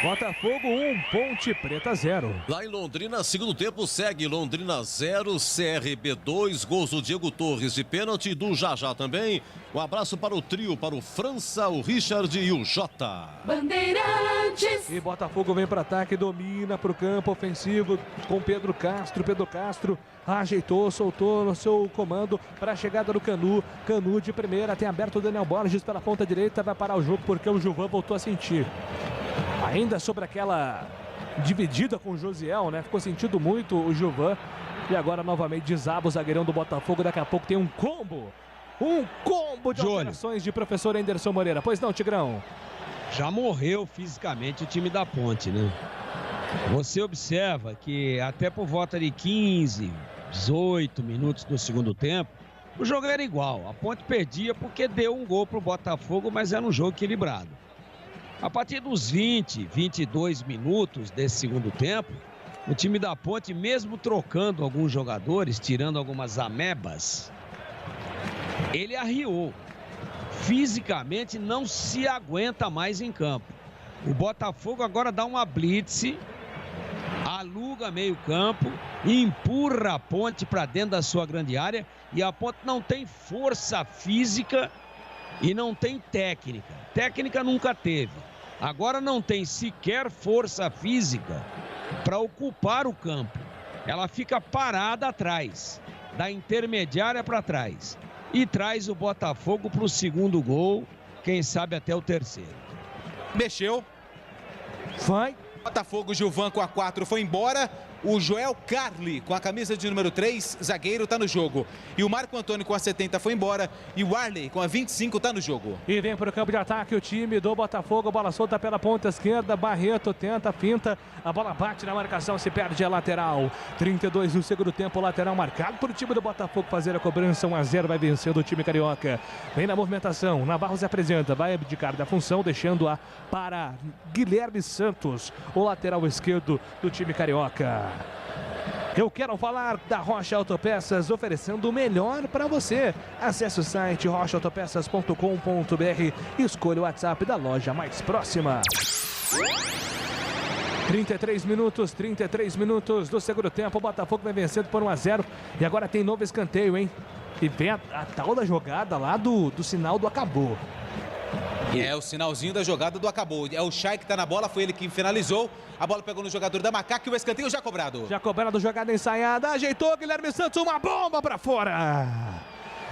G: Botafogo 1, Ponte Preta 0.
A: Lá em Londrina, segundo tempo segue Londrina 0, CRB 2, gols do Diego Torres de pênalti, do Jajá também. Um abraço para o trio, para o França, o Richard e o Jota.
D: Bandeirantes.
G: E Botafogo vem para ataque, domina para o campo ofensivo com Pedro Castro. Pedro Castro ajeitou, soltou no seu comando para a chegada do Canu. Canu de primeira, tem aberto o Daniel Borges pela ponta direita, vai parar o jogo porque o Gilvan voltou a sentir. Ainda sobre aquela dividida com o Josiel, né? Ficou sentindo muito o Gilvan. E agora novamente desaba o zagueirão do Botafogo. Daqui a pouco tem um combo. Um combo de alterações de professor Anderson Moreira. Pois não, Tigrão?
F: Já morreu fisicamente o time da Ponte, né? Você observa que até por volta de 15, 18 minutos do segundo tempo, o jogo era igual. A Ponte perdia porque deu um gol pro Botafogo, mas era um jogo equilibrado. A partir dos 20, 22 minutos desse segundo tempo, o time da Ponte, mesmo trocando alguns jogadores, tirando algumas amebas, ele arriou. Fisicamente não se aguenta mais em campo. O Botafogo agora dá uma blitz, aluga meio campo, empurra a Ponte para dentro da sua grande área e a Ponte não tem força física e não tem técnica. Técnica nunca teve. Agora não tem sequer força física para ocupar o campo. Ela fica parada atrás, da intermediária para trás. E traz o Botafogo para o segundo gol, quem sabe até o terceiro.
C: Mexeu.
G: Vai.
C: Botafogo, Gilvan com a 4 foi embora. O Joel Carli, com a camisa de número 3, zagueiro, está no jogo. E o Marco Antônio com a 70 foi embora. E o Arley com a 25 está no jogo.
G: E vem para o campo de ataque o time do Botafogo. Bola solta pela ponta esquerda. Barreto tenta, finta. A bola bate na marcação, se perde a lateral. 32 no segundo tempo, lateral marcado para o time do Botafogo fazer a cobrança. 1-0, vai vencendo o time carioca. Vem na movimentação. Navarro se apresenta, vai abdicar da função, deixando-a para Guilherme Santos, o lateral esquerdo do time carioca. Eu quero falar da Rocha Autopeças, oferecendo o melhor para você. Acesse o site rochaautopeças.com.br e escolha o WhatsApp da loja mais próxima. 33 minutos do segundo tempo. O Botafogo vai vencendo por 1-0. E agora tem novo escanteio, hein? E vem a tal da jogada lá do sinal do acabou.
C: É o sinalzinho da jogada do acabou. É o Chay que está na bola, foi ele que finalizou. A bola pegou no jogador da Macaca e o escanteio já cobrado.
G: Já cobrado, jogada ensaiada. Ajeitou Guilherme Santos, uma bomba para fora.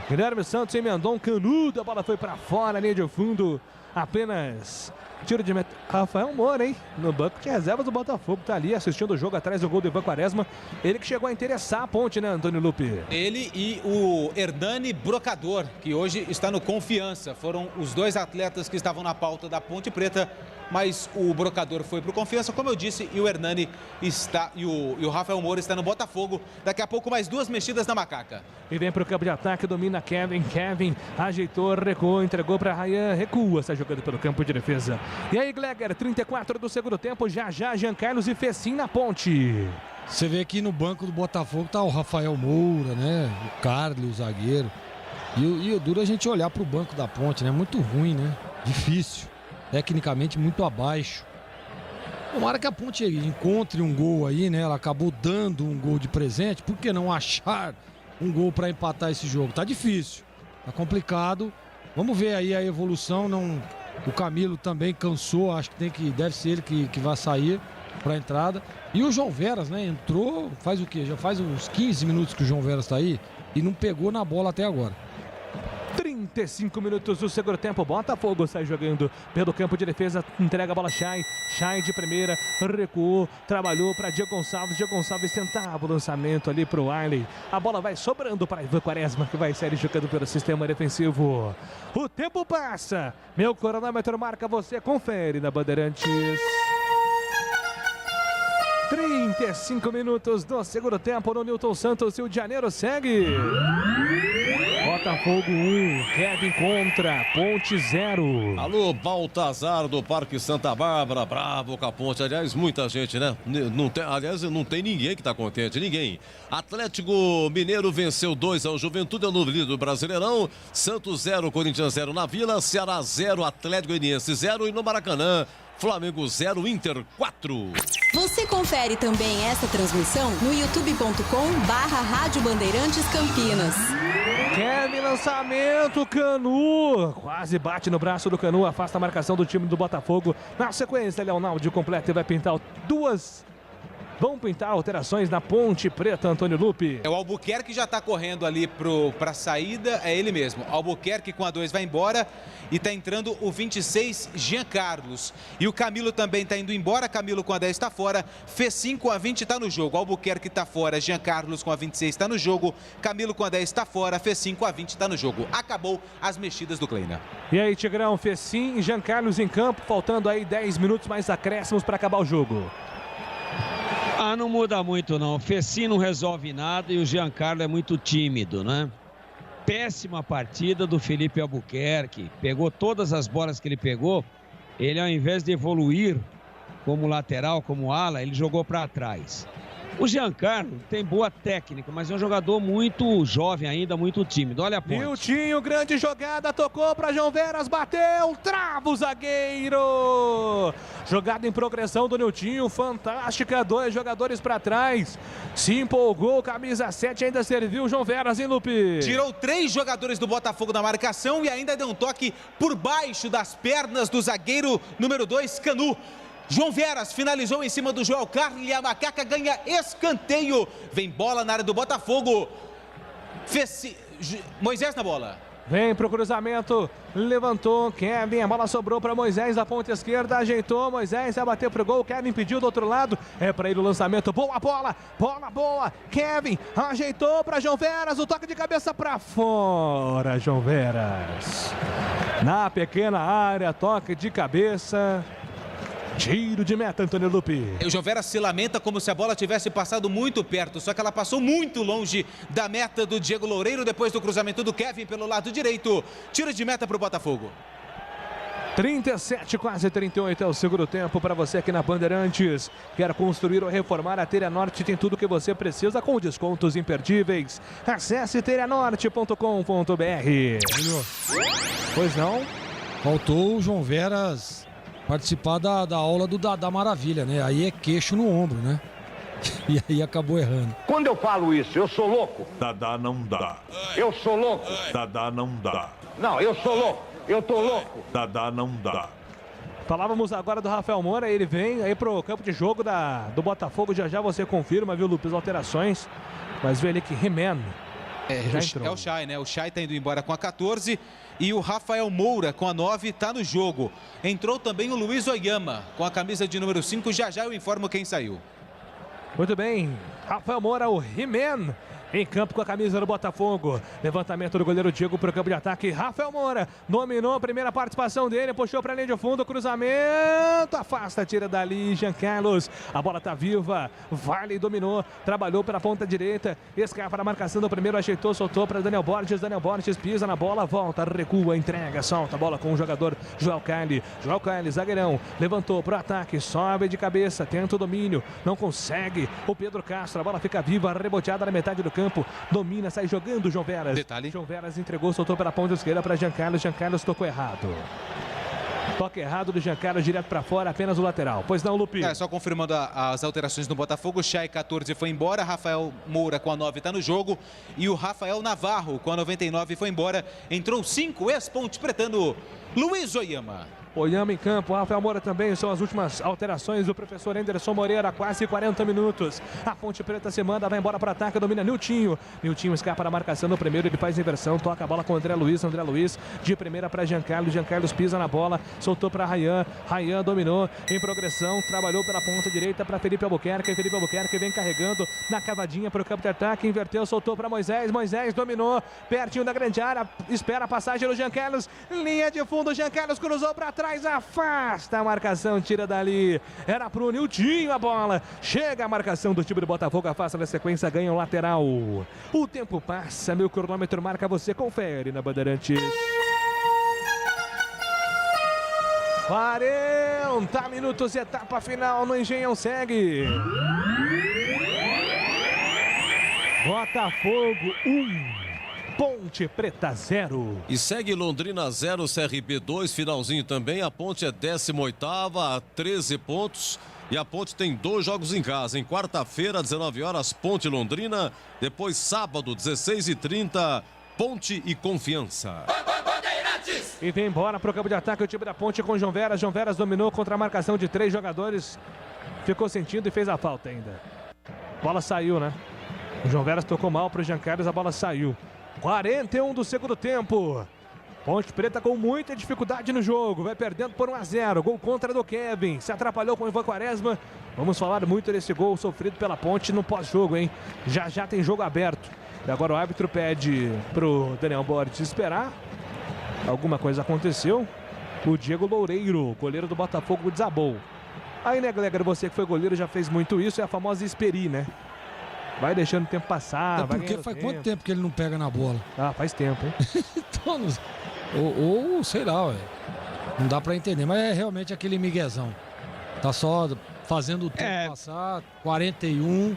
G: Guilherme Santos emendou um canudo. A bola foi para fora, linha de fundo. Apenas tiro de meta. Rafael Moura, hein? No banco de reservas do Botafogo. Tá ali assistindo o jogo atrás do gol do Ivan Quaresma. Ele que chegou a interessar a Ponte, né, Antônio Lupe?
C: Ele e o Hernani Brocador, que hoje está no Confiança. Foram os dois atletas que estavam na pauta da Ponte Preta, mas o Brocador foi para o Confiança, como eu disse, e o Hernani está, e o Rafael Moura está no Botafogo. Daqui a pouco mais duas mexidas na Macaca.
G: E vem para o campo de ataque, domina Kevin, ajeitou, recuou, entregou para Ryan, recua, está jogando pelo campo de defesa. E aí, Gleger, 34 do segundo tempo, já Jean Carlos e Fecim na Ponte.
B: Você vê aqui no banco do Botafogo tá o Rafael Moura, né? O Carlos, o zagueiro. E o duro é a gente olhar pro banco da Ponte, né? Muito ruim, né? Difícil. Tecnicamente muito abaixo. Tomara que a Ponte encontre um gol aí, né? Ela acabou dando um gol de presente. Por que não achar um gol para empatar esse jogo? Tá difícil. Tá complicado. Vamos ver aí a evolução. O Camilo também cansou. Acho que deve ser ele que vai sair para a entrada. E o João Veras, né? Entrou, faz o quê? Já faz uns 15 minutos que o João Veras tá aí e não pegou na bola até agora.
G: 35 minutos do segundo tempo, Botafogo sai jogando pelo campo de defesa, entrega a bola Chay de primeira, recuou, trabalhou para Diego Gonçalves tentava o lançamento ali para o Arley, a bola vai sobrando para Ivan Quaresma, que vai sair jogando pelo sistema defensivo. O tempo passa, meu cronômetro marca, você confere na Bandeirantes. 35 minutos do segundo tempo no Newton Santos, Rio de Janeiro segue. Botafogo 1, Kevin contra, Ponte 0.
A: Alô, Baltazar do Parque Santa Bárbara, bravo com a Ponte. Aliás, muita gente, né? Não tem ninguém que tá contente, ninguém. Atlético Mineiro venceu 2 ao Juventude, é o novo líder do Brasileirão. Santos 0, Corinthians 0 na Vila, Ceará 0, Atlético Goianiense 0 e no Maracanã. Flamengo 0, Inter 4.
N: Você confere também essa transmissão no youtube.com/Rádio Bandeirantes Campinas.
G: Kevin, lançamento, Canu. Quase bate no braço do Canu, afasta a marcação do time do Botafogo. Na sequência, Leonardo completa e vai pintar duas. Vão pintar alterações na Ponte Preta, Antônio Lupi.
C: O Albuquerque já está correndo ali para a saída, é ele mesmo. Albuquerque com a 2 vai embora e está entrando o 26, Jean Carlos. E o Camilo também está indo embora, Camilo com a 10 está fora, Fecim com a 20 está no jogo. Albuquerque está fora, Jean Carlos com a 26 está no jogo, Camilo com a 10 está fora, Fecim com a 20 está no jogo. Acabou as mexidas do Kleina.
G: E aí, Tigrão, Fecim e Jean Carlos em campo, faltando aí 10 minutos mais acréscimos para acabar o jogo.
F: Não muda muito não, o Fecim não resolve nada e o Giancarlo é muito tímido, né? Péssima partida do Felipe Albuquerque, pegou todas as bolas que ele pegou, ele ao invés de evoluir como lateral, como ala, ele jogou para trás. O Giancarlo tem boa técnica, mas é um jogador muito jovem ainda, muito tímido. Olha a ponte.
G: Niltinho, grande jogada, tocou para João Veras, bateu, trava o zagueiro. Jogada em progressão do Niltinho, fantástica, 2 jogadores para trás. Se empolgou, camisa 7 ainda serviu, João Veras, hein, Lupe?
C: Tirou 3 jogadores do Botafogo da marcação e ainda deu um toque por baixo das pernas do zagueiro número 2, Canu. João Veras finalizou em cima do Joel Carlos e a Macaca ganha escanteio. Vem bola na área do Botafogo. Moisés na bola.
G: Vem pro cruzamento, levantou, Kevin, a bola sobrou para Moisés da ponta esquerda, ajeitou, Moisés vai bater pro gol, Kevin pediu do outro lado, é para ele o lançamento, boa bola, bola boa, Kevin ajeitou para João Veras, o toque de cabeça para fora, João Veras. Na pequena área, toque de cabeça. Tiro de meta, Antônio Lupi.
C: O João Veras se lamenta como se a bola tivesse passado muito perto, só que ela passou muito longe da meta do Diego Loureiro depois do cruzamento do Kevin pelo lado direito. Tiro de meta para o Botafogo.
G: 37, quase 38 é o segundo tempo para você aqui na Bandeirantes. Quer construir ou reformar? A Telha Norte tem tudo que você precisa com descontos imperdíveis. Acesse telhanorte.com.br. Pois não?
B: Faltou o João Veras participar da aula do Dadá Maravilha, né? Aí é queixo no ombro, né? E aí acabou errando.
P: Quando eu falo isso, eu sou louco?
Q: Dadá não dá.
P: Eu sou louco?
Q: Dadá não dá.
P: Não, eu sou louco. Eu tô louco.
Q: Dadá não dá.
G: Falávamos agora do Rafael Moura, ele vem aí pro campo de jogo do Botafogo, já você confirma, viu, Lupe, as alterações. Mas vê ali que He-Man já entrou.
C: É o Chay, né? O Chay tá indo embora com a 14 e o Rafael Moura com a 9 tá no jogo. Entrou também o Luiz Oyama com a camisa de número 5, já eu informo quem saiu.
G: Muito bem, Rafael Moura, o He-Man, em campo com a camisa do Botafogo. Levantamento do goleiro Diego para o campo de ataque. Rafael Moura dominou a primeira participação dele, puxou para a linha de fundo, cruzamento, afasta, tira dali, Jean Carlos. A bola está viva, Vale dominou, trabalhou pela ponta direita, escapa na marcação do primeiro, ajeitou, soltou para Daniel Borges pisa na bola, volta, recua, entrega, solta a bola com o jogador Joel Carli, zagueirão, levantou para o ataque, sobe de cabeça, tenta o domínio, não consegue, o Pedro Castro, a bola fica viva, reboteada na metade do campo, domina, sai jogando o João Veras.
C: Detalhe.
G: João Veras entregou, soltou pela ponta esquerda para Jean Carlos tocou errado. Toque errado do Jean Carlos, direto para fora, apenas o lateral. Pois não, Lupi?
C: Só confirmando as alterações no Botafogo, Chay 14 foi embora, Rafael Moura com a 9 está no jogo e o Rafael Navarro com a 99 foi embora. Entrou 5, ex-Ponte Pretano, Luiz Oyama.
G: Oyama em campo, Rafael Moura também, são as últimas alterações do professor Anderson Moreira, quase 40 minutos. A Ponte Preta se manda, vai embora para ataque, domina Niltinho. Niltinho escapa na marcação no primeiro, ele faz inversão, toca a bola com o André Luiz de primeira para Jean Carlos pisa na bola, soltou para Rayan dominou em progressão, trabalhou pela ponta direita para Felipe Albuquerque vem carregando na cavadinha para o campo de ataque, inverteu, soltou para Moisés dominou, pertinho da grande área, espera a passagem do Jean Carlos, linha de fundo, Jean Carlos cruzou para trás, afasta a marcação, tira dali, era pro Niltinho a bola, chega a marcação do time do Botafogo, afasta na sequência, ganha o lateral. O tempo passa, meu cronômetro marca, você confere na Bandeirantes. 40 minutos, etapa final no Engenhão, segue. Botafogo 1, Ponte Preta 0.
A: E segue Londrina 0, CRB 2, finalzinho também. A Ponte é 18ª, a 13 pontos. E a Ponte tem 2 jogos em casa. Em quarta-feira, 19 horas, Ponte Londrina. Depois, sábado, 16h30, Ponte e Confiança.
G: E vem embora pro campo de ataque o time da Ponte com João Veras. João Veras dominou contra a marcação de 3 jogadores. Ficou sentindo e fez a falta ainda. Bola saiu, né? O João Veras tocou mal pro Jean Carlos, a bola saiu. 41 do segundo tempo. Ponte Preta com muita dificuldade no jogo. Vai perdendo por 1-0. Gol contra do Kevin. Se atrapalhou com o Ivan Quaresma. Vamos falar muito desse gol sofrido pela Ponte no pós-jogo, hein? Já tem jogo aberto. E agora o árbitro pede pro Daniel Borges esperar. Alguma coisa aconteceu. O Diego Loureiro, goleiro do Botafogo, desabou. Aí, né, Gleger, você que foi goleiro já fez muito isso. É a famosa esperi, né? Vai deixando o tempo passar.
B: É porque faz quanto tempo que ele não pega na bola?
G: Ah, faz tempo, hein?
B: Então, ou sei lá, ué. Não dá pra entender, mas é realmente aquele miguezão. Tá só fazendo o tempo passar, 41.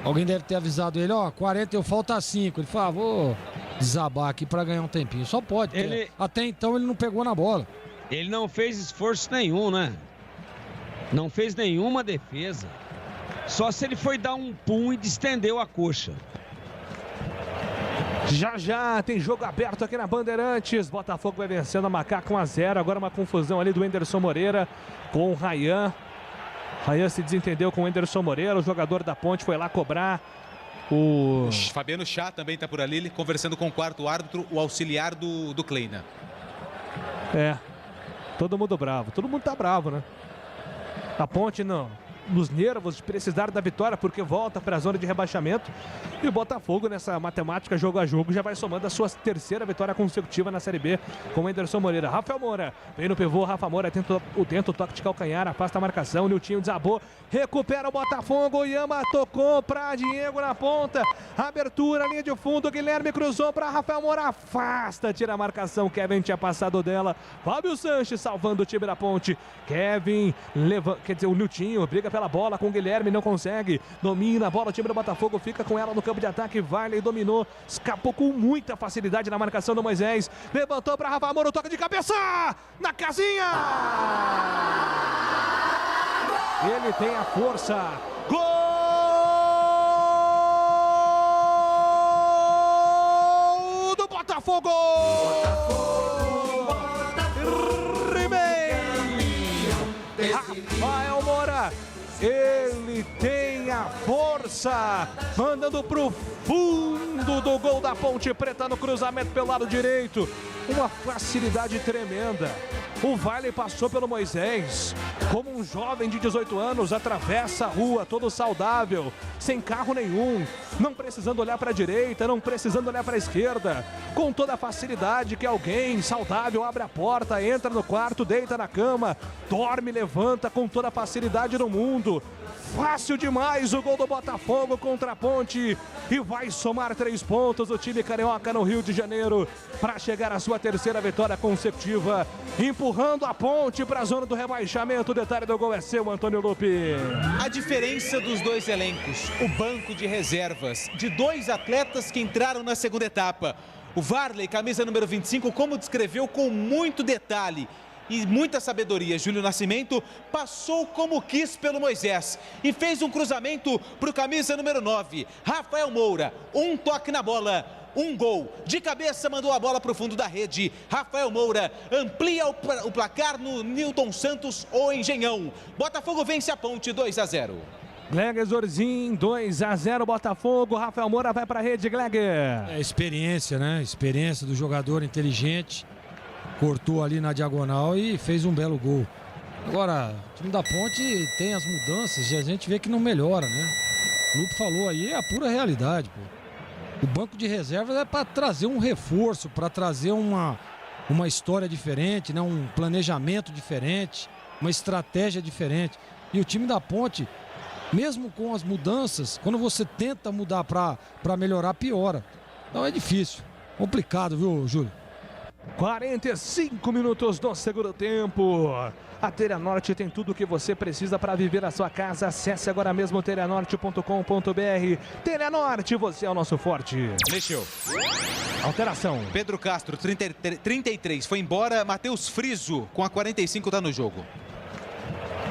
B: Alguém deve ter avisado ele, 40, falta 5. Ele falou, vou desabar aqui pra ganhar um tempinho. Só pode. Até então ele não pegou na bola.
F: Ele não fez esforço nenhum, né? Não fez nenhuma defesa. Só se ele foi dar um pum e distendeu a coxa.
G: Já tem jogo aberto aqui na Bandeirantes. Botafogo vai vencendo a Macaca 1-0. Agora uma confusão ali do Enderson Moreira com o Rayan. Rayan se desentendeu com o Enderson Moreira. O jogador da Ponte foi lá cobrar. O
C: Fabiano Chá também está por ali, conversando com o quarto árbitro, o auxiliar do Kleina.
G: Todo mundo bravo. Todo mundo tá bravo, né? A Ponte nos nervos de precisar da vitória, porque volta para a zona de rebaixamento. E o Botafogo, nessa matemática jogo a jogo, já vai somando a sua terceira vitória consecutiva na Série B com o Enderson Moreira. Rafael Moura vem no pivô, Rafa Moura tenta o toque de calcanhar, afasta a marcação, Niltinho desabou, recupera o Botafogo, Yama tocou para Diego na ponta, abertura, linha de fundo, Guilherme cruzou para Rafael Moura, afasta, tira a marcação, Kevin tinha passado dela, Fábio Sanches salvando o time da Ponte, Kevin leva, quer dizer, o Niltinho briga pela bola com o Guilherme, não consegue, domina a bola, o time do Botafogo fica com ela no campo de ataque, Varley dominou, escapou com muita facilidade na marcação do Moisés, levantou para Rafa Moura, toque de cabeça, na casinha! Ele tem a força, gol do Botafogo! Rafael Moura, ele tem a força, mandando pro fundo do gol da Ponte Preta no cruzamento pelo lado direito. Uma facilidade tremenda. O Varley passou pelo Moisés, como um jovem de 18 anos, atravessa a rua, todo saudável, sem carro nenhum, não precisando olhar para a direita, não precisando olhar para a esquerda, com toda a facilidade que alguém saudável abre a porta, entra no quarto, deita na cama, dorme, levanta com toda a facilidade do mundo. Fácil demais o gol do Botafogo contra a Ponte e vai somar 3 pontos o time carioca no Rio de Janeiro para chegar à sua terceira vitória consecutiva, empurrando a Ponte para a zona do rebaixamento. O detalhe do gol é seu, Antônio Lupi.
C: A diferença dos dois elencos, o banco de reservas de 2 atletas que entraram na segunda etapa. O Varley, camisa número 25, como descreveu com muito detalhe e muita sabedoria, Júlio Nascimento passou como quis pelo Moisés e fez um cruzamento para o camisa número 9, Rafael Moura, um toque na bola, um gol, de cabeça mandou a bola para o fundo da rede, Rafael Moura amplia o placar no Nilton Santos, o Engenhão. Botafogo vence a Ponte 2-0.
G: Gleger Zorzin, 2-0 Botafogo, Rafael Moura vai para a rede, Gleger.
B: Experiência, né? Experiência do jogador inteligente. Cortou ali na diagonal e fez um belo gol. Agora, o time da Ponte tem as mudanças e a gente vê que não melhora, né? O Lupe falou aí, é a pura realidade, pô. O banco de reservas é para trazer um reforço, para trazer uma história diferente, né? Um planejamento diferente, uma estratégia diferente. E o time da Ponte, mesmo com as mudanças, quando você tenta mudar para melhorar, piora. Então é difícil, complicado, viu, Júlio?
G: 45 minutos do segundo tempo. A Telha Norte tem tudo o que você precisa para viver a sua casa. Acesse agora mesmo telhanorte.com.br. Telha Norte, você é o nosso forte.
C: Mexeu.
G: Alteração.
C: Pedro Castro, 33, foi embora. Matheus Friso, com a 45, tá no jogo.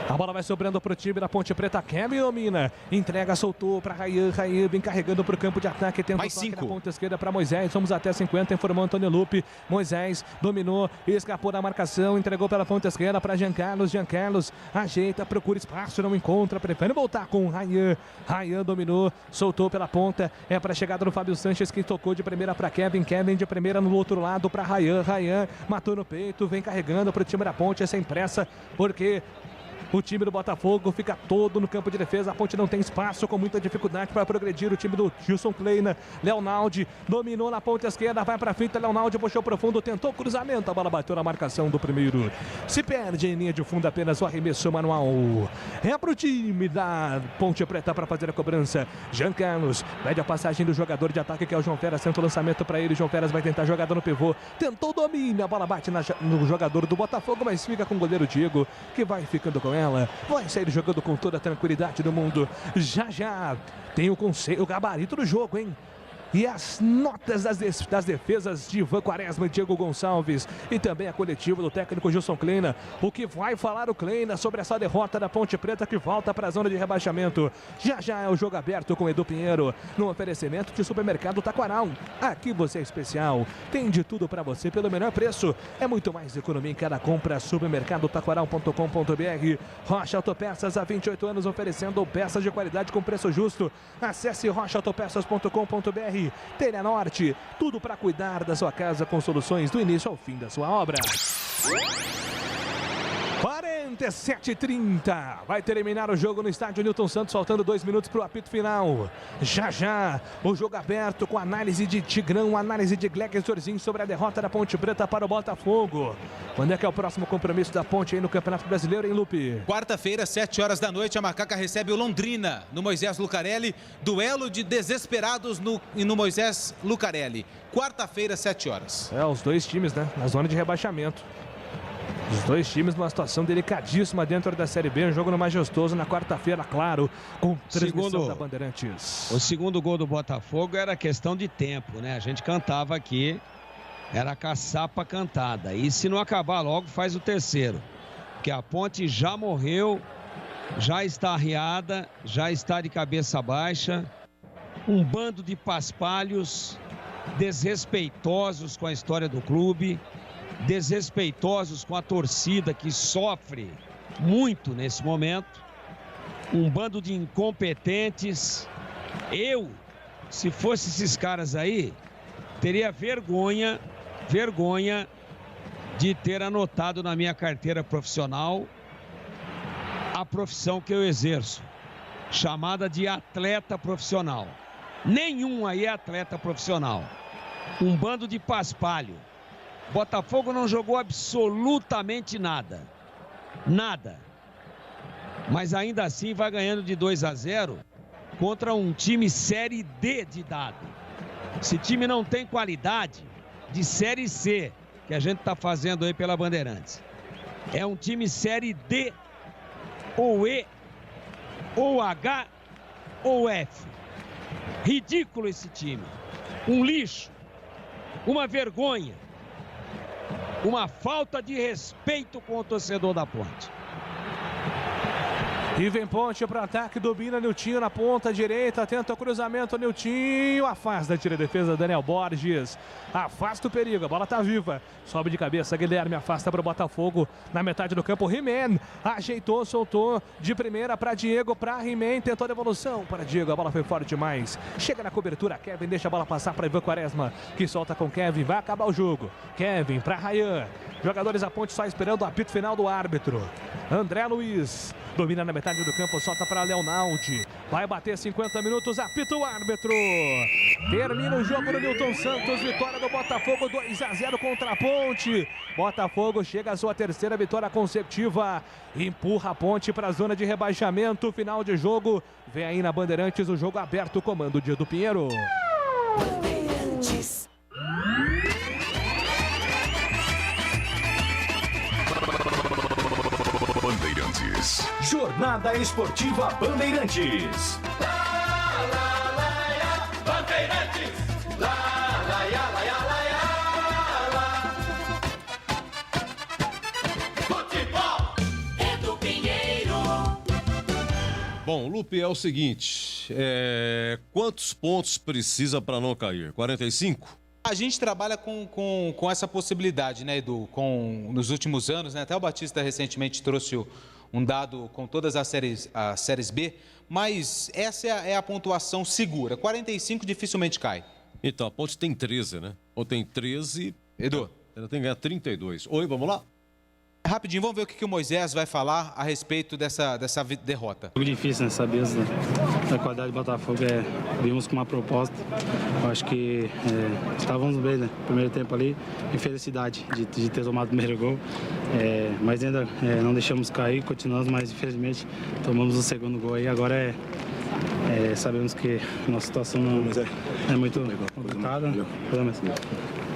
G: A bola vai sobrando para o time da Ponte Preta. Kevin domina. Entrega, soltou para Rayan. Rayan vem carregando para o campo de ataque. Tenta
C: mais 5.
G: Na ponta esquerda para Moisés. Vamos até 50. Informou Antônio Lupe. Moisés dominou. Escapou da marcação. Entregou pela ponta esquerda para Jean Carlos. Jean Carlos ajeita, procura espaço. Não encontra. Prefere voltar com Rayan. Rayan dominou. Soltou pela ponta. É para a chegada do Fábio Sanches, que tocou de primeira para Kevin. Kevin de primeira no outro lado para Rayan. Rayan matou no peito. Vem carregando para o time da Ponte. Sem pressa, porque o time do Botafogo fica todo no campo de defesa. A Ponte não tem espaço, com muita dificuldade para progredir. O time do Gilson Kleina. Leonaldi dominou na ponta esquerda, vai para frente. Leonaldi puxou profundo, tentou cruzamento. A bola bateu na marcação do primeiro. Se perde em linha de fundo, apenas o arremesso manual. É para o time da Ponte Preta para fazer a cobrança. Jean Carlos pede a passagem do jogador de ataque, que é o João Feras. Tenta o lançamento para ele. João Feras vai tentar jogada no pivô. Tentou o domínio. A bola bate no jogador do Botafogo, mas fica com o goleiro Diego, que vai ficando com ela. Vai sair jogando com toda a tranquilidade do mundo. Já tem o gabarito do jogo, hein? E as notas das defesas de Ivan Quaresma e Diego Gonçalves. E também a coletiva do técnico Gilson Kleina. O que vai falar o Kleina sobre essa derrota da Ponte Preta, que volta para a zona de rebaixamento. Já é o jogo aberto com Edu Pinheiro. No oferecimento de Supermercado Taquaral. Aqui você é especial. Tem de tudo para você pelo menor preço. É muito mais economia em cada compra. Supermercadotaquaral.com.br. Rocha Autopeças, há 28 anos oferecendo peças de qualidade com preço justo. Acesse rochaautopeças.com.br. Telha Norte, tudo para cuidar da sua casa com soluções do início ao fim da sua obra. 47h30. Vai terminar o jogo no estádio Newton Santos, faltando 2 minutos para o apito final. Já o jogo aberto com análise de Tigrão, análise de Gleck Zorzinho sobre a derrota da Ponte Preta para o Botafogo. Quando é que é o próximo compromisso da Ponte aí no Campeonato Brasileiro, hein, Lupe?
C: Quarta-feira, 7 horas da noite, a Macaca recebe o Londrina no Moisés Lucarelli. Duelo de desesperados no Moisés Lucarelli. Quarta-feira, 7 horas.
G: Os dois times, né? Na zona de rebaixamento. Os dois times numa situação delicadíssima dentro da Série B. Um jogo no Majestoso na quarta-feira, claro, com transmissão da Bandeirantes.
F: O segundo gol do Botafogo era questão de tempo, né? A gente cantava aqui, era caçapa cantada. E se não acabar logo, faz o terceiro. Porque a Ponte já morreu, já está arriada, já está de cabeça baixa. Um bando de paspalhos desrespeitosos com a história do clube, desrespeitosos com a torcida, que sofre muito nesse momento. Um bando de incompetentes. Eu, se fosse esses caras aí, teria vergonha de ter anotado na minha carteira profissional a profissão que eu exerço, chamada de atleta profissional. Nenhum aí é atleta profissional. Um bando de paspalho. Botafogo não jogou absolutamente nada. Nada. Mas ainda assim vai ganhando de 2-0 contra um time Série D de dado. Esse time não tem qualidade de Série C, que a gente está fazendo aí pela Bandeirantes. É um time Série D, ou E, ou H, ou F. Ridículo esse time. Um lixo. Uma vergonha. Uma falta de respeito com o torcedor da Ponte.
G: E vem Ponte para ataque, domina Niltinho na ponta direita, tenta o cruzamento, Niltinho afasta, tira a defesa, Daniel Borges, afasta o perigo, a bola tá viva, sobe de cabeça, Guilherme afasta para o Botafogo, na metade do campo, He-Man ajeitou, soltou de primeira para Diego, para He-Man, tentou a devolução para Diego, a bola foi forte demais, chega na cobertura, Kevin deixa a bola passar para Ivan Quaresma, que solta com Kevin, vai acabar o jogo, Kevin para Rayan, jogadores da Ponte só esperando o apito final do árbitro, André Luiz domina na metade do campo, solta para Leonaldi. Vai bater 50 minutos, apita o árbitro. Termina o jogo no Newton Santos, vitória do Botafogo, 2-0 contra a Ponte. Botafogo chega à sua terceira vitória consecutiva. Empurra a Ponte para a zona de rebaixamento. Final de jogo. Vem aí na Bandeirantes o jogo aberto, comando de Edu Pinheiro.
D: Bandeirantes.
E: Bandeirantes.
I: Jornada Esportiva Bandeirantes.
D: Bandeirantes, futebol, Edu Pinheiro.
A: Bom, Lupe, é o seguinte, quantos pontos precisa para não cair? 45?
C: A gente trabalha com essa possibilidade, né, Edu? Nos últimos anos, né? Até o Batista recentemente trouxe um dado com todas as séries B, mas essa é a pontuação segura. 45 dificilmente cai.
A: Então, a Ponte tem 13, né? Ou tem 13...
C: Edu.
A: Ela tem que ganhar 32. Oi, vamos lá?
C: Rapidinho, vamos ver o que o Moisés vai falar a respeito dessa derrota.
R: Muito difícil, né? Saber da qualidade do Botafogo. Vimos com uma proposta. Eu acho que estávamos bem, né? Primeiro tempo ali, infelicidade de ter tomado o primeiro gol. Mas ainda não deixamos cair, continuamos, mas infelizmente tomamos o segundo gol aí. Agora sabemos que a nossa situação não é muito complicada.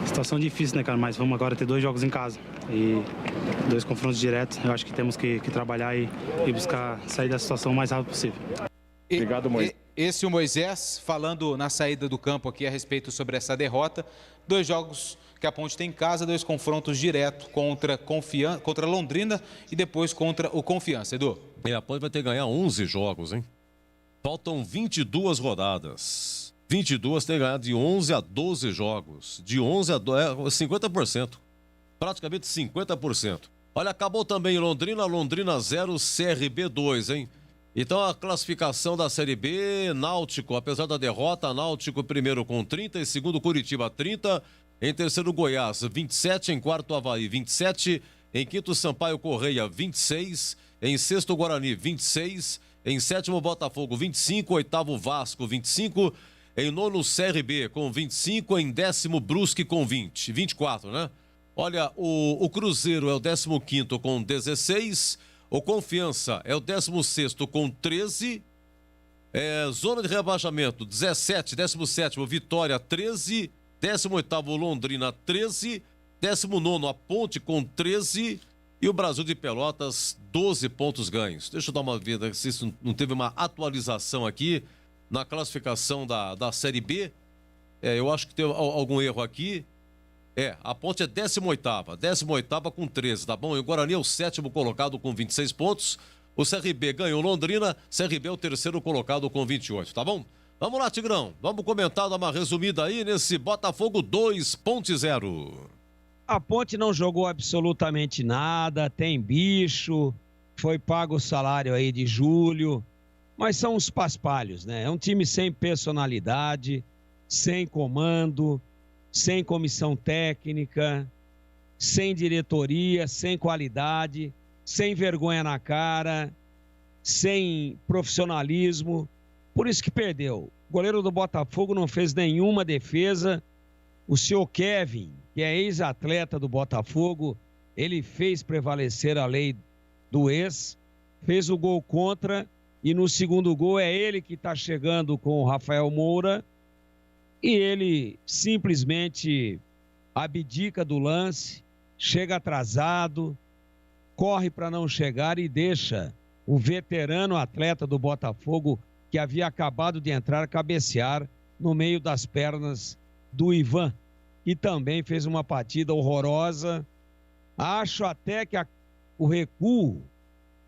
R: Situação difícil, né, cara? Mas vamos agora ter 2 jogos em casa e 2 confrontos diretos. Eu acho que temos que trabalhar e buscar sair da situação o mais rápido possível.
C: Obrigado, Moisés. Esse é o Moisés falando na saída do campo aqui a respeito sobre essa derrota. 2 jogos que a Ponte tem em casa, 2 confrontos diretos contra Londrina e depois contra o Confiança. Edu?
A: A Ponte vai ter que ganhar 11 jogos, hein? Faltam 22 rodadas. 22 tem ganhado de 11 a 12 jogos. De 11 a 12, 50%. Praticamente 50%. Olha, acabou também Londrina 0, CRB 2, hein? Então a classificação da Série B, Náutico, apesar da derrota, Náutico primeiro com 30, em segundo Curitiba 30, em terceiro Goiás 27, em quarto Avaí 27, em quinto Sampaio Correia 26, em sexto Guarani 26, em sétimo Botafogo 25, oitavo Vasco 25, em nono CRB com 25, em décimo Brusque com 24, né? Olha, o Cruzeiro é o 15º com 16, o Confiança é o 16º com 13, zona de rebaixamento 17, 17º Vitória 13, 18º Londrina 13, 19º a Ponte com 13 e o Brasil de Pelotas 12 pontos ganhos. Deixa eu dar uma vida, se isso não teve uma atualização aqui na classificação da Série B. Eu acho que teve algum erro aqui. A Ponte é 18ª com 13, tá bom? E o Guarani é o 7º colocado com 26 pontos. O CRB ganhou Londrina, CRB é o 3º colocado com 28, tá bom? Vamos lá, Tigrão, vamos comentar, dar uma resumida aí nesse Botafogo 2.0.
F: A Ponte não jogou absolutamente nada, tem bicho, foi pago o salário aí de julho, mas são uns paspalhos, né? É um time sem personalidade, sem comando, sem comissão técnica, sem diretoria, sem qualidade, sem vergonha na cara, sem profissionalismo. Por isso que perdeu. O goleiro do Botafogo não fez nenhuma defesa. O senhor Kevin, que é ex-atleta do Botafogo, ele fez prevalecer a lei do ex, fez o gol contra e no segundo gol é ele que está chegando com o Rafael Moura. E ele simplesmente abdica do lance, chega atrasado, corre para não chegar e deixa o veterano atleta do Botafogo, que havia acabado de entrar, cabecear no meio das pernas do Ivan. E também fez uma partida horrorosa. Acho até que o recuo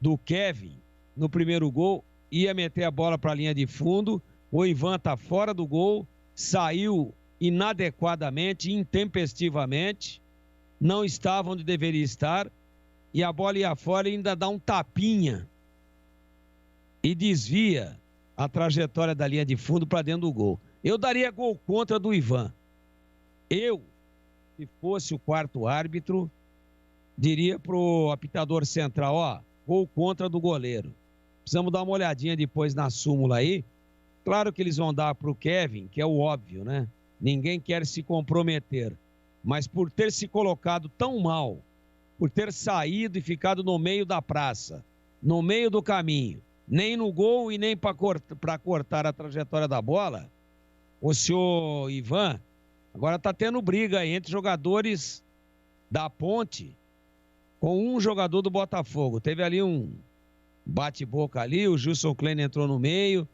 F: do Kevin no primeiro gol ia meter a bola para a linha de fundo. O Ivan está fora do gol. Saiu inadequadamente, intempestivamente, não estava onde deveria estar, e a bola ia fora e ainda dá um tapinha e desvia a trajetória da linha de fundo para dentro do gol. Eu daria gol contra do Ivan. Eu, se fosse o quarto árbitro, diria pro apitador central, gol contra do goleiro. Precisamos dar uma olhadinha depois na súmula aí. Claro que eles vão dar para o Kevin, que é o óbvio, né? Ninguém quer se comprometer. Mas por ter se colocado tão mal, por ter saído e ficado no meio da praça, no meio do caminho, nem no gol e nem para cortar a trajetória da bola, o senhor Ivan agora está tendo briga aí entre jogadores da Ponte com um jogador do Botafogo. Teve ali um bate-boca ali, o Gilson Klein entrou no meio.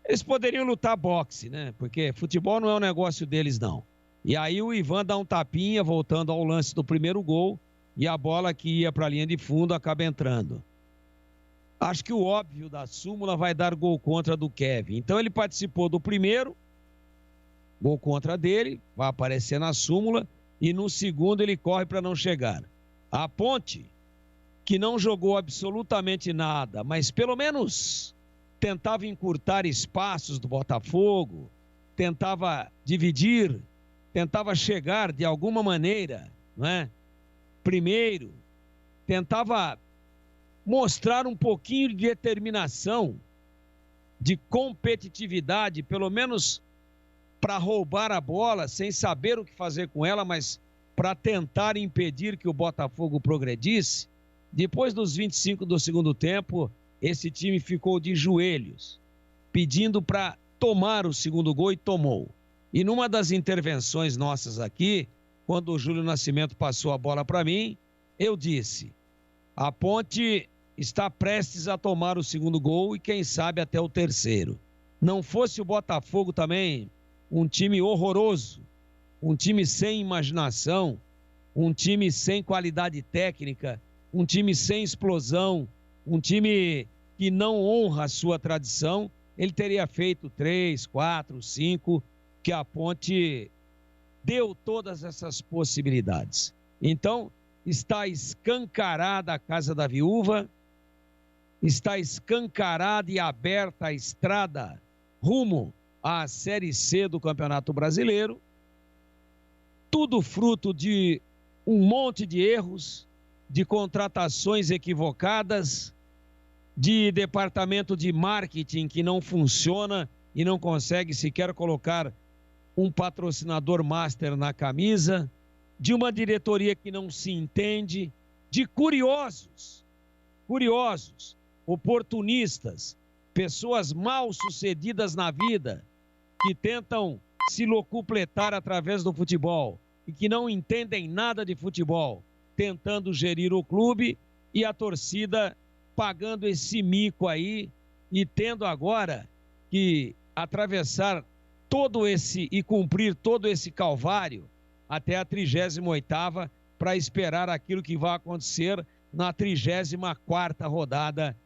F: Eles poderiam lutar boxe, né? Porque futebol não é um negócio deles, não. E aí o Ivan dá um tapinha, voltando ao lance do primeiro gol, e a bola que ia para a linha de fundo acaba entrando. Acho que o óbvio da súmula vai dar gol contra do Kevin. Então ele participou do primeiro, gol contra dele, vai aparecer na súmula, e no segundo ele corre para não chegar. A Ponte, que não jogou absolutamente nada, mas pelo menos tentava encurtar espaços do Botafogo, tentava dividir, tentava chegar de alguma maneira, não é? Primeiro, tentava mostrar um pouquinho de determinação, de competitividade, pelo menos para roubar a bola, sem saber o que fazer com ela, mas para tentar impedir que o Botafogo progredisse. Depois dos 25 do segundo tempo, esse time ficou de joelhos, pedindo para tomar o segundo gol e tomou. E numa das intervenções nossas aqui, quando o Júlio Nascimento passou a bola para mim, eu disse: a Ponte está prestes a tomar o segundo gol e quem sabe até o terceiro. Não fosse o Botafogo também um time horroroso, um time sem imaginação, um time sem qualidade técnica, um time sem explosão, um time que não honra a sua tradição, ele teria feito 3, 4, 5, que a Ponte deu todas essas possibilidades. Então, está escancarada a Casa da Viúva, está escancarada e aberta a estrada rumo à Série C do Campeonato Brasileiro, tudo fruto de um monte de erros, de contratações equivocadas, de departamento de marketing que não funciona e não consegue sequer colocar um patrocinador master na camisa, de uma diretoria que não se entende, de curiosos, oportunistas, pessoas mal sucedidas na vida, que tentam se locupletar através do futebol e que não entendem nada de futebol, tentando gerir o clube e a torcida pagando esse mico aí e tendo agora que atravessar todo esse e cumprir todo esse calvário até a 38ª para esperar aquilo que vai acontecer na 34ª rodada,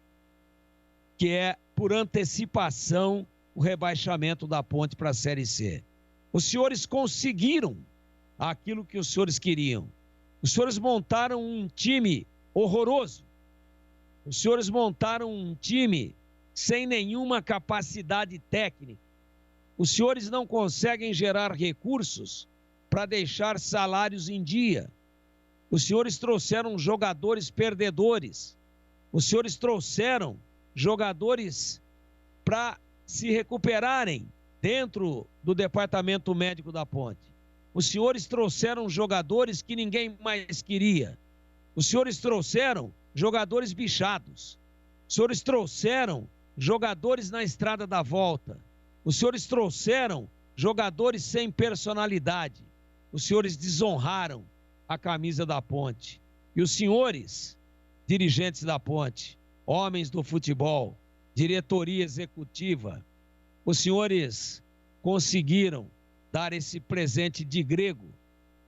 F: que é por antecipação o rebaixamento da Ponte para a Série C. Os senhores conseguiram aquilo que os senhores queriam. Os senhores montaram um time horroroso. Os senhores montaram um time sem nenhuma capacidade técnica. Os senhores não conseguem gerar recursos para deixar salários em dia. Os senhores trouxeram jogadores perdedores. Os senhores trouxeram jogadores para se recuperarem dentro do departamento médico da Ponte. Os senhores trouxeram jogadores que ninguém mais queria. Os senhores trouxeram jogadores bichados. Os senhores trouxeram jogadores na estrada da volta. Os senhores trouxeram jogadores sem personalidade. Os senhores desonraram a camisa da Ponte. E os senhores, dirigentes da Ponte, homens do futebol, diretoria executiva, os senhores conseguiram dar esse presente de grego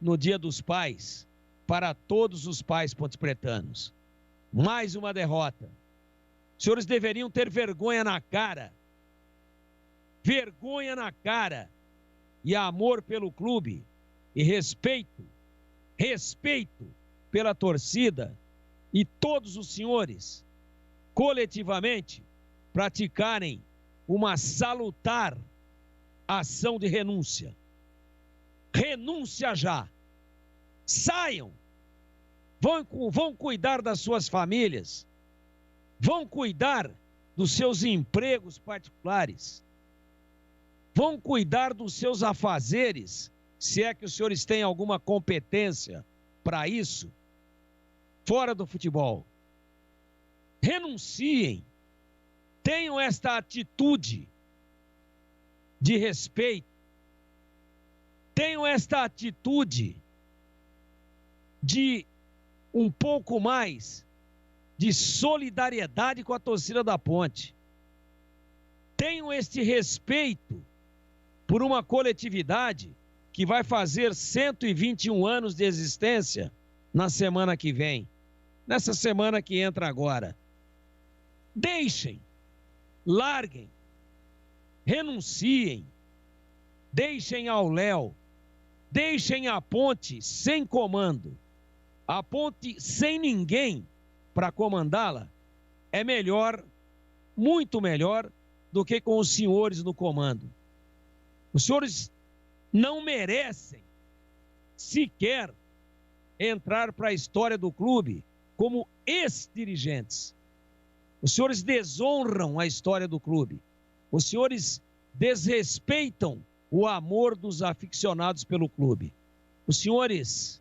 F: no Dia dos Pais para todos os pais pontepretanos. Mais uma derrota. Os senhores deveriam ter vergonha na cara. Vergonha na cara. E amor pelo clube. E respeito pela torcida. E todos os senhores, coletivamente, praticarem uma salutar ação de renúncia. Renúncia já. Saiam. Vão cuidar das suas famílias. Vão cuidar dos seus empregos particulares. Vão cuidar dos seus afazeres, se é que os senhores têm alguma competência para isso, fora do futebol. Renunciem. Tenham esta atitude de respeito. Tenham esta atitude de um pouco mais de solidariedade com a torcida da Ponte. Tenham este respeito por uma coletividade que vai fazer 121 anos de existência na semana que vem, nessa semana que entra agora. Deixem, larguem, renunciem, deixem ao Léo, deixem a Ponte sem comando. A Ponte sem ninguém para comandá-la é melhor, muito melhor, do que com os senhores no comando. Os senhores não merecem sequer entrar para a história do clube como ex-dirigentes. Os senhores desonram a história do clube. Os senhores desrespeitam o amor dos aficionados pelo clube. Os senhores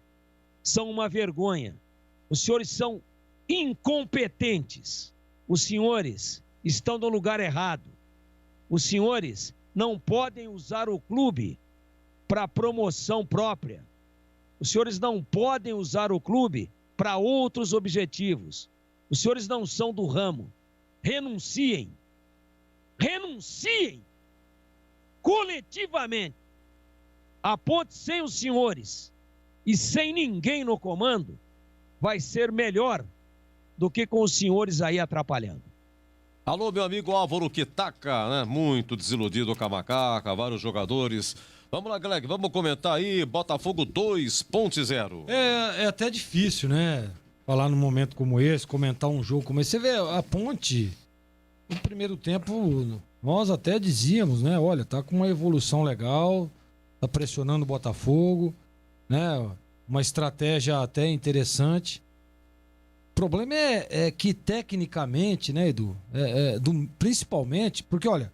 F: são uma vergonha. Os senhores são incompetentes. Os senhores estão no lugar errado. Os senhores não podem usar o clube para promoção própria. Os senhores não podem usar o clube para outros objetivos. Os senhores não são do ramo. Renunciem. Renunciem coletivamente. A Ponte sem os senhores e sem ninguém no comando vai ser melhor do que com os senhores aí atrapalhando.
A: Alô, meu amigo Álvaro Quitaca, né? Muito desiludido com a macaca, vários jogadores. Vamos lá, Gleg, vamos comentar aí, Botafogo 2, Ponte 0.
B: É até difícil, né? Falar num momento como esse, comentar um jogo como esse. Você vê, a Ponte, no primeiro tempo, nós até dizíamos, né? Olha, tá com uma evolução legal, tá pressionando o Botafogo, né? Uma estratégia até interessante. O problema é que tecnicamente, né, Edu? Principalmente, porque olha,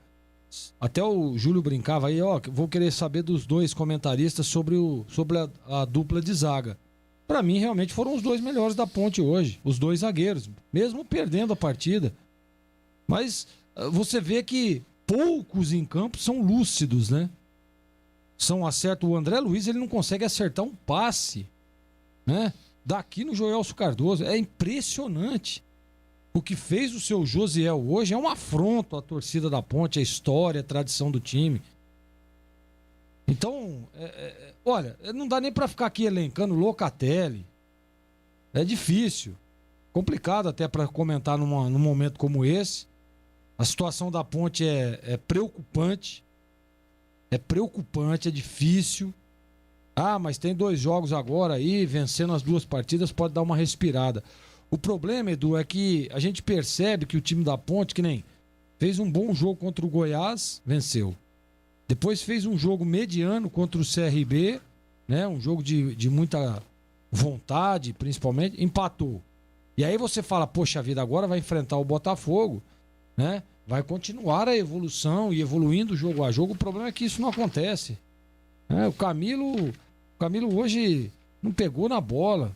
B: até o Júlio brincava aí, ó, vou querer saber dos dois comentaristas sobre a dupla de zaga. Pra mim, realmente foram os dois melhores da Ponte hoje, os dois zagueiros, mesmo perdendo a partida. Mas você vê que poucos em campo são lúcidos, né? O André Luiz, ele não consegue acertar um passe, né? Daqui no Joelso Cardoso. É impressionante. O que fez o seu Josiel hoje é um afronto à torcida da Ponte, à história, à tradição do time. Então, olha, não dá nem pra ficar aqui elencando Locatelli. É difícil. Complicado até pra comentar num momento como esse. A situação da Ponte é preocupante. É preocupante, é difícil. Ah, mas tem 2 jogos agora aí, vencendo as 2 partidas, pode dar uma respirada. O problema, Edu, é que a gente percebe que o time da Ponte, que nem fez um bom jogo contra o Goiás, venceu. Depois fez um jogo mediano contra o CRB, né? Um jogo de muita vontade, principalmente, empatou. E aí você fala, poxa vida, agora vai enfrentar o Botafogo, né? Vai continuar a evolução e evoluindo jogo a jogo. O problema é que isso não acontece. O Camilo hoje não pegou na bola.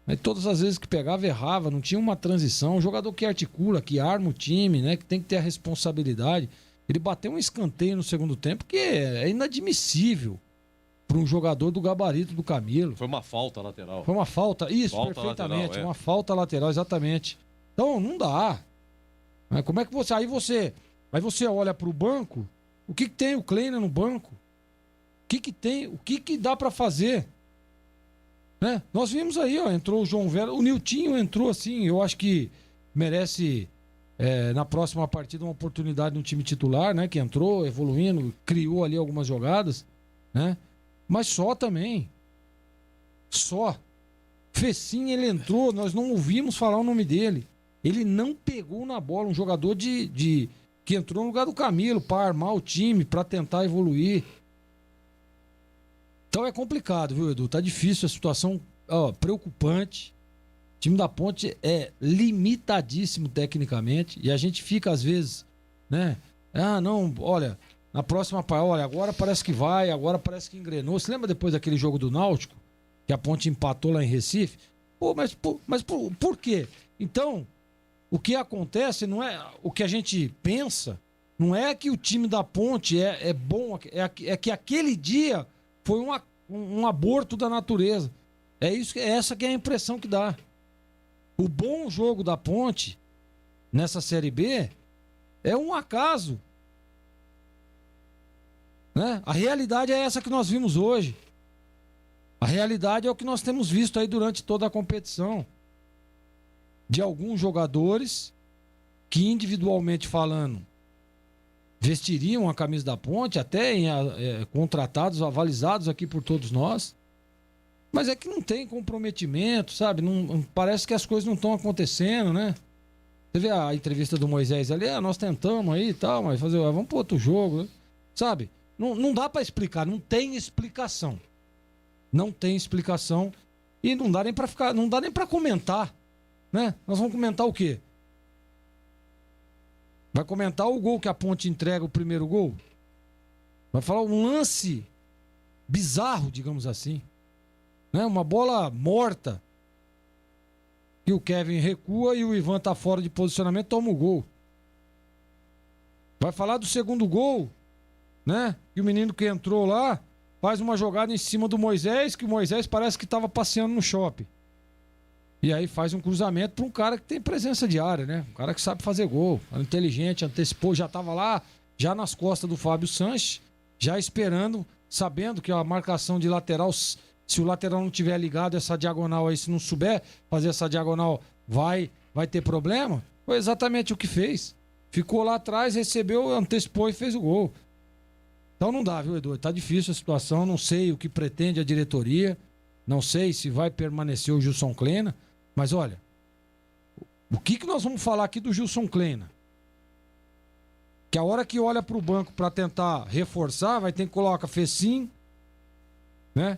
B: Mas todas as vezes que pegava, errava, não tinha uma transição. Um jogador que articula, que arma o time, né? Que tem que ter a responsabilidade. Ele bateu um escanteio no segundo tempo que é inadmissível para um jogador do gabarito do Camilo.
A: Foi uma falta lateral.
B: Foi uma falta, isso, falta perfeitamente. Lateral, uma falta lateral, exatamente. Então, não dá. Como é que você... Aí você olha para o banco, o que tem o Kleiner no banco? O que tem? O que dá para fazer? Né? Nós vimos aí, ó, entrou o João Vera, o Niltinho entrou assim, eu acho que merece na próxima partida uma oportunidade no time titular, né? Que entrou, evoluindo, criou ali algumas jogadas, né? Mas só também. Só. Fecinho, ele entrou, nós não ouvimos falar o nome dele. Ele não pegou na bola, um jogador que entrou no lugar do Camilo para armar o time, para tentar evoluir. Então é complicado, viu, Edu? Tá difícil a situação, preocupante. O time da Ponte é limitadíssimo tecnicamente e a gente fica às vezes, né? Ah, não, olha, na próxima, olha, agora parece que vai, agora parece que engrenou. Você lembra depois daquele jogo do Náutico, que a Ponte empatou lá em Recife? Pô, mas por quê? Então, o que acontece não é o que a gente pensa, não é que o time da Ponte é bom, é que aquele dia foi um aborto da natureza. É essa que é a impressão que dá. O bom jogo da Ponte nessa Série B é um acaso. Né? A realidade é essa que nós vimos hoje. A realidade é o que nós temos visto aí durante toda a competição. De alguns jogadores que, individualmente falando, vestiriam a camisa da Ponte, até contratados, avalizados aqui por todos nós. Mas é que não tem comprometimento, sabe? Não, parece que as coisas não estão acontecendo, né? Você vê a entrevista do Moisés ali, nós tentamos aí e tal, mas vamos pro outro jogo, né? Sabe? Não dá pra explicar, não tem explicação. Não tem explicação e não dá nem pra ficar, não dá nem pra comentar, né? Nós vamos comentar o quê? Vai comentar o gol que a Ponte entrega, o primeiro gol? Vai falar um lance bizarro, digamos assim, né? Uma bola morta que o Kevin recua e o Ivan tá fora de posicionamento, toma o gol. Vai falar do segundo gol, né? E o menino que entrou lá faz uma jogada em cima do Moisés, que o Moisés parece que estava passeando no shopping. E aí faz um cruzamento para um cara que tem presença de área, né? Um cara que sabe fazer gol, inteligente, antecipou, já estava lá, já nas costas do Fábio Sanches, já esperando, sabendo que a marcação de lateral, se o lateral não tiver ligado, essa diagonal aí, se não souber fazer essa diagonal, vai ter problema. Foi exatamente o que fez. Ficou lá atrás, recebeu, antecipou e fez o gol. Então não dá, viu, Edu? Tá difícil a situação, não sei o que pretende a diretoria, não sei se vai permanecer o Gilson Kleina, mas olha, o que nós vamos falar aqui do Gilson Kleina? Que a hora que olha pro banco para tentar reforçar, vai ter que colocar Fecim, né?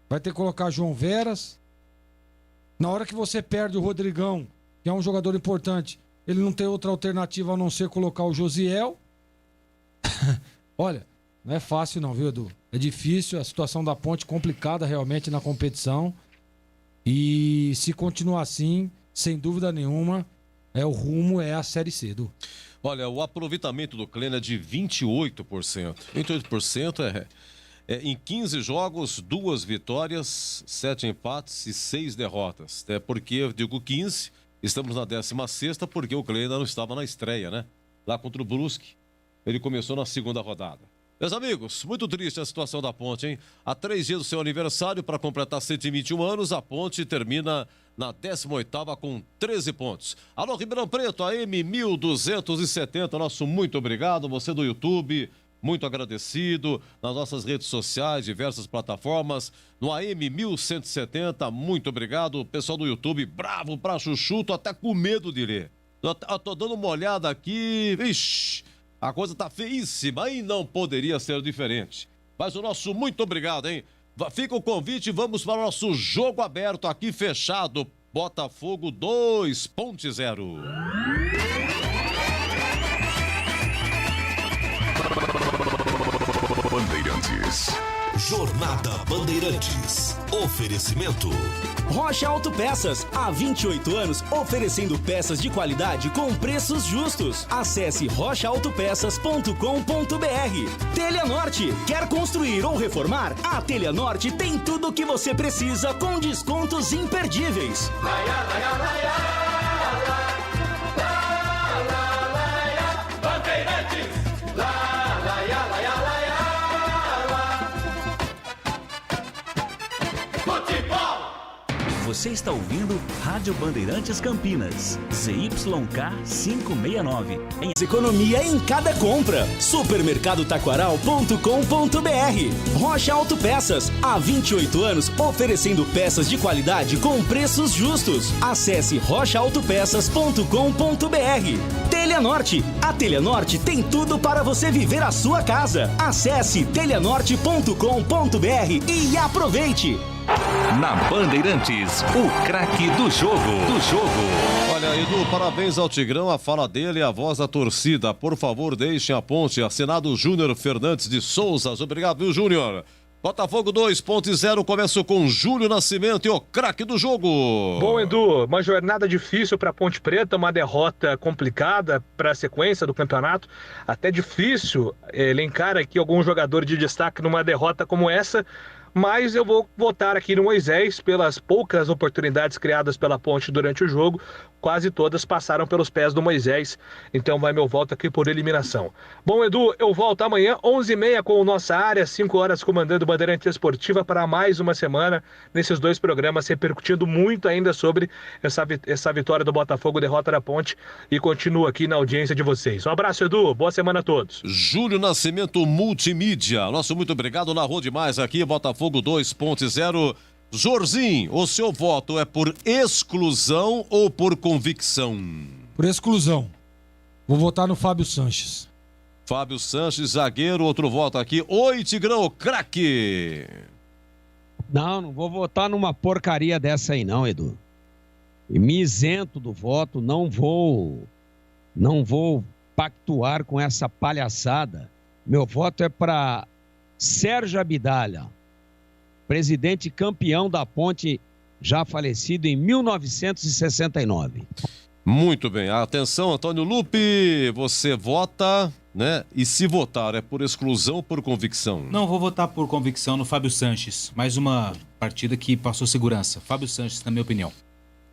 B: Vai ter que colocar João Veras. Na hora que você perde o Rodrigão, que é um jogador importante, ele não tem outra alternativa a não ser colocar o Josiel. Olha, não é fácil não, viu, Edu? É difícil, a situação da Ponte complicada realmente na competição. E se continuar assim, sem dúvida nenhuma, o rumo é a Série C, Edu.
A: Olha, o aproveitamento do Kleina é de 28%. 28% em 15 jogos, 2 vitórias, 7 empates e 6 derrotas. Até porque eu digo 15, estamos na 16ª, porque o Kleina não estava na estreia, né? Lá contra o Brusque. Ele começou na segunda rodada. Meus amigos, muito triste a situação da Ponte, hein? Há 3 dias do seu aniversário, para completar 121 anos, a Ponte termina na 18ª com 13 pontos. Alô, Ribeirão Preto, AM 1270, nosso muito obrigado. Você do YouTube, muito agradecido. Nas nossas redes sociais, diversas plataformas. No AM 1170, muito obrigado. Pessoal do YouTube, bravo pra chuchu, tô até com medo de ler. Tô dando uma olhada aqui, vixi. A coisa tá feíssima e não poderia ser diferente. Mas o nosso muito obrigado, hein? Fica o convite, vamos para o nosso jogo aberto aqui fechado. Botafogo 2, Ponte 0.
E: Bandeirantes. Jornada Bandeirantes. Oferecimento.
I: Rocha Autopeças, há 28 anos oferecendo peças de qualidade com preços justos. Acesse rochaautopeças.com.br. Telha Norte, quer construir ou reformar? A Telha Norte tem tudo o que você precisa com descontos imperdíveis.
H: Você está ouvindo Rádio Bandeirantes Campinas, ZYK 569.
I: Economia em cada compra. Supermercadotaquaral.com.br. Rocha Autopeças, há 28 anos oferecendo peças de qualidade com preços justos. Acesse rochaautopeças.com.br. Telha Norte, a Telha Norte tem tudo para você viver a sua casa. Acesse telhanorte.com.br e aproveite.
J: Na Bandeirantes, o craque do jogo.
A: Olha, Edu, parabéns ao Tigrão, a fala dele e a voz da torcida. Por favor, deixem a ponte. Assinado Júnior Fernandes de Souza. Obrigado, viu, Júnior? Botafogo 2.0, começa com Júlio Nascimento e o craque do jogo.
S: Bom, Edu, uma jornada difícil para a Ponte Preta, uma derrota complicada para a sequência do campeonato. Até difícil elencar aqui algum jogador de destaque numa derrota como essa. mas eu vou votar aqui no Moisés pelas poucas oportunidades criadas pela Ponte durante o jogo. Quase todas passaram pelos pés do Moisés, então vai meu voto aqui por eliminação. Bom, Edu, eu volto amanhã, 11h30 com o Nossa Área, 5 horas comandando Bandeirante Esportiva para mais uma semana nesses dois programas, repercutindo muito ainda sobre essa vitória do Botafogo, derrota da Ponte, e continuo aqui na audiência de vocês. Um abraço, Edu, boa semana a todos.
A: Júlio Nascimento Multimídia, nosso muito obrigado, narrou demais aqui, Botafogo 2.0. Jorzinho, o seu voto é por exclusão ou por convicção?
B: Por exclusão. Vou votar no Fábio Sanches.
A: Fábio Sanches, zagueiro, outro voto aqui. Oi, Tigrão, craque!
F: Não vou votar numa porcaria dessa aí não, Edu. Me isento do voto, não vou pactuar com essa palhaçada. Meu voto é para Sérgio Abdalha, presidente campeão da Ponte, já falecido em 1969.
A: Muito bem. Atenção, Antônio Lupe, você vota, né? E se votar, é por exclusão ou por convicção?
C: Não, vou votar por convicção no Fábio Sanches. Mais uma partida que passou segurança. Fábio Sanches, na minha opinião.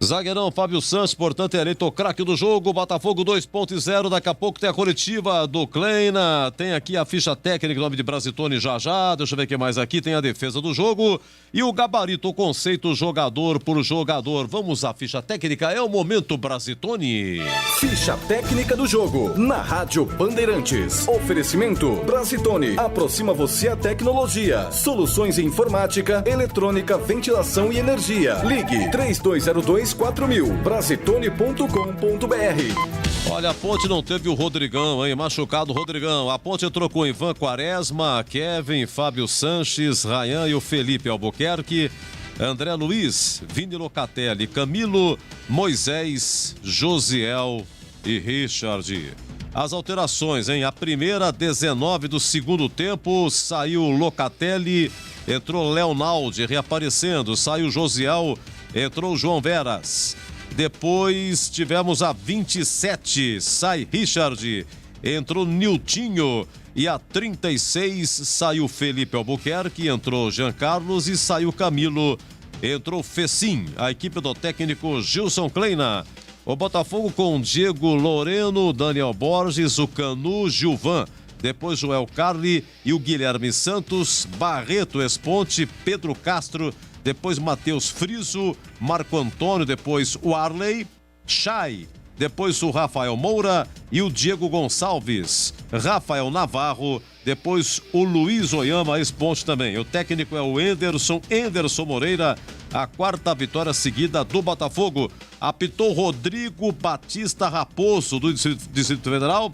A: Zagueirão Fábio Sanches, portanto, é eleito o craque do jogo. Botafogo 2.0, daqui a pouco tem a coletiva do Kleina, tem aqui a ficha técnica, nome de Brasitoni já. Deixa eu ver o que mais aqui, tem a defesa do jogo e o gabarito, o conceito jogador por jogador. Vamos à ficha técnica, é o momento Brasitoni.
L: Ficha técnica do jogo, na Rádio Bandeirantes. Oferecimento Brasitoni, aproxima você a tecnologia. Soluções em informática, eletrônica, ventilação e energia. Ligue 3202 4000, brasitone.com.br.
A: Olha, a Ponte não teve o Rodrigão, hein? Machucado o Rodrigão. A Ponte trocou Ivan Quaresma, Kevin, Fábio Sanches, Rayan e o Felipe Albuquerque, André Luiz, Vini Locatelli, Camilo, Moisés, Josiel e Richard. As alterações, hein? A primeira, 19 do segundo tempo, saiu Locatelli, entrou Leonaldi reaparecendo, saiu Josiel, entrou João Veras. Depois tivemos a 27, sai Richard, entrou Niltinho. E a 36 saiu Felipe Albuquerque, entrou Jean Carlos e saiu Camilo, entrou Fecim. A equipe do técnico Gilson Kleina. O Botafogo com Diego Loreno, Daniel Borges, o Canu, Gilvan. Depois Joel Carli e o Guilherme Santos, Barreto Esponte, Pedro Castro. Depois Matheus Friso, Marco Antônio, depois o Arley, Chay, depois o Rafael Moura e o Diego Gonçalves, Rafael Navarro, depois o Luiz Oyama, ex-ponte também. O técnico é o Enderson Moreira, a quarta vitória seguida do Botafogo. Apitou Rodrigo Batista Raposo, do Distrito Federal.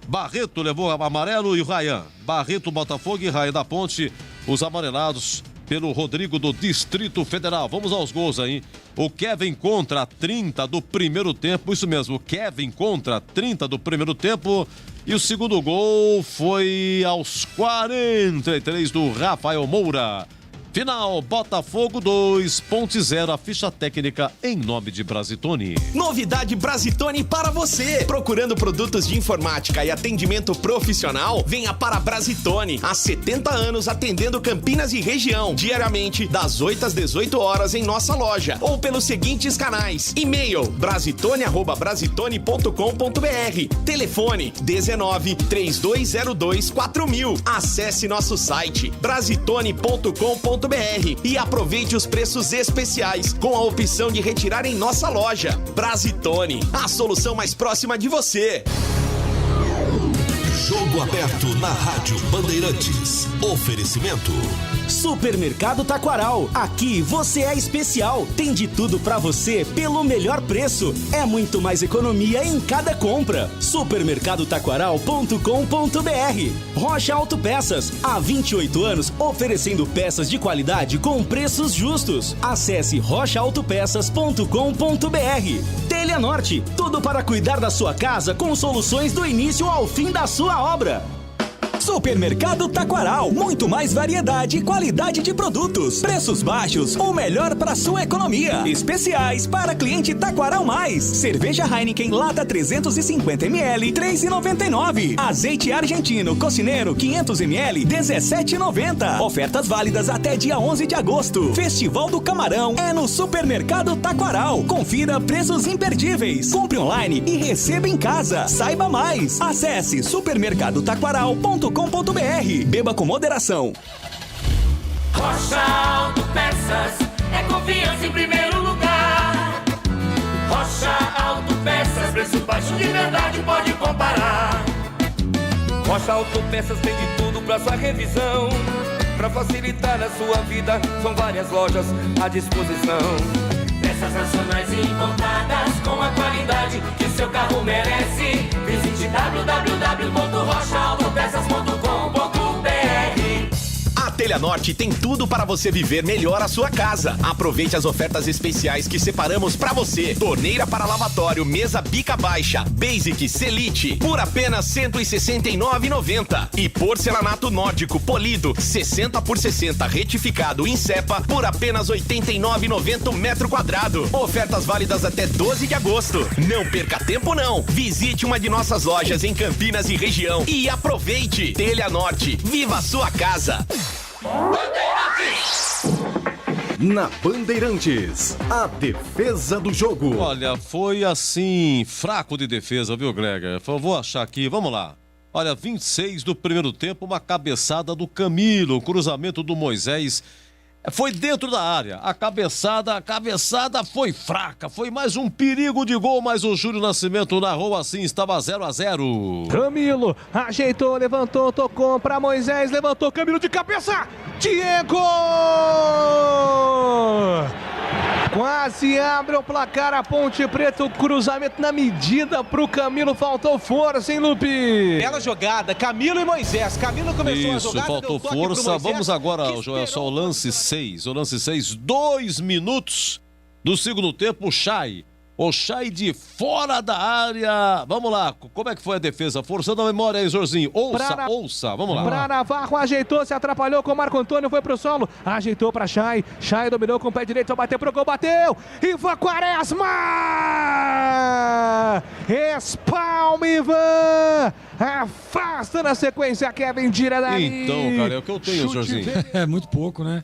A: Barreto levou amarelo e o Rayan. Barreto, Botafogo e Rayan da Ponte, os amarelados pelo Rodrigo do Distrito Federal. Vamos aos gols aí. O Kevin contra 30 do primeiro tempo. Isso mesmo, o Kevin contra 30 do primeiro tempo. E o segundo gol foi aos 43 do Rafael Moura. Final, Botafogo 2.0, a ficha técnica em nome de Brasitoni.
O: Novidade Brasitoni para você. Procurando produtos de informática e atendimento profissional? Venha para a Brasitoni. Há 70 anos atendendo Campinas e região. Diariamente, das 8 às 18 horas em nossa loja. Ou pelos seguintes canais. E-mail, brasitone@brasitone.com.br. Telefone, 19 3202 4000. Acesse nosso site, brasitone.com.br. E aproveite os preços especiais com a opção de retirar em nossa loja. Brasitone, a solução mais próxima de você.
E: Jogo aberto na Rádio Bandeirantes. Oferecimento
I: Supermercado Taquaral. Aqui você é especial. Tem de tudo pra você pelo melhor preço. É muito mais economia em cada compra. Supermercadotaquaral.com.br. Rocha Autopeças. Há 28 anos oferecendo peças de qualidade com preços justos. Acesse rochaautopeças.com.br. Telha Norte. Tudo para cuidar da sua casa com soluções do início ao fim da sua obra.
E: Supermercado Taquaral, muito mais variedade e qualidade de produtos. Preços baixos, o melhor para sua economia. Especiais para cliente Taquaral Mais. Cerveja Heineken lata 350 ml, 3,99. Azeite argentino Cocineiro 500 ml, 17,90. Ofertas válidas até dia 11 de agosto. Festival do Camarão é no Supermercado Taquaral. Confira preços imperdíveis. Compre online e receba em casa. Saiba mais. Acesse supermercadotaquaral.com.br. Beba com moderação.
D: Rocha Autopeças é confiança em primeiro lugar. Rocha Autopeças, preço baixo de verdade, pode comparar. Rocha Autopeças tem de tudo pra sua revisão. Pra facilitar a sua vida, são várias lojas à disposição. Peças nacionais e importadas com a qualidade que o seu carro merece. Visite www.rochaautopeças.com.br.
O: A Telha Norte tem tudo para você viver melhor a sua casa. Aproveite as ofertas especiais que separamos para você. Torneira para lavatório, mesa bica baixa, Basic, Selite, por apenas R$ 169,90. E porcelanato nórdico polido, 60 por 60 retificado em cepa, por apenas R$ 89,90 metro quadrado. Ofertas válidas até 12 de agosto. Não perca tempo não. Visite uma de nossas lojas em Campinas e região e aproveite. Telha Norte, viva a sua casa.
L: Na Bandeirantes, a defesa do jogo.
A: Olha, foi assim, fraco de defesa, viu, Grega? Vou achar aqui, vamos lá. Olha, 26 do primeiro tempo, uma cabeçada do Camilo, o cruzamento do Moisés. Foi dentro da área, a cabeçada foi fraca, foi mais um perigo de gol, mas o Júlio Nascimento narrou assim, estava 0-0.
S: Camilo ajeitou, levantou, tocou para Moisés, levantou, Camilo de cabeça, Diego! Quase abre o placar a Ponte Preta, o cruzamento na medida pro Camilo, faltou força, hein, Lupe?
C: Bela jogada, Camilo e Moisés, Camilo começou a
A: Isso,
C: jogada,
A: faltou força, vamos agora, Joel, só o lance 6, 2 minutos do segundo tempo, o Chay de fora da área, vamos lá, como é que foi a defesa? Forçando a memória aí, Zorzinho, ouça, vamos lá.
S: Pra Navarro, ajeitou, se atrapalhou com o Marco Antônio, foi pro solo, ajeitou pra Chay dominou com o pé direito, vai bater pro gol, bateu, Ivan Quaresma! Espalma, Ivan! Afasta na sequência, Kevin tira dali.
A: Então, cara, é o que eu tenho, Zorzinho.
B: É muito pouco, né?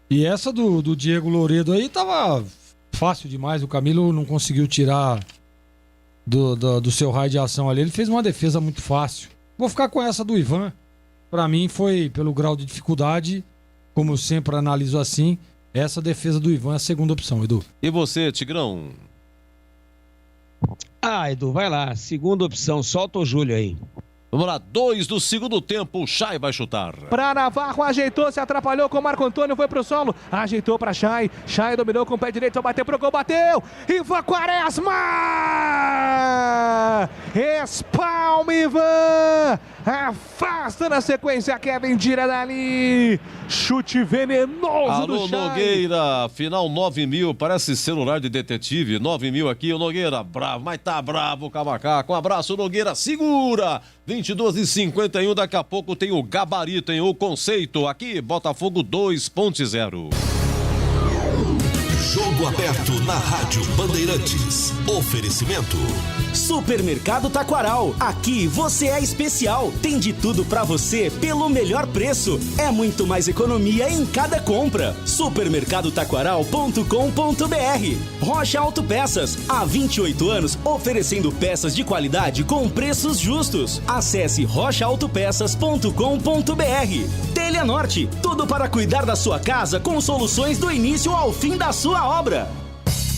B: E essa do Diego Louredo aí tava fácil demais, o Camilo não conseguiu tirar do seu raio de ação ali, ele fez uma defesa muito fácil. Vou ficar com essa do Ivan, pra mim foi pelo grau de dificuldade, como eu sempre analiso assim, essa defesa do Ivan é a segunda opção, Edu.
A: E você, Tigrão?
F: Edu, vai lá, segunda opção, solta o Júlio aí.
A: Vamos lá, 2 do segundo tempo, o Chay vai chutar.
S: Pra Navarro, ajeitou, se atrapalhou com o Marco Antônio, foi pro solo, ajeitou pra Chay dominou com o pé direito, vai bater pro gol, bateu, Ivan Quaresma! Espalma, Ivan! Afasta na sequência, Kevin tira dali, chute venenoso do Chay.
A: Alô, Nogueira, final 9.000, parece celular de detetive, 9.000 aqui, o Nogueira, bravo, mas tá bravo o Camacaco, um abraço, Nogueira, segura! 22h51, daqui a pouco tem o gabarito, tem o conceito. Aqui, Botafogo 2.0.
T: Jogo aberto na Rádio Bandeirantes. Oferecimento.
I: Supermercado Taquaral. Aqui você é especial. Tem de tudo pra você pelo melhor preço. É muito mais economia em cada compra. Supermercadotaquaral.com.br. Rocha Autopeças. Há 28 anos oferecendo peças de qualidade com preços justos. Acesse rochaautopeças.com.br. Telha Norte. Tudo para cuidar da sua casa com soluções do início ao fim da sua obra.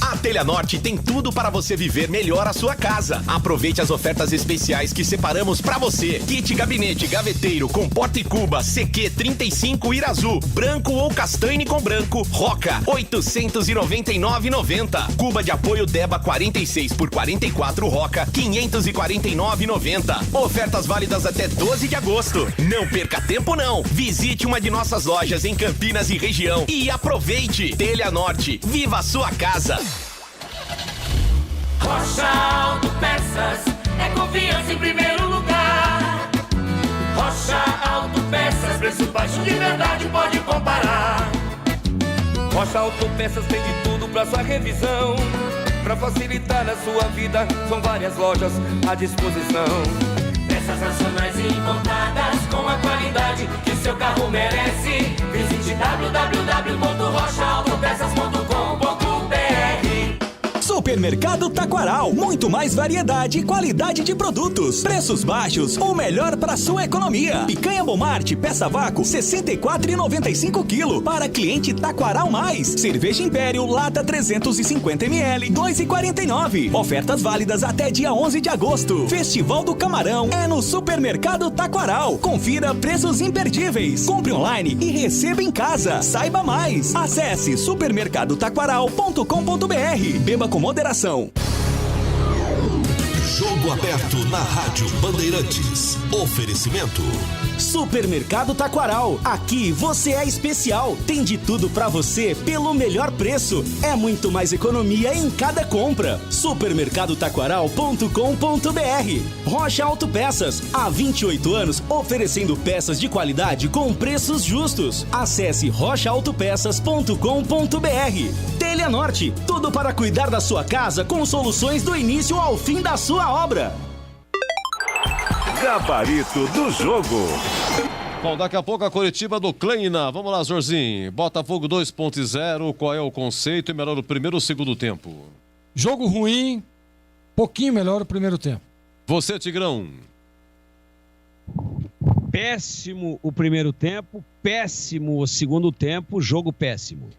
O: A Telha Norte tem tudo para você viver melhor a sua casa. Aproveite as ofertas especiais que separamos para você. Kit gabinete gaveteiro com porta e cuba CQ 35 Irazu, branco ou castanho com branco, Roca, R$ 899,90. Cuba de apoio Deba 46 por 44 Roca, R$ 549,90. Ofertas válidas até 12 de agosto. Não perca tempo não. Visite uma de nossas lojas em Campinas e região e aproveite. Telha Norte, viva a sua casa.
D: Rocha Autopeças é confiança em primeiro lugar. Rocha Autopeças, preço baixo de verdade, pode comparar.
U: Rocha Autopeças tem de tudo pra sua revisão. Pra facilitar a sua vida, são várias lojas à disposição.
D: Peças nacionais e importadas com a qualidade que seu carro merece. Visite www.rochaautopeças.com.br.
E: Supermercado Taquaral, muito mais variedade e qualidade de produtos. Preços baixos, o melhor para sua economia. Picanha Bomarte, peça vácuo, R$ 64,95 kg para cliente Taquaral Mais. Cerveja Império, lata 350 ml, R$ 2,49. Ofertas válidas até dia 11 de agosto. Festival do Camarão é no Supermercado Taquaral. Confira preços imperdíveis. Compre online e receba em casa. Saiba mais. Acesse supermercadotaquaral.com.br. Beba com moderação.
T: Jogo aberto na Rádio Bandeirantes. Oferecimento.
I: Supermercado Taquaral. Aqui você é especial. Tem de tudo pra você pelo melhor preço. É muito mais economia em cada compra. Supermercadotaquaral.com.br. Rocha Autopeças. Há 28 anos oferecendo peças de qualidade com preços justos. Acesse rochaautopeças.com.br. Telha Norte. Tudo para cuidar da sua casa com soluções do início ao fim da sua obra.
J: Gabarito do jogo.
A: Bom, daqui a pouco a coletiva do Kleina. Vamos lá, Zorzinho. Botafogo 2.0, qual é o conceito e melhor o primeiro ou o segundo tempo?
B: Jogo ruim, pouquinho melhor o primeiro tempo.
A: Você, Tigrão.
F: Péssimo o primeiro tempo, péssimo o segundo tempo, jogo péssimo.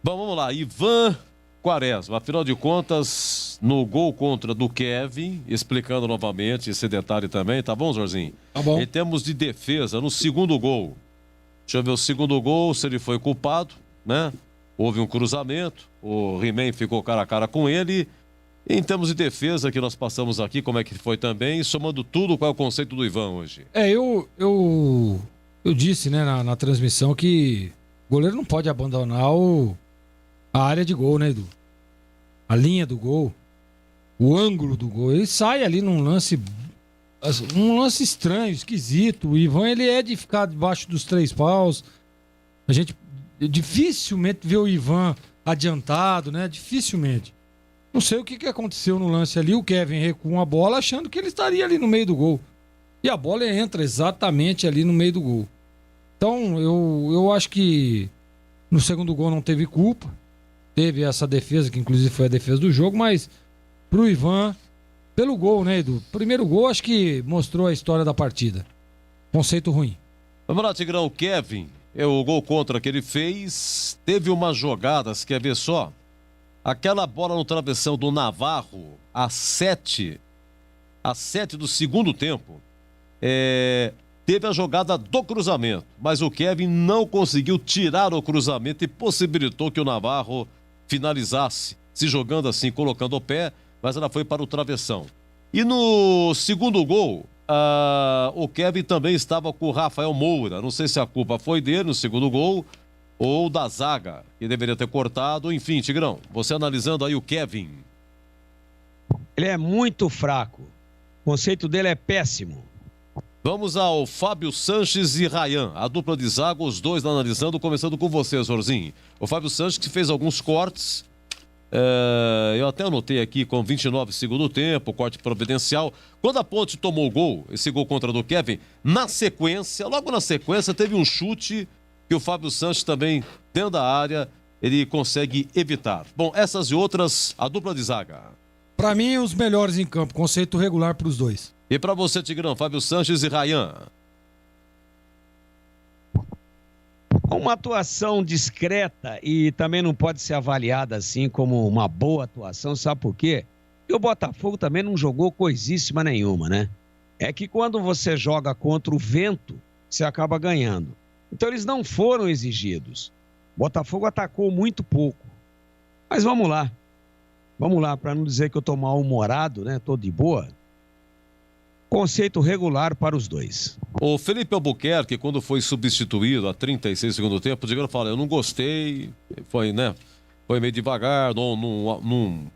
A: Bom, vamos lá. Ivan Quaresma, afinal de contas, no gol contra do Kevin, explicando novamente esse detalhe também, tá bom, Zorzinho?
B: Tá bom.
A: Em termos de defesa, no segundo gol, deixa eu ver o segundo gol, se ele foi culpado, né? Houve um cruzamento, o He-Man ficou cara a cara com ele. Em termos de defesa, que nós passamos aqui, como é que foi também, somando tudo, qual é o conceito do Ivan hoje?
B: Eu disse, né, na transmissão que o goleiro não pode abandonar a área de gol, né, Edu? A linha do gol, o ângulo do gol. Ele sai ali num lance estranho, esquisito. O Ivan, ele é de ficar debaixo dos 3 paus. A gente dificilmente vê o Ivan adiantado, né? Dificilmente. Não sei o que aconteceu no lance ali. O Kevin recua a bola achando que ele estaria ali no meio do gol. E a bola entra exatamente ali no meio do gol. Então, eu acho que no segundo gol não teve culpa. Teve essa defesa, que inclusive foi a defesa do jogo, mas pro Ivan, pelo gol, né, Edu? Primeiro gol, acho que mostrou a história da partida. Conceito ruim.
A: Vamos lá, Tigrão. O Kevin, o gol contra que ele fez, teve umas jogadas, quer ver só? Aquela bola no travessão do Navarro, às 7 do segundo tempo, teve a jogada do cruzamento, mas o Kevin não conseguiu tirar o cruzamento e possibilitou que o Navarro finalizasse, se jogando assim, colocando o pé, mas ela foi para o travessão. E no segundo gol, o Kevin também estava com o Rafael Moura. Não sei se a culpa foi dele no segundo gol ou da zaga, que deveria ter cortado. Enfim, Tigrão, você analisando aí o Kevin.
F: Ele é muito fraco. O conceito dele é péssimo.
A: Vamos ao Fábio Sanches e Rayan, a dupla de zaga, os dois analisando, começando com você, Zorzinho. O Fábio Sanches que fez alguns cortes, eu até anotei aqui com 29 segundo tempo, corte providencial. Quando a Ponte tomou o gol, esse gol contra do Kevin, logo na sequência, teve um chute que o Fábio Sanches também, dentro da área, ele consegue evitar. Bom, essas e outras, a dupla de zaga.
B: Pra mim, os melhores em campo, conceito regular pros dois.
A: E para você, Tigrão, Fábio Sanches e Rayan?
F: Uma atuação discreta e também não pode ser avaliada assim como uma boa atuação, sabe por quê? Porque o Botafogo também não jogou coisíssima nenhuma, né? É que quando você joga contra o vento, você acaba ganhando. Então eles não foram exigidos. O Botafogo atacou muito pouco. Mas vamos lá, para não dizer que eu tô mal-humorado, né? Tô de boa. Conceito regular para os dois.
A: O Felipe Albuquerque, quando foi substituído a 36 segundo tempo, o Digão fala, eu não gostei, foi meio devagar, não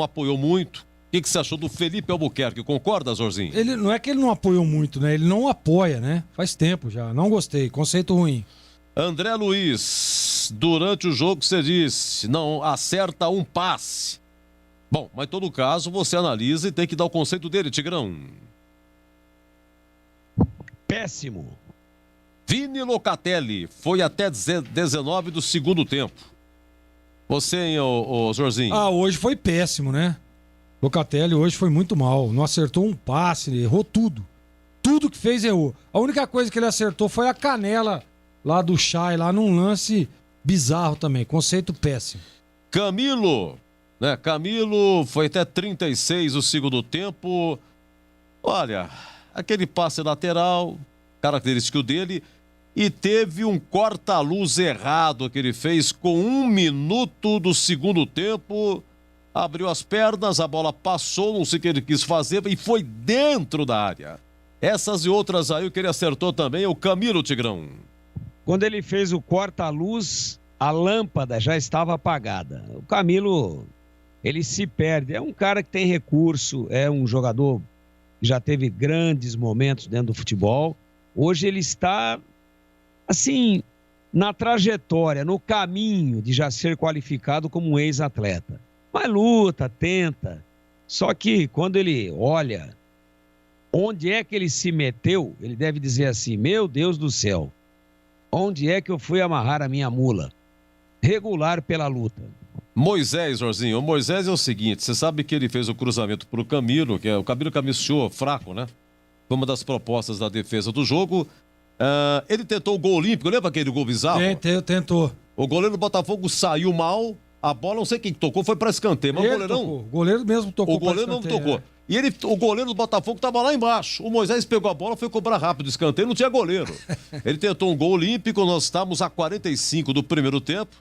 A: apoiou muito, O que você achou do Felipe Albuquerque? Concorda, Zorzinho?
B: Ele não é que ele não apoiou muito, né? Ele não apoia, né? Faz tempo já. Não gostei. Conceito ruim.
A: André Luiz, durante o jogo você disse, não acerta um passe. Bom, mas em todo caso você analisa e tem que dar o conceito dele, Tigrão.
F: Péssimo.
A: Vini Locatelli foi até 19 do segundo tempo. Você, hein, ô Zorzinho?
B: Hoje foi péssimo, né? Locatelli hoje foi muito mal. Não acertou um passe, ele errou tudo. Tudo que fez errou. A única coisa que ele acertou foi a canela lá do Chay, lá num lance bizarro também. Conceito péssimo.
A: Camilo, né? Camilo foi até 36 o segundo tempo. Olha, aquele passe lateral, característico dele, e teve um corta-luz errado que ele fez com 1 minuto do segundo tempo. Abriu as pernas, a bola passou, não sei o que ele quis fazer e foi dentro da área. Essas e outras aí, o que ele acertou também é o Camilo, Tigrão.
F: Quando ele fez o corta-luz, a lâmpada já estava apagada. O Camilo, ele se perde. É um cara que tem recurso, é um jogador que já teve grandes momentos dentro do futebol. Hoje ele está, assim, na trajetória, no caminho de já ser qualificado como um ex-atleta. Mas luta, tenta. Só que quando ele olha onde é que ele se meteu, ele deve dizer assim, meu Deus do céu, onde é que eu fui amarrar a minha mula? Regular pela luta.
A: Moisés, Jorzinho, o Moisés é o seguinte, você sabe que ele fez o cruzamento pro Camilo, que o Camilo cabeceou fraco, né? Foi uma das propostas da defesa do jogo. Ele tentou o gol olímpico, lembra aquele gol bizarro?
B: Tentou.
A: O goleiro do Botafogo saiu mal, a bola, não sei quem tocou, foi para escanteio, mas o goleirão...
B: Tocou. O goleiro mesmo tocou.
A: O goleiro não tocou. E o goleiro do Botafogo estava lá embaixo. O Moisés pegou a bola, foi cobrar rápido o escanteio, não tinha goleiro. Ele tentou um gol olímpico, nós estávamos a 45 do primeiro tempo.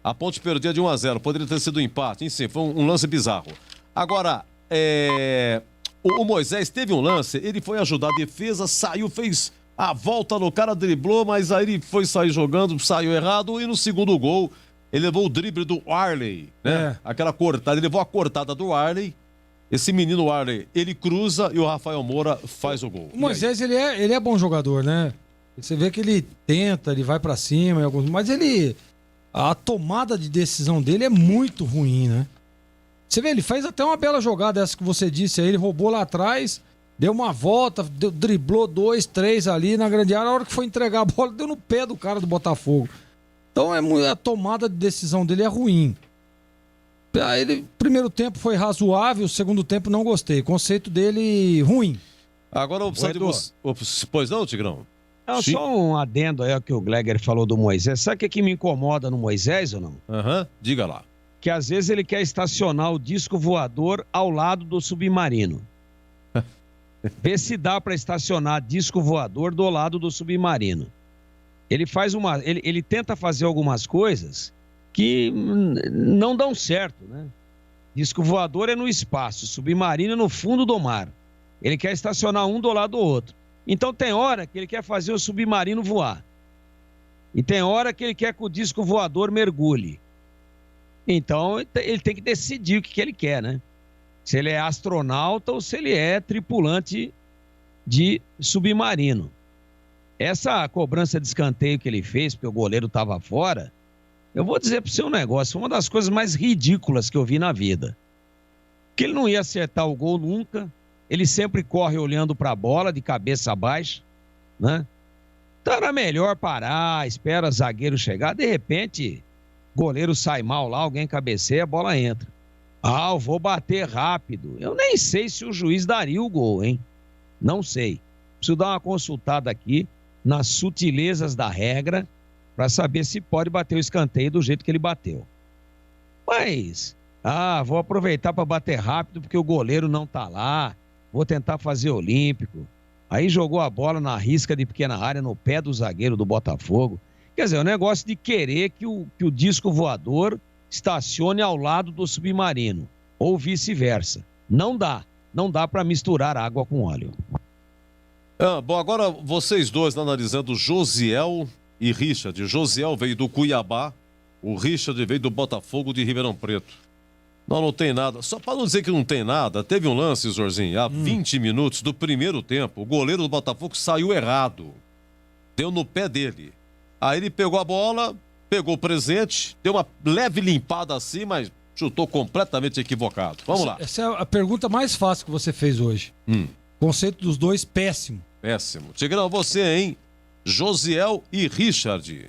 A: A Ponte perdia de 1-0, poderia ter sido um empate, enfim, foi um lance bizarro. Agora, o Moisés teve um lance, ele foi ajudar a defesa, saiu, fez a volta no cara, driblou, mas aí ele foi sair jogando, saiu errado, e no segundo gol, ele levou o drible do Arley, né? Aquela cortada, ele levou a cortada do Arley. Esse menino Arley, ele cruza e o Rafael Moura faz o gol.
B: O Moisés, ele é bom jogador, né? Você vê que ele tenta, ele vai pra cima, mas a tomada de decisão dele é muito ruim, né? Você vê, ele fez até uma bela jogada, essa que você disse aí, ele roubou lá atrás, deu uma volta, driblou 2, 3 ali na grande área, a hora que foi entregar a bola, deu no pé do cara do Botafogo. Então a tomada de decisão dele é ruim. Primeiro tempo foi razoável, o segundo tempo não gostei. Conceito dele ruim.
A: Agora eu preciso de você. Pois não, Tigrão?
F: Não, só um adendo aí ao que o Gleger falou do Moisés. Sabe o que me incomoda no Moisés ou não?
A: Diga lá.
F: Que às vezes ele quer estacionar o disco voador ao lado do submarino. Vê se dá para estacionar disco voador do lado do submarino. Ele tenta fazer algumas coisas que não dão certo, né? Disco voador é no espaço, submarino é no fundo do mar. Ele quer estacionar um do lado do outro. Então tem hora que ele quer fazer o submarino voar. E tem hora que ele quer que o disco voador mergulhe. Então ele tem que decidir o que ele quer, né? Se ele é astronauta ou se ele é tripulante de submarino. Essa cobrança de escanteio que ele fez, porque o goleiro estava fora, eu vou dizer para você um negócio, foi uma das coisas mais ridículas que eu vi na vida. Porque ele não ia acertar o gol nunca, ele sempre corre olhando para a bola de cabeça baixa, né? Então era melhor parar, espera o zagueiro chegar, de repente, o goleiro sai mal lá, alguém cabeceia, a bola entra. Eu vou bater rápido. Eu nem sei se o juiz daria o gol, hein? Não sei. Preciso dar uma consultada aqui nas sutilezas da regra para saber se pode bater o escanteio do jeito que ele bateu. Mas, vou aproveitar para bater rápido porque o goleiro não tá lá, vou tentar fazer olímpico. Aí jogou a bola na risca de pequena área no pé do zagueiro do Botafogo. Quer dizer, o negócio de querer que o disco voador estacione ao lado do submarino, ou vice-versa. Não dá para misturar água com óleo.
A: Bom, agora vocês dois analisando Josiel e Richard. Josiel veio do Cuiabá, o Richard veio do Botafogo de Ribeirão Preto. Não tem nada. Só para não dizer que não tem nada, teve um lance, Zorzinho, há 20 minutos do primeiro tempo, o goleiro do Botafogo saiu errado. Deu no pé dele. Aí ele pegou a bola, pegou o presente, deu uma leve limpada assim, mas chutou completamente equivocado. Vamos lá.
B: Essa é a pergunta mais fácil que você fez hoje. Conceito dos dois, péssimo.
A: Péssimo. Tigrão, você, hein? Josiel e Richard.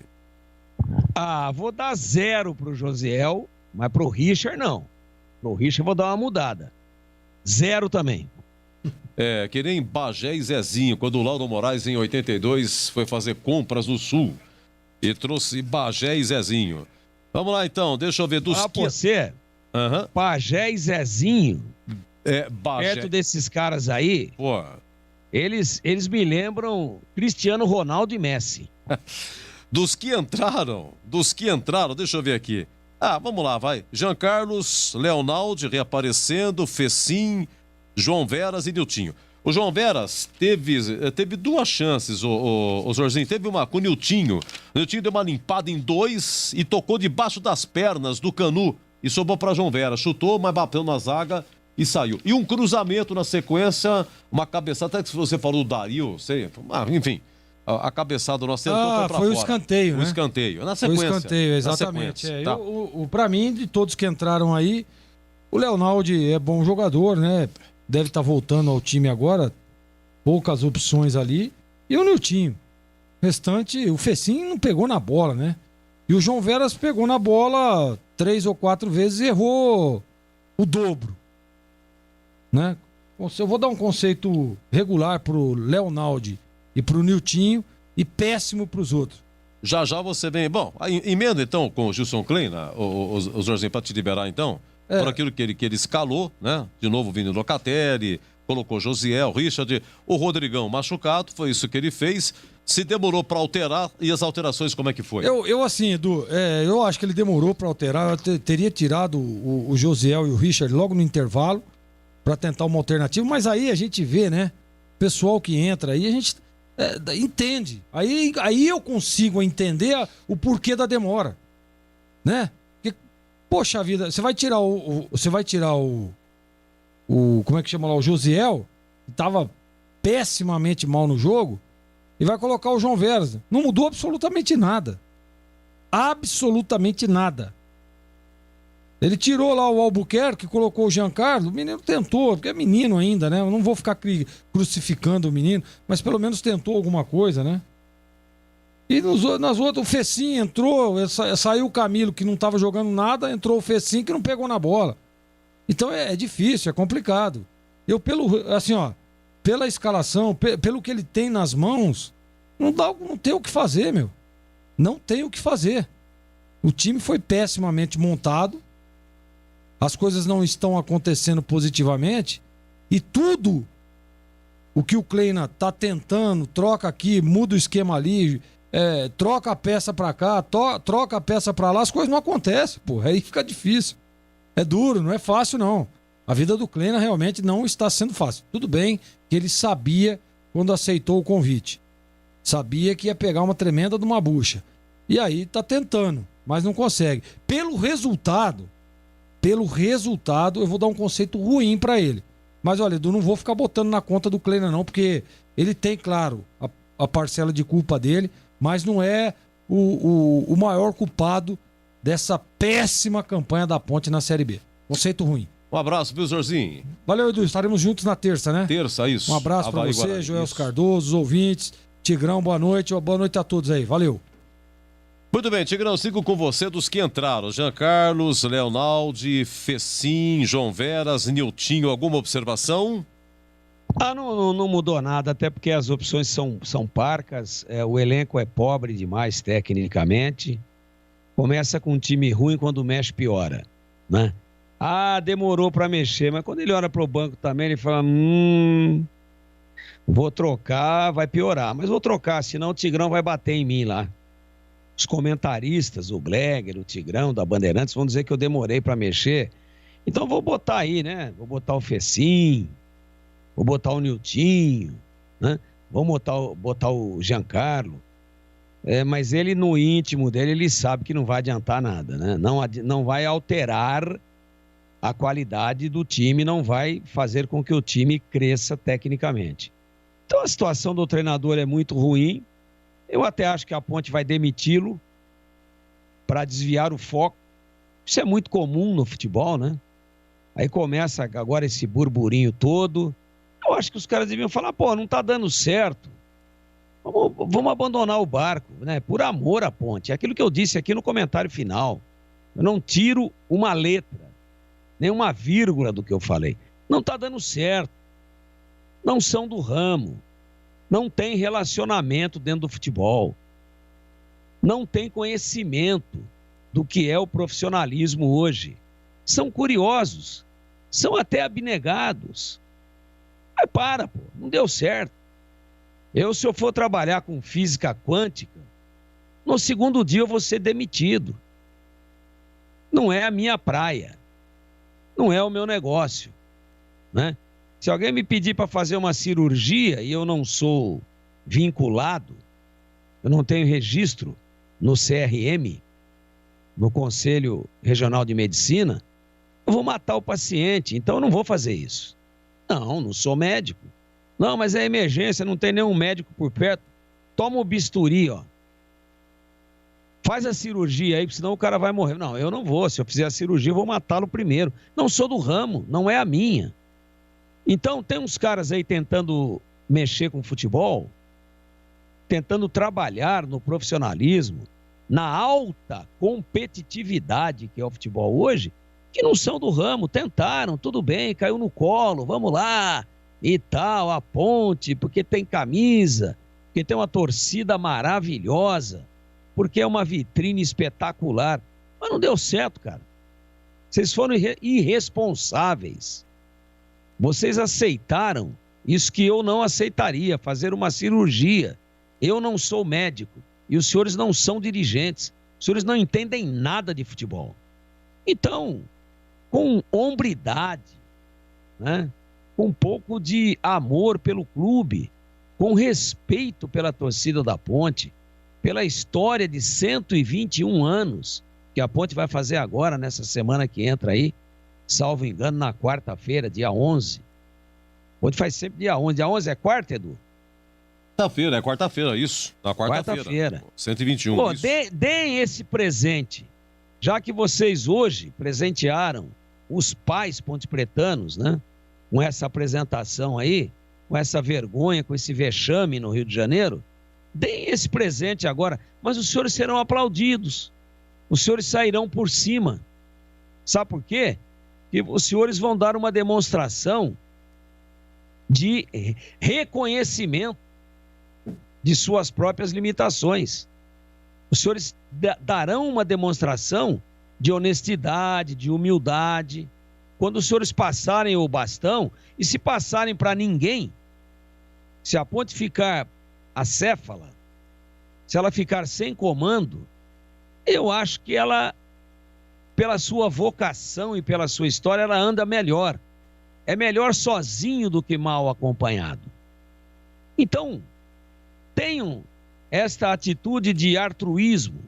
F: Vou dar 0 pro Josiel, mas pro Richard não. Pro Richard vou dar uma mudada. 0 também.
A: Que nem Bagé e Zezinho, quando o Lauro Moraes, em 82, foi fazer compras no Sul. E trouxe Bagé e Zezinho. Vamos lá, então. Deixa eu ver dos...
F: você, Bagé e Zezinho,
A: Bagé.
F: perto desses caras aí,
A: pô,
F: eles me lembram Cristiano Ronaldo e Messi.
A: Dos que entraram, deixa eu ver aqui. Vamos lá, vai. Jean Carlos, Leonaldo reaparecendo, Fecim, João Veras e Niltinho. O João Veras teve 2 chances, o Zorzinho. Teve uma com o Niltinho. O Niltinho deu uma limpada em 2 e tocou debaixo das pernas do Canu. E sobrou para João Veras. Chutou, mas bateu na zaga e saiu. E um cruzamento na sequência, uma cabeçada, até que você falou do Dario, sei, enfim. A cabeçada nossa foi pra fora.
B: Foi o escanteio, né?
A: O escanteio. Na sequência.
B: Foi o escanteio, exatamente.
A: Tá.
B: Pra mim, de todos que entraram aí, o Leonaldo é bom jogador, né? Deve estar voltando ao time agora. Poucas opções ali. E o Niltinho. O restante, o Fecim não pegou na bola, né? E o João Veras pegou na bola 3 ou 4 vezes e errou o dobro. Né? Eu vou dar um conceito regular pro Leonaldo e pro Niltinho e péssimo pros outros.
A: Já você vem... Bom, emenda então com o Gilson Klein, o Zorzinho, para te liberar então, por aquilo que ele escalou, né? De novo vindo Locatelli, colocou Josiel, Richard, o Rodrigão machucado, foi isso que ele fez. Se demorou para alterar, e as alterações como é que foi?
B: Eu assim, Edu, eu acho que ele demorou para alterar. Eu teria tirado o Josiel e o Richard logo no intervalo para tentar uma alternativa, mas aí a gente vê, né? Pessoal que entra aí, a gente entende. Aí eu consigo entender o porquê da demora, né? Porque, poxa vida, você vai tirar o como é que chama lá, o Josiel, que tava pessimamente mal no jogo, e vai colocar o João Veras. Não mudou absolutamente nada. Absolutamente nada. Ele tirou lá o Albuquerque, colocou o Jean Carlos, o menino tentou, porque é menino ainda, né? Eu não vou ficar crucificando o menino, mas pelo menos tentou alguma coisa, né? E nas outras, o Fecim entrou, saiu o Camilo, que não estava jogando nada, entrou o Fecim, que não pegou na bola. Então é difícil, é complicado. Pela escalação, pelo que ele tem nas mãos, não tem o que fazer, meu. Não tem o que fazer. O time foi pessimamente montado, as coisas não estão acontecendo positivamente, e tudo o que o Kleina tá tentando, troca aqui, muda o esquema ali, troca a peça pra cá, troca a peça pra lá, as coisas não acontecem, pô, aí fica difícil. É duro, não é fácil não. A vida do Kleina realmente não está sendo fácil. Tudo bem que ele sabia quando aceitou o convite. Sabia que ia pegar uma tremenda de uma bucha. E aí tá tentando, mas não consegue. Pelo resultado, eu vou dar um conceito ruim pra ele. Mas olha, Edu, não vou ficar botando na conta do Kleina não, porque ele tem, claro, a parcela de culpa dele, mas não é o maior culpado dessa péssima campanha da Ponte na Série B. Conceito ruim.
A: Um abraço, viu, Zorzinho?
B: Valeu, Edu. Estaremos juntos na terça, né?
A: Terça, isso.
B: Um abraço pra você,
A: Guarani,
B: Joel Cardoso, os ouvintes. Tigrão, boa noite. Boa noite a todos aí. Valeu.
A: Muito bem, Tigrão, sigo com você dos que entraram. Jean Carlos, Leonaldo, Fecim, João Veras, Niltinho, alguma observação?
F: Não mudou nada, até porque as opções são parcas, o elenco é pobre demais tecnicamente. Começa com um time ruim, quando mexe piora, né? Demorou para mexer, mas quando ele olha pro banco também, ele fala, vou trocar, vai piorar, mas vou trocar, senão o Tigrão vai bater em mim lá. Os comentaristas, o Glegger, o Tigrão da Bandeirantes vão dizer que eu demorei para mexer, então vou botar aí, né? Vou botar o Fecim, vou botar o Niltinho, né? Vou botar o Giancarlo. Mas ele, no íntimo dele, ele sabe que não vai adiantar nada, né? Não vai alterar a qualidade do time não vai fazer com que o time cresça tecnicamente. Então a situação do treinador é muito ruim. Eu até acho que a Ponte vai demiti-lo para desviar o foco. Isso é muito comum no futebol, né? Aí começa agora esse burburinho todo. Eu acho que os caras deviam falar, pô, não tá dando certo. Vamos abandonar o barco, né? Por amor à Ponte. É aquilo que eu disse aqui no comentário final. Eu não tiro uma letra, nem uma vírgula do que eu falei. Não tá dando certo. Não são do ramo. Não tem relacionamento dentro do futebol. Não tem conhecimento do que é o profissionalismo hoje. São curiosos. São até abnegados. Mas pô, não deu certo. Se eu for trabalhar com física quântica, no segundo dia eu vou ser demitido. Não é a minha praia. Não é o meu negócio, né? Se alguém me pedir para fazer uma cirurgia e eu não sou vinculado, eu não tenho registro no CRM, no Conselho Regional de Medicina, eu vou matar o paciente, então eu não vou fazer isso. Não sou médico. Não, mas é emergência, não tem nenhum médico por perto. Toma o bisturi, ó. Faz a cirurgia aí, senão o cara vai morrer. Não, eu não vou. Se eu fizer a cirurgia, eu vou matá-lo primeiro. Não sou do ramo, não é a minha. Então, tem uns caras aí tentando mexer com futebol, tentando trabalhar no profissionalismo, na alta competitividade que é o futebol hoje, que não são do ramo. Tentaram, tudo bem, caiu no colo, vamos lá, e tal, a Ponte, porque tem camisa, porque tem uma torcida maravilhosa, porque é uma vitrine espetacular. Mas não deu certo, cara. Vocês foram irresponsáveis. Vocês aceitaram isso que eu não aceitaria, fazer uma cirurgia. Eu não sou médico e os senhores não são dirigentes. Os senhores não entendem nada de futebol. Então, com hombridade, né? Com um pouco de amor pelo clube, com respeito pela torcida da Ponte, pela história de 121 anos que a Ponte vai fazer agora, nessa semana que entra aí, salvo engano, na quarta-feira, dia 11. Ponte faz sempre dia 11. Dia 11 é quarta, Edu?
A: Quarta-feira, é quarta-feira, isso. Na quarta-feira. 121.
F: Pô, deem esse presente, já que vocês hoje presentearam os pais pontepretanos, né? Com essa apresentação aí, com essa vergonha, com esse vexame no Rio de Janeiro, deem esse presente agora, mas os senhores serão aplaudidos, os senhores sairão por cima. Sabe por quê? Porque os senhores vão dar uma demonstração de reconhecimento de suas próprias limitações. Os senhores darão uma demonstração de honestidade, de humildade. Quando os senhores passarem o bastão, e se passarem para ninguém, se a Ponte ficar acéfala, se ela ficar sem comando, eu acho que ela, pela sua vocação e pela sua história, ela anda melhor. É melhor sozinho do que mal acompanhado. Então, tenham esta atitude de altruísmo,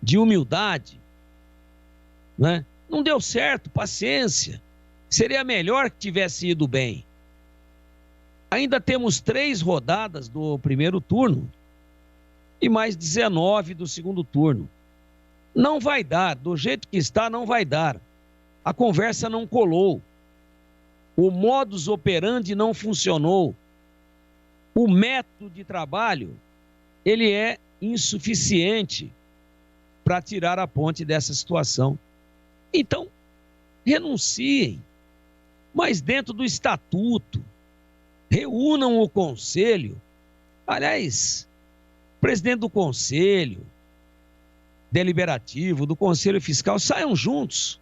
F: de humildade, né? Não deu certo, paciência. Seria melhor que tivesse ido bem. Ainda temos 3 rodadas do primeiro turno e mais 19 do segundo turno. Não vai dar, do jeito que está, não vai dar. A conversa não colou. O modus operandi não funcionou. O método de trabalho, ele é insuficiente para tirar a Ponte dessa situação. Então, renunciem, mas dentro do estatuto, reúnam o conselho. Aliás, o presidente do conselho deliberativo, do conselho fiscal, saiam juntos,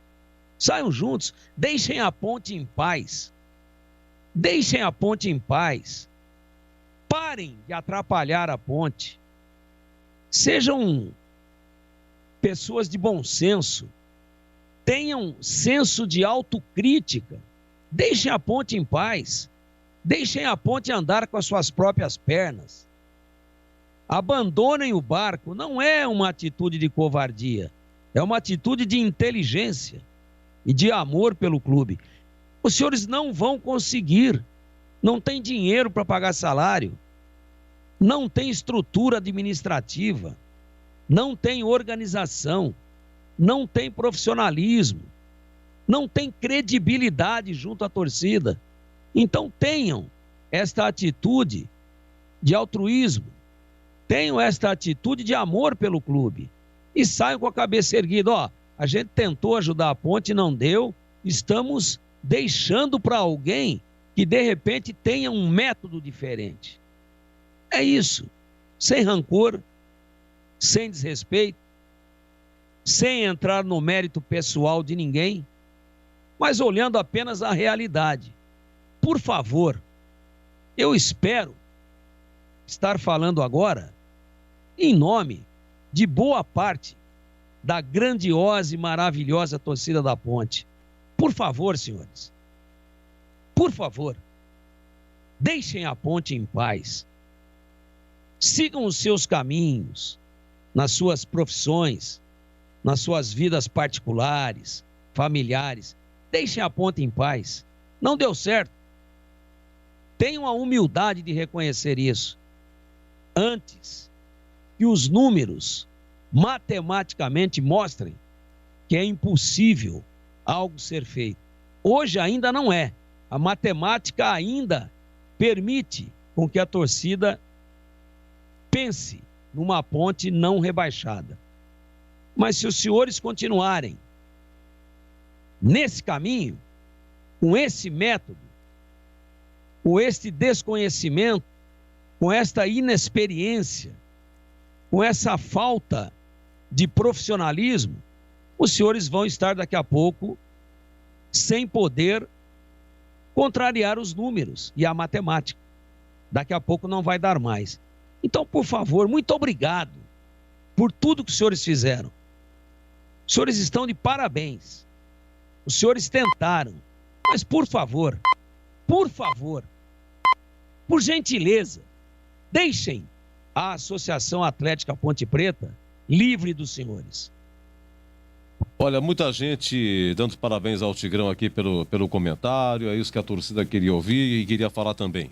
F: deixem a Ponte em paz, parem de atrapalhar a Ponte, sejam pessoas de bom senso, tenham senso de autocrítica, deixem a Ponte em paz, deixem a Ponte andar com as suas próprias pernas, abandonem o barco. Não é uma atitude de covardia, É uma atitude de inteligência e de amor pelo clube. Os senhores não vão conseguir. Não tem dinheiro para pagar salário. Não tem estrutura administrativa. Não tem organização. Não tem profissionalismo. Não tem credibilidade junto à torcida. Então tenham esta atitude de altruísmo. Tenham esta atitude de amor pelo clube. E saiam com a cabeça erguida. Ó, a gente tentou ajudar a Ponte, não deu. Estamos deixando para alguém que de repente tenha um método diferente. É isso. Sem rancor, sem desrespeito, sem entrar no mérito pessoal de ninguém, mas olhando apenas a realidade. Por favor, eu espero estar falando agora em nome de boa parte da grandiosa e maravilhosa torcida da Ponte. Por favor, senhores, por favor, deixem a Ponte em paz. Sigam os seus caminhos, nas suas profissões, nas suas vidas particulares, familiares. Deixem a Ponte em paz. Não deu certo. Tenham a humildade de reconhecer isso. Antes que os números matematicamente mostrem que é impossível algo ser feito. Hoje ainda não é. A matemática ainda permite com que a torcida pense numa Ponte não rebaixada. Mas se os senhores continuarem nesse caminho, com esse método, com este desconhecimento, com esta inexperiência, com essa falta de profissionalismo, os senhores vão estar daqui a pouco sem poder contrariar os números e a matemática. Daqui a pouco não vai dar mais. Então, por favor, muito obrigado por tudo que os senhores fizeram. Os senhores estão de parabéns. Os senhores tentaram. Mas, por favor, por gentileza, deixem a Associação Atlética Ponte Preta livre dos senhores.
A: Olha, muita gente dando parabéns ao Tigrão aqui pelo comentário, é isso que a torcida queria ouvir e queria falar também.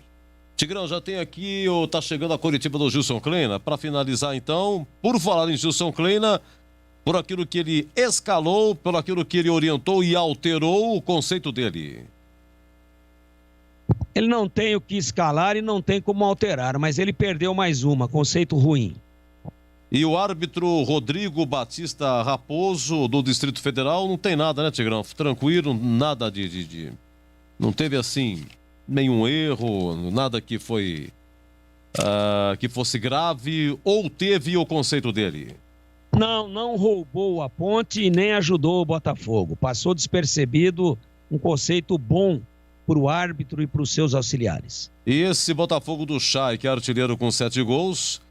A: Tigrão, já tem aqui, tá chegando a coletiva do Gilson Kleina. Para finalizar então, por falar em Gilson Kleina, por aquilo que ele escalou, por aquilo que ele orientou e alterou o conceito dele.
F: Ele não tem o que escalar e não tem como alterar, mas ele perdeu mais uma, conceito ruim.
A: E o árbitro Rodrigo Batista Raposo, do Distrito Federal, não tem nada, né, Tigrão? Tranquilo, nada de... Não teve, assim, nenhum erro, nada que foi... que fosse grave, ou teve o conceito dele?
F: Não roubou a Ponte e nem ajudou o Botafogo. Passou despercebido, um conceito bom para o árbitro e para os seus auxiliares.
A: E esse Botafogo do Chay, que é artilheiro com 7 gols...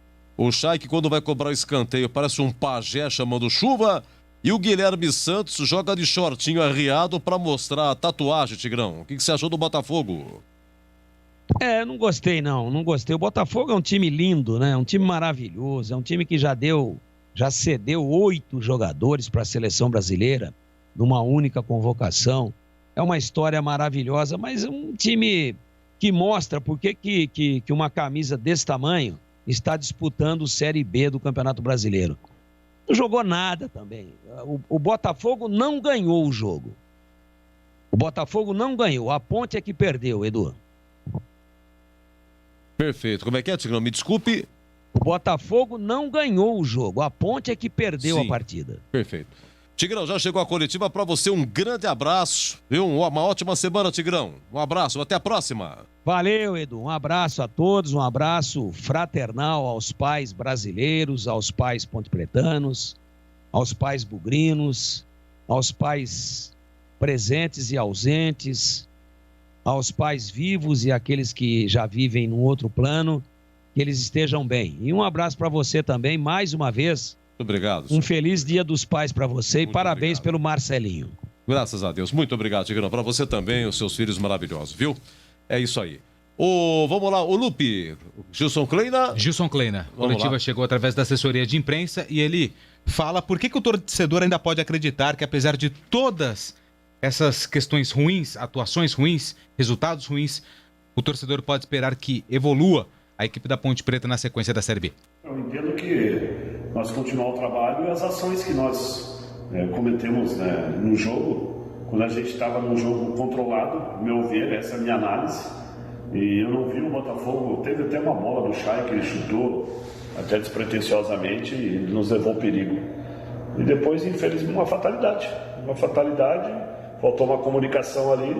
A: O Chay, que quando vai cobrar escanteio, parece um pajé chamando chuva. E o Guilherme Santos joga de shortinho arriado para mostrar a tatuagem, Tigrão. O que você achou do Botafogo?
F: Não gostei não gostei. O Botafogo é um time lindo, né? Um time maravilhoso. É um time que já cedeu 8 jogadores para a seleção brasileira numa única convocação. É uma história maravilhosa, mas é um time que mostra por que uma camisa desse tamanho está disputando Série B do Campeonato Brasileiro. Não jogou nada também. O Botafogo não ganhou o jogo. O Botafogo não ganhou. A Ponte é que perdeu, Edu.
A: Perfeito. Como é que é, Tigrão? Me desculpe.
F: O Botafogo não ganhou o jogo. A Ponte é que perdeu a partida.
A: Perfeito. Tigrão, já chegou a coletiva. Para você, um grande abraço. Viu? Uma ótima semana, Tigrão. Um abraço. Até a próxima.
F: Valeu, Edu. Um abraço a todos, um abraço fraternal aos pais brasileiros, aos pais pontepretanos, aos pais bugrinos, aos pais presentes e ausentes, aos pais vivos e aqueles que já vivem num outro plano, que eles estejam bem. E um abraço para você também, mais uma vez.
A: Muito obrigado.
F: Um feliz Dia dos Pais para você e parabéns pelo Marcelinho.
A: Graças a Deus. Muito obrigado, Tigrão. Para você também, os seus filhos maravilhosos, viu? É isso aí. Vamos lá, o Lupe. Gilson Kleina.
C: A coletiva chegou através da assessoria de imprensa e ele fala por que o torcedor ainda pode acreditar que, apesar de todas essas questões ruins, atuações ruins, resultados ruins, o torcedor pode esperar que evolua a equipe da Ponte Preta na sequência da Série B.
K: Eu entendo que nós continuar o trabalho e as ações que nós cometemos, né, no jogo, quando a gente estava num jogo controlado, ao meu ver, essa é a minha análise, e eu não vi o Botafogo, teve até uma bola do Chay que ele chutou até despretensiosamente e nos levou ao perigo. E depois, infelizmente, uma fatalidade, faltou uma comunicação ali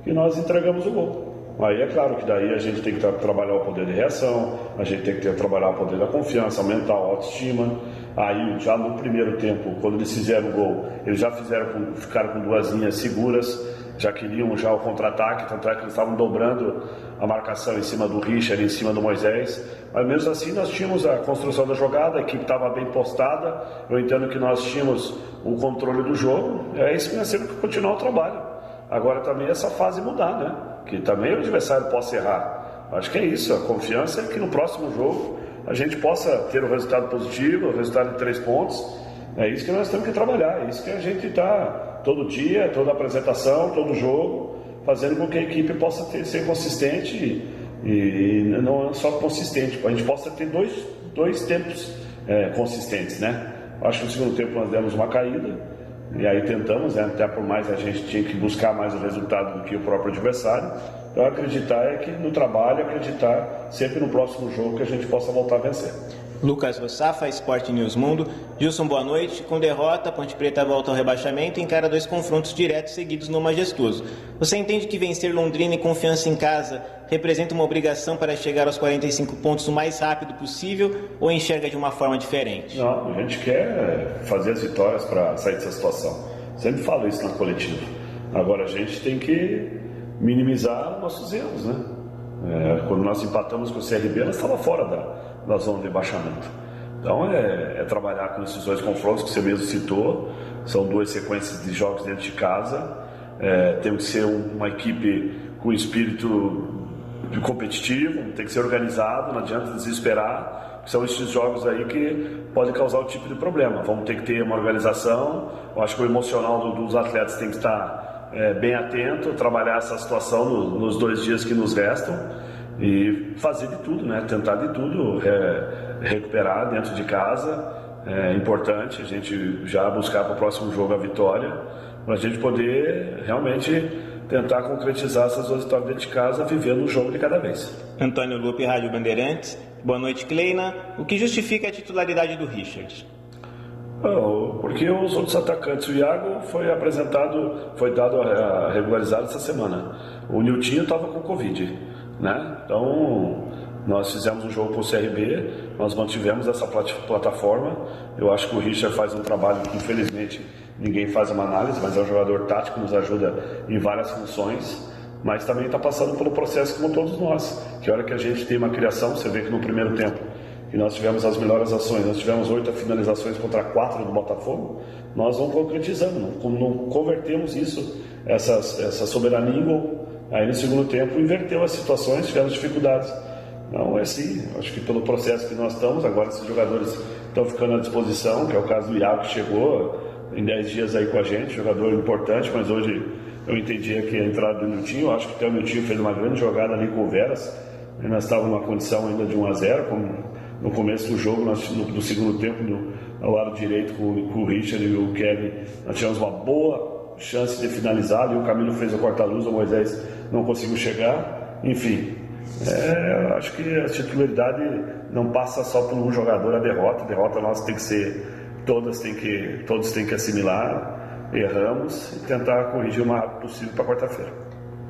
K: e nós entregamos o gol. Aí é claro que daí a gente tem que trabalhar o poder de reação, a gente tem que trabalhar o poder da confiança, aumentar a autoestima. Aí já no primeiro tempo, quando eles fizeram o gol, eles já ficaram com duas linhas seguras, já queriam já o contra-ataque, tanto é que eles estavam dobrando a marcação em cima do Richard, em cima do Moisés. Mas mesmo assim nós tínhamos a construção da jogada, a equipe estava bem postada, eu entendo que nós tínhamos o controle do jogo, é isso que nós temos que continuar o trabalho. Agora também essa fase mudar, né? Que também o adversário possa errar. Acho que é isso, a confiança é que no próximo jogo a gente possa ter o resultado positivo, o resultado de 3 pontos. É isso que nós temos que trabalhar, é isso que a gente está todo dia, toda apresentação, todo jogo, fazendo com que a equipe possa ser consistente e não só consistente, a gente possa ter dois tempos consistentes, né? Acho que no segundo tempo nós demos uma caída, e aí tentamos, né? Até por mais a gente tinha que buscar mais o resultado do que o próprio adversário. Então acreditar é que no trabalho, acreditar sempre no próximo jogo que a gente possa voltar a vencer.
V: Lucas Rossafa, Sport News Mundo. Gilson, boa noite. Com derrota, a Ponte Preta volta ao rebaixamento e encara 2 confrontos diretos seguidos no Majestoso. Você entende que vencer Londrina e Confiança em casa representa uma obrigação para chegar aos 45 pontos o mais rápido possível ou enxerga de uma forma diferente?
K: Não, a gente quer fazer as vitórias para sair dessa situação. Sempre falo isso na coletiva. Agora a gente tem que minimizar nossos erros, né? Quando nós empatamos com o CRB, nós estávamos fora da zona de rebaixamento. Então é trabalhar com esses 2 confrontos que você mesmo citou. São 2 sequências de jogos dentro de casa. Temos que ser uma equipe com espírito competitivo, tem que ser organizado, não adianta desesperar. São esses jogos aí que podem causar o tipo de problema. Vamos ter que ter uma organização. Eu acho que o emocional dos atletas tem que estar bem atento, trabalhar essa situação nos 2 dias que nos restam e fazer de tudo, né? Tentar de tudo recuperar dentro de casa. É importante a gente já buscar para o próximo jogo a vitória, para a gente poder realmente tentar concretizar essas 2 vitórias dentro de casa, vivendo um jogo de cada vez.
V: Antônio Lupe, Rádio Bandeirantes. Boa noite, Kleina. O que justifica a titularidade do Richard?
K: Porque os outros atacantes, o Iago foi dado a regularizado essa semana. O Niltinho estava com Covid, né? Então nós fizemos um jogo com o CRB, nós mantivemos essa plataforma. Eu acho que o Richard faz um trabalho que infelizmente ninguém faz uma análise, mas é um jogador tático, nos ajuda em várias funções. Mas também está passando pelo processo como todos nós, que a hora que a gente tem uma criação, você vê que no primeiro tempo e nós tivemos as melhores ações, nós tivemos 8 finalizações contra 4 do Botafogo, nós vamos concretizando, não convertemos isso, essa soberania em gol. Aí no segundo tempo inverteu as situações, tivemos dificuldades. Não, é assim, acho que pelo processo que nós estamos, agora esses jogadores estão ficando à disposição, que é o caso do Iago, que chegou em 10 dias aí com a gente, jogador importante, mas hoje eu entendi que a entrada do Niltinho, acho que até o Niltinho fez uma grande jogada ali com o Veras, e nós estávamos numa condição ainda de 1-0, como no começo do jogo, no segundo tempo, ao lado direito com o Richard e o Kevin, nós tivemos uma boa chance de finalizar, e o Camilo fez a corta-luz, o Moisés não conseguiu chegar, enfim. Acho que a titularidade não passa só por um jogador, a derrota nossa tem que ser, todos têm que assimilar, erramos e tentar corrigir o mais rápido possível para quarta-feira.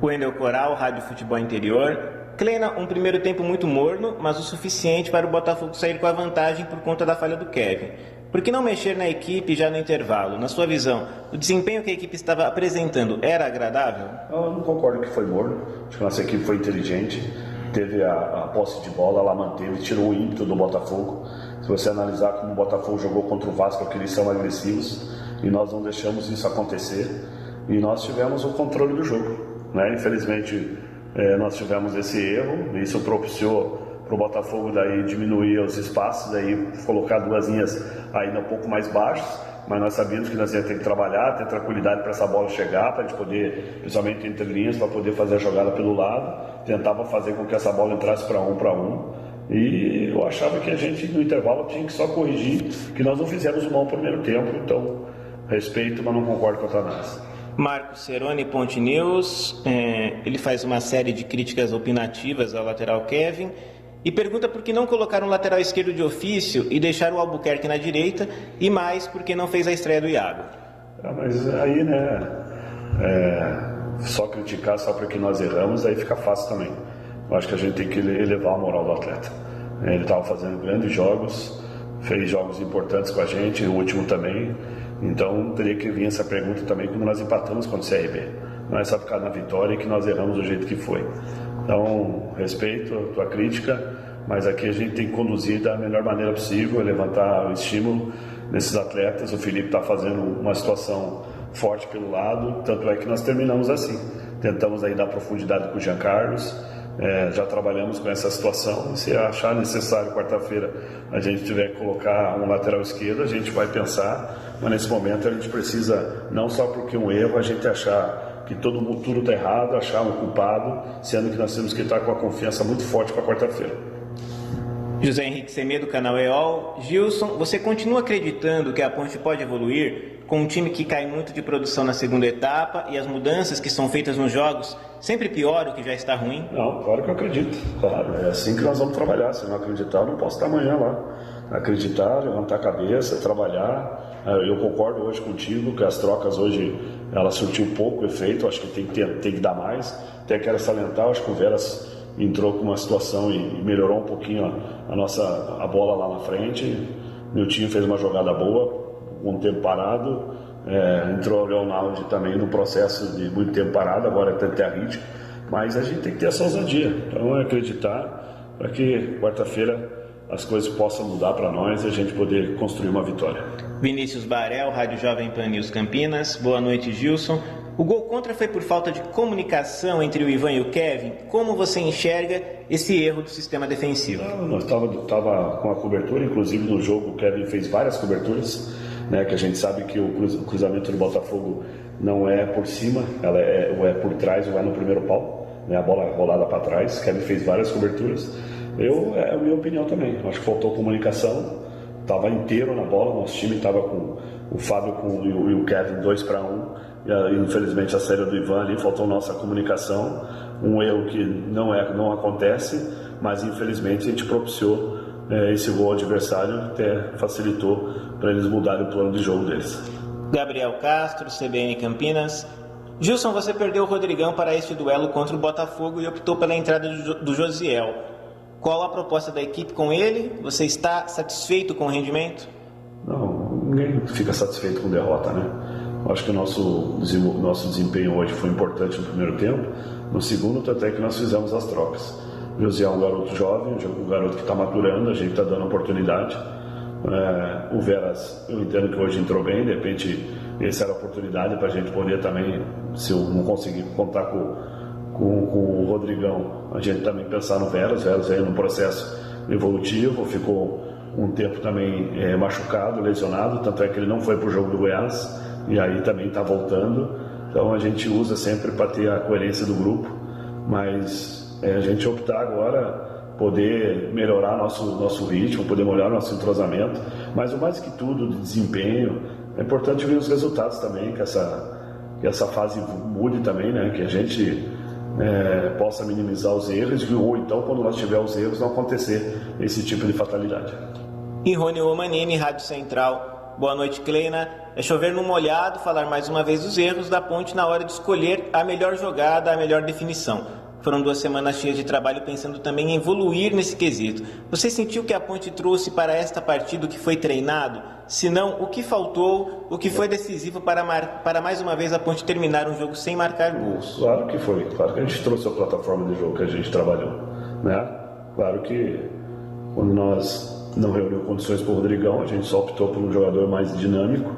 V: Wendel Coral, Rádio Futebol Interior. Kleina, um primeiro tempo muito morno, mas o suficiente para o Botafogo sair com a vantagem por conta da falha do Kevin. Por que não mexer na equipe já no intervalo? Na sua visão, o desempenho que a equipe estava apresentando era agradável?
K: Eu não concordo que foi morno. Acho que a nossa equipe foi inteligente. Teve a posse de bola, ela manteve, tirou o ímpeto do Botafogo. Se você analisar como o Botafogo jogou contra o Vasco, que eles são agressivos, e nós não deixamos isso acontecer. E nós tivemos o controle do jogo, né? Infelizmente, nós tivemos esse erro, isso propiciou para o Botafogo daí diminuir os espaços, daí colocar duas linhas ainda um pouco mais baixas, mas nós sabíamos que nós ia ter que trabalhar, ter tranquilidade para essa bola chegar, para a gente poder, principalmente entre linhas, para poder fazer a jogada pelo lado, tentava fazer com que essa bola entrasse para um, e eu achava que a gente no intervalo tinha que só corrigir, que nós não fizemos um bom primeiro tempo, então respeito, mas não concordo com a tua análise.
V: Marcos Ceroni, Ponte News, ele faz uma série de críticas opinativas ao lateral Kevin e pergunta por que não colocar um lateral esquerdo de ofício e deixar o Albuquerque na direita e mais porque não fez a estreia do Iago.
K: Mas aí, só criticar só porque nós erramos, aí fica fácil também. Eu acho que a gente tem que elevar a moral do atleta. Ele estava fazendo grandes jogos, fez jogos importantes com a gente, o último também. Então teria que vir essa pergunta também quando nós empatamos contra o CRB. Não é só ficar na vitória que nós erramos do jeito que foi. Então, respeito a tua crítica, mas aqui a gente tem que conduzir da melhor maneira possível, levantar o estímulo nesses atletas. O Felipe está fazendo uma situação forte pelo lado, tanto é que nós terminamos assim. Tentamos aí dar profundidade com o Jean Carlos, já trabalhamos com essa situação. Se achar necessário quarta-feira a gente tiver que colocar um lateral esquerdo, a gente vai pensar, mas nesse momento a gente precisa, não só porque um erro, a gente achar que tudo está errado, achar um culpado, sendo que nós temos que estar com a confiança muito forte para quarta-feira.
V: José Henrique Semedo, canal EOL. Gilson, você continua acreditando que a Ponte pode evoluir com um time que cai muito de produção na segunda etapa e as mudanças que são feitas nos jogos sempre piora o que já está ruim?
K: Não, claro que eu acredito. Claro, é assim que nós vamos trabalhar. Se não acreditar, eu não posso estar amanhã lá. Acreditar, levantar a cabeça, trabalhar. Eu concordo hoje contigo que as trocas hoje elas surtiram pouco efeito. Acho que tem que dar mais. Até quero salientar, acho que o Veras entrou com uma situação e melhorou um pouquinho a bola lá na frente. Meu time fez uma jogada boa, um tempo parado. Entrou o Leonardo também no processo de muito tempo parado, agora tem que ter a ritmo. Mas a gente tem que ter essa ousadia. Então é acreditar para que quarta-feira as coisas possam mudar para nós e a gente poder construir uma vitória.
V: Vinícius Barel, Rádio Jovem Pan News Campinas. Boa noite, Gilson. O gol contra foi por falta de comunicação entre o Ivan e o Kevin. Como você enxerga esse erro do sistema defensivo?
K: Nós estava com a cobertura, inclusive no jogo o Kevin fez várias coberturas, que a gente sabe que o cruzamento do Botafogo não é por cima, ela ou é por trás ou é no primeiro pau, a bola rolada para trás. Kevin fez várias coberturas. É a minha opinião também. Acho que faltou comunicação, estava inteiro na bola, nosso time estava com o Fábio e o Kevin 2-1. E, infelizmente a saída do Ivan ali faltou nossa comunicação, um erro que não acontece, mas infelizmente a gente propiciou esse gol adversário, até facilitou para eles mudarem o plano de jogo deles.
V: Gabriel Castro, CBN Campinas. Gilson, você perdeu o Rodrigão para este duelo contra o Botafogo e optou pela entrada do Josiel. Qual a proposta da equipe com ele? Você está satisfeito com o rendimento?
K: Não, ninguém fica satisfeito com derrota, né? Acho que o nosso desempenho hoje foi importante no primeiro tempo. No segundo, até que nós fizemos as trocas. O José é um garoto jovem, um garoto que está maturando, a gente está dando oportunidade. O Veras, eu entendo que hoje entrou bem, de repente essa era a oportunidade para a gente poder também, se eu não conseguir contar com o Rodrigão, a gente também pensar no Veras. O Veras veio num processo evolutivo, ficou um tempo também machucado, lesionado, tanto é que ele não foi para o jogo do Goiás. E aí também está voltando. Então a gente usa sempre para ter a coerência do grupo, mas a gente optar agora poder melhorar nosso ritmo, poder melhorar nosso entrosamento, mas o mais que tudo de desempenho, é importante ver os resultados também, que essa fase mude também, né? Que a gente possa minimizar os erros, ou então quando nós tivermos os erros não acontecer esse tipo de fatalidade.
V: E Rony Romanini, Rádio Central. Boa noite, Kleina. É chover no molhado falar mais uma vez dos erros da Ponte na hora de escolher a melhor jogada, a melhor definição. Foram 2 semanas cheias de trabalho pensando também em evoluir nesse quesito. Você sentiu que a Ponte trouxe para esta partida o que foi treinado? Se não, o que faltou, o que foi decisivo para mais uma vez a Ponte terminar um jogo sem marcar gols?
K: Claro que foi. Claro que a gente trouxe a plataforma de jogo que a gente trabalhou, né? Claro que quando nós não reuniu condições para o Rodrigão, a gente só optou por um jogador mais dinâmico,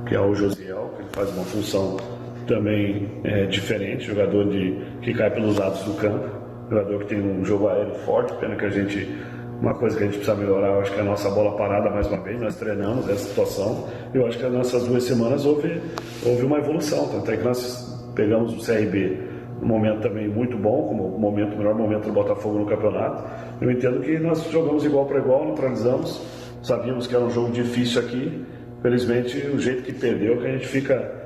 K: que é o Josiel, que ele faz uma função também diferente, jogador que cai pelos lados do campo, jogador que tem um jogo aéreo forte, pena que uma coisa que a gente precisa melhorar, eu acho que é a nossa bola parada mais uma vez, nós treinamos essa situação, eu acho que nessas 2 semanas houve uma evolução, tanto é que nós pegamos o CRB num momento também muito bom, como o melhor momento do Botafogo no campeonato. Eu entendo que nós jogamos igual para igual, neutralizamos, sabíamos que era um jogo difícil aqui, felizmente o jeito que perdeu, que a gente fica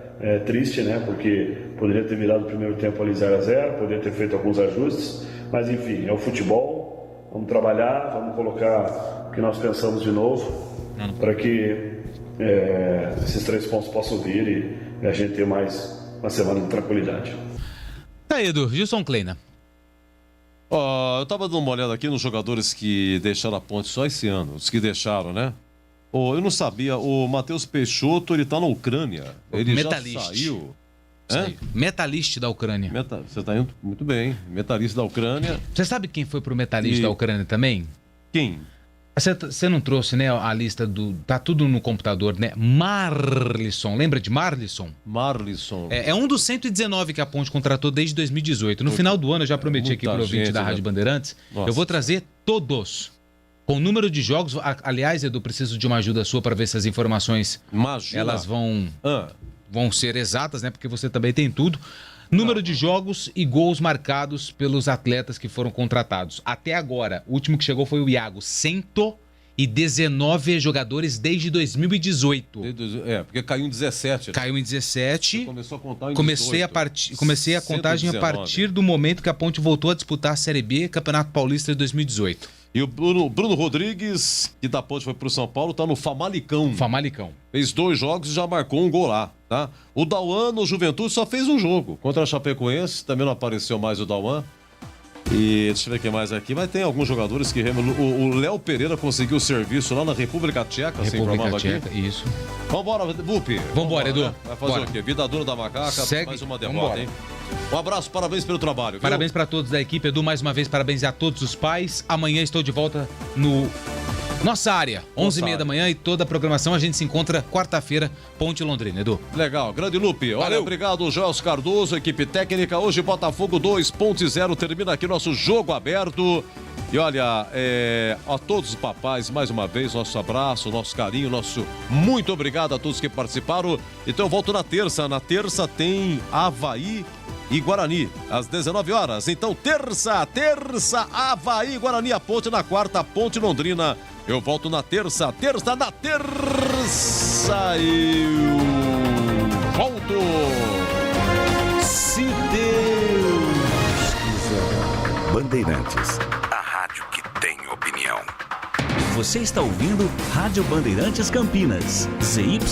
K: triste, né? Porque poderia ter virado o primeiro tempo ali 0-0, poderia ter feito alguns ajustes, mas enfim, é o futebol, vamos trabalhar, vamos colocar o que nós pensamos de novo, para que esses 3 pontos possam vir e a gente ter mais uma semana de tranquilidade.
C: Tá aí, Edu, Gilson Kleina.
A: Eu tava dando uma olhada aqui nos jogadores que deixaram a Ponte só esse ano, os que deixaram, né? Eu não sabia, o Matheus Peixoto, ele tá na Ucrânia. Ele
C: Metalist.
A: já saiu.
C: Metalist da Ucrânia.
A: Você tá indo muito bem. Metalist da Ucrânia.
C: Você sabe quem foi pro Metalist da Ucrânia também?
A: Quem?
C: Você não trouxe, né, a lista do... Tá tudo no computador, né? Marlisson. Lembra de Marlisson?
A: Marlisson.
C: É um dos 119 que a Ponte contratou desde 2018. No final do ano, eu já prometi aqui pro ouvinte da Rádio Bandeirantes, eu vou trazer todos. Com o número de jogos... Aliás, Edu, preciso de uma ajuda sua para ver se as informações... Elas vão ser exatas, né? Porque você também tem tudo. Número de jogos e gols marcados pelos atletas que foram contratados. Até agora, o último que chegou foi o Iago. 119 jogadores desde 2018.
A: Porque caiu em 17. Né?
C: Caiu em 17.
A: Você começou a contar em
C: 18. Comecei a contagem 119. A partir do momento que a Ponte voltou a disputar a Série B, Campeonato Paulista de 2018.
A: E o Bruno Rodrigues, que da Ponte foi pro São Paulo, tá no Famalicão. Fez 2 jogos e já marcou um gol lá, tá? O Dauan, no Juventude, só fez um jogo. Contra a Chapecoense, também não apareceu mais o Dauan. E deixa eu ver quem mais aqui. Mas tem alguns jogadores que... O Léo Pereira conseguiu serviço lá na República Tcheca, assim, informado aqui.
C: Isso.
A: Vambora, Bupi.
C: Vambora, Edu.
A: Né? Vai fazer o quê? Vida dura da macaca, mais uma derrota, hein? Um abraço, parabéns pelo trabalho. Viu?
C: Parabéns para todos da equipe, Edu. Mais uma vez, parabéns a todos os pais. Amanhã estou de volta no Nossa Área, 11h30 da manhã, e toda a programação a gente se encontra quarta-feira, Ponte Londrina, Edu.
A: Legal, grande Lupe. Olha, obrigado, Joelso Cardoso, equipe técnica. Hoje, Botafogo 2.0, termina aqui nosso jogo aberto. E olha, a todos os papais, mais uma vez, nosso abraço, nosso carinho, nosso muito obrigado a todos que participaram. Então eu volto na terça. Na terça tem Avaí e Guarani, às 19 horas. Então, terça, Avaí e Guarani, a Ponte na quarta, Ponte Londrina. Eu volto na terça e volto.
T: Se Deus quiser. Bandeirantes, a rádio que tem opinião.
H: Você está ouvindo Rádio Bandeirantes Campinas, ZYK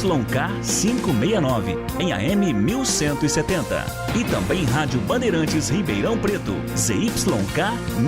H: 569, em AM 1170. E também Rádio Bandeirantes Ribeirão Preto, ZYK